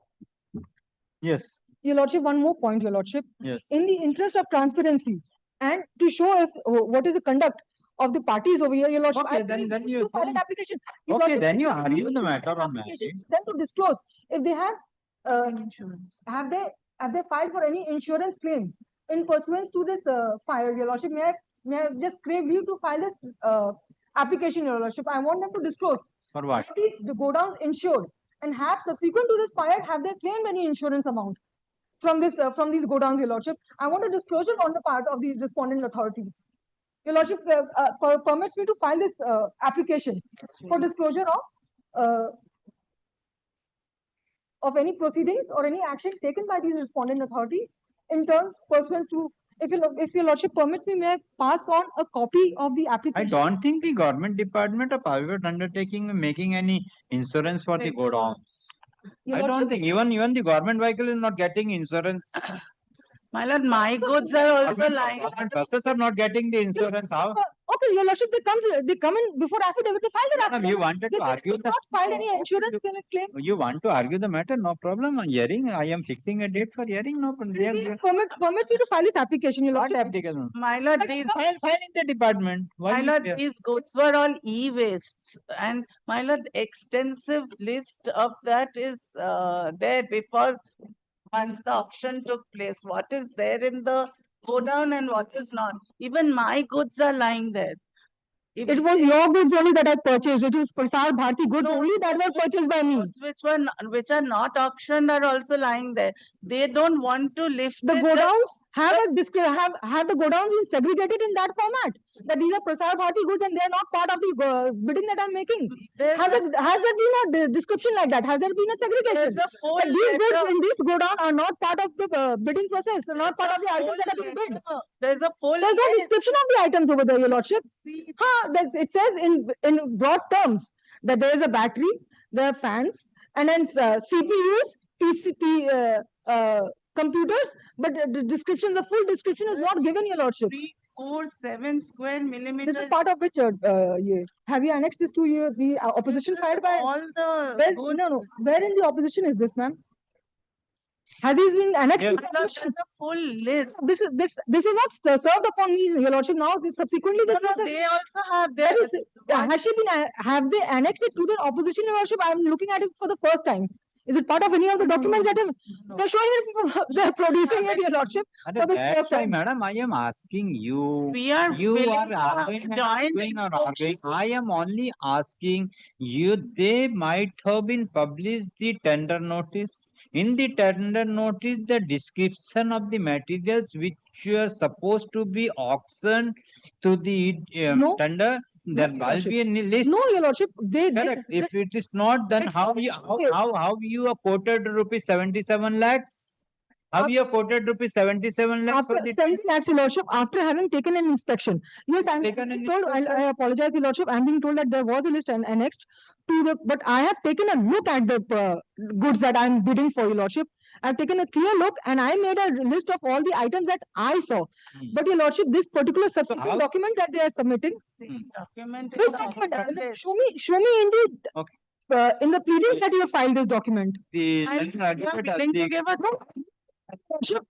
Yes. Your lordship, one more point, your lordship. Yes. In the interest of transparency and to show if what is the conduct of the parties over here, your lordship, Okay, I then you to file an application. Your okay, lordship, then you to argue the file matter an on application. that. Then to disclose if they have have they filed for any insurance claim in pursuance to this fire, your lordship. May I just crave you to file this application, your lordship. I want them to disclose. For what? Are these the godowns insured, and have subsequent to this fire, have they claimed any insurance amount from this from these godowns, your lordship? I want a disclosure on the part of the respondent authorities. Your lordship permits me to file this application for disclosure of any proceedings or any action taken by these respondent authorities in terms pursuant to. If your lordship permits me, may I pass on a copy of the I application? don't think the government department or private undertaking is making any insurance for the godown. Your I don't lordship, think even the government vehicle is not getting insurance. My lord, my goods are also lying. Government buses are not getting the insurance. How? okay, your lordship, they come in before affidavit. They file their Madam, affidavit. you wanted They to say argue they not filed any insurance claim. You want to argue the matter? No problem. On hearing, I am fixing a date for hearing. No problem. Permits you to file this application, your What lordship. application? My lord, these File in the department. Why my you lord, here? these goods were all e-wastes, and my lord, extensive list of that is there before once the auction took place. What is there in the godown and what is not? Even my goods are lying there. It was your goods only that I purchased. It is Prasar Bharati goods only that were purchased by me. Goods which are not auctioned are also lying there. They don't want to lift The it. godowns have the godowns been segregated in that format. That these are Prasar Bharati goods and they are not part of the bidding that I'm making. Has there been a description like that? Has there been a segregation? There's a full That these goods letter. in this godown are not part of the bidding process, not part of the items that are being bid. There's a full There's no list. description of the items over there, your lordship. It says in broad terms that there is a battery, there are fans, and then CPUs, computers, but the full description is not given, your lordship. 347 square millimeters. This is part of which, have you annexed this to the opposition filed by? All the goods. No. Where in the opposition is this, ma'am? Has these been annexed? Yes. There's a full list. This is not served upon me, your lordship. Now, subsequently, this is. They also have their. Has she been? Have they annexed it to the opposition, your lordship? I'm looking at it for the first time. Is it part of any of the documents that they're showing it, they're producing it, Your Lordship, for the That's first why, time? madam, I am asking you. We are You willing are to arguing and join arguing and arguing. I am only asking you, they might have been published the tender notice. In the tender notice, the description of the materials which were supposed to be auctioned to the No. tender, there Your must be a Lordship. list. No, Your Lordship, Correct. If it is not, then how you have quoted rupees 77 lakhs? How you have quoted rupees 77 lakhs After for the 70 lakhs, Your Lordship, after having taken an inspection. Yes, I'm Taken an being told, I apologize, Your Lordship, I'm being told that there was a list annexed to the, but I have taken a look at the goods that I'm bidding for, Your Lordship. I've taken a clear look and I made a list of all the items that I saw. But Your Lordship, this particular subsequent document that they are submitting, Document this is document, not show me in the pleadings that you have filed this document. The willing to give us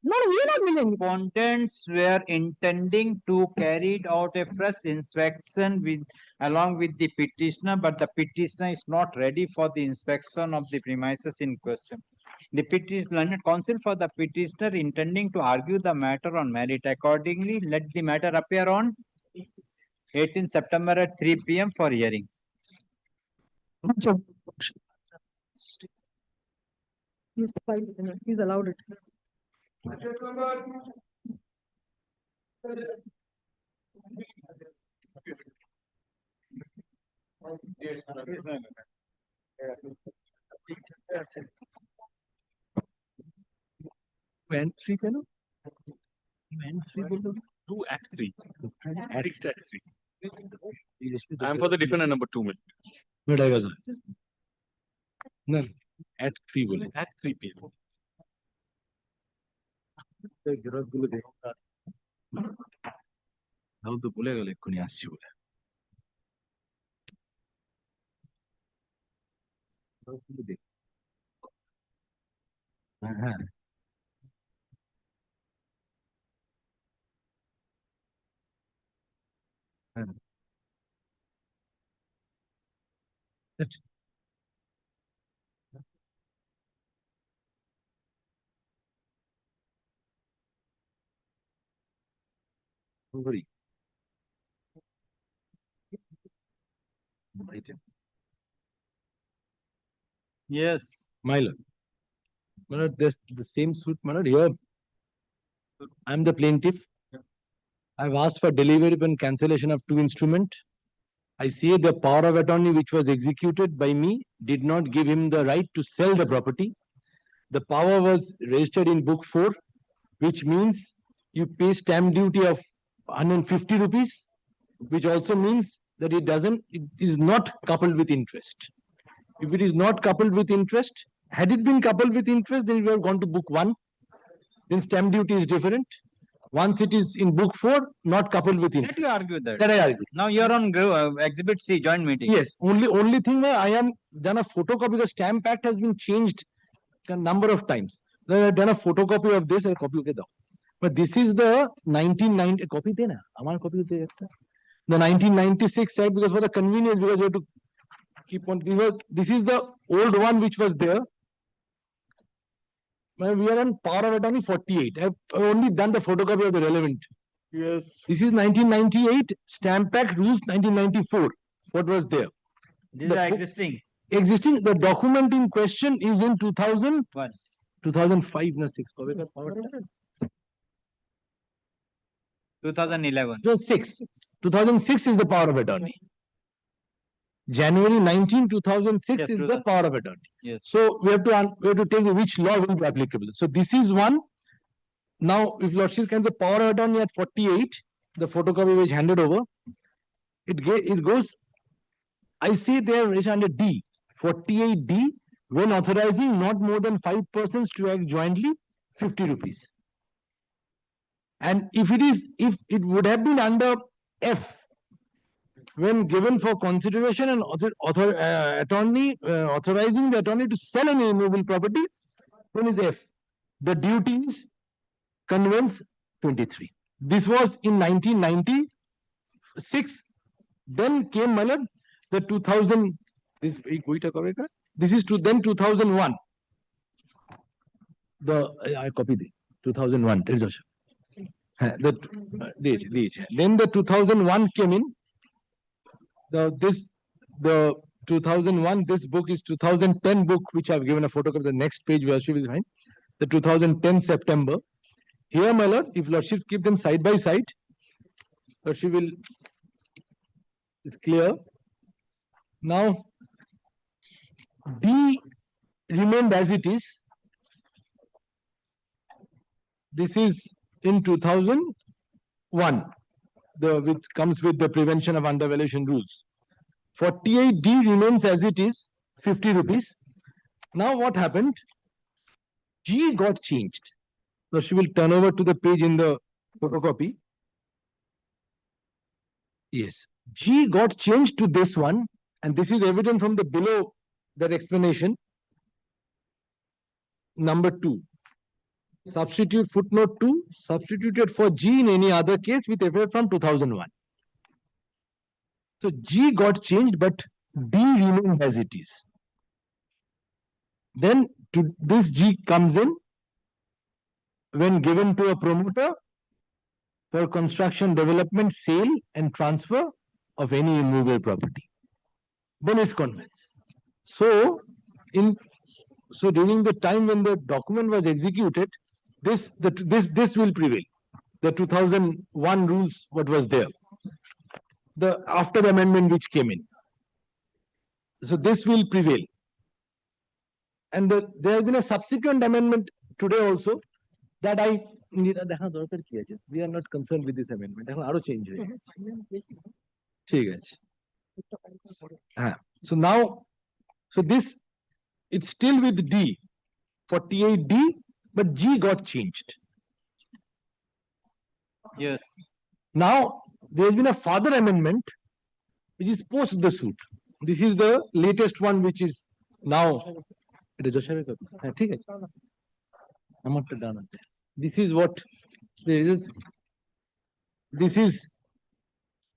no, we are not willing. Respondents were intending to carry out a fresh inspection along with the petitioner, but the petitioner is not ready for the inspection of the premises in question. The learned counsel for the petitioner intending to argue the matter on merit. Accordingly, let the matter appear on 18 September at 3 p.m. for hearing. He's allowed it. And 3 can and 3 will 2 at 3. At 3. I'm for the defendant number 2 minute. But I was no at 3 will at 3 p.m. How to bole gale kuni aschi bole. Somebody. Yes. My lord. My lord, there's the same suit, my lord. Here, I'm the plaintiff. I've asked for delivery and cancellation of 2 instruments. I say the power of attorney which was executed by me did not give him the right to sell the property. The power was registered in book 4, which means you pay stamp duty of 150 rupees, which also means that it is not coupled with interest. If it is not coupled with interest, had it been coupled with interest, then we have gone to book 1. Then stamp duty is different. Once it is in book 4, not coupled with interest. Let you argue that. That I argue. Now you are on exhibit C, joint meeting. Yes, only thing I am done a photocopy. The stamp act has been changed a number of times. Then I have done a photocopy of this and copy of it. But this is the 1990 copy. Dena, amar copy the 1996 act, because for the convenience, because we have to keep on, because this is the old one which was there. We are on power of attorney 48. I've only done the photocopy of the relevant. Yes. This is 1998, Stamp Act rules 1994. What was there? These are existing. Existing. The document in question is in 2001. 2005, no 6. 2011. 2006 is the power of attorney. January 19, 2006 Yes, is the 2006. power of attorney. Yes. So we have to take which law will be applicable. So this is one. Now, if Lordship can the power of attorney at 48, the photocopy was handed over. It goes. I see there is under D, 48D, when authorizing not more than 5 persons to act jointly, 50 rupees. And if it would have been under F, when given for consideration and authorizing the attorney to sell any immovable property, then is F. The duty is conveyance 23. This was in 1996. Then came, my lord, the 2000. This is to then 2001. I copy the 2001. Then the 2001 came in. The 2001, this book is 2010 book, which I've given a photocopy. The next page where she will find the 2010 September. Here, my lord, if lordships keep them side by side, lordship will is clear. Now, D remained as it is. This is in 2001, which comes with the prevention of undervaluation rules. 48D remains as it is, 50 rupees. Now what happened? G got changed. So she will turn over to the page in the photocopy. Yes, G got changed to this one, and this is evident from the below that explanation. Number 2. Substitute footnote 2, substituted for G in any other case with effect from 2001. So G got changed, but D remained as it is. Then this G comes in when given to a promoter for construction, development, sale and transfer of any immovable property. Then is conveyance. So during the time when the document was executed, this will prevail. The 2001 rules, what was there, after the amendment which came in. So this will prevail. And there has been a subsequent amendment today also that we are not concerned with this amendment. Change. So now, this, it's still with D, 48D, but G got changed. Yes. Now, there has been a further amendment which is post the suit. This is the latest one which is now. This is what there is. This is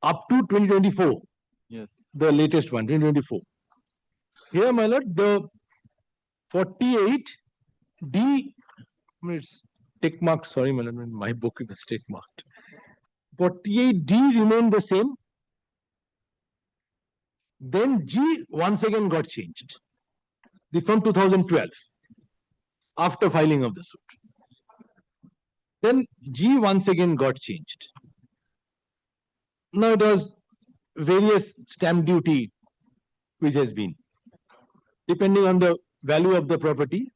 up to 2024. Yes. The latest one, 2024. Here, my lord, the 48D, it's tick marked. Sorry, my lord, my book is tick marked. 48D remained the same. Then G once again got changed. From 2012, after filing of the suit. Then G once again got changed. Now it was various stamp duty which has been, depending on the value of the property,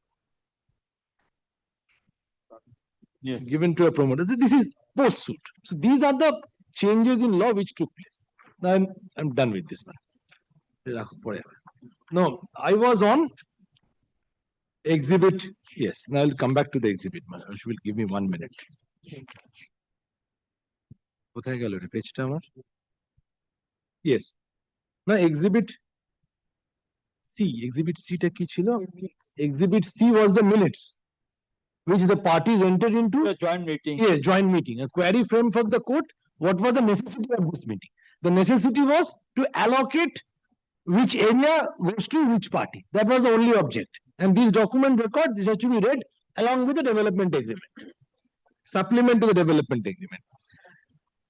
yes, given to a promoter. So this is post suit. So these are the changes in law which took place. Now I'm done with this one. No, I was on exhibit. Yes, now I'll come back to the exhibit. She will give me 1 minute. Yes. Now exhibit C. Exhibit C ta ki chilo? Exhibit C was the minutes which the parties entered into a joint meeting. Yes, joint meeting. A query framed for the court. What was the necessity of this meeting? The necessity was to allocate which area goes to which party. That was the only object. And these document record, this has to be read along with the development agreement. Supplement to the development agreement.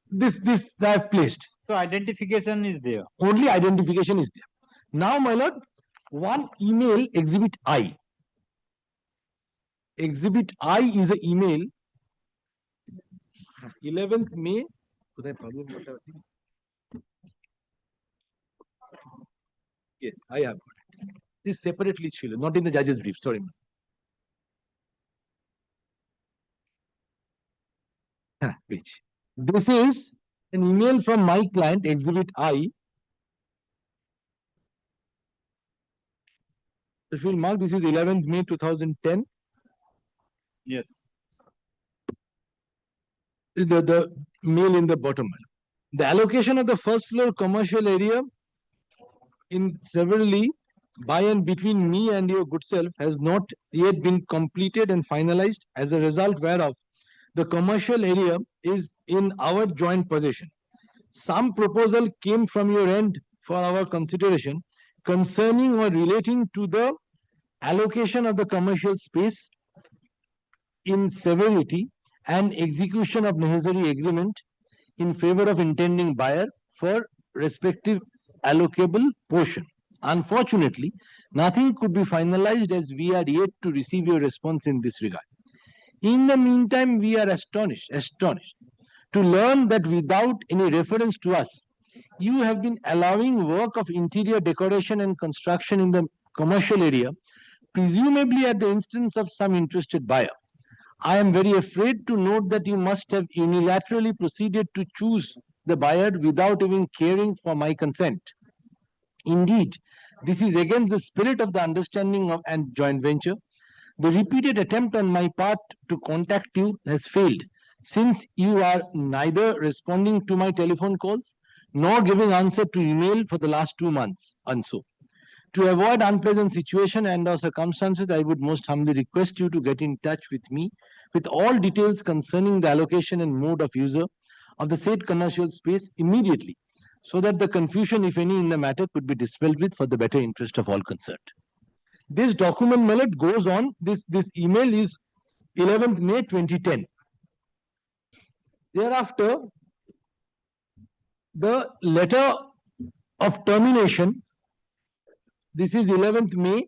This I have placed. So identification is there. Only identification is there. Now, my lord, one email, exhibit I. Exhibit I is an email. 11th May. Yes, I have got it. This separately, not in the judge's brief. Sorry. Page. This is an email from my client, exhibit I. If you'll mark, this is 11th May 2010. Yes. The mail in the bottom. The allocation of the first floor commercial area in severally by and between me and your good self has not yet been completed and finalized, as a result whereof the commercial area is in our joint possession. Some proposal came from your end for our consideration concerning or relating to the allocation of the commercial space in severity and execution of necessary agreement in favor of intending buyer for respective allocable portion. Unfortunately, nothing could be finalized as we are yet to receive your response in this regard. In the meantime, we are astonished to learn that without any reference to us, you have been allowing work of interior decoration and construction in the commercial area, presumably at the instance of some interested buyer. I am very afraid to note that you must have unilaterally proceeded to choose the buyer without even caring for my consent. Indeed, this is against the spirit of the understanding of and joint venture. The repeated attempt on my part to contact you has failed, since you are neither responding to my telephone calls nor giving answer to email for the last 2 months and so. To avoid unpleasant situation and or circumstances, I would most humbly request you to get in touch with me with all details concerning the allocation and mode of user of the said commercial space immediately, so that the confusion, if any, in the matter could be dispelled with for the better interest of all concerned. This document, Malad, goes on. This email is 11th May 2010. Thereafter, the letter of termination, this is 11th May.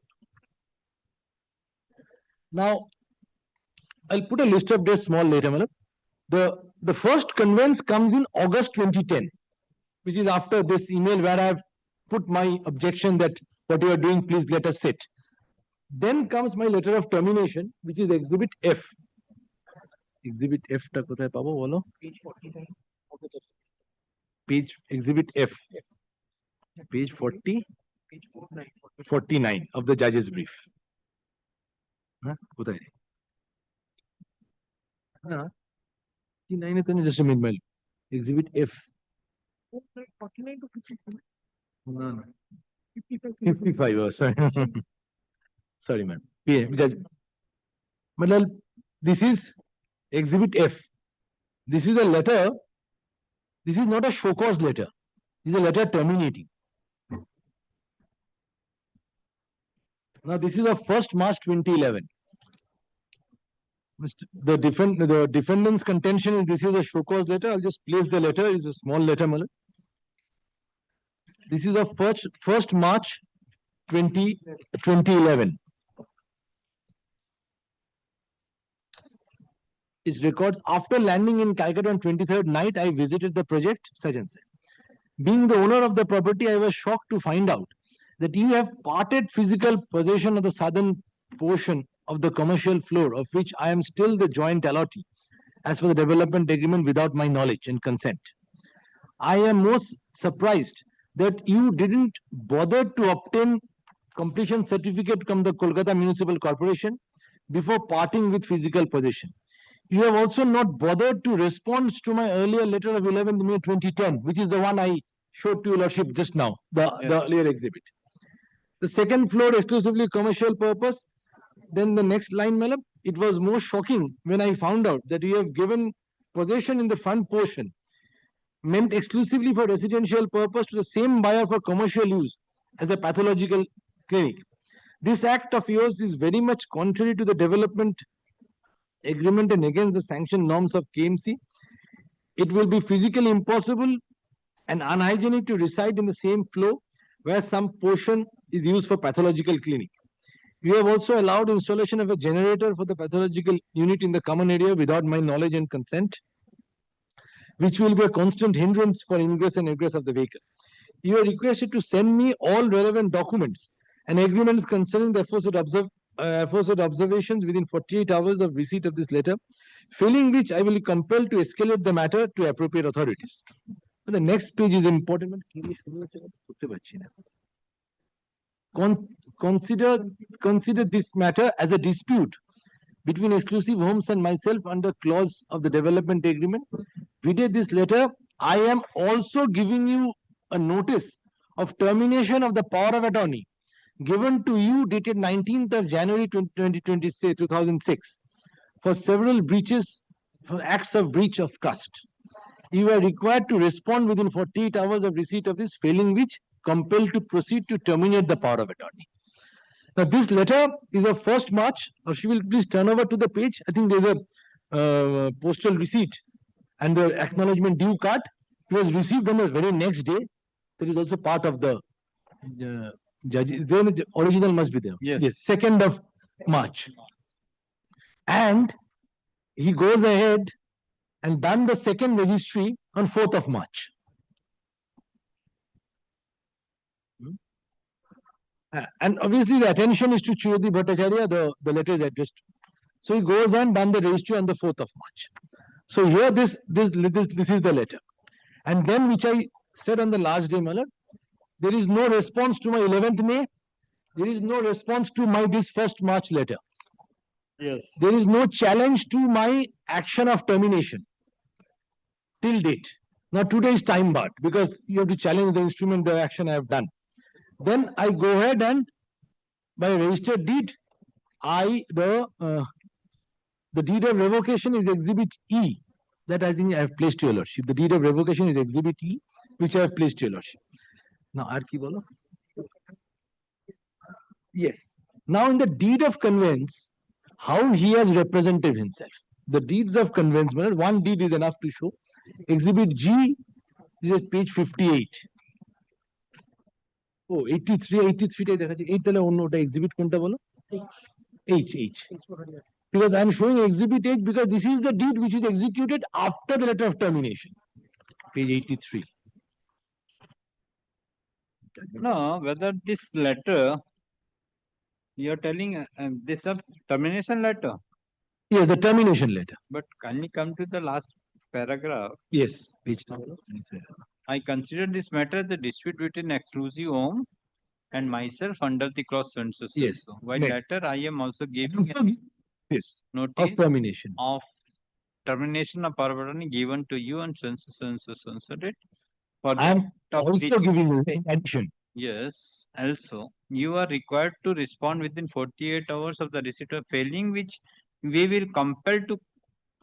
Now, I'll put a list of dates small later, Malad. The first conveyance comes in August 2010, which is after this email where I've put my objection that what you are doing, please let us sit. Then comes my letter of termination, which is Exhibit F. Exhibit F ta kothay pabo bolo? Page 49. Page Exhibit F. Page 40. Page 49 of the judge's brief. Kothay? 49 is just a mid-mile. Exhibit F. 49 to 55. No. 55. Oh, sorry. Sorry, man. Judge. Malal, this is Exhibit F. This is a letter. This is not a show cause letter. This is a letter terminating. Now, this is of 1st March 2011. The defendant's contention is this is a show cause letter. I'll just place the letter. It's a small letter, Malal. This is of 1st March 2011. It records, after landing in Calcutta on 23rd night, I visited the project, such and such. Being the owner of the property, I was shocked to find out that you have parted physical possession of the southern portion of the commercial floor, of which I am still the joint allottee, as per the development agreement, without my knowledge and consent. I am most surprised that you didn't bother to obtain completion certificate from the Kolkata Municipal Corporation before parting with physical possession. You have also not bothered to respond to my earlier letter of 11th May 2010, which is the one I showed to your lordship just now, the earlier exhibit. The second floor exclusively commercial purpose. Then the next line, Malab, it was more shocking when I found out that you have given possession in the front portion meant exclusively for residential purpose to the same buyer for commercial use as a pathological clinic. This act of yours is very much contrary to the development agreement and against the sanctioned norms of KMC. It will be physically impossible and unhygienic to reside in the same floor where some portion is used for pathological clinic. You have also allowed installation of a generator for the pathological unit in the common area without my knowledge and consent, which will be a constant hindrance for ingress and egress of the vehicle. You are requested to send me all relevant documents and agreements concerning the aforesaid observations within 48 hours of receipt of this letter, failing which I will be compelled to escalate the matter to appropriate authorities. But the next page is important. Consider this matter as a dispute between Exclusive Homes and myself under clause of the development agreement. Read this letter. I am also giving you a notice of termination of the power of attorney given to you dated 19th of January 2006 for several breaches, for acts of breach of trust. You are required to respond within 48 hours of receipt of this, failing which compelled to proceed to terminate the power of attorney. Now this letter is of 1st March, or she will please turn over to the page. I think there's a postal receipt and the acknowledgement due card. It was received on the very next day. That is also part of the judge. Then the original must be there. Yes, 2nd of March. And he goes ahead and done the second registry on 4th of March. And obviously the attention is to Chiroti Bhattacharya, the letter is addressed. So he goes and done the registry on the 4th of March. So here this is the letter. And then which I said on the last day, my lord, there is no response to my 11th May. There is no response to my this 1st March letter. Yes. There is no challenge to my action of termination till date. Now today is time barred because you have to challenge the instrument, the action I have done. Then I go ahead and by registered deed, the deed of revocation is exhibit E. That I think I have placed to your lordship. The deed of revocation is exhibit E, which I have placed to your lordship. Now, Arki bolo. Yes. Now, in the deed of conveyance, how he has represented himself. The deeds of conveyance, one deed is enough to show. Exhibit G is at page 58. Oh, 83, 83 দেখা যাচ্ছে 8 তাহলে অন্য ওটা exhibit কোনটা বলো? H. Because I am showing exhibit H because this is the deed which is executed after the letter of termination. Page 83. No, whether this letter you are telling this a termination letter. Yes, the termination letter. But can you come to the last paragraph? Yes, page number. I consider this matter as a dispute between exclusive home and myself under the cross census. Yes. While Right. later I am also giving a Yes. notice Of termination. of termination of power of attorney given to you on census date. For I am that of also which- giving you in addition. Yes, also you are required to respond within 48 hours of the receipt of failing which we will compel to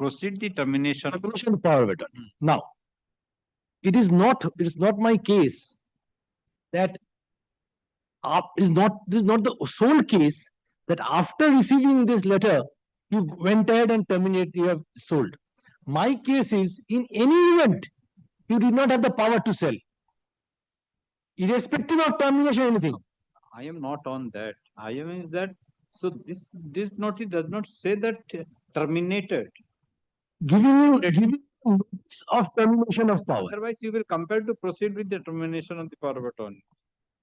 proceed the termination. Termination of power of attorney. Now, it is not my case that it is not the sole case that after receiving this letter, you went ahead and terminated, you have sold. My case is in any event, you did not have the power to sell. Irrespective of termination, anything. I am not on that. I am is that so this notice does not say that terminated. Giving you notice of termination of power. Otherwise, you will compel to proceed with the termination of the power of attorney.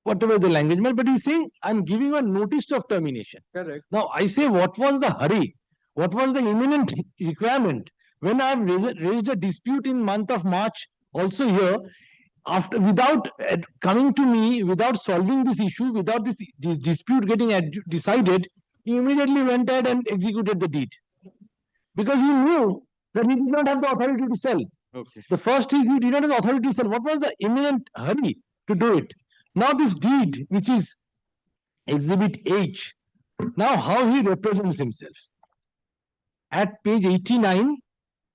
Whatever the language, but he's saying, I'm giving a notice of termination. Correct. Now, I say, what was the hurry? What was the imminent requirement? When I have raised a dispute in month of March, also here, without coming to me, without solving this issue, without this dispute getting decided, he immediately went ahead and executed the deed. Because he knew that he did not have the authority to sell. Okay. The first is he did not have the authority to sell. What was the imminent hurry to do it? Now this deed, which is exhibit H, now how he represents himself. At page 89,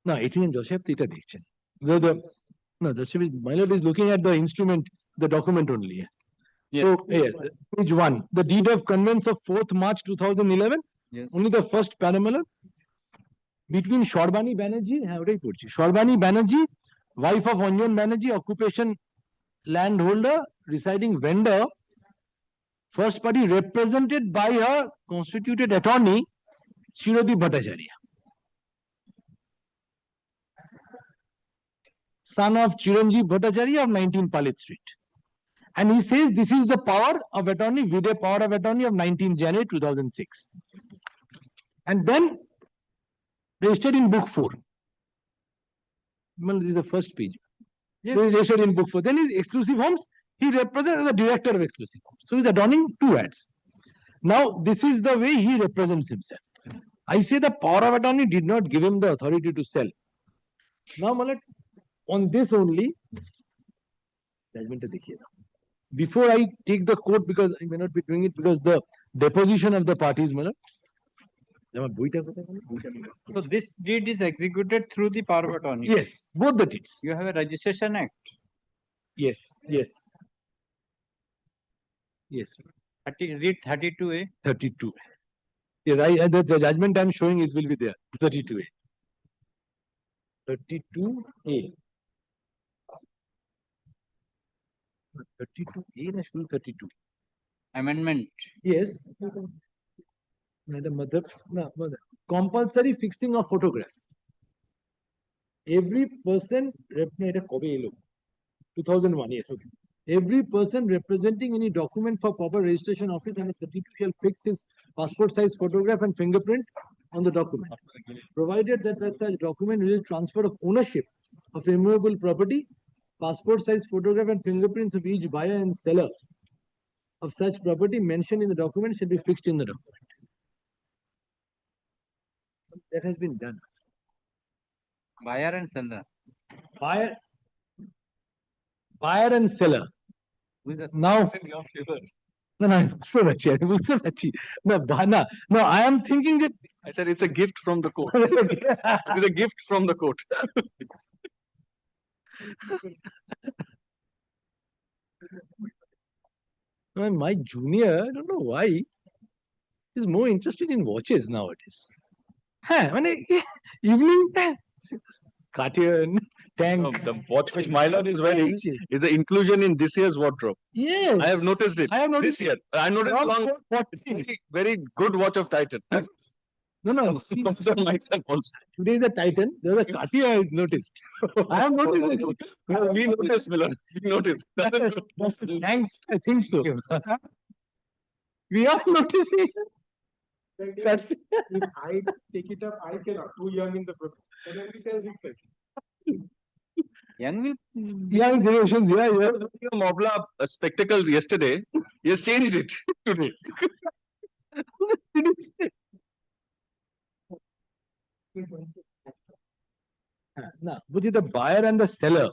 no, 89 Joseph Theta Diction. No, Joseph is, my lord is looking at the instrument, the document only. Yes. So, page 1, the deed of conveyance of 4th March 2011, Yes. only the first parameter. Between Shorbani Banerjee, wife of Anjan Banerjee, occupation landholder, residing vendor, first party represented by her constituted attorney, Chiroti Bhattacharya. Son of Chiranjeev Bhattacharya of 19 Palit Street. And he says this is the power of attorney, vide power of attorney of 19 January 2006. And then registered in book 4. Well, this is the first page. Yes. He is registered in book 4. Then his exclusive homes, he represents as the director of exclusive homes. So he's adorning 2 ads. Now, this is the way he represents himself. I say the power of attorney did not give him the authority to sell. Now, Malat, on this only, before I take the court, because I may not be doing it, because the deposition of the parties, Malat. So this deed is executed through the power of attorney. Yes, both the deeds. You have a registration act. Yes, yes. Yes. Read 32A. 32. Yes, the judgment I'm showing is will be there. 32A. 32A. 32A national 32. Amendment. Yes. Madam Mother, no, mother. Compulsory fixing of photograph. Every person, 2001, yes, okay. Every person representing any document for proper registration office and 32 shall fix his passport size photograph and fingerprint on the document. Provided that the such document will transfer of ownership of immovable property, passport size photograph and fingerprints of each buyer and seller of such property mentioned in the document shall be fixed in the document. That has been done. Buyer and seller. Buyer and seller. Now, no, I am thinking that I said it's a gift from the court. It's a gift from the court. my junior, I don't know why, is more interested in watches nowadays. Evening cartoon, tank. The watch which my lord is wearing is an inclusion in this year's wardrobe. Yes. I have noticed it. I have noticed this year. I noticed long. Very good watch of Titan. No. Myself also. Today is a Titan. There was a Cartier I noticed. I have noticed it. We noticed, Miller. We noticed. Thanks. I think so. We are noticing. That's If I take it up, I cannot. Too young in the profession. Young generations, yeah. Mobla spectacles yesterday. He has changed it today. Now, the buyer and the seller,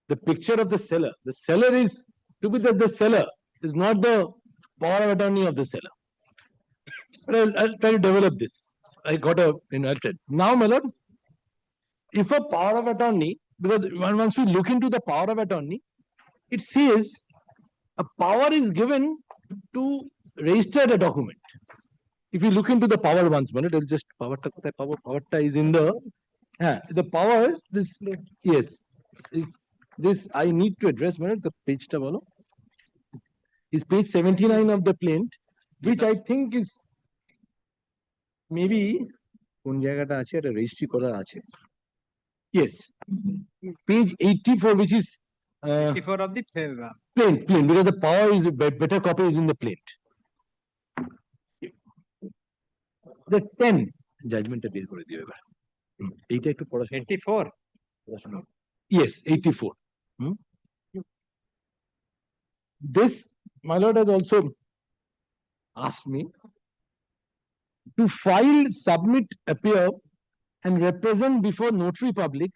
the picture of the seller. The seller is to be the seller is not the power of attorney of the seller. But I'll try to develop this. I got a inverted. Now, my lord, if a power of attorney, because once we look into the power of attorney, it says a power is given to register a document. If you look into the power once, my lord, it'll just power is in the power. This yes, is this I need to address, my lord, the page tabolo is page 79 of the plaint, which I think is maybe registry yes, page 84, which is 84 of the plaint, because the power is better copy is in the plaint. The 10 judgment appeal করে দিও এবার 84. Yes, 84. This my lord has also asked me to file, submit, appear and represent before notary public,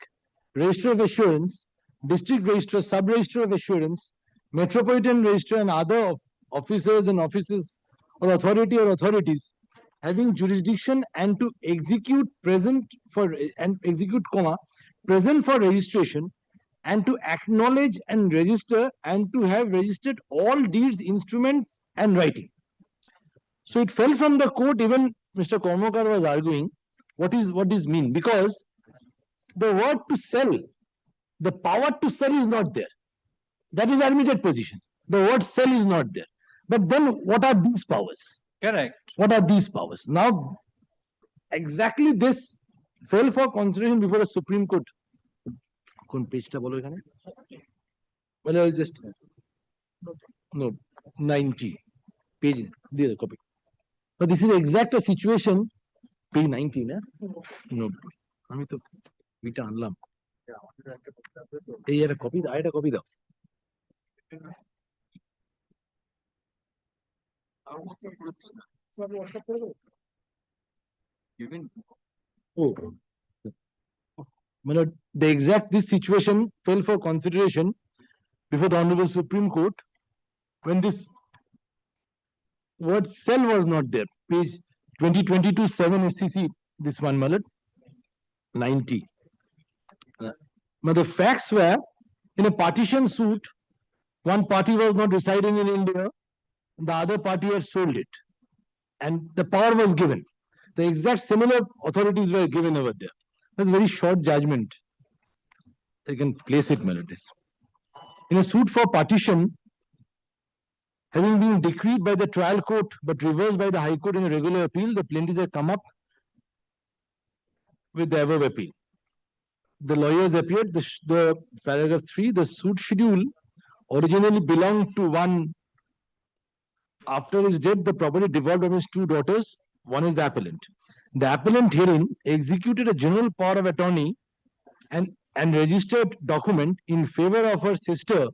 register of assurance, district registrar, sub register of assurance, metropolitan registrar and other officers and offices or authority or authorities having jurisdiction and to execute present for registration and to acknowledge and register and to have registered all deeds, instruments and writing. So it fell from the court. Even Mr. Kormokar was arguing what is mean, because the word to sell, the power to sell is not there. That is admitted position. The word sell is not there. But then what are these powers? Correct. What are these powers? Now, exactly this fell for consideration before the Supreme Court. Well, I'll just no 90 page the copy. But this is exact a situation. Page 19, no. আমি তো এটা আনলাম এই একটা copy দাও, এটা copy দাও। Oh, the exact this situation fell for consideration before the Honorable Supreme Court when this word sell was not there. Page 2022 7 SCC, this one, my lord, 90. But the facts were in a partition suit, one party was not residing in India the other party had sold it, and the power was given. The exact similar authorities were given over there. That's a very short judgment. You can place it, melodies. In a suit for partition, having been decreed by the trial court but reversed by the High Court in a regular appeal, the plaintiffs have come up with the above appeal. The lawyers appeared, the paragraph 3, the suit schedule originally belonged to one. After his death, the property devolved on his two daughters. One is the appellant. The appellant herein executed a general power of attorney and registered document in favor of her sister,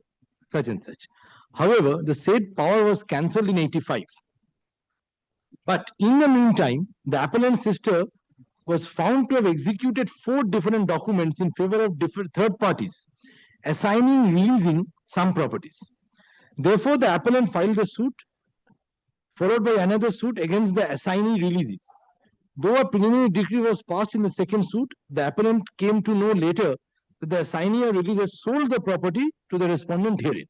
such and such. However, the said power was cancelled in 85. But in the meantime, the appellant's sister was found to have executed 4 different documents in favor of different third parties, assigning, releasing some properties. Therefore, the appellant filed a suit, followed by another suit against the assignee releases. Though a preliminary decree was passed in the second suit, the appellant came to know later that the assignee or release has sold the property to the respondent herein.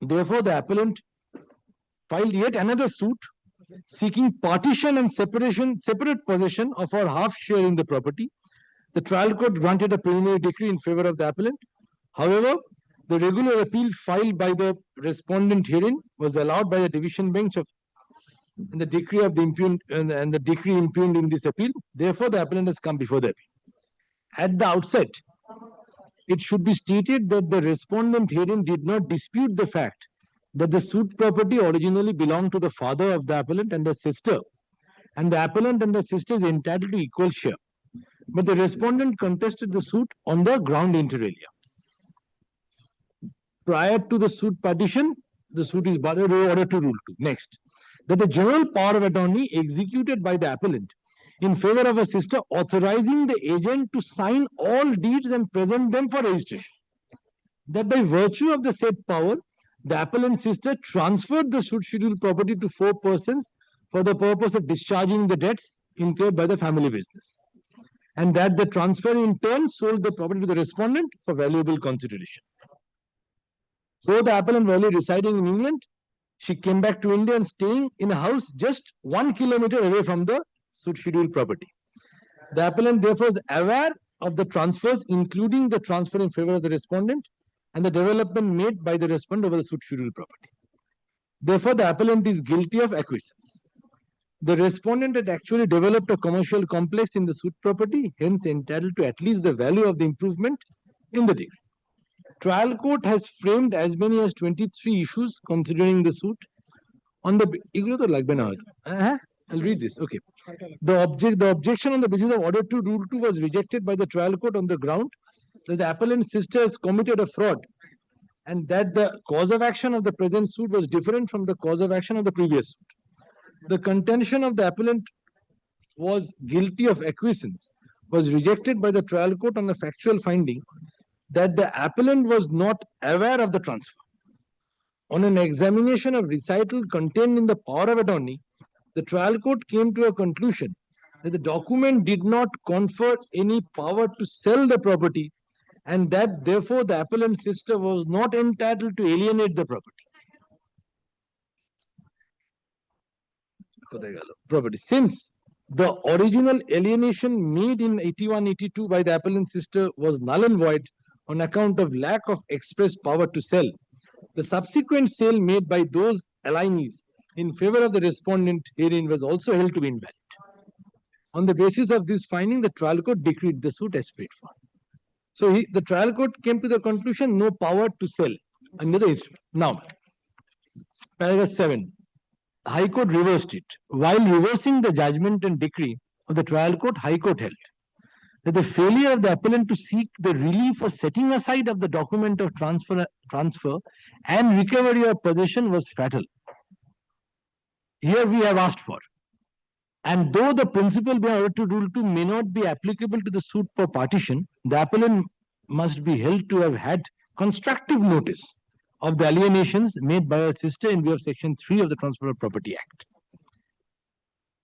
Therefore, the appellant filed yet another suit seeking partition and separate possession of her half share in the property. The trial court granted a preliminary decree in favor of the appellant. However, the regular appeal filed by the respondent herein was allowed by the division bench of and the decree of the impugned and the decree impugned in this appeal. Therefore, the appellant has come before the appeal. At the outset, it should be stated that the respondent herein did not dispute the fact that the suit property originally belonged to the father of the appellant and the sister, and the appellant and the sister is entitled to equal share. But the respondent contested the suit on the ground inter alia. Prior to the suit partition, the suit is order to rule 2. Next, that the general power of attorney executed by the appellant in favor of a sister, authorizing the agent to sign all deeds and present them for registration. That by virtue of the said power, the appellant sister transferred the suit schedule property to 4 persons for the purpose of discharging the debts incurred by the family business. And that the transfer in turn sold the property to the respondent for valuable consideration. So the appellant while residing in England, she came back to India and staying in a house just 1 kilometer away from the suit schedule property. The appellant therefore is aware of the transfers, including the transfer in favor of the respondent and the development made by the respondent over the suit schedule property. Therefore, the appellant is guilty of acquiescence. The respondent had actually developed a commercial complex in the suit property, hence entitled to at least the value of the improvement in the decree. Trial court has framed as many as 23 issues considering the suit. On the I'll read this. Okay. The objection on the basis of order to rule 2 was rejected by the trial court on the ground that the appellant's sister has committed a fraud and that the cause of action of the present suit was different from the cause of action of the previous suit. The contention of the appellant was guilty of acquiescence was rejected by the trial court on the factual finding that the appellant was not aware of the transfer. On an examination of recital contained in the power of attorney, the trial court came to a conclusion that the document did not confer any power to sell the property and that therefore the appellant's sister was not entitled to alienate the property. Since the original alienation made in 81-82 by the appellant's sister was null and void on account of lack of express power to sell, the subsequent sale made by those alienees in favor of the respondent herein was also held to be invalid. On the basis of this finding, the trial court decreed the suit as paid for. So the trial court came to the conclusion no power to sell under the instrument. Now, paragraph 7. High Court reversed it. While reversing the judgment and decree of the trial court, High Court held that the failure of the appellant to seek the relief for setting aside of the document of transfer and recovery of possession was fatal. Here we have asked for. And though the principle behind order to rule 2 may not be applicable to the suit for partition, the appellant must be held to have had constructive notice of the alienations made by her sister in view of Section 3 of the Transfer of Property Act.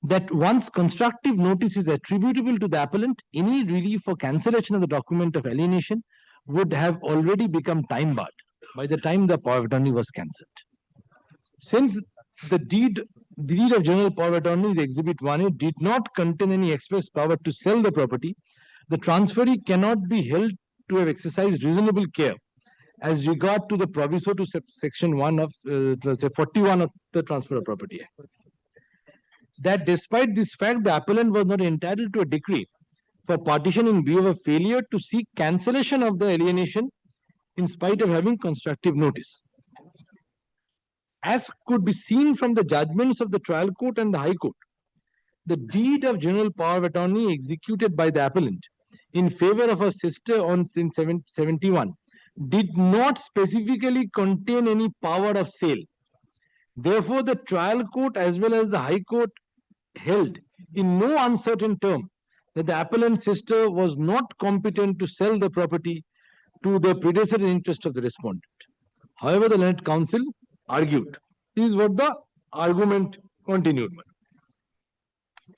That once constructive notice is attributable to the appellant, any relief for cancellation of the document of alienation would have already become time barred by the time the power of attorney was cancelled. Since the deed of general power of attorney is Exhibit 1. It did not contain any express power to sell the property. The transferee cannot be held to have exercised reasonable care as regard to the proviso to section 1 of 41 of the Transfer of Property Act. That despite this fact, the appellant was not entitled to a decree for partition in view of a failure to seek cancellation of the alienation in spite of having constructive notice. As could be seen from the judgments of the trial court and the High Court, the deed of general power of attorney executed by the appellant in favor of her sister in 71 did not specifically contain any power of sale. Therefore, the trial court as well as the High Court held in no uncertain term that the appellant's sister was not competent to sell the property to the predecessor in interest of the respondent. However, the learned counsel argued. This is what the argument continued.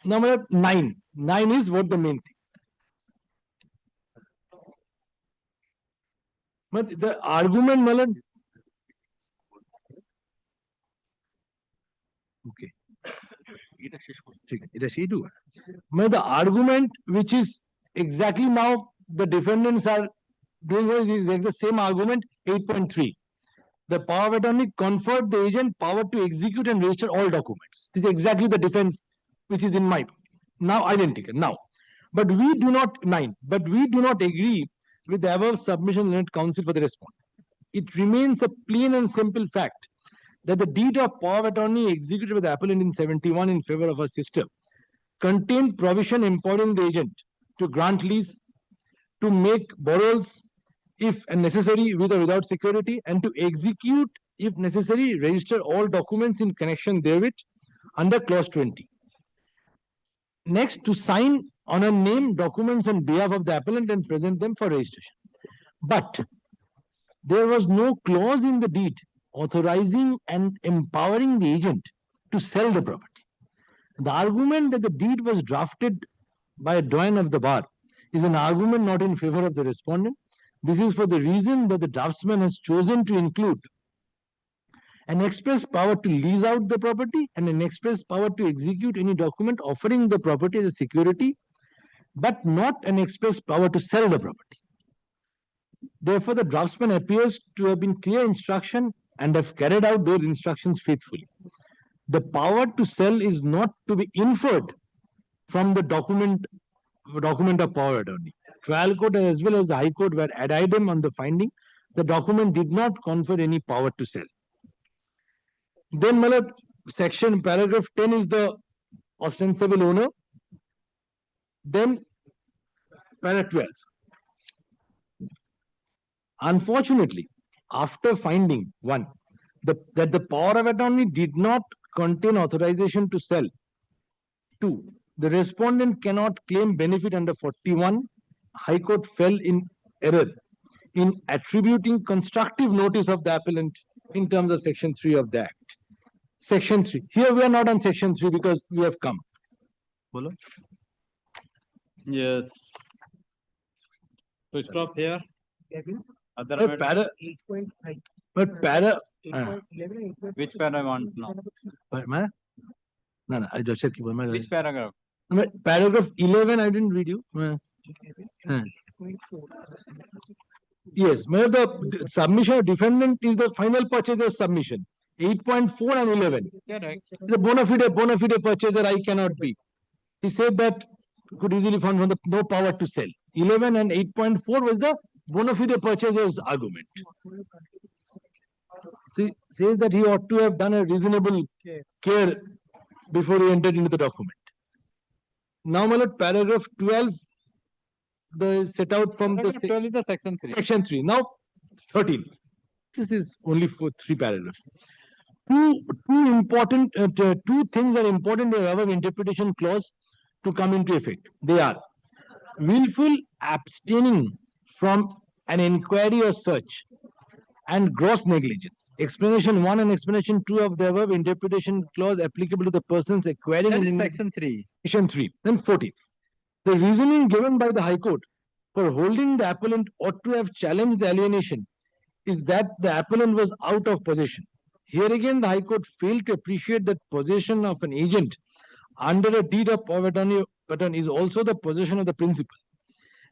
Number 9. 9 is what the main thing. But the argument, Malan. Okay. The argument which is exactly now the defendants are doing is the same argument 8.3. The power of attorney conferred the agent power to execute and register all documents. This is exactly the defense which is in my now identical. Now, but we do not agree with the above submission and counsel for the response. It remains a plain and simple fact that the deed of power of attorney executed by the appellant in 71 in favor of her sister contained provision empowering the agent to grant lease, to make borrowals if necessary with or without security, and to execute if necessary, register all documents in connection therewith under clause 20. Next, to sign on a name documents on behalf of the appellant and present them for registration. But there was no clause in the deed authorizing and empowering the agent to sell the property. The argument that the deed was drafted by a doyen of the bar is an argument not in favor of the respondent. This is for the reason that the draftsman has chosen to include an express power to lease out the property and an express power to execute any document offering the property as a security, but not an express power to sell the property. Therefore, the draftsman appears to have been clear instruction and have carried out those instructions faithfully. The power to sell is not to be inferred from the document of power of attorney. Trial court as well as the High Court were ad idem on the finding the document did not confer any power to sell. Then, section paragraph 10 is the ostensible owner. Then, paragraph 12. Unfortunately, after finding that the power of attorney did not contain authorization to sell, 2, the respondent cannot claim benefit under 41. High Court fell in error in attributing constructive notice of the appellant in terms of section 3 of the Act. Section 3. Here we are not on section 3 because we have come. Bolo? Yes. So stop here. Other But para 8.5. But para 8.11, which para I want now? No, I just check. Which paragraph? Paragraph 11, I didn't read you. Yes, the submission of defendant is the final purchaser's submission. 8.4 and 11. Correct. The bona fide purchaser I cannot be. He said that could easily find from the no power to sell. 11 and 8.4 was the bona fide purchaser's argument. See, says that he ought to have done a reasonable care before he entered into the document. Now, my lord, paragraph 12, the set out from the section 3. Section 3. Now, 13. This is only for 3 paragraphs. Two things are important in the above interpretation clause to come into effect. They are willful abstaining from an inquiry or search and gross negligence. Explanation 1 and explanation 2 of the above interpretation clause applicable to the persons acquiring section 3. Section 3. Then 14. The reasoning given by the High Court for holding the appellant ought to have challenged the alienation is that the appellant was out of possession. Here again, the High Court failed to appreciate that possession of an agent under a deed of power of attorney is also the possession of the principal,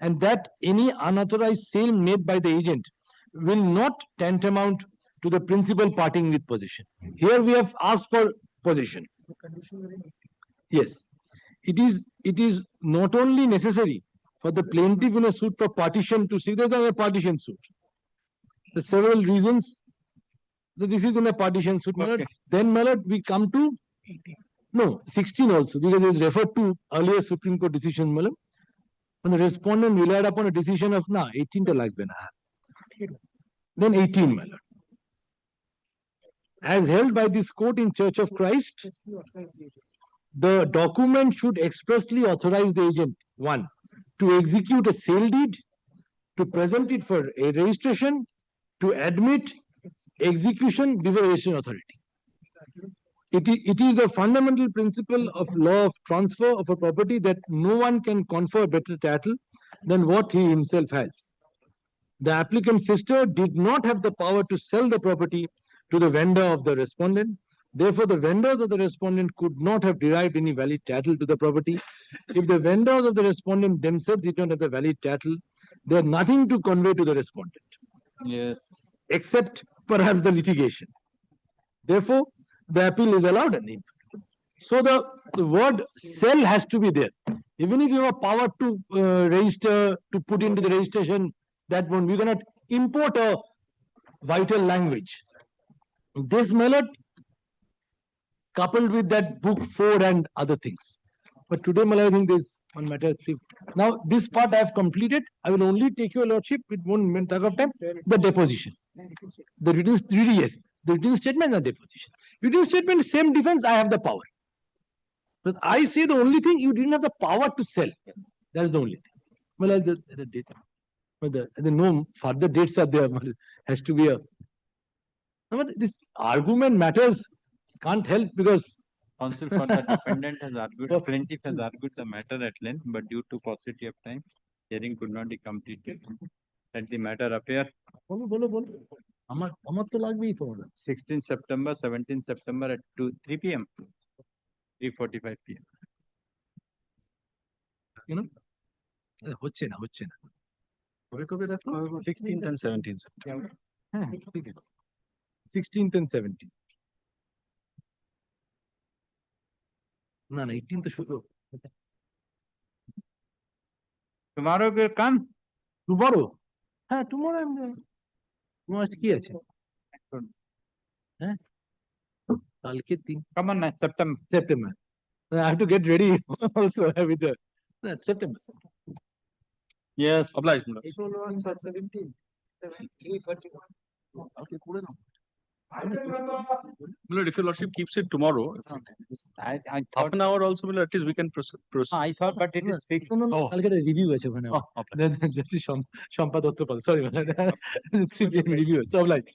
and that any unauthorized sale made by the agent will not tantamount to the principal parting with possession. Here we have asked for possession. Yes, it is not only necessary for the plaintiff in a suit for partition to see there's a partition suit. The several reasons that this is in a partition suit. Okay. Then, my lord, we come to 16 also, because it is referred to earlier Supreme Court decision, my lord. When the respondent relied upon a decision of 18 to lagbe na. Then 18, my lord. As held by this court in Church of Christ, the document should expressly authorize the agent, 1, to execute a sale deed, to present it for a registration, to admit execution before registration authority. It is a fundamental principle of law of transfer of a property that no one can confer better title than what he himself has. The applicant's sister did not have the power to sell the property to the vendor of the respondent. Therefore, the vendors of the respondent could not have derived any valid title to the property. If the vendors of the respondent themselves did not have the valid title, they had nothing to convey to the respondent. Yes. Except perhaps the litigation. Therefore, the appeal is allowed. So the word sell has to be there. Even if you have power to register, to put into the registration, that one, we cannot import a vital language. This, my lord, coupled with that book 4 and other things. But today, my lord, I think there's one matter 3. Now, this part I have completed. I will only take your lordship, it won't take of time, the deposition. The written statement and deposition. Written statement, same defense, I have the power. But I say the only thing, you didn't have the power to sell. That is the only thing. Well, the date. But the no further dates are there. Has to be a. This argument matters. Can't help because. Counsel for the defendant has argued, plaintiff has argued the matter at length, but due to paucity of time, hearing could not be completed. Let the matter appear. 16 September, 17 September at 3 p.m. 3:45 p.m. You know? 16th and 17th September. 16th and 17th. No, 18th to show. Tomorrow will come. Tomorrow? Tomorrow I'm there. Tomorrow is Come on, September. September. I have to get ready also with the September. Yes. Obliged. It was 17. 3:31. Okay, cool enough. Milord, if your lordship keeps it tomorrow, I half thought an hour also, Milord, at least we can proceed. I thought, but it is fixed. No, I'll get a review. Just Shampa Dottopal. Sorry, 3 p.m. review. So, like.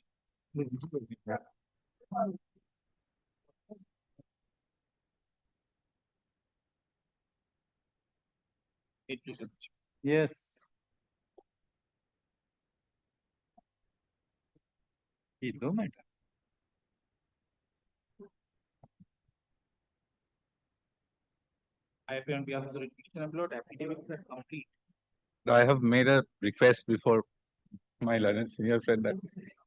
Yes. It don't matter. I appear on behalf of the petitioner, Lord, affidavit is complete. I have made a request before my learned senior friend that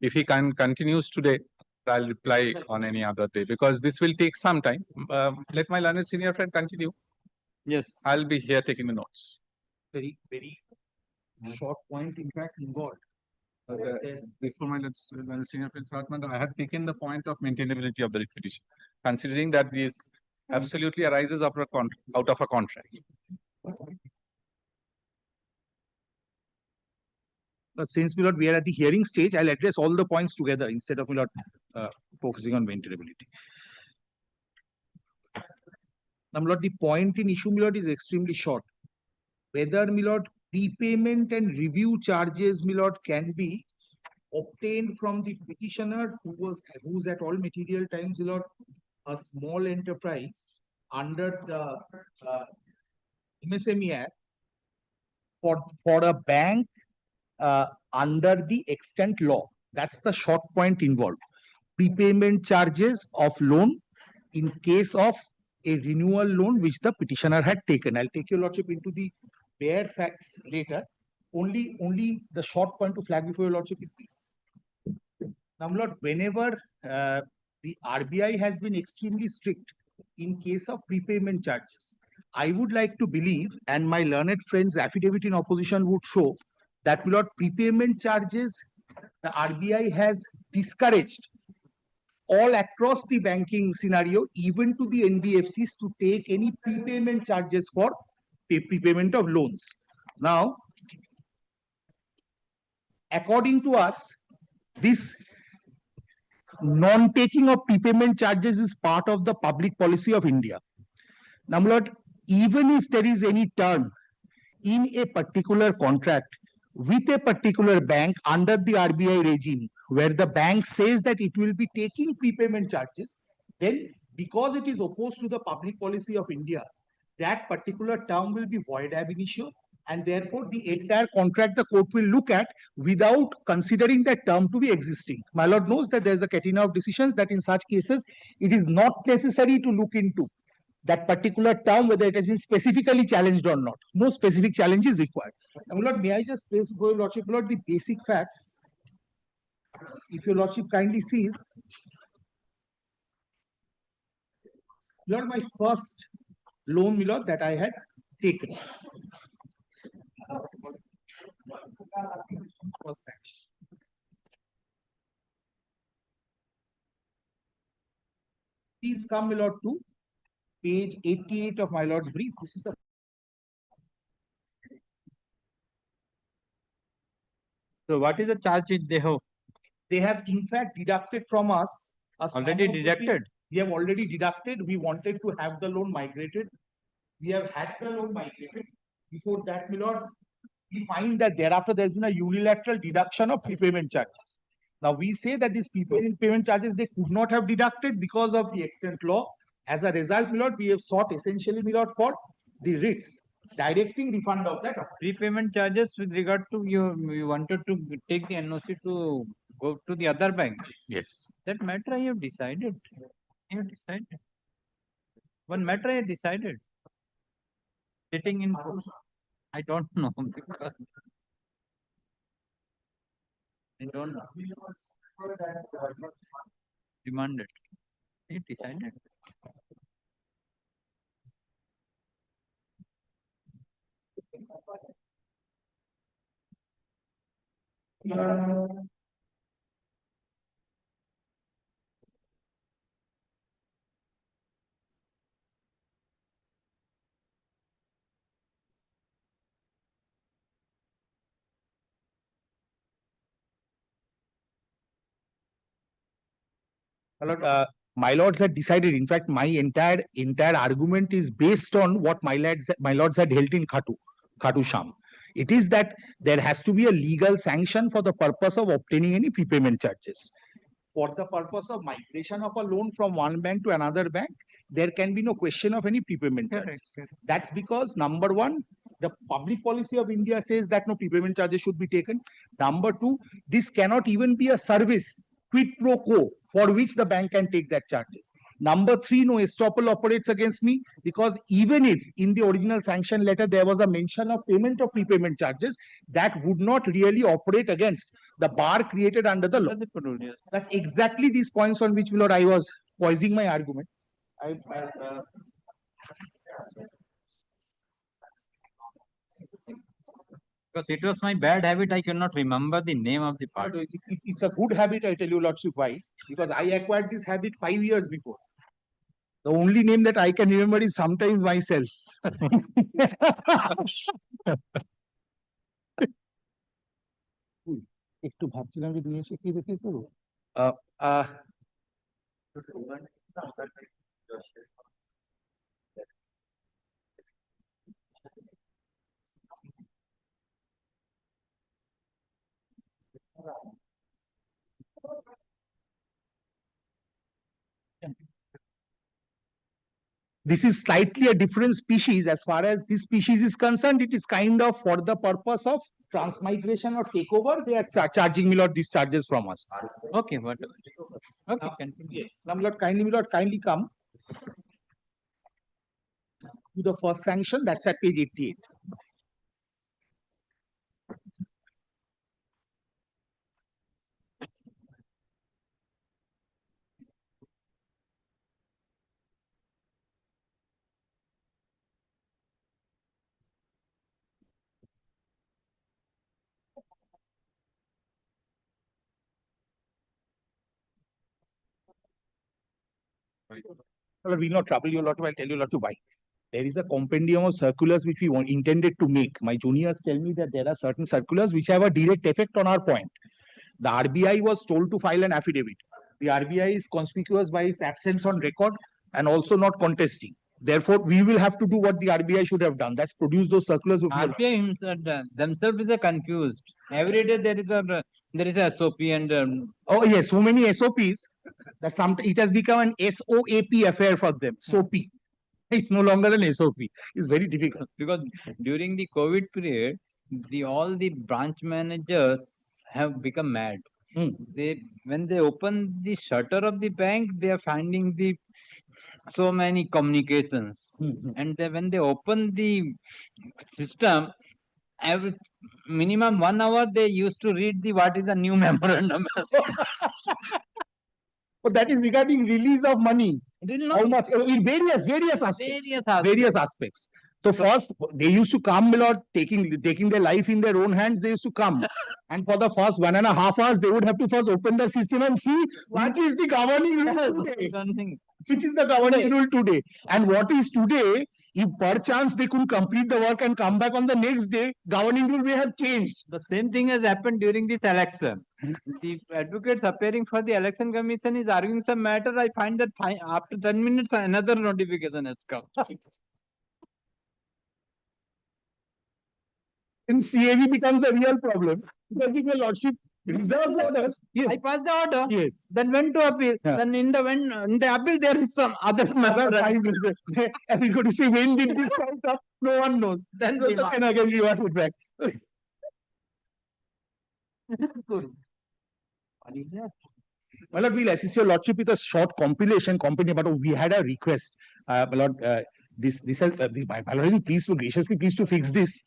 if he continues today, I'll reply on any other day because this will take some time. Let my learned senior friend continue. Yes. I'll be here taking the notes. Very short point, in fact, involved. Before my learned senior friend Sartman, I had taken the point of maintainability of the requisition, considering that this absolutely arises out of a contract. But since we are at the hearing stage, I'll address all the points together instead of focusing on maintainability. Now, Milord, the point in issue, Milord, is extremely short. Whether, Milord, prepayment and review charges, Milord, can be obtained from the petitioner who's at all material times, Milord, a small enterprise under the MSME Act for a bank under the extant law. That's the short point involved. prepayment charges of loan in case of a renewal loan which the petitioner had taken. I'll take your lordship into the bare facts later. Only the short point to flag before your lordship is this. Now, Lord, whenever the RBI has been extremely strict in case of prepayment charges, I would like to believe, and my learned friend's affidavit in opposition would show, that Lord, prepayment charges, the RBI has discouraged all across the banking scenario, even to the NBFCs, to take any prepayment charges for prepayment of loans. Now, according to us, this non-taking of prepayment charges is part of the public policy of India. Now, Lord, even if there is any term in a particular contract with a particular bank under the RBI regime, where the bank says that it will be taking prepayment charges, then because it is opposed to the public policy of India, that particular term will be void ab initio, and therefore the entire contract the court will look at without considering that term to be existing. My lord knows that there is a catena of decisions that in such cases it is not necessary to look into that particular term, whether it has been specifically challenged or not. No specific challenge is required. Now, Lord, may I just place before your lordship, Lord, the basic facts. If your lordship kindly sees, Lord, my first loan, my lord, that I had taken. Please come, my lord, to page 88 of my lord's brief. This is the So what is the charge they have? They have in fact deducted from us. Already deducted? We have already deducted. We wanted to have the loan migrated. We have had the loan migrated. Before that, my lord, we find that thereafter there's been a unilateral deduction of prepayment charges. Now we say that these prepayment charges they could not have deducted because of the extant law. As a result, my lord, we have sought essentially, my lord, for the writs directing refund of that. Prepayment charges with regard to you wanted to take the NOC to go to the other bank. Yes. That matter I have decided. I have decided. One matter I have decided. Sitting in, I don't know. I don't know. Demanded. I have decided. My lords had decided. In fact, my entire argument is based on what my lords had held in Khatu Sham. It is that there has to be a legal sanction for the purpose of obtaining any prepayment charges. For the purpose of migration of a loan from one bank to another bank, there can be no question of any prepayment charges. That's because number one, the public policy of India says that no prepayment charges should be taken. Number two, this cannot even be a service quid pro quo for which the bank can take that charges. Number three, no estoppel operates against me because even if in the original sanction letter there was a mention of payment of prepayment charges, that would not really operate against the bar created under the law. That's exactly these points on which, my lord, I was poising my argument. Because it was my bad habit, I cannot remember the name of the party. It's a good habit, I tell you, lordship, why? Because I acquired this habit 5 years before. The only name that I can remember is sometimes myself. একটু ভাবছিলাম যে নিয়ে এসে কি দেখে করবো This is slightly a different species. As far as this species is concerned, it is kind of for the purpose of transmigration or takeover, they are charging me lot these charges from us. Okay, but okay, continue. Yes. Now, my lord, kindly come to the first sanction. That's at page 88. Well, we'll not trouble you a lot. I'll tell you a lot to buy. There is a compendium of circulars which we intended to make. My juniors tell me that there are certain circulars which have a direct effect on our point. The RBI was told to file an affidavit. The RBI is conspicuous by its absence on record and also not contesting. Therefore, we will have to do what the RBI should have done. That's produce those circulars. RBI himself, themselves is confused. Every day there is a SOP and oh yes, so many SOPs that it has become an SOAP affair for them. SOP. It's no longer an SOP. It's very difficult. Because during the COVID period, all the branch managers have become mad. When they open the shutter of the bank, they are finding so many communications. And when they open the system, every minimum 1 hour they used to read what is the new memorandum. But that is regarding release of money. How much? In various aspects. So first, they used to come, my lord, taking their life in their own hands. They used to come, and for the first 1.5 hours, they would have to first open the system and see which is the governing rule today. Which is the governing rule today, and what is today? If perchance they could complete the work and come back on the next day, governing rule may have changed. The same thing has happened during this election. The advocates appearing for the election commission is arguing some matter. I find that after 10 minutes, another notification has come. In CAV becomes a real problem because if your lordship reserves orders, yes. I passed the order. Yes. Then went to appeal. Then in the appeal there is some other matter. And we go to say when did this come up? No one knows. Then again we want it back. My lord, we'll assist your lordship with a short compilation, but we had a request. My lord, my lord, please, graciously please to fix this.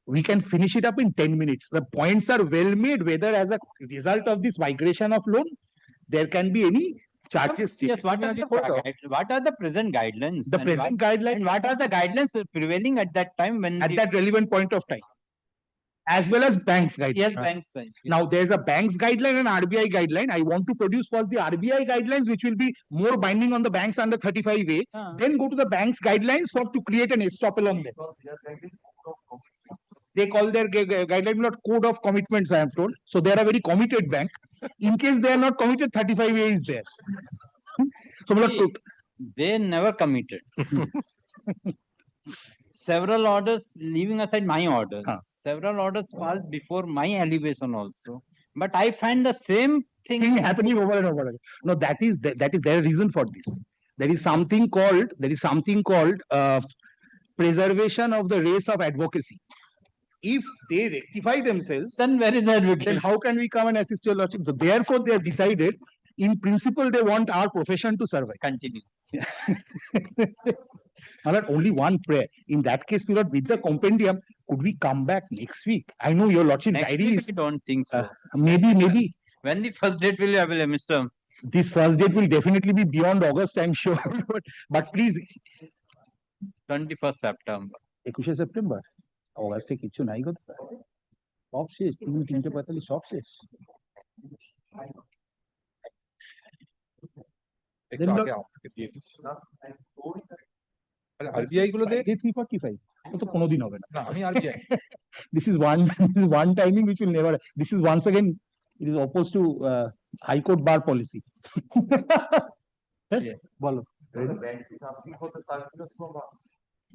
We can finish it up in 10 minutes. The points are well made, whether as a result of this migration of loan, there can be any charges. Yes, what are the present guidelines? The present guidelines. And what are the guidelines prevailing at that time at that relevant point of time? As well as banks guidelines. Yes, banks. Yes. Now there's a banks guideline and RBI guideline. I want to produce first the RBI guidelines, which will be more binding on the banks under 35A. Then go to the banks guidelines to create an estoppel on them. They call their guideline not code of commitments, I am told. So they are a very committed bank. In case they are not committed, 35A is there. So they never committed. Several orders, leaving aside my orders, several orders passed before my elevation also. But I find the same thing happening over and over again. No, that is their reason for this. There is something called preservation of the race of advocacy. If they rectify themselves, then where is the advocate? Then how can we come and assist your lordship? So therefore, they have decided, in principle, they want our profession to survive. Continue. Only one prayer. In that case, my lord, with the compendium, could we come back next week? I know your lordship's diary is. I don't think so. Maybe. When the first date will be available, Mr. This first date will definitely be beyond August, I'm sure. but please. 21st September. 21 September. August কিছু নাই গো সব শেষ 3:45 সব শেষ RBI গুলো দে 345 তো কোনোদিন হবে না আমি RBI this is one timing which will never. This is once again it is opposed to High Court bar policy. বলো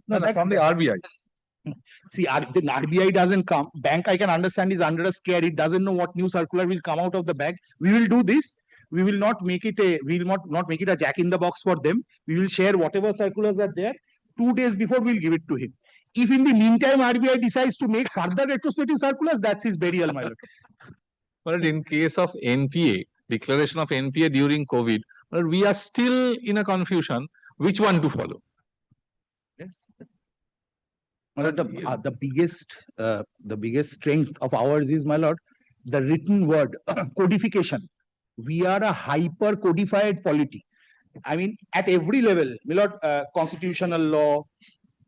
No, from the RBI. See, the RBI doesn't come. Bank, I can understand, is under a scare. It doesn't know what new circular will come out of the bank. We will do this. We will not make it a jack in the box for them. We will share whatever circulars are there. 2 days before, we'll give it to him. If in the meantime RBI decides to make further retrospective circulars, that's his burial, my lord. But in case of NPA, declaration of NPA during COVID, but we are still in a confusion which one to follow. My lord, the biggest strength of ours is, my lord, the written word codification. We are a hyper codified polity. I mean, at every level, my lord, constitutional law,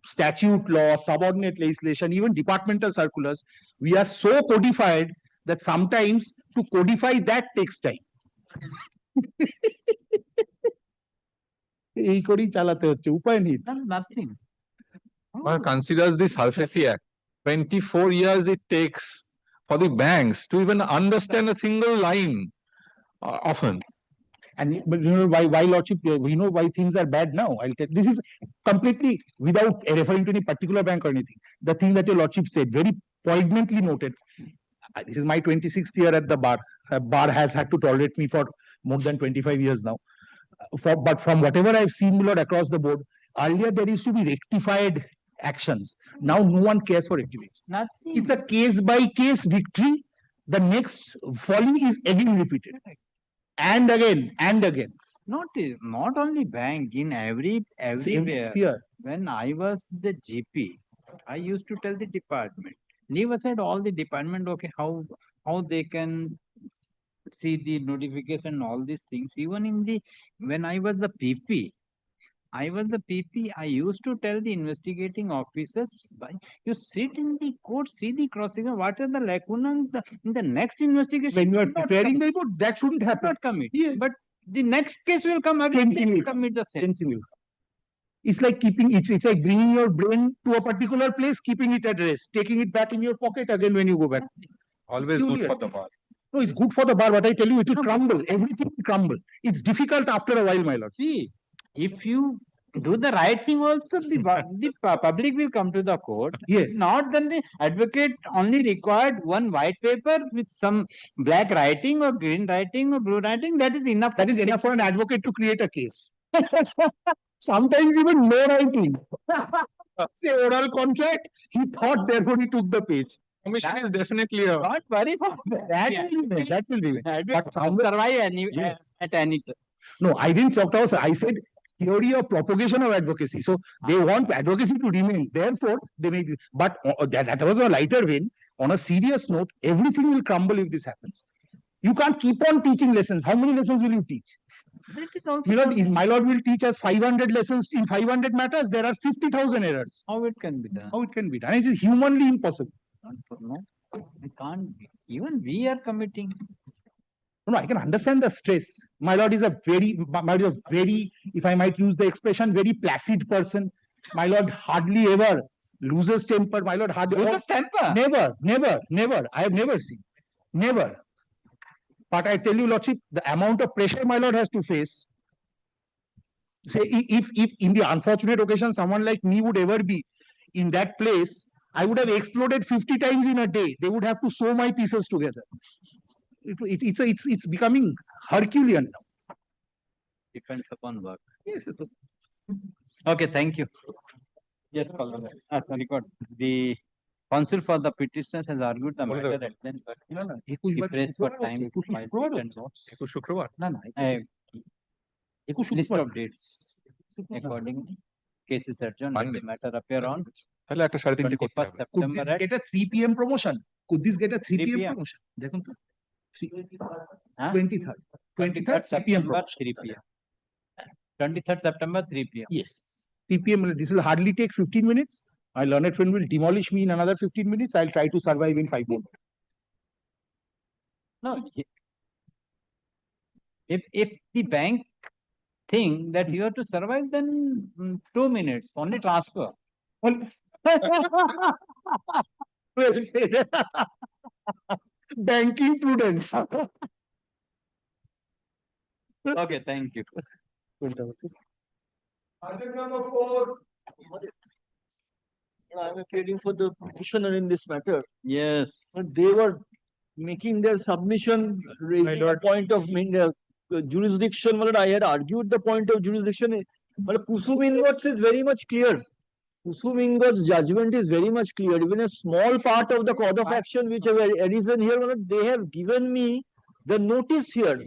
statute law, subordinate legislation, even departmental circulars, we are so codified that sometimes to codify that takes time. এই করেই চালাতে হচ্ছে, উপায় নেই। Nothing. One considers the SARFAESI Act. 24 years it takes for the banks to even understand a single line often. And but you know why lordship, we know why things are bad now. I'll tell this is completely without referring to any particular bank or anything. The thing that your lordship said, very poignantly noted. This is my 26th year at the bar. Bar has had to tolerate me for more than 25 years now. But from whatever I've seen, my lord, across the board, earlier there used to be rectified actions. Now no one cares for rectification. Nothing. It's a case by case victory. The next folly is again repeated. And again and again. Not only bank, in everywhere. Sphere. When I was the GP, I used to tell the department. Leave aside all the department, okay, how they can see the notification, all these things. Even when I was the PP, I used to tell the investigating officers, you sit in the court, see the crossing, what are the lacunas in the next investigation. When you are preparing the report, that shouldn't happen. Not commit. Yes. But the next case will come again, they will commit the same. It's like it's like bringing your brain to a particular place, keeping it at rest, taking it back in your pocket again when you go back. Always good for the bar. No, it's good for the bar, but I tell you, it will crumble. Everything will crumble. It's difficult after a while, my lord. See, if you do the right thing also, the public will come to the court. Yes. Not then the advocate only required one white paper with some black writing or green writing or blue writing. That is enough. That is enough for an advocate to create a case. Sometimes even no writing. Say oral contract, he thought therefore he took the page. Commission is definitely a... Not very for that. That will be made. But survive at any time. No, I didn't talk about, I said theory of propagation of advocacy. So they want advocacy to remain. Therefore, they make this. But that was a lighter vein. On a serious note, everything will crumble if this happens. You can't keep on teaching lessons. How many lessons will you teach? That is also if my lord will teach us 500 lessons in 500 matters, there are 50,000 errors. How it can be done? How it can be done? It is humanly impossible. No, it can't be. Even we are committing. No, I can understand the stress. My lord is a very, if I might use the expression, very placid person. My lord hardly ever loses temper. My lord hardly loses temper. Never. I have never seen. Never. But I tell you, lordship, the amount of pressure my lord has to face. Say, if in the unfortunate occasion someone like me would ever be in that place, I would have exploded 50 times in a day. They would have to sew my pieces together. It's becoming Herculean now. Depends upon work. Yes. Okay, thank you. Yes, sorry, God. The counsel for the petitioners has argued the matter at length, but he prays for time. List of dates. Accordingly, cases adjourned. Let the matter appear on 21st September Could this get a 3 p.m. promotion? Could this get a 3 p.m. promotion? 23rd September 3 p.m. 23rd September 3 p.m. Yes. 3 p.m. This will hardly take 15 minutes. My learned friend will demolish me in another 15 minutes. I'll try to survive in 5 more. No. If the bank think that you have to survive, then 2 minutes, only transfer. Well said. Banking prudence. Okay, thank you. Item number 4. I'm appealing for the petitioner in this matter. Yes. But they were making their submission, raising a point of jurisdiction. I had argued the point of jurisdiction. But Kusum inwards is very much clear. Kusumingo's judgment is very much clear. Even a small part of the cause of action which have arisen here, my lord, they have given me the notice here.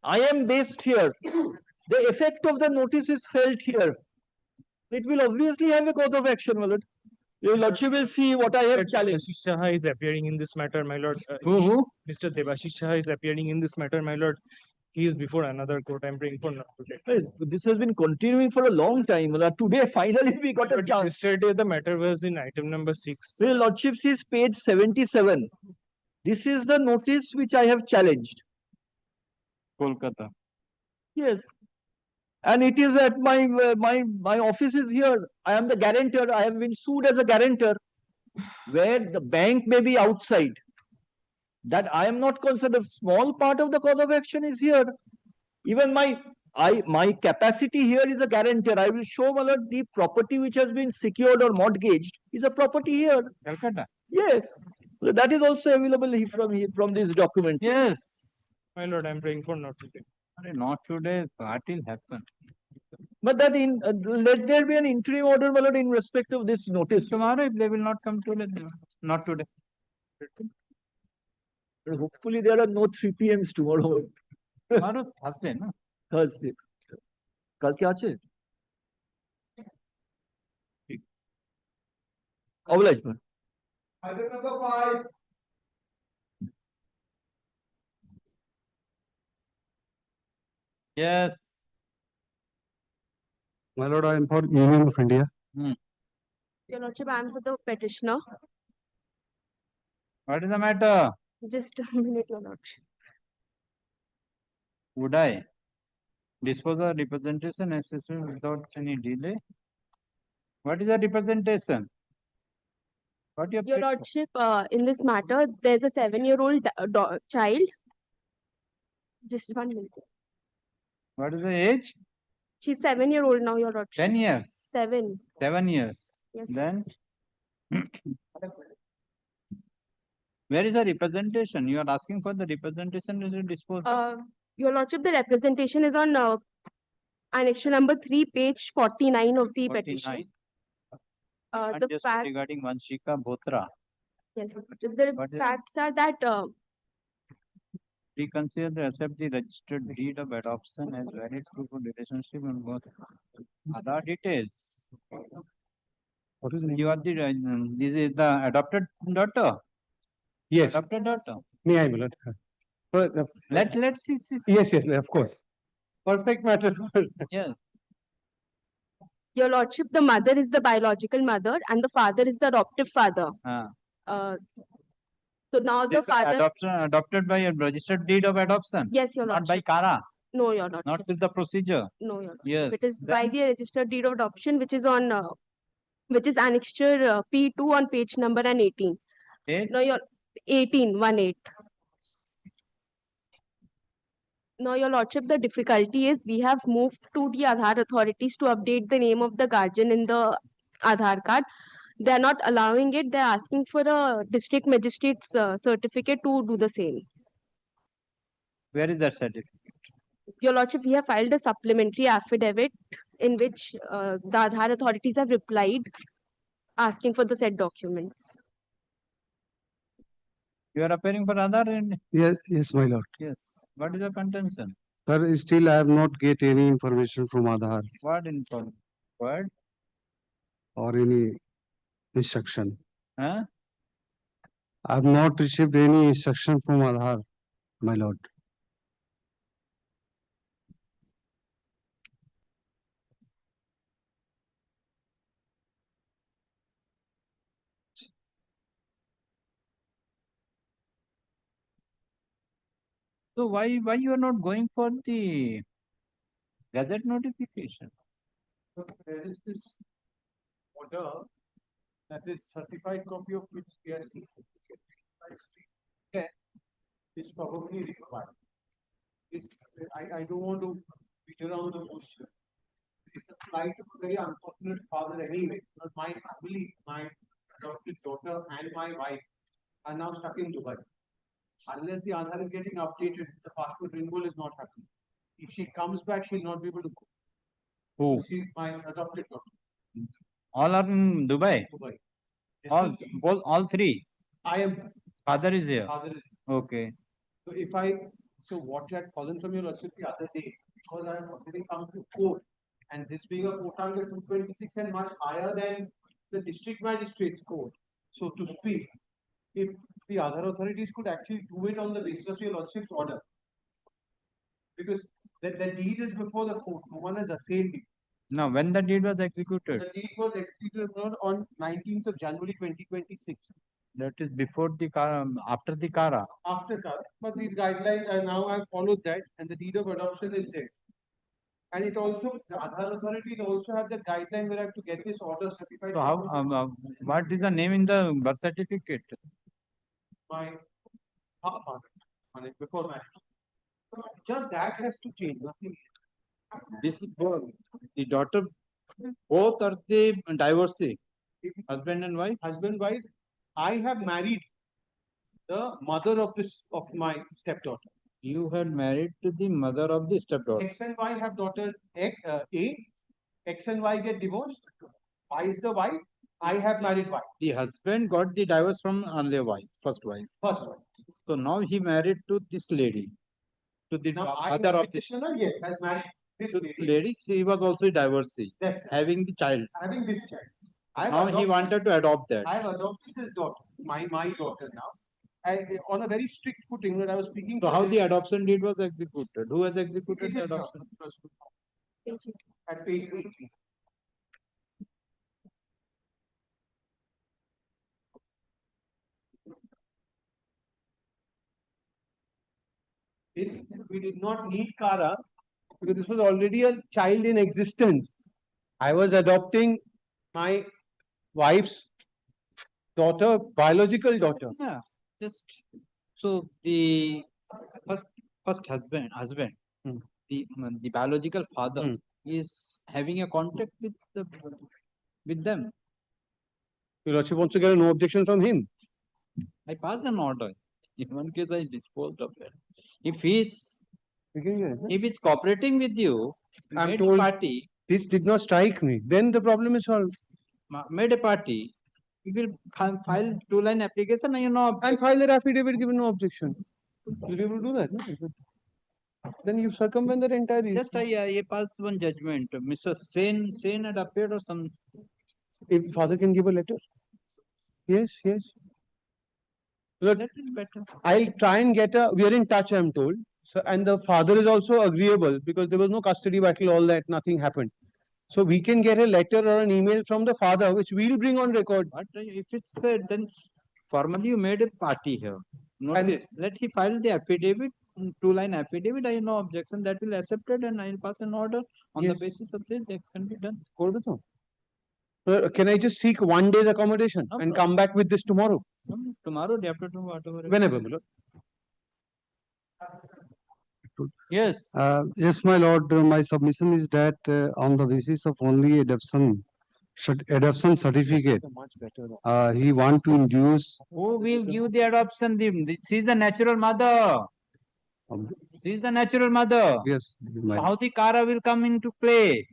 I am based here. The effect of the notice is felt here. It will obviously have a cause of action, my lord. Your lordship will see what I have challenged. Debashish Saha is appearing in this matter, my lord. Who? Mr. Debashish Saha is appearing in this matter, my lord. He is before another court. I'm praying for not today. This has been continuing for a long time. My lord. Today, finally, we got a chance. Yesterday, the matter was in item number 6. Your lordship sees page 77. This is the notice which I have challenged. Kolkata. Yes. And it is at my office is here. I am the guarantor. I have been sued as a guarantor. Where the bank may be outside. That I am not concerned. A small part of the cause of action is here. Even my capacity here is a guarantor. I will show, my lord, the property which has been secured or mortgaged is a property here. Calcutta. Yes. So that is also available from this document. Yes. My lord, I'm praying for not today. Not today. What will happen? But that let there be an interim order, my lord, in respect of this notice. Tomorrow, if they will not come today, not today. But hopefully there are no 3 PMs tomorrow. Tomorrow, Thursday, no? Thursday. Kal kya ache? Oblige, man. Item number 5. Yes. My lord, I am for Union of India. Your Lordship, I am for the petitioner. What is the matter? Just a minute, Your Lordship. Would I dispose the representation necessary without any delay? What is the representation? What you Your Lordship, in this matter, there's a 7-year-old child. Just 1 minute. What is the age? She's 7-year-old now, Your Lordship. 10 years. 7. 7 years. Yes. Then where is the representation? You are asking for the representation to dispose. Your Lordship, the representation is on annexure number 3, page 49 of the 49. petition. Not The just fact, regarding Vanshika Botra. yes, Your Lordship, the facts are that Reconsider to accept the registered deed of adoption as valid proof of relationship and both other details. What is the name? You are the this is the adopted daughter. Yes. Adopted daughter. May I, my lord? Let's see. Yes, of course. Perfect matter. Yes. Your Lordship, the mother is the biological mother and the father is the adoptive father. So now the This father. adopted by a registered deed of adoption. Yes, Your Not by Lordship. Kara. No, Your Lordship. Not with the procedure. No, Your Lordship. Yes. It is Then- by the registered deed of adoption, which is on, which is annexure P2 on page number 18. Page? No, Your 18, 1-8. No, Your Lordship, the difficulty is we have moved to the Aadhaar authorities to update the name of the guardian in the Aadhaar card. They are not allowing it. They are asking for a district magistrate's certificate to do the same. Where is that certificate? Your Lordship, we have filed a supplementary affidavit in which the Aadhaar authorities have replied asking for the said documents. You are appearing for Aadhaar and Yes, my lord. yes. What is the contention? Sir, still I have not get any information from Aadhaar What information? What? or any instruction. Huh? I have not received any instruction from Aadhaar, my lord. So why you are not going for the gazette notification? So there is this order that is certified copy of which we are seeking. Is probably required. I don't want to beat around the bush. It's a plight of a very unfortunate father anyway. Because my family, my adopted daughter and my wife are now stuck in Dubai. Unless the Aadhaar is getting updated, the passport renewal is not happening. If she comes back, she'll not be able to go. Who? She's my adopted daughter. All are in Dubai? This All, is- both, all three? I am, Father is here? father is, Okay. so if I, so what had fallen from your lordship the other day, because I have already come to court, and this being a court under 226 and much higher than the district magistrate's court, so to speak, if the other authorities could actually do it on the basis of your lordship's order. Because the deed is before the court, no one has assailed it. Now, when the deed was executed? The deed was executed on 19th of January 2026. That is before the Kara, after the Kara. After Kara, but these guidelines, now I've followed that, and the deed of adoption is there. And it also, the other authorities also have the guideline where I have to get this order certified. So how, what is the name in the birth certificate? My before marriage. Just that has to change, nothing. This is the daughter, both are the divorcee, husband and wife? Husband, wife. I have married the mother of my stepdaughter. You had married to the mother of the stepdaughter. X and Y have daughter A. X and Y get divorced. Y is the wife. I have married Y. The husband got the divorce from earlier wife, first wife. First wife. So now he married to this lady, to the mother of this yes, has married this lady. She was also a divorcee, That's having the child. having this child. Now he wanted to adopt that. I have adopted this daughter, my daughter now. On a very strict footing when I was speaking. So how the adoption deed was executed? Who has executed It the is adoption? at page 18. This, we did not need Kara because this was already a child in existence. I was adopting my wife's daughter, biological daughter. Yeah, just so the first husband, the biological father is having a contact with them. Your lordship wants to get a no objection from him. I passed an order. In one case, I disposed of it. If he's cooperating with you, I'm made told a party, this did not strike me. Then the problem is solved. made a party, you will file 2-line application and and file an affidavit given no objection. You'll be able to do that. No? Then you circumvent that entire issue. Just I passed one judgment. Mr. Sen had appeared or some. If father can give a letter. Yes, yes. Look, That is better. I'll try and get we are in touch, I'm told. So, and the father is also agreeable because there was no custody battle, all that, nothing happened. So we can get a letter or an email from the father, which we'll bring on record. But if it's said, then formally you made a party here. Notice, let he file the affidavit, 2-line affidavit. I have no objection. That will accept it, and I will pass an order on the basis of this. That can be done. Can I just seek 1 day's accommodation and come back with this tomorrow? Tomorrow, day after tomorrow, whatever. Whenever, my lord. Yes. Yes, my lord, my submission is that on the basis of only adoption certificate, he want to induce. Who will give the adoption? She is the natural mother. She is the natural mother. Yes. So how the Kara will come into play?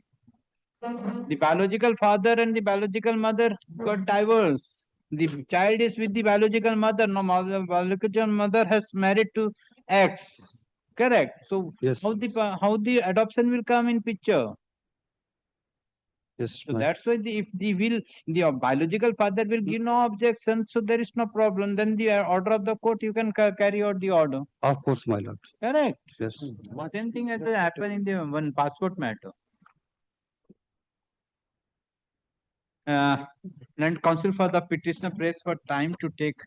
The biological father and the biological mother got divorced. The child is with the biological mother. No, biological mother has married to X. Correct. So yes. How the adoption will come in picture? Yes. So that's why if the biological father will give no objection, so there is no problem. Then the order of the court, you can carry out the order. Of course, my lord. Correct. Yes. Same thing as happened in the one passport matter. And counsel for the petitioner press for time to take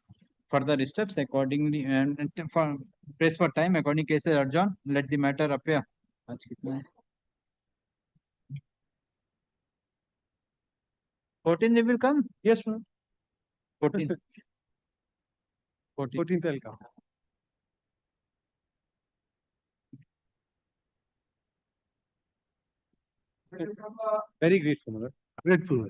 further steps accordingly and for press for time according cases adjourned. Let the matter appear. 14th they will come? Yes, ma'am. 14th. 14th I'll come. Very grateful, my lord. Grateful.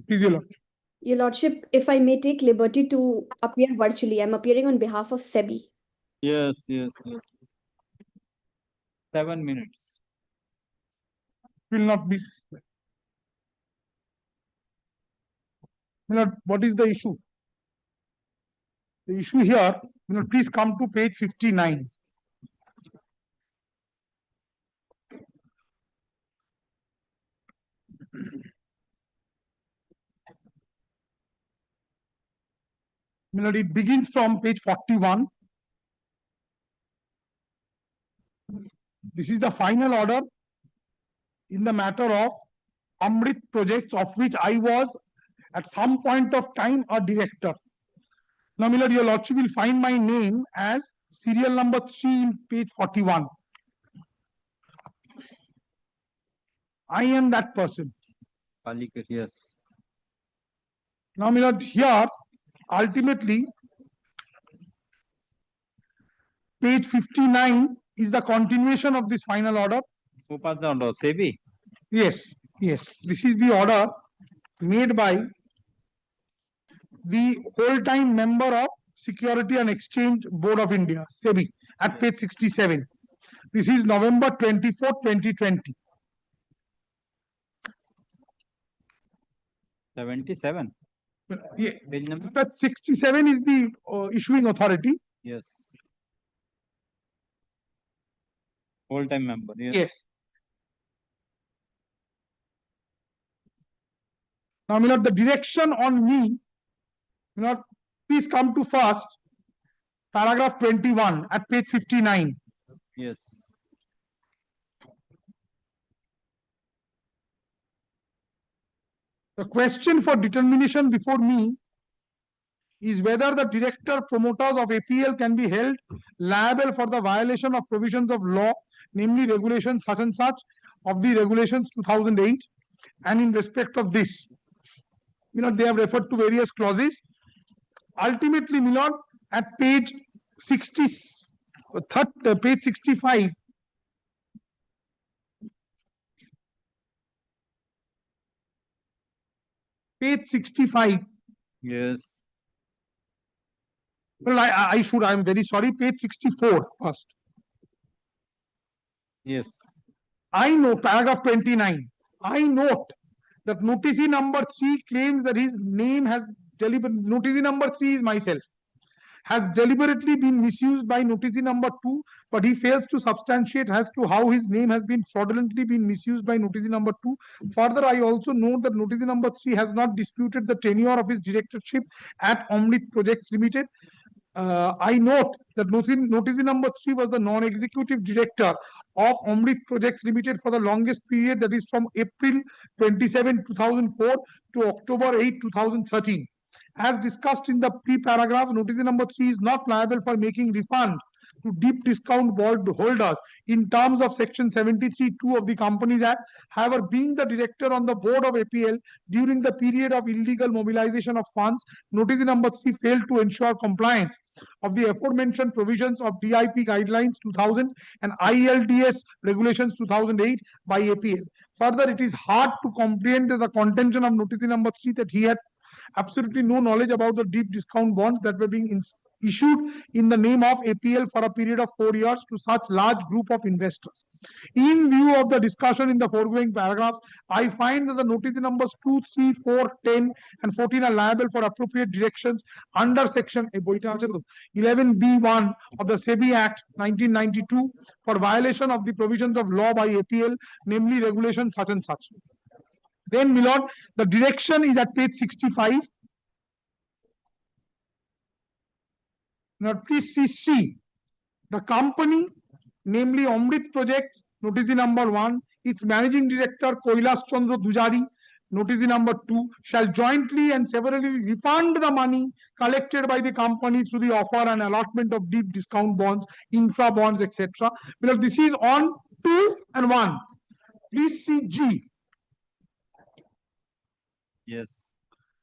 Please, your lord. Your Lordship, if I may take liberty to appear virtually, I'm appearing on behalf of SEBI. Yes. 7 minutes. will not be. What is the issue? The issue here, please come to page 59. It begins from page 41. This is the final order in the matter of Amrit projects, of which I was at some point of time a director. Now, your lordship will find my name as serial number 3 in page 41. I am that person. Yes. Now, here, ultimately, page 59 is the continuation of this final order. Who passed the order? SEBI? Yes, yes. This is the order made by the whole-time member of Security and Exchange Board of India, SEBI, at page 67. This is November 24, 2020. 77. Yeah. But 67 is the issuing authority. Yes. Whole-time member. Yes. Yes. Now, the direction on me, please come to first, paragraph 21 at page 59. Yes. The question for determination before me is whether the director promoters of APL can be held liable for the violation of provisions of law, namely regulations such and such of the regulations 2008, and in respect of this, they have referred to various clauses. Ultimately, Milord, at page 60, page 65, page 65. Yes. Well, I'm very sorry, page 64 first. Yes. I know, paragraph 29. I note that notice number 3 claims that his name has notice number 3 is myself, has deliberately been misused by notice number 2, but he fails to substantiate as to how his name has been fraudulently been misused by notice number 2. Further, I also note that notice number 3 has not disputed the tenure of his directorship at Omrit Projects Limited. I note that notice number 3 was the non-executive director of Omrit Projects Limited for the longest period, that is from April 27, 2004 to October 8, 2013. As discussed in the pre-paragraph, notice number 3 is not liable for making refund to deep discount bond holders in terms of section 73(2) of the Companies Act. However, being the director on the board of APL during the period of illegal mobilization of funds, notice number 3 failed to ensure compliance of the aforementioned provisions of DIP guidelines 2000 and ILDS regulations 2008 by APL. Further, it is hard to comprehend the contention of notice number 3 that he had absolutely no knowledge about the deep discount bonds that were being issued in the name of APL for a period of 4 years to such large group of investors. In view of the discussion in the foregoing paragraphs, I find that the notice numbers 2, 3, 4, 10 and 14 are liable for appropriate directions under section 11B1 of the SEBI Act 1992 for violation of the provisions of law by APL, namely regulations such and such. Then, my lord, the direction is at page 65. Now, please see the company, namely Omrit Projects, notice number 1, its managing director Kailash Chandra Dujari, notice number 2, shall jointly and severally refund the money collected by the company through the offer and allotment of deep discount bonds, infra bonds, etc. Because this is on 2 and 1. Please see G. Yes.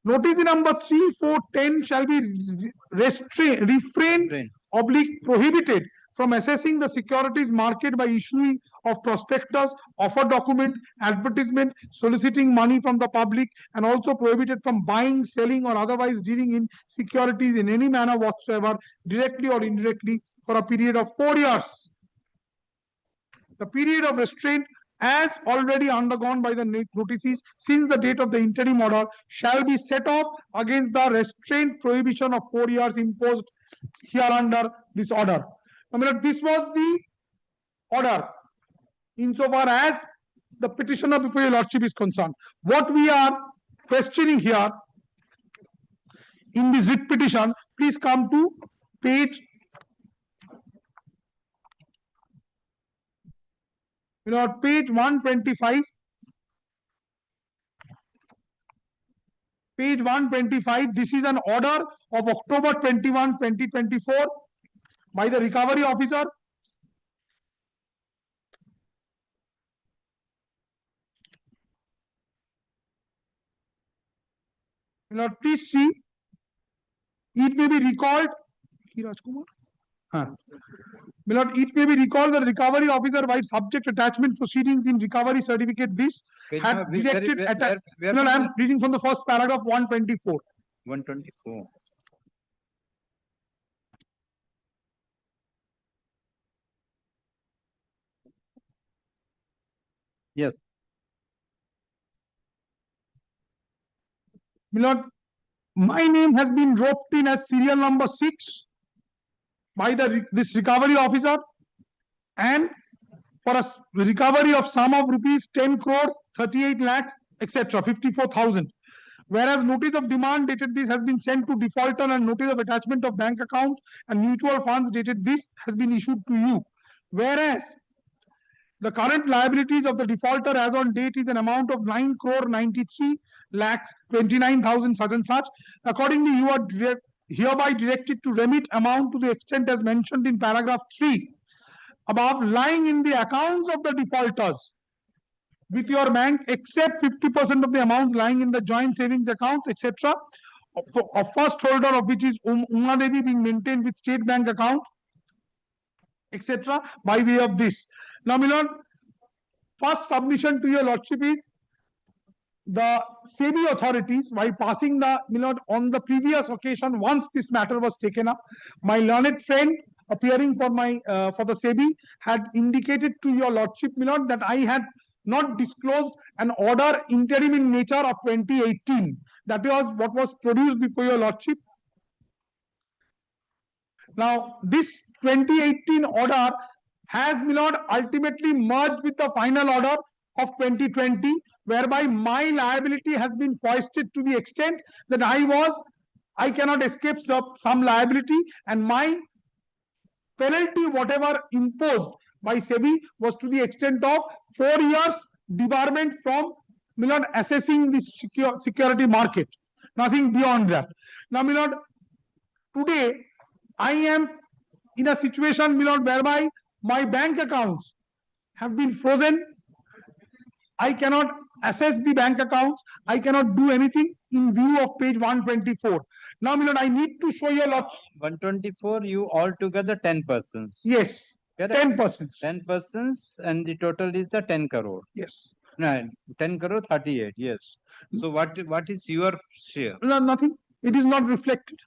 Notice number 3, 4, 10 shall be refrained / prohibited from assessing the securities market by issuing of prospectus, offer document, advertisement, soliciting money from the public, and also prohibited from buying, selling, or otherwise dealing in securities in any manner whatsoever, directly or indirectly, for a period of 4 years. The period of restraint as already undergone by the notices since the date of the interim order shall be set off against the restraint prohibition of 4 years imposed hereunder this order. I mean, this was the order insofar as the petitioner before your lordship is concerned. What we are questioning here in this writ petition, please come to page page 125. Page 125, this is an order of October 21, 2024 by the recovery officer. Please see, it may be recalled, it may be recalled that the recovery officer by subject attachment proceedings in recovery certificate this had directed I am reading from the first paragraph 124. 124. Yes. Milord, my name has been roped in as serial number 6 by this recovery officer, and for a recovery of sum of rupees 10 crores, 38 lakhs, etc., 54,000. Whereas notice of demand dated this has been sent to defaulter and notice of attachment of bank account and mutual funds dated this has been issued to you. Whereas the current liabilities of the defaulter as on date is an amount of 9 crore 93 lakhs 29,000 such and such. Accordingly, you are hereby directed to remit amount to the extent as mentioned in paragraph 3 above, lying in the accounts of the defaulters with your bank, except 50% of the amounts lying in the joint savings accounts, etc., of first holder of which is Uma Devi being maintained with state bank account, etc., by way of this. Now, my lord, first submission to your lordship is the SEBI authorities, by passing the, my lord, on the previous occasion, once this matter was taken up, my learned friend appearing for the SEBI had indicated to your lordship, my lord, that I had not disclosed an order interim in nature of 2018. That was what was produced before your lordship. Now, this 2018 order has, my lord, ultimately merged with the final order of 2020, whereby my liability has been foisted to the extent that I cannot escape some liability, and my penalty, whatever imposed by SEBI, was to the extent of 4 years debarment from, my lord, assessing this security market. Nothing beyond that. Now, my lord, today I am in a situation, my lord, whereby my bank accounts have been frozen. I cannot assess the bank accounts. I cannot do anything in view of page 124. Now, my lord, I need to show you a lot. 124, you altogether 10 persons. Yes, Correct? 10 persons. 10 persons, and the total is the 10 crore. Yes. No, 10 crore 38, yes. So what is your share? No, nothing. It is not reflected.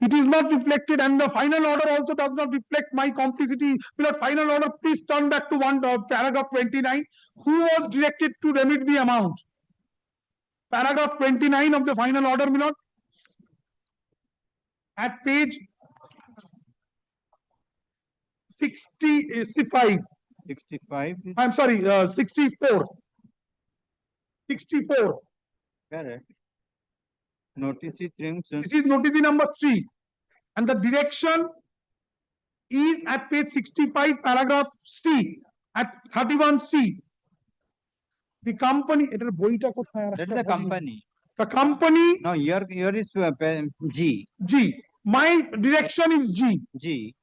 It is not reflected, and the final order also does not reflect my complicity. Without final order, please turn back to paragraph 29. Who was directed to remit the amount? Paragraph 29 of the final order, my lord. At page 65. 65. I'm sorry, 64. 64. Correct. Notice it trims. This is notice number 3. And the direction is at page 65, paragraph C, at 31C. The company, That is the company. The company. No, your is G. G. My direction is G. G.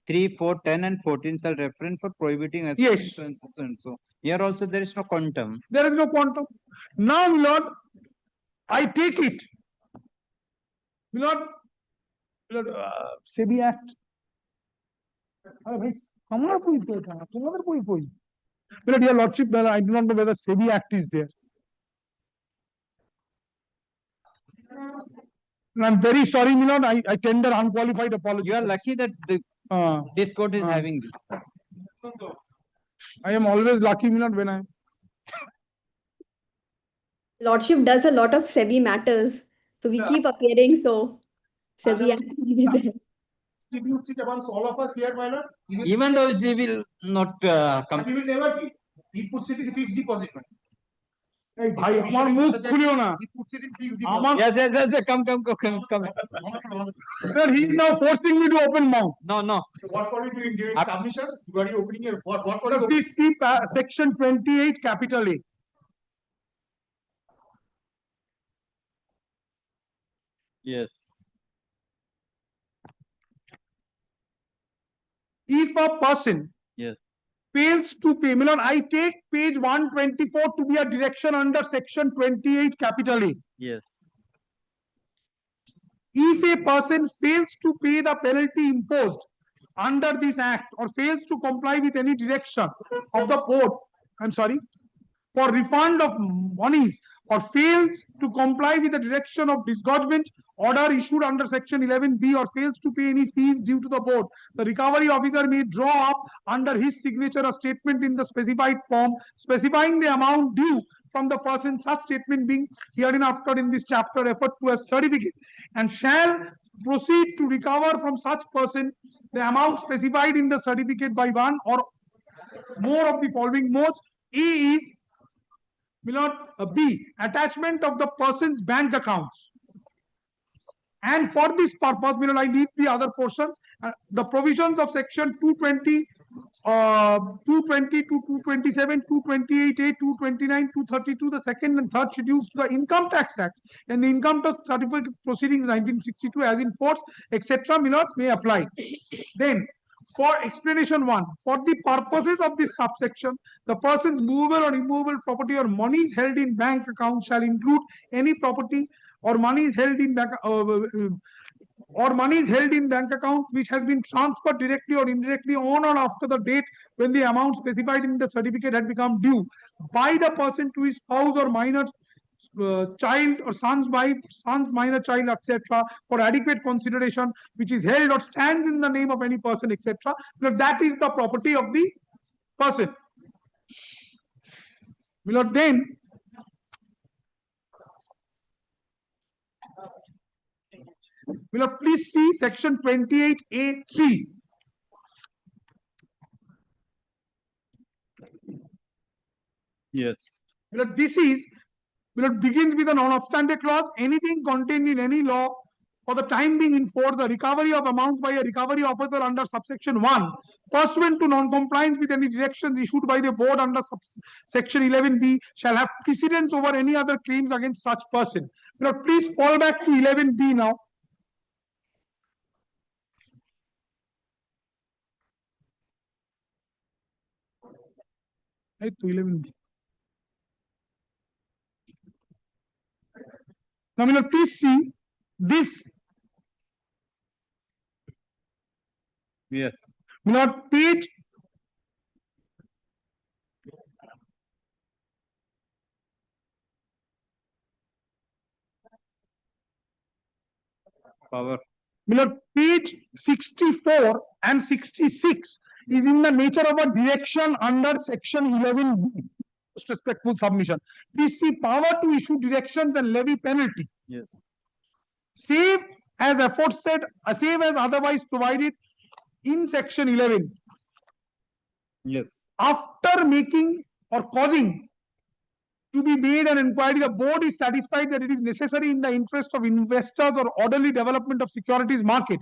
3, 4, 10, and 14 shall reference for prohibiting. Yes. So here also there is no quantum. There is no quantum. Now, my lord, I take it. My lord, SEBI Act. Dear lordship, I do not know whether SEBI Act is there. And I'm very sorry, my lord, I tender unqualified apology. You are lucky that this court is having this. I am always lucky, my lord, when I Lordship does a lot of SEBI matters, so we keep appearing, so SEBI Ajay, has to be there. disputes it amongst all of us here, my lord. Even though they will not But he will never give. He puts it in fixed deposit. এই ভাই আমার মুখ খুলিও না He puts it in fixed আমার yes, yes, yes, yes, come. sir, he is now forcing me to open mouth. No. What are you doing during submissions? You are opening your what are Sir, you please see section 28 capital A. Yes. If a person Yes. fails to pay, Milan, I take page 124 to be a direction under section 28 capital A. Yes. If a person fails to pay the penalty imposed under this act or fails to comply with any direction of the court, for refund of monies or fails to comply with the direction of disgorgement order issued under section 11B or fails to pay any fees due to the board, the recovery officer may draw up under his signature a statement in the specified form specifying the amount due from the person, such statement being hereinafter in this chapter referred to as certificate, and shall proceed to recover from such person the amount specified in the certificate by one or more of the following modes. A is B, attachment of the person's bank accounts. And for this purpose, I leave the other portions. The provisions of section 220, 220 to 227, 228A, 229, 232, the second and third schedules to the Income Tax Act and the Income Tax Certificate Proceedings 1962 as in force, etc. may apply. Then, for explanation 1, for the purposes of this subsection, the person's movable or immovable property or monies held in bank accounts shall include any property or monies held in bank account which has been transferred directly or indirectly on or after the date when the amount specified in the certificate had become due by the person to his spouse or minor child or son's wife, son's minor child, etc., for adequate consideration, which is held or stands in the name of any person, etc. That is the property of the person. Then please see section 28A3. Yes. This is begins with a non-obstante clause. Anything contained in any law for the time being in force, the recovery of amounts by a recovery officer under subsection 1, pursuant to non-compliance with any directions issued by the board under section 11B, shall have precedence over any other claims against such person. Please fall back to 11B now. Right to 11B. Now, please see this. Yes. Page Power. Page 64 and 66 is in the nature of a direction under section 11B. Most respectful submission. Please see power to issue directions and levy penalty. Yes. Save as aforesaid, save as otherwise provided in section 11. Yes. After making or causing to be made an inquiry, the board is satisfied that it is necessary in the interest of investors or orderly development of securities market,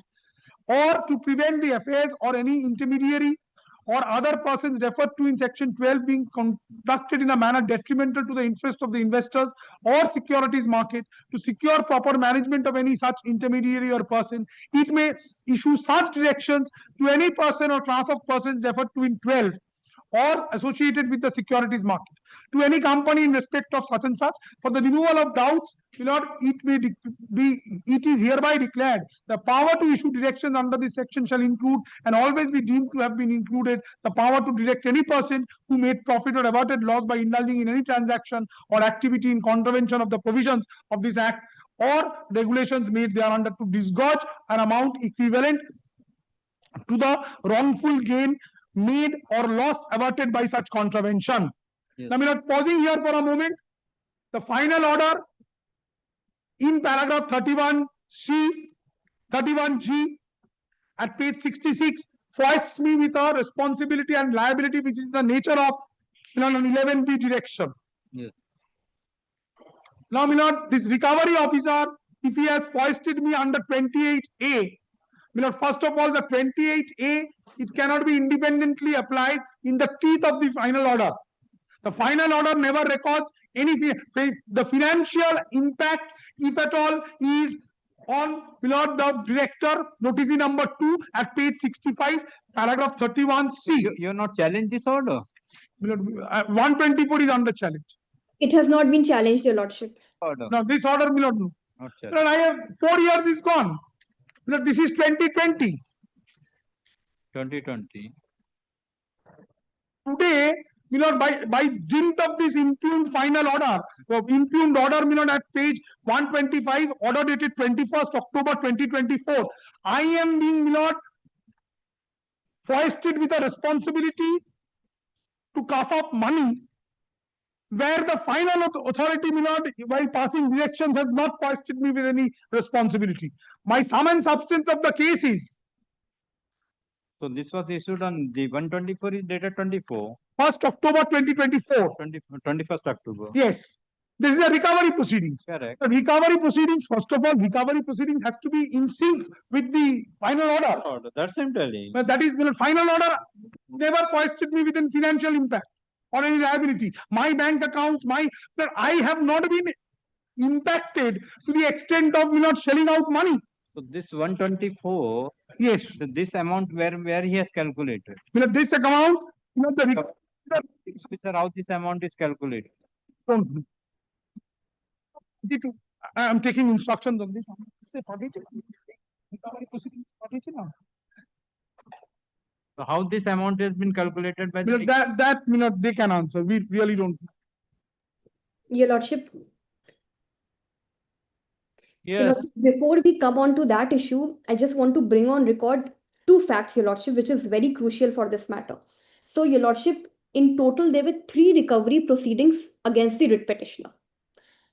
or to prevent the affairs or any intermediary or other persons referred to in section 12 being conducted in a manner detrimental to the interest of the investors or securities market, to secure proper management of any such intermediary or person, it may issue such directions to any person or class of persons referred to in 12 or associated with the securities market, to any company in respect of such and such, for the removal of doubts, it is hereby declared the power to issue directions under this section shall include and always be deemed to have been included the power to direct any person who made profit or averted loss by indulging in any transaction or activity in contravention of the provisions of this act or regulations made thereunder, to disgorge an amount equivalent to the wrongful gain made or loss averted by such contravention. Yes. Now, pausing here for a moment. the final order in paragraph 31C, 31G at page 66 foists me with a responsibility and liability which is the nature of an 11B direction. Yes. Now, my lord, this recovery officer, if he has foisted me under 28A, my lord, first of all, the 28A, it cannot be independently applied in the teeth of the final order. The final order never records any, the financial impact, if at all, is on, my lord, the director, notice number 2 at page 65, paragraph 31C. You're not challenged this order? My lord, 124 is under challenge. It has not been challenged, Your Lordship. Order. Now, this order will not do. Not My challenged. lord, I have 4 years is gone. My lord, this is 2020. 2020. Today, my lord, by dint of this impugned final order, impugned order, my lord, at page 125, order dated 21st October 2024, I am being, my lord, foisted with a responsibility to cough up money where the final authority, my lord, while passing directions, has not foisted me with any responsibility. My sum and substance of the case is, So this was issued on the 124 is dated 24. 1st October 2024. 21st October. Yes. This is a recovery proceedings. Correct. The recovery proceedings, first of all, recovery proceedings has to be in sync with the final order. That's I'm telling. But that is, the final order never foisted me within financial impact or any liability. My bank accounts, but I have not been impacted to the extent of not shelling out money. So this 124. Yes. So this amount where he has calculated. This amount, the officer, how this amount is calculated? I am taking instructions on this. So how this amount has been calculated by the That they can answer. We really don't. Your Lordship. Your Yes. Lordship, before we come on to that issue, I just want to bring on record 2 facts, Your Lordship, which is very crucial for this matter. So, Your Lordship, in total, there were 3 recovery proceedings against the writ petitioner.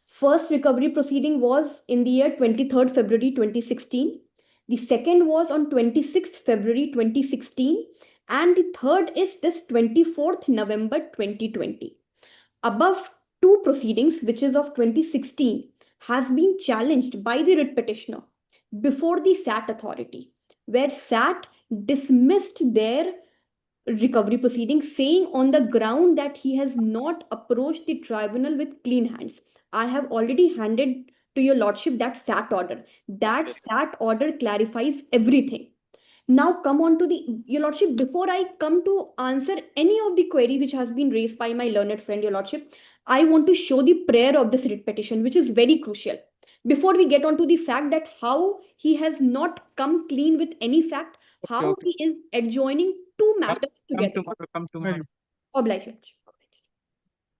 First recovery proceeding was in the year 23rd February 2016. The second was on 26th February 2016. And the third is this 24th November 2020. Above 2 proceedings, which is of 2016, has been challenged by the writ petitioner before the SAT authority, where SAT dismissed their recovery proceedings, saying on the ground that he has not approached the tribunal with clean hands. I have already handed to your Lordship that SAT order. That SAT order clarifies everything. Now come on to the, Your Lordship, before I come to answer any of the query which has been raised by my learned friend, Your Lordship, I want to show the prayer of this writ petition, which is very crucial. Before we get on to the fact that how he has not come clean with any fact, how he is adjoining 2 matters together. Come tomorrow. Obliged.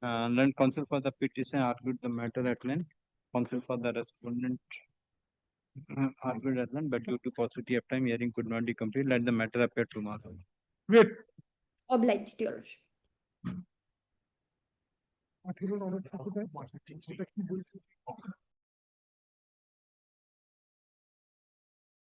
Then counsel for the petition argued the matter at length. Counsel for the respondent argued at length, but due to paucity of time, hearing could not be completed. Let the matter appear tomorrow. Wait. Obliged, Your Lordship.